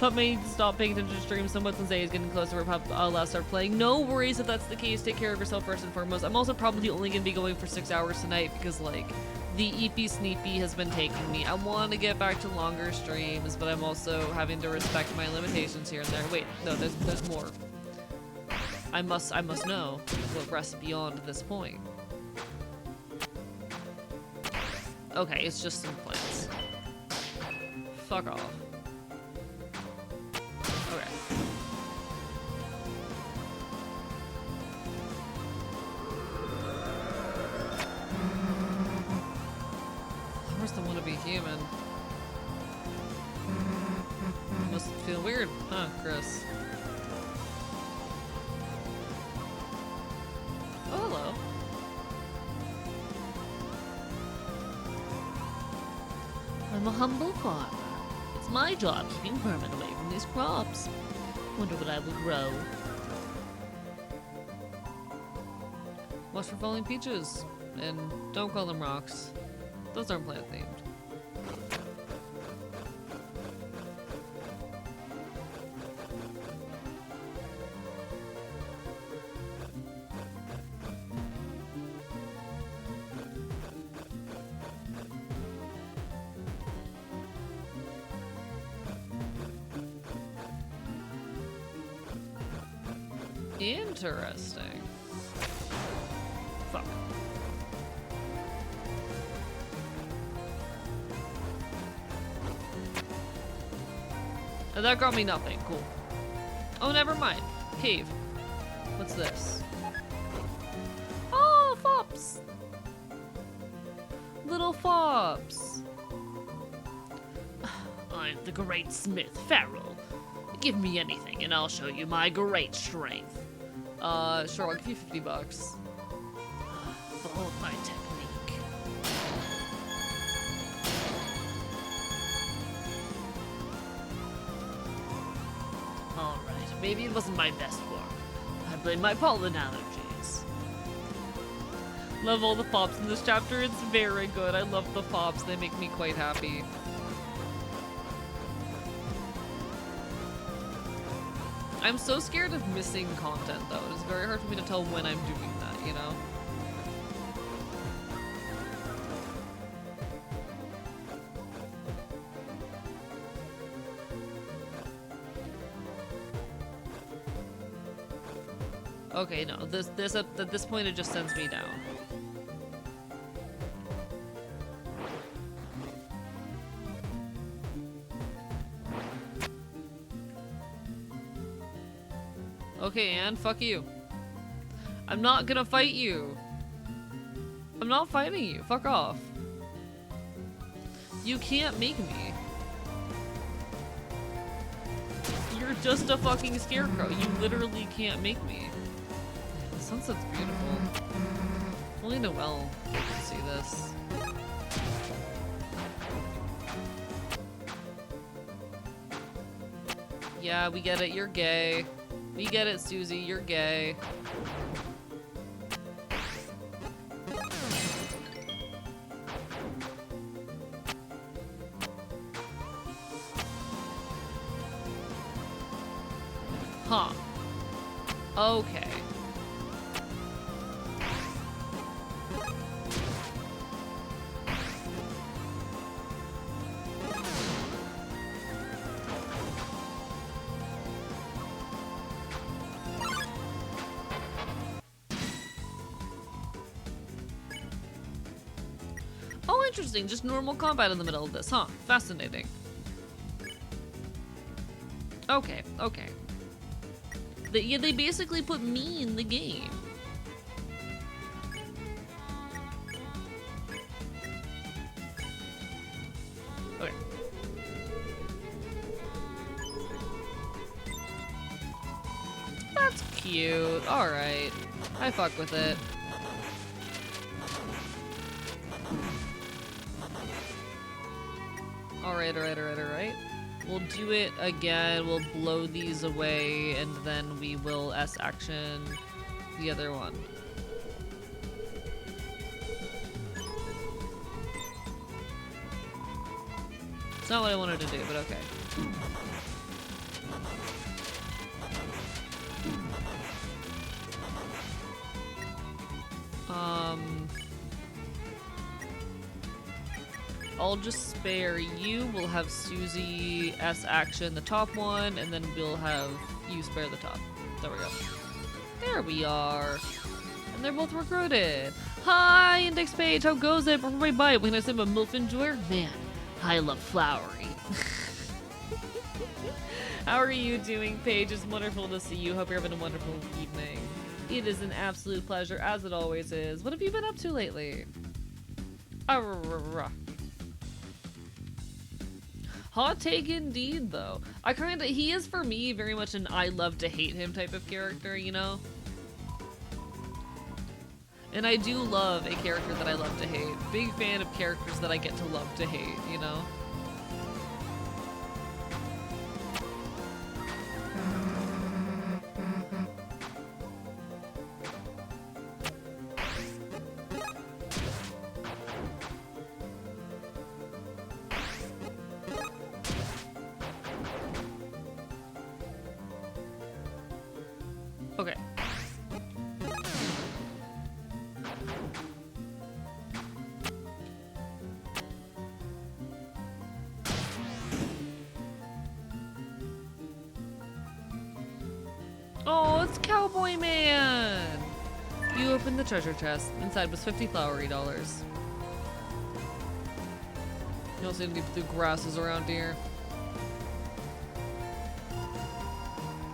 Pup may stop paying attention to streams somewhat since he's getting closer where Pup last start playing. No worries if that's the case. Take care of yourself first and foremost. I'm also probably only going to be going for 6 hours tonight because, like, the Eepy Sneepy has been taking me. I want to get back to longer streams, but I'm also having to respect my limitations here and there. Wait, no, there's more. I must know what rests beyond this point. Okay, it's just some plants. Fuck off. Okay. Flowers that want to be human. Must feel weird, huh, Chris? Oh, hello. I'm a humble farmer. It's my job keeping vermin away from these crops. Wonder what I will grow. Watch for falling peaches. And don't call them rocks. Those aren't plant themed. Interesting. Fuck. And that got me nothing. Cool. Oh, never mind. Cave. What's this? Oh, fops! Little fops. I'm the great smith, Farrell. Give me anything and I'll show you my great strength. Sure, I'll give you $50. Behold my technique. Alright, maybe it wasn't my best work. I blame my pollen allergies. Love all the fops in this chapter. It's very good. I love the fops. They make me quite happy. I'm so scared of missing content, though. It's very hard for me to tell when I'm doing that, you know? Okay, no. At this point, it just sends me down. Okay, and fuck you. I'm not gonna fight you. I'm not fighting you. Fuck off. You can't make me. You're just a fucking scarecrow. You literally can't make me. The sunset's beautiful. Only Noelle can see this. Yeah, we get it. You're gay. We get it, Susie. You're gay. Huh. Okay. Oh, interesting. Just normal combat in the middle of this, huh? Fascinating. Okay, okay. Yeah, they basically put me in the game. Okay. That's cute. Alright. I fuck with it. Alright, alright, alright, alright. We'll do it again. We'll blow these away, and then we will S action the other one. It's not what I wanted to do, but okay. I'll just spare you. We'll have Susie S action the top one, and then we'll have you spare the top. There we go. There we are. And they're both recruited. Hi, Index Page. How goes it? Before I buy it, when I say I'm a MILF enjoyer? Man, I love flowery. How are you doing, Paige? It's wonderful to see you. Hope you're having a wonderful evening. It is an absolute pleasure, as it always is. What have you been up to lately? Hot take indeed, though. He is for me very much an I love to hate him type of character, you know? And I do love a character that I love to hate. Big fan of characters that I get to love to hate, you know? Okay. Oh, it's Cowboy Man! You opened the treasure chest. Inside was 50 flowery dollars. You don't see any blue grasses around here.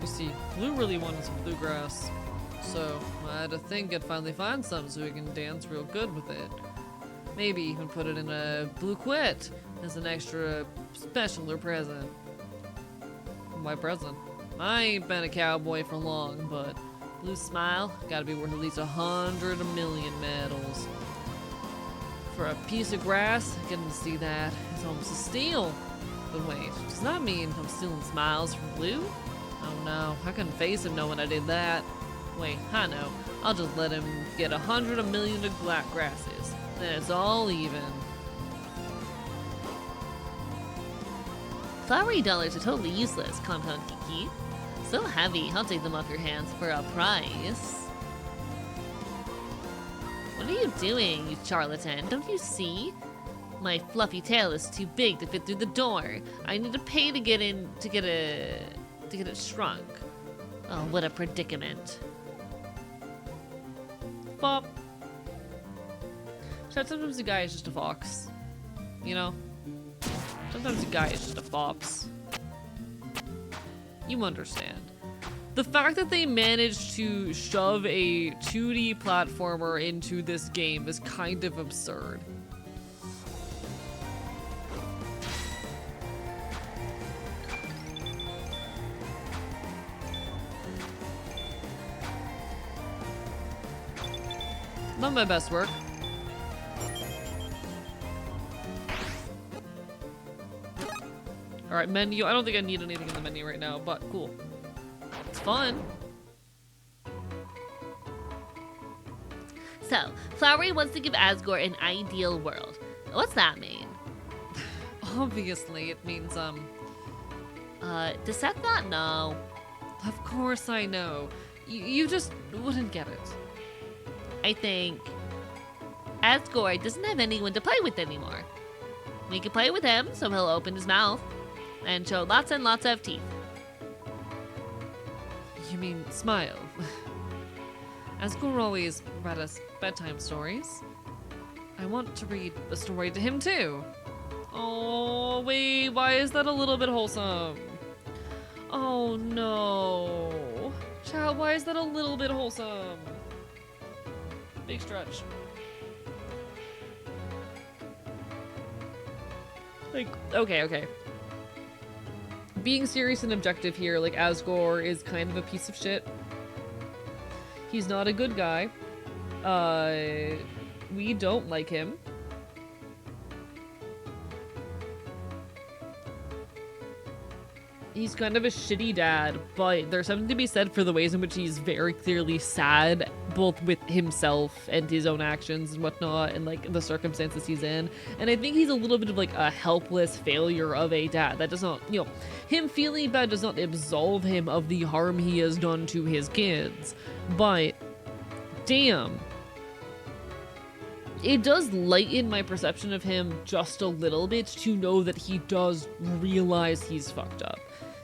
You see, Blue really wanted some bluegrass, so I had to think I'd finally find some so we can dance real good with it. Maybe even put it in a blue quit as an extra special or present. My present. I ain't been a cowboy for long, but Blue Smile gotta be worth at least 100 million medals. For a piece of grass, I can see that it's almost a steal. But wait, does that mean I'm stealing smiles from Blue? Oh no, I couldn't face him knowing I did that. Wait, I know. I'll just let him get 100 million of black grasses. Then it's all even. Flowery dollars are totally useless, Compound Kiki. So heavy, I'll take them off your hands for a price. What are you doing, you charlatan? Don't you see? My fluffy tail is too big to fit through the door. I need to pay to get in to get it shrunk. Oh, what a predicament. Bop. Sometimes the guy is just a fox. You know? Sometimes the guy is just a fox. You understand. The fact that they managed to shove a 2D platformer into this game is kind of absurd. Not my best work. Alright, menu. I don't think I need anything in the menu right now, but cool. It's fun. So, Flowery wants to give Asgore an ideal world. What's that mean? Obviously, it means, Does Seth not know? of course I know. You just wouldn't get it. I think Asgore doesn't have anyone to play with anymore. We can play with him, so he'll open his mouth and show lots and lots of teeth. You mean smile? Asgore always read us bedtime stories. I want to read a story to him too. Oh, wait, why is that a little bit wholesome? Oh no. Child, why is that a little bit wholesome? Big stretch. Like, okay. Being serious and objective here, like, Asgore is kind of a piece of shit. He's not a good guy. We don't like him. He's kind of a shitty dad, but there's something to be said for the ways in which he's very clearly sad, both with himself and his own actions and whatnot, and like the circumstances he's in. And I think he's a little bit of like a helpless failure of a dad. That does not, you know, him feeling bad does not absolve him of the harm he has done to his kids. But, damn. It does lighten my perception of him just a little bit to know that he does realize he's fucked up.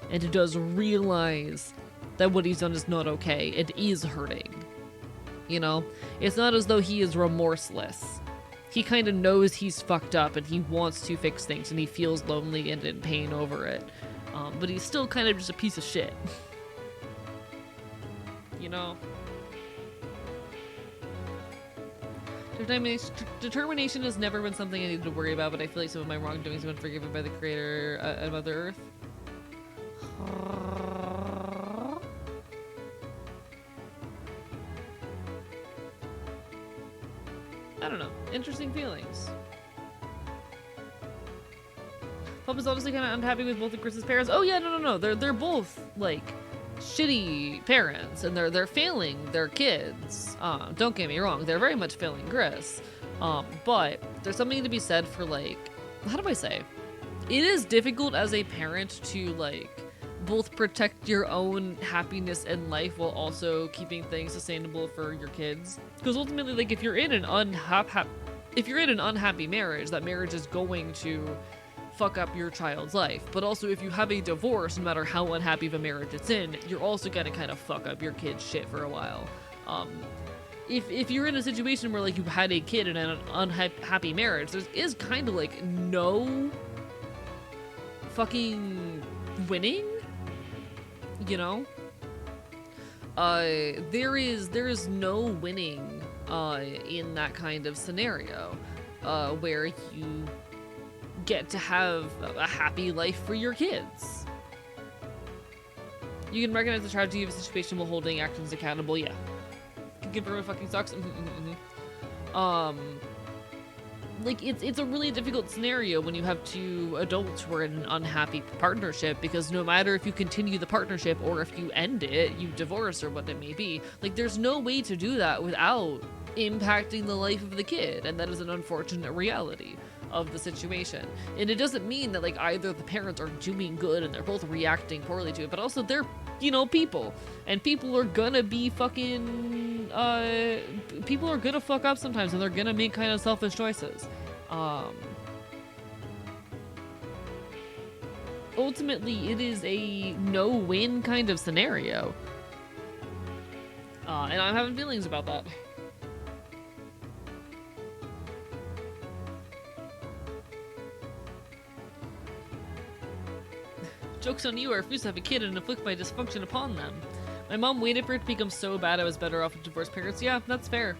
And he does realize that what he's done is not okay. It is hurting. You know? It's not as though he is remorseless. He kind of knows he's fucked up and he wants to fix things and he feels lonely and in pain over it. But he's still kind of just a piece of shit. You know? Determination has never been something I needed to worry about, but I feel like some of my wrongdoings have been forgiven by the Creator and Mother Earth. I don't know. Interesting feelings. Pup is honestly kind of unhappy with both of Chris's parents. Oh yeah, no. They're both like shitty parents, and they're failing their kids. Don't get me wrong, they're very much failing Chris. But there's something to be said for like, how do I say? It is difficult as a parent to like both protect your own happiness and life while also keeping things sustainable for your kids. Because ultimately, like if you're in an unhappy marriage, that marriage is going to fuck up your child's life. But also if you have a divorce, no matter how unhappy of a marriage it's in, you're also gonna kind of fuck up your kid's shit for a while. If you're in a situation where like you had a kid in an unhappy marriage, there is kind of like no fucking winning, you know? There is no winning in that kind of scenario where you get to have a happy life for your kids. You can recognize the tragedy of a situation while holding actions accountable. Yeah. Can confirm it fucking sucks. Like it's a really difficult scenario when you have two adults who are in an unhappy partnership, because no matter if you continue the partnership or if you end it, you divorce or what it may be, like there's no way to do that without impacting the life of the kid, and that is an unfortunate reality of the situation. And it doesn't mean that like either the parents are doing good and they're both reacting poorly to it, but also they're, you know, people, and people are gonna be fucking people are gonna fuck up sometimes, and they're gonna make kind of selfish choices. Ultimately it is a no-win kind of scenario, and I'm having feelings about that. Joke's on you, I refuse to have a kid and inflict my dysfunction upon them. My mom waited for it to become so bad I was better off with divorced parents. Yeah, that's fair.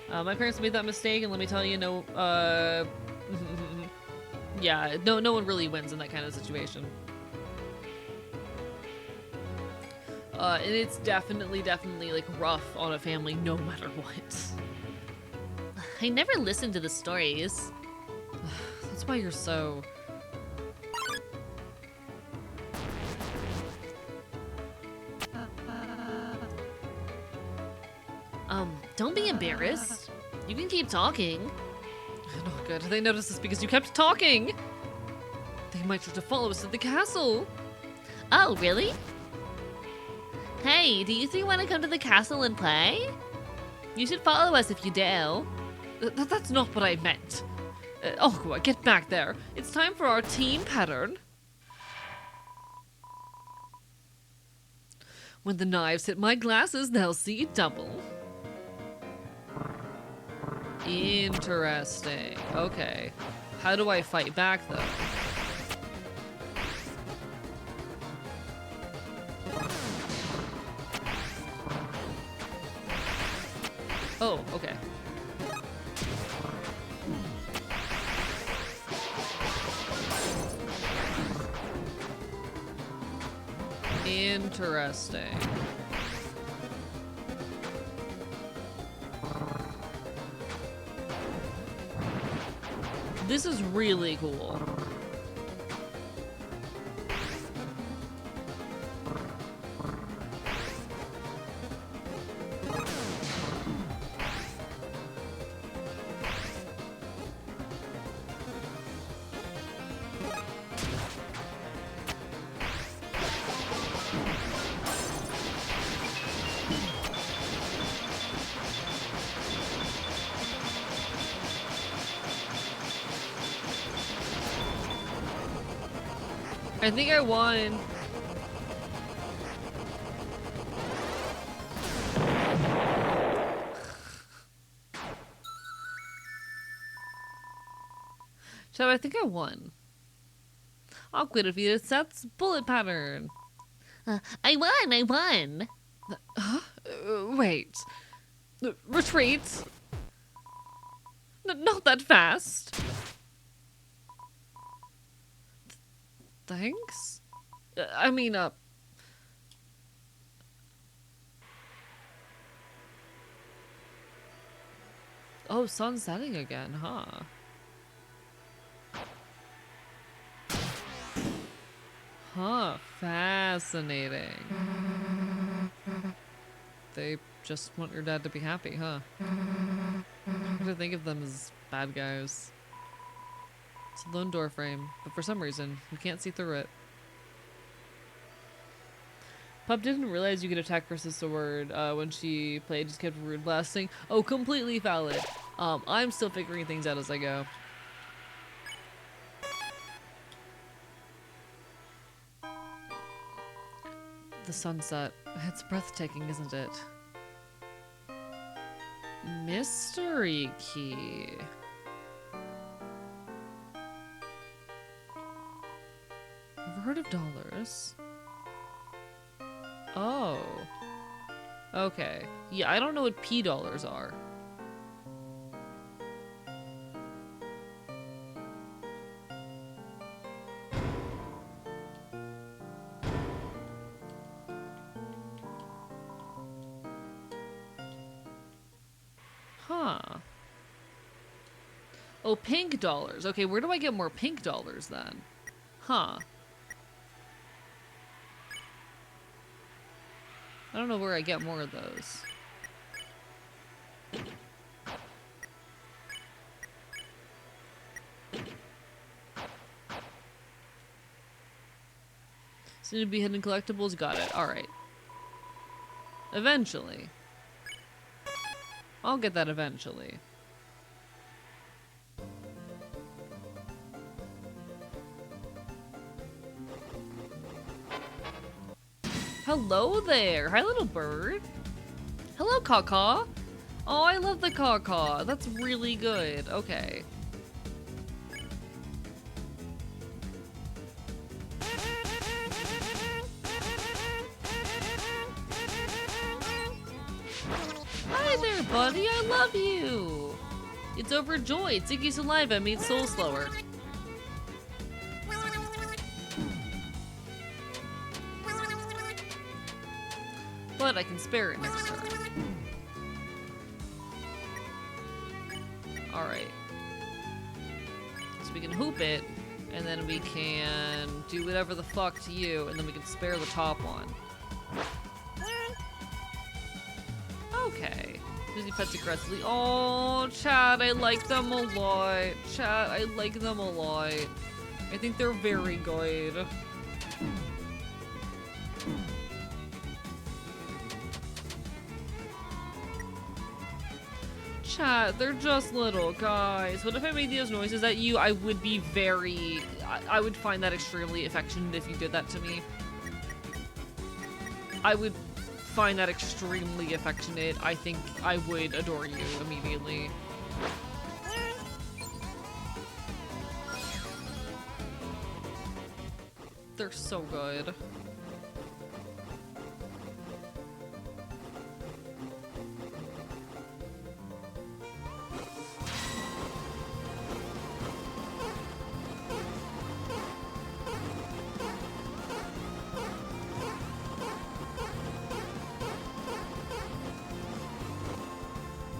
My parents made that mistake, and let me tell you, no, yeah, no one really wins in that kind of situation. And it's definitely like rough on a family no matter what. I never listened to the stories. That's why you're so... Don't be embarrassed. You can keep talking. Not good. They noticed us because you kept talking. They might try to follow us to the castle. Oh, really? Hey, do you three want to come to the castle and play? You should follow us if you do. That's not what I meant. Oh, come on, get back there. It's time for our team pattern. When the knives hit my glasses, they'll see double. Interesting. Okay. How do I fight back, though? Oh, okay. Interesting. This is really cool. I think I won. So I think I won. I'll quit if you Seth's bullet pattern. I won. Wait. Retreat. Not that fast. Thanks? I mean, oh, sun's setting again, huh? Huh, fascinating. They just want your dad to be happy, huh? I'm gonna think of them as bad guys. It's a lone door frame, but for some reason, we can't see through it. Pup didn't realize you could attack versus sword when she played, just kept rude blasting. Oh, completely valid. I'm still figuring things out as I go. The sunset. It's breathtaking, isn't it? Mystery key. Never heard of dollars. Oh. Okay. Yeah, I don't know what P dollars are. Huh. Oh, pink dollars. Okay, where do I get more pink dollars then? Huh. I don't know where I get more of those. Soon to be hidden collectibles. Got it. Alright. Eventually. I'll get that eventually. Hello there! Hi, little bird! Hello, caw-caw! Oh, I love the caw-caw. That's really good. Okay. Hi there, buddy! I love you! It's overjoyed. Ziggy saliva meets soul slower. But I can spare it next turn. Alright. So we can hoop it, and then we can do whatever the fuck to you, and then we can spare the top one. Okay. Susie pets aggressively. Oh, Chad, I like them a lot. Chad, I like them a lot. I think they're very good. Chat, they're just little guys. What if I made those noises at you? I would be very... I would find that extremely affectionate if you did that to me. I would find that extremely affectionate. I think I would adore you immediately. They're so good.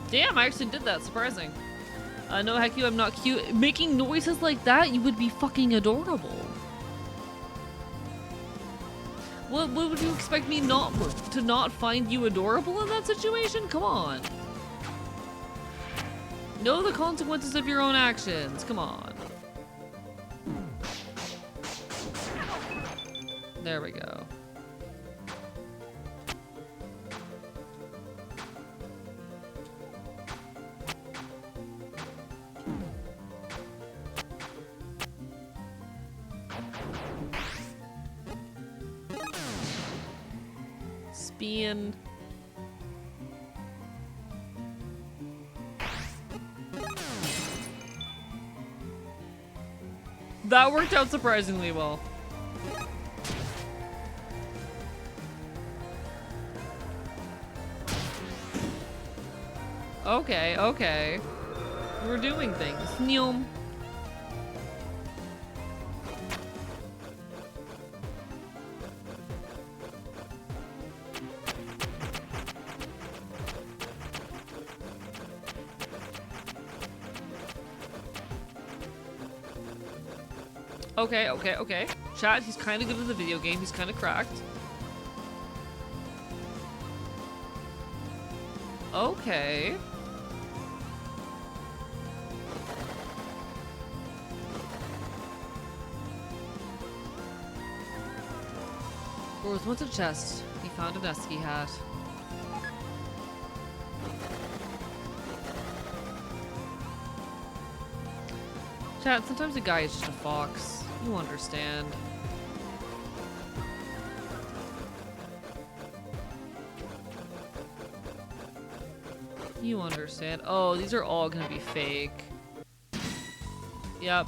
Damn, I actually did that. Surprising. No, heck you, I'm not cute. Making noises like that, you would be fucking adorable. What would you expect me to not find you adorable in that situation? Come on. Know the consequences of your own actions. Come on. There we go. Being that worked out surprisingly well. Okay, okay. We're doing things. Nyom. Okay, okay, okay. Chat, he's kind of good at the video game. He's kind of cracked. Okay. Worth wants a chest. He found an Esky hat. Chat, sometimes a guy is just a fox. You understand. You understand. Oh, these are all gonna be fake. Yep.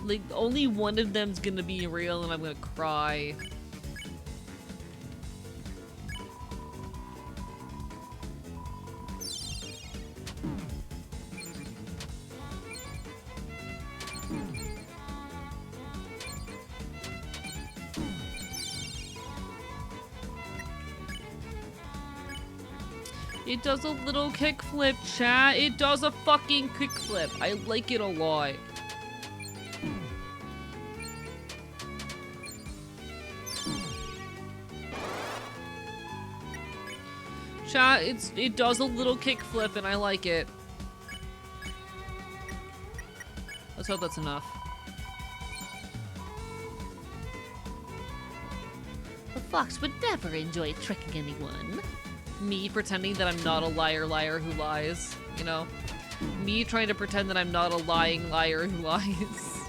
Like, only one of them's gonna be real and I'm gonna cry. It does a little kickflip, chat. It does a fucking kickflip. I like it a lot. Chat, it does a little kickflip and I like it. Let's hope that's enough. A fox would never enjoy tricking anyone. Me pretending that I'm not a liar who lies, you know? Me trying to pretend that I'm not a lying liar who lies.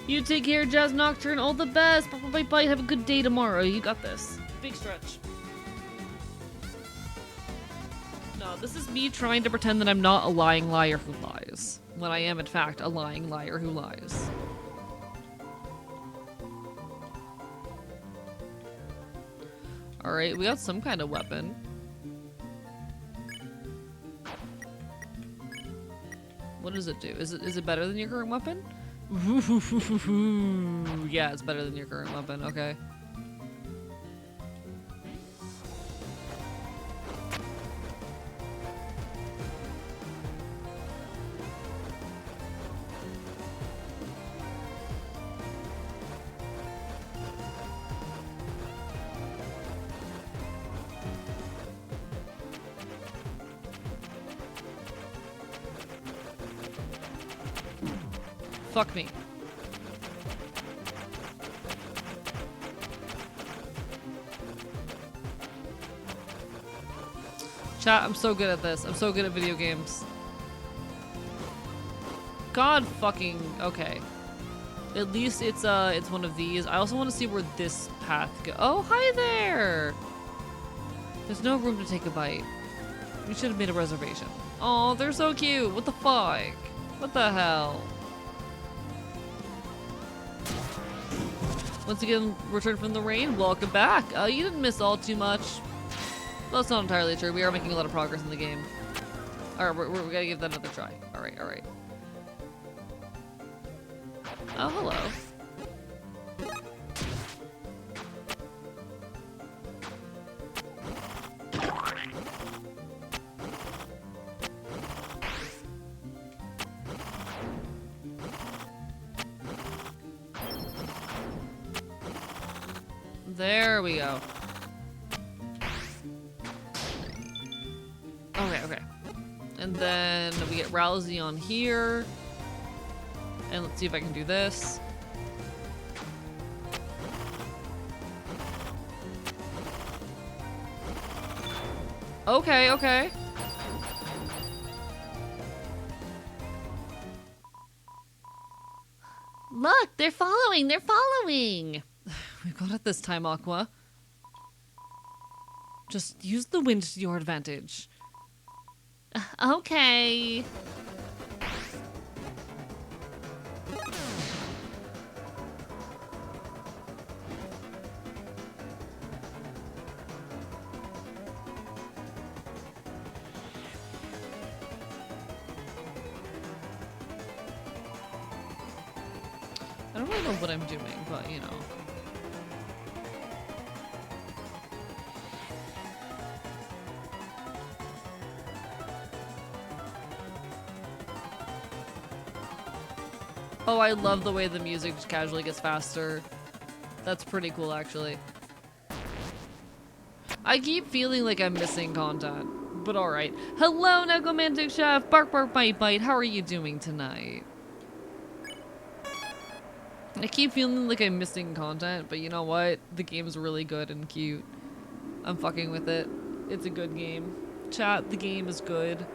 You take care, Jazz Nocturne. All the best. Bye, bye, bye. Have a good day tomorrow. You got this. Big stretch. No, this is me trying to pretend that I'm not a lying liar who lies, when I am, in fact, a lying liar who lies. Alright, we got some kind of weapon. What does it do? Is it better than your current weapon? Yeah, it's better than your current weapon, okay. Fuck me. Chat, I'm so good at this. I'm so good at video games. God fucking... Okay. At least it's one of these. I also want to see where this path goes. Oh, hi there! There's no room to take a bite. We should have made a reservation. Oh, they're so cute. What the fuck? What the hell? Once again, return from the rain. Welcome back. You didn't miss all too much. Well, that's not entirely true. We are making a lot of progress in the game. Alright, we gotta give that another try. Alright, alright. Oh, hello. There we go. Okay. And then we get Rousey on here. And let's see if I can do this. Okay. Look, they're following. We've got it this time, Aqua. Just use the wind to your advantage. Okay. I don't really know what I'm doing, but you know. Oh, I love the way the music just casually gets faster. That's pretty cool, actually. I keep feeling like I'm missing content, but alright. Hello, Necromantic Chef! Bark, bark, bite, bite. How are you doing tonight? I keep feeling like I'm missing content, but you know what? The game's really good and cute. I'm fucking with it. It's a good game. Chat, the game is good.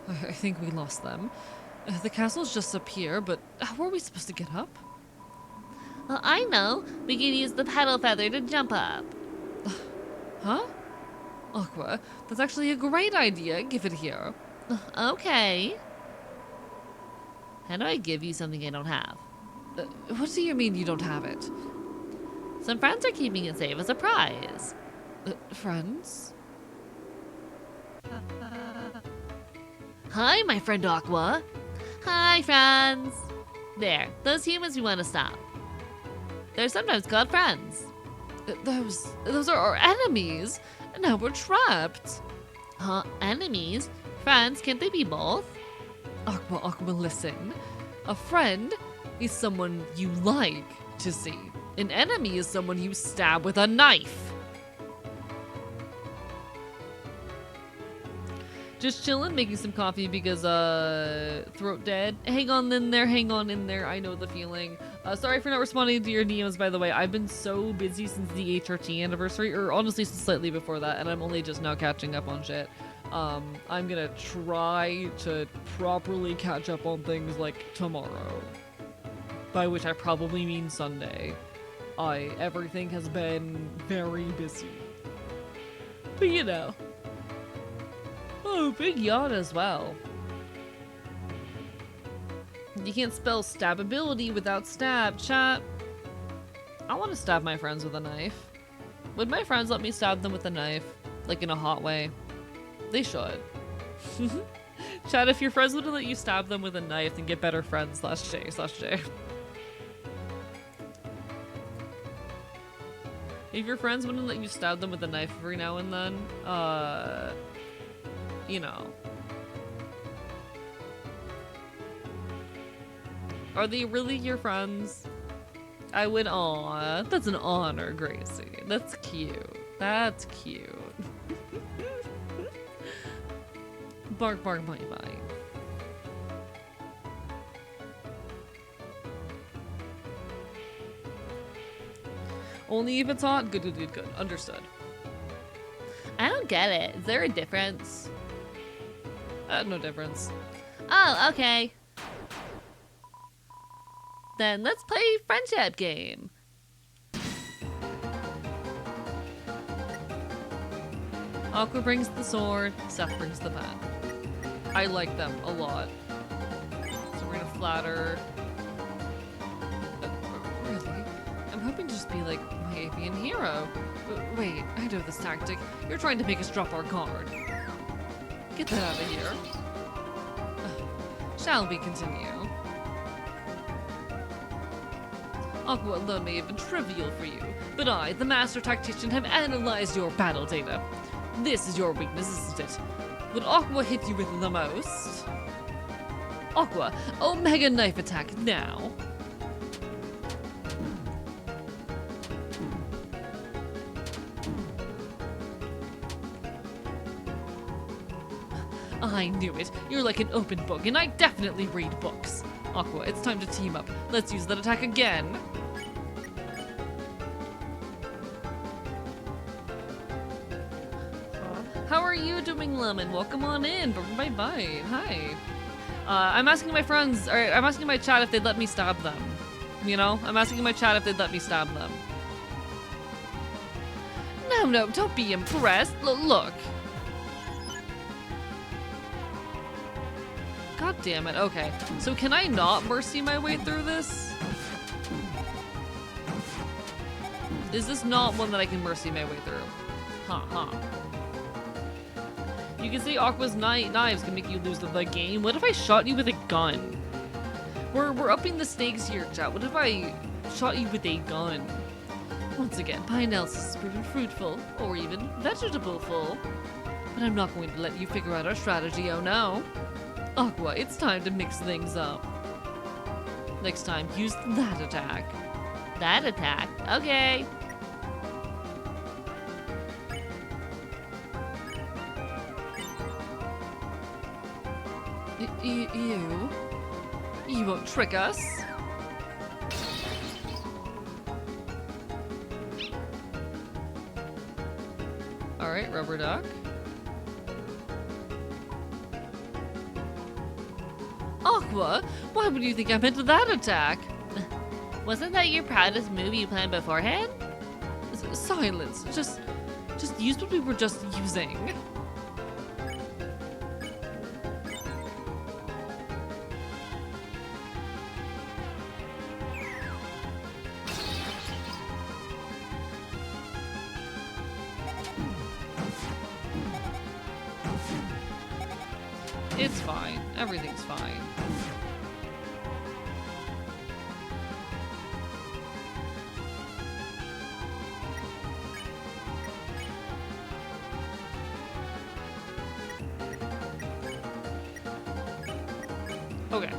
I think we lost them. The castle's just up here, but how are we supposed to get up? Well, I know. We can use the petal feather to jump up. Huh? Aqua, that's actually a great idea. Give it here. Okay. How do I give you something I don't have? What do you mean you don't have it? Some friends are keeping it safe as a prize. Friends? Hi, my friend Aqua. Hi, friends. There, those humans we want to stop. They're sometimes called friends. Those are our enemies. And now we're trapped. Huh? Enemies? Friends? Can't they be both? Aqua, listen. A friend is someone you like to see. An enemy is someone you stab with a knife. Just chilling, making some coffee because, throat dead. Hang on in there. I know the feeling. Sorry for not responding to your DMs, by the way. I've been so busy since the HRT anniversary, or honestly, since slightly before that, and I'm only just now catching up on shit. I'm gonna try to properly catch up on things like tomorrow. By which I probably mean Sunday. Everything has been very busy. But you know. Oh, big yawn as well. You can't spell stabability without stab, chat. I want to stab my friends with a knife. Would my friends let me stab them with a knife? Like in a hot way? They should. Chat, if your friends wouldn't let you stab them with a knife, then get better friends, /J. If your friends wouldn't let you stab them with a knife every now and then, you know. Are they really your friends? I would, aw, that's an honor, Gracie. That's cute. That's cute. Bark, bark, bite, bite. Only if it's hot? Good, good, good, good. Understood. I don't get it. Is there a difference? No difference. Oh, okay. Then let's play friendship game. Aqua brings the sword, Seth brings the pen. I like them a lot. So we're gonna flatter. Really? I'm hoping to just be like my avian hero. Wait, I know this tactic. You're trying to make us drop our guard. Get that out of here. Shall we continue? Aqua alone may have been trivial for you, but I, the master tactician, have analyzed your battle data. This is your weakness, isn't it? Would Aqua hit you with the most? Aqua, Omega Knife Attack now. I knew it. You're like an open book, and I definitely read books. Aqua, it's time to team up. Let's use that attack again. How are you doing, Lemon? Welcome on in. Bye-bye. Hi. I'm asking my friends, or I'm asking my chat if they'd let me stab them. You know? I'm asking my chat if they'd let me stab them. No, don't be impressed. Look. God damn it. Okay. So can I not mercy my way through this? Is this not one that I can mercy my way through? Huh. You can say Aqua's knives can make you lose the game. What if I shot you with a gun? We're upping the stakes here, chat. What if I shot you with a gun? Once again, my analysis has proven fruitful, or even vegetablepful. But I'm not going to let you figure out our strategy, oh no. Aqua, it's time to mix things up. Next time, use that attack. That attack? Okay. You won't trick us. Alright, rubber duck. Aqua, why would you think I'm into that attack? Wasn't that your proudest move you planned beforehand? Silence. Just use what we were just using. It's fine. Everything's fine. Okay.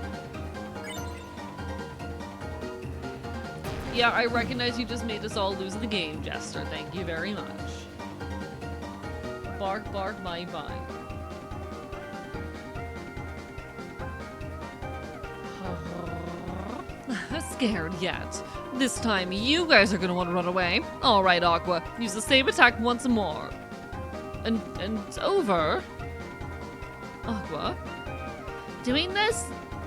Yeah, I recognize you just made us all lose the game, Jester. Thank you very much. Bark, bark, my vine. Scared yet. This time, you guys are gonna want to run away. Alright, Aqua. Use the same attack once more. And it's over. Aqua? Doing this?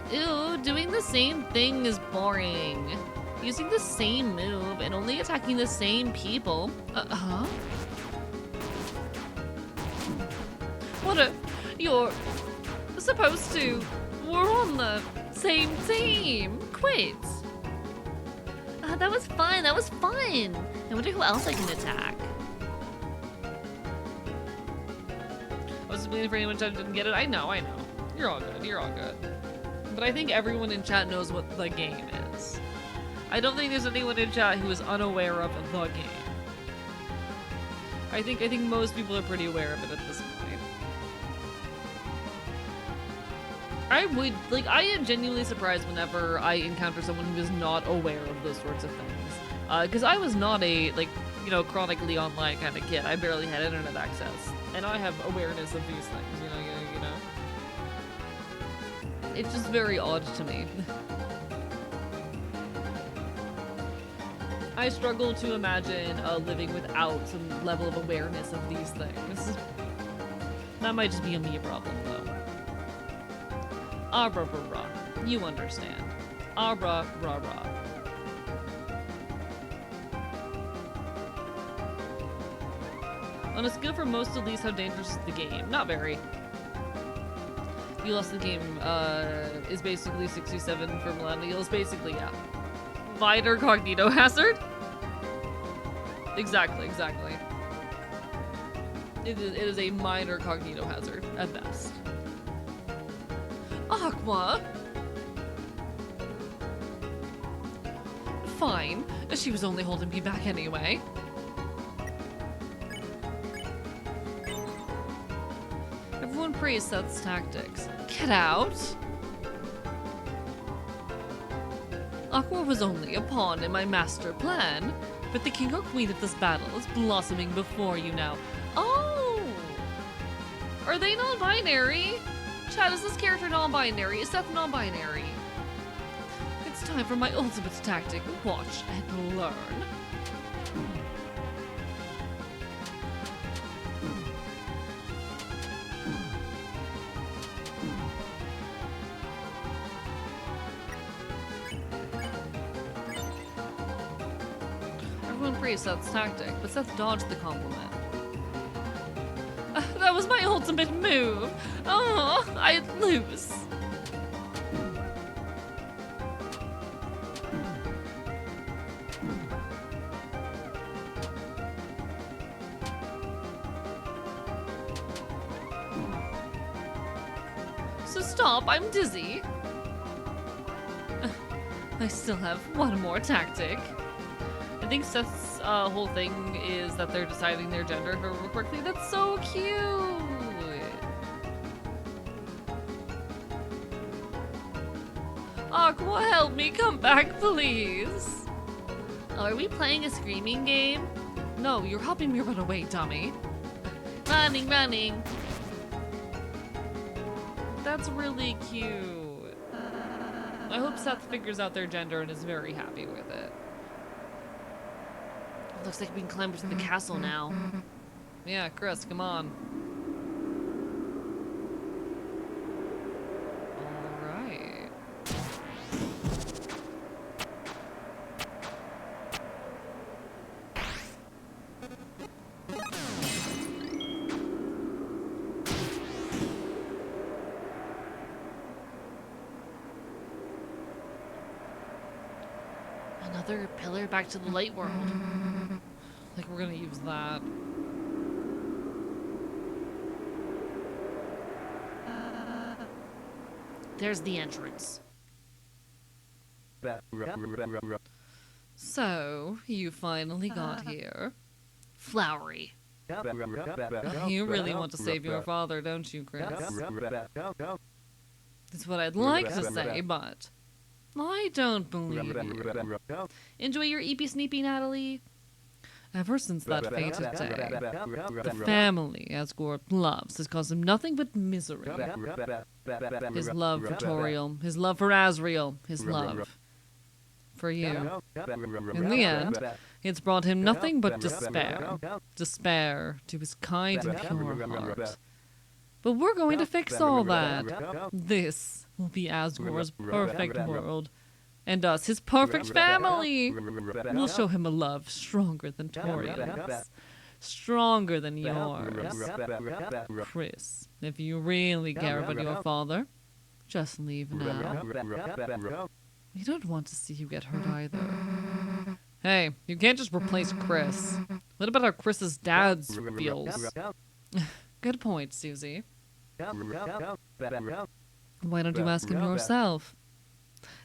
Ew, doing the same thing is boring. Using the same move and only attacking the same people. Huh? What if you're supposed to? We're on the same team. Quit. That was fun. That was fun. I wonder who else I can attack. I was just waiting for anyone in chat didn't get it. I know. You're all good. You're all good. But I think everyone in chat knows what the game is. I don't think there's anyone in chat who is unaware of the game. I think most people are pretty aware of it at this point. I am genuinely surprised whenever I encounter someone who is not aware of those sorts of things. Because I was not a, chronically online kind of kid. I barely had internet access. And I have awareness of these things, you know. It's just very odd to me. I struggle to imagine living without some level of awareness of these things. That might just be a me problem, though. Ah, rah, rah, rah. You understand. Ah, rah, rah, rah. On a scale for most to least, how dangerous is the game? Not very. You lost the game, is basically 67 for millennials. Basically, yeah. Minor cognito hazard? Exactly. It is a minor cognito hazard, at best. Aqua? Fine. She was only holding me back anyway. Everyone praised Seth's tactics. Get out! Aqua was only a pawn in my master plan, but the king or queen of this battle is blossoming before you now. Oh! Are they non-binary? Chad, is this character non-binary? Is Seth non-binary? It's time for my ultimate tactic. Watch and learn. Everyone praised Seth's tactic, but Seth dodged the compliment. That was my ultimate move! Oh, I'd lose! So stop, I'm dizzy! I still have one more tactic. I think Seth's whole thing is that they're deciding their gender very quickly. That's so cute! Aqua, help me come back, please! Are we playing a screaming game? No, you're helping me run away, dummy. Running! That's really cute. I hope Seth figures out their gender and is very happy with it. Looks like we can climb to the castle now. Yeah, Chris, come on. Alright. Another pillar back to the light world. Like, we're gonna use that. There's the entrance. So, you finally got here. Flowery. You really want to save your father, don't you, Chris? That's what I'd like to say, but I don't believe you. Enjoy your eepy sneepy, Natalie. Ever since that fated day, the family Asgore loves has caused him nothing but misery. His love for Toriel, his love for Asriel, his love for you. In the end, it's brought him nothing but despair. Despair to his kind and pure heart. But we're going to fix all that. This will be Asgore's perfect world. And us, his perfect family. We'll show him a love stronger than Toriel's. Stronger than yours. Chris, if you really care about your father, just leave now. We don't want to see you get hurt either. Hey, you can't just replace Chris. What about how Chris's dad feels? Good point, Susie. Why don't you ask him yourself?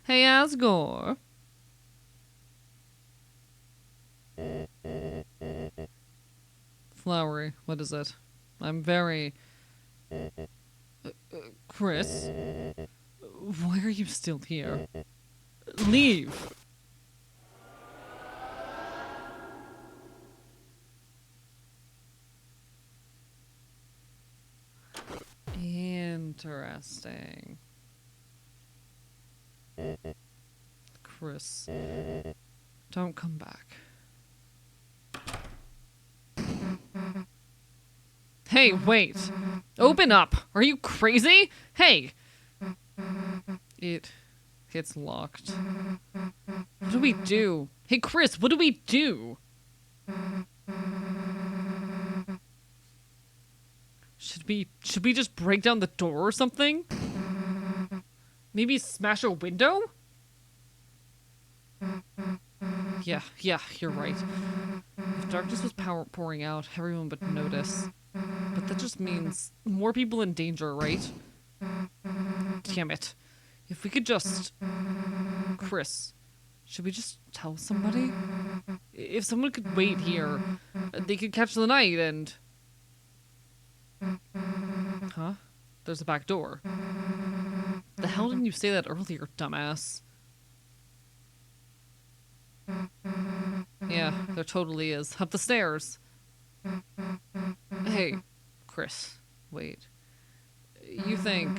Hey, Asgore. Flowery, what is it? I'm very... Chris? Why are you still here? Leave! Interesting. Chris, don't come back. Hey, wait. Open up. Are you crazy? Hey. It's locked. What do we do? Hey, Chris, what do we do? Should we just break down the door or something? Maybe smash a window? Yeah, you're right. If darkness was pouring out, everyone would notice. But that just means more people in danger, right? Damn it. If we could just... Chris, should we just tell somebody? If someone could wait here, they could catch the night and... Huh? There's a back door. The hell didn't you say that earlier, dumbass? Yeah, there totally is. Up the stairs. Hey, Chris, wait. You think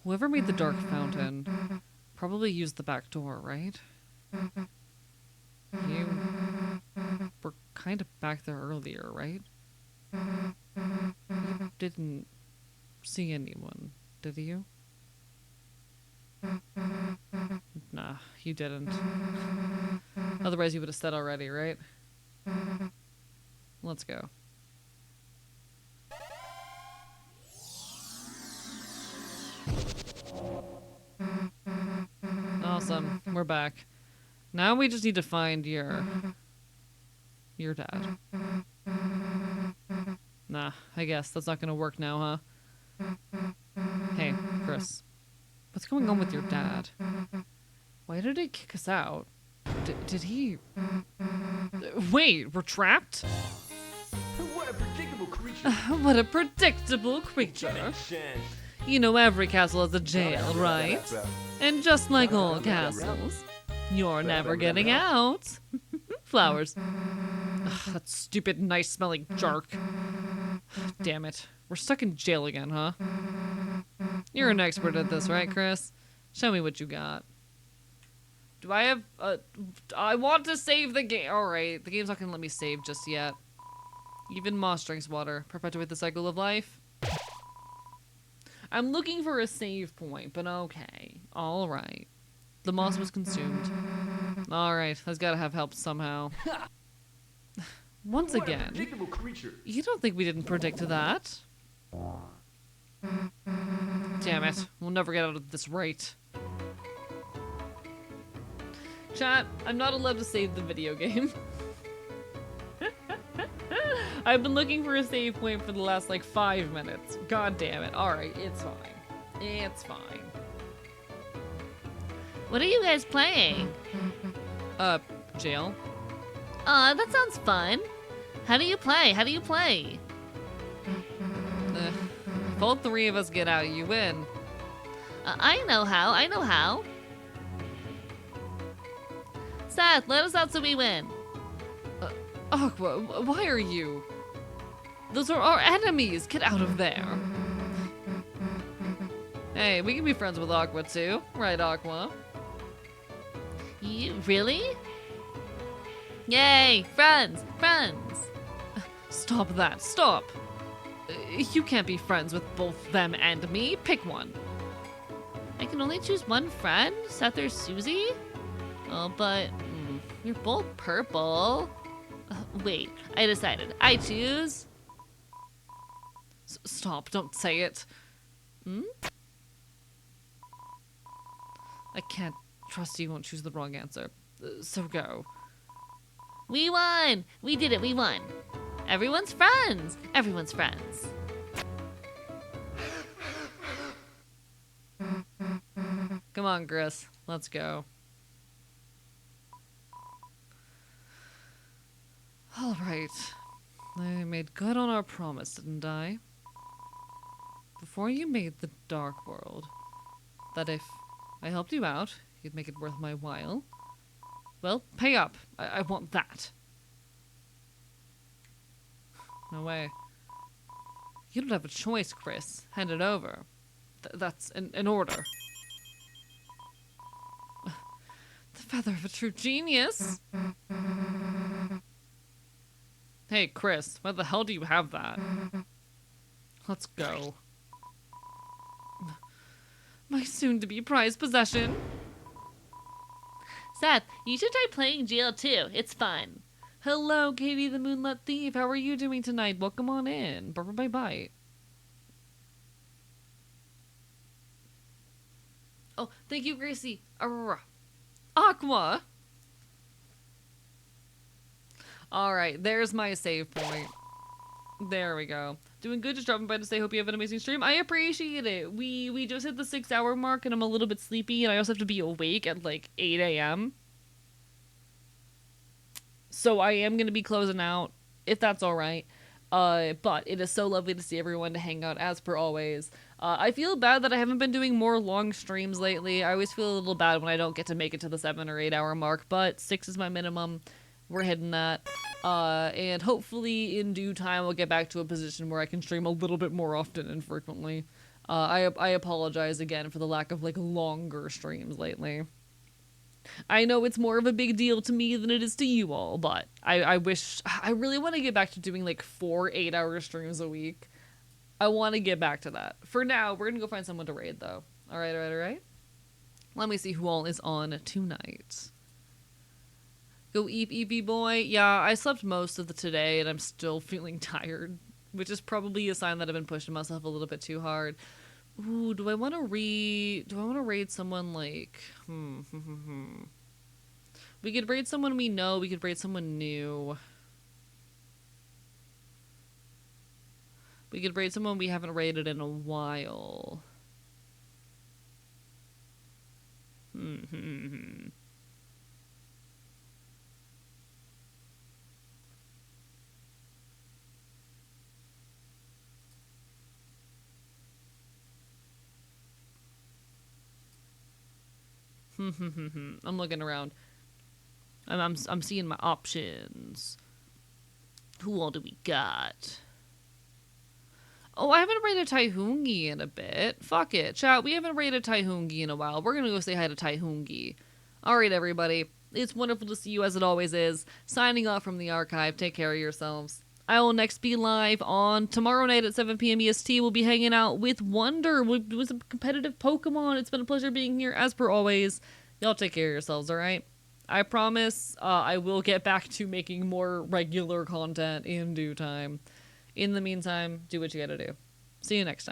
whoever made the dark fountain probably used the back door, right? You were kind of back there earlier, right? You didn't see anyone, did you? Nah, you didn't. Otherwise you would have said already, right? Let's go. Awesome, we're back. Now we just need to find your dad. Nah, I guess that's not gonna work now, huh? Hey, Chris. What's going on with your dad? Why did he kick us out? Did he... Wait, we're trapped? What a predictable creature. What a predictable creature. You know every castle has a jail, right? And just like all castles, you're never getting out. Flowers. Ugh, that stupid, nice-smelling jerk. Damn it. We're stuck in jail again, huh? You're an expert at this, right, Chris? Show me what you got. Do I have... I want to save the game. Alright, the game's not gonna let me save just yet. Even moss drinks water. Perpetuate the cycle of life. I'm looking for a save point, but okay. Alright. The moss was consumed. Alright, I've gotta have help somehow. Once What a again, predictable creature. you don't think we didn't predict that? Damn it. We'll never get out of this right. Chat, I'm not allowed to save the video game. I've been looking for a save point for the last, like, 5 minutes. God damn it. Alright, it's fine. It's fine. What are you guys playing? Jail? Aw, that sounds fun. How do you play? How do you play? If all 3 of us get out, you win. I know how. I know how. Seth, let us out so we win. Aqua, why are you? Those are our enemies. Get out of there. Hey, we can be friends with Aqua too. Right, Aqua? You really? Yay, friends, friends. Stop that. Stop. You can't be friends with both them and me. Pick one. I can only choose one friend, Seth or Susie? Oh, but you're both purple. Wait, I decided. I choose... Stop. Don't say it. I can't trust you won't choose the wrong answer. So go. We won! We did it, we won. Everyone's friends. Everyone's friends. Come on, Chris. Let's go. All right. I made good on our promise, didn't I? Before you made the Dark World, that if I helped you out, you'd make it worth my while. Well, pay up. I want that. No way. You don't have a choice, Chris. Hand it over. That's an order. The feather of a true genius. Hey, Chris, why the hell do you have that? Let's go. My soon-to-be prized possession. Seth, you should try playing GL2. It's fun. Hello, Katie the Moonlit Thief. How are you doing tonight? Welcome on in. Bye-bye-bye. Oh, thank you, Gracie. Aqua! Alright, there's my save point. There we go. Doing good, just dropping by to say hope you have an amazing stream. I appreciate it. We just hit the 6-hour mark and I'm a little bit sleepy and I also have to be awake at like 8 a.m. So I am going to be closing out, if that's alright. But it is so lovely to see everyone to hang out as per always. I feel bad that I haven't been doing more long streams lately. I always feel a little bad when I don't get to make it to the 7 or 8 hour mark, but 6 is my minimum. We're hitting that. And hopefully in due time I'll get back to a position where I can stream a little bit more often and frequently. I apologize again for the lack of like longer streams lately. I know it's more of a big deal to me than it is to you all, but I really want to get back to doing like 4 8-hour streams a week. I want to get back to that. For now, we're gonna go find someone to raid though. Alright. Let me see who all is on tonight. Go eep, eepy boy. Yeah, I slept most of the today and I'm still feeling tired, which is probably a sign that I've been pushing myself a little bit too hard. Ooh, do I want to raid someone like, We could raid someone we know, we could raid someone new. We could raid someone we haven't raided in a while. I'm looking around. I'm seeing my options. Who all do we got? Oh, I haven't raided Taihungi in a bit. Fuck it. Chat, we haven't raided Taihungi in a while. We're gonna go say hi to Taihungi. Alright, everybody. It's wonderful to see you as it always is. Signing off from the archive. Take care of yourselves. I will next be live on tomorrow night at 7 p.m. EST. We'll be hanging out with Wonder. We'll do some competitive Pokemon. It's been a pleasure being here as per always. Y'all take care of yourselves, alright? I promise I will get back to making more regular content in due time. In the meantime, do what you gotta do. See you next time.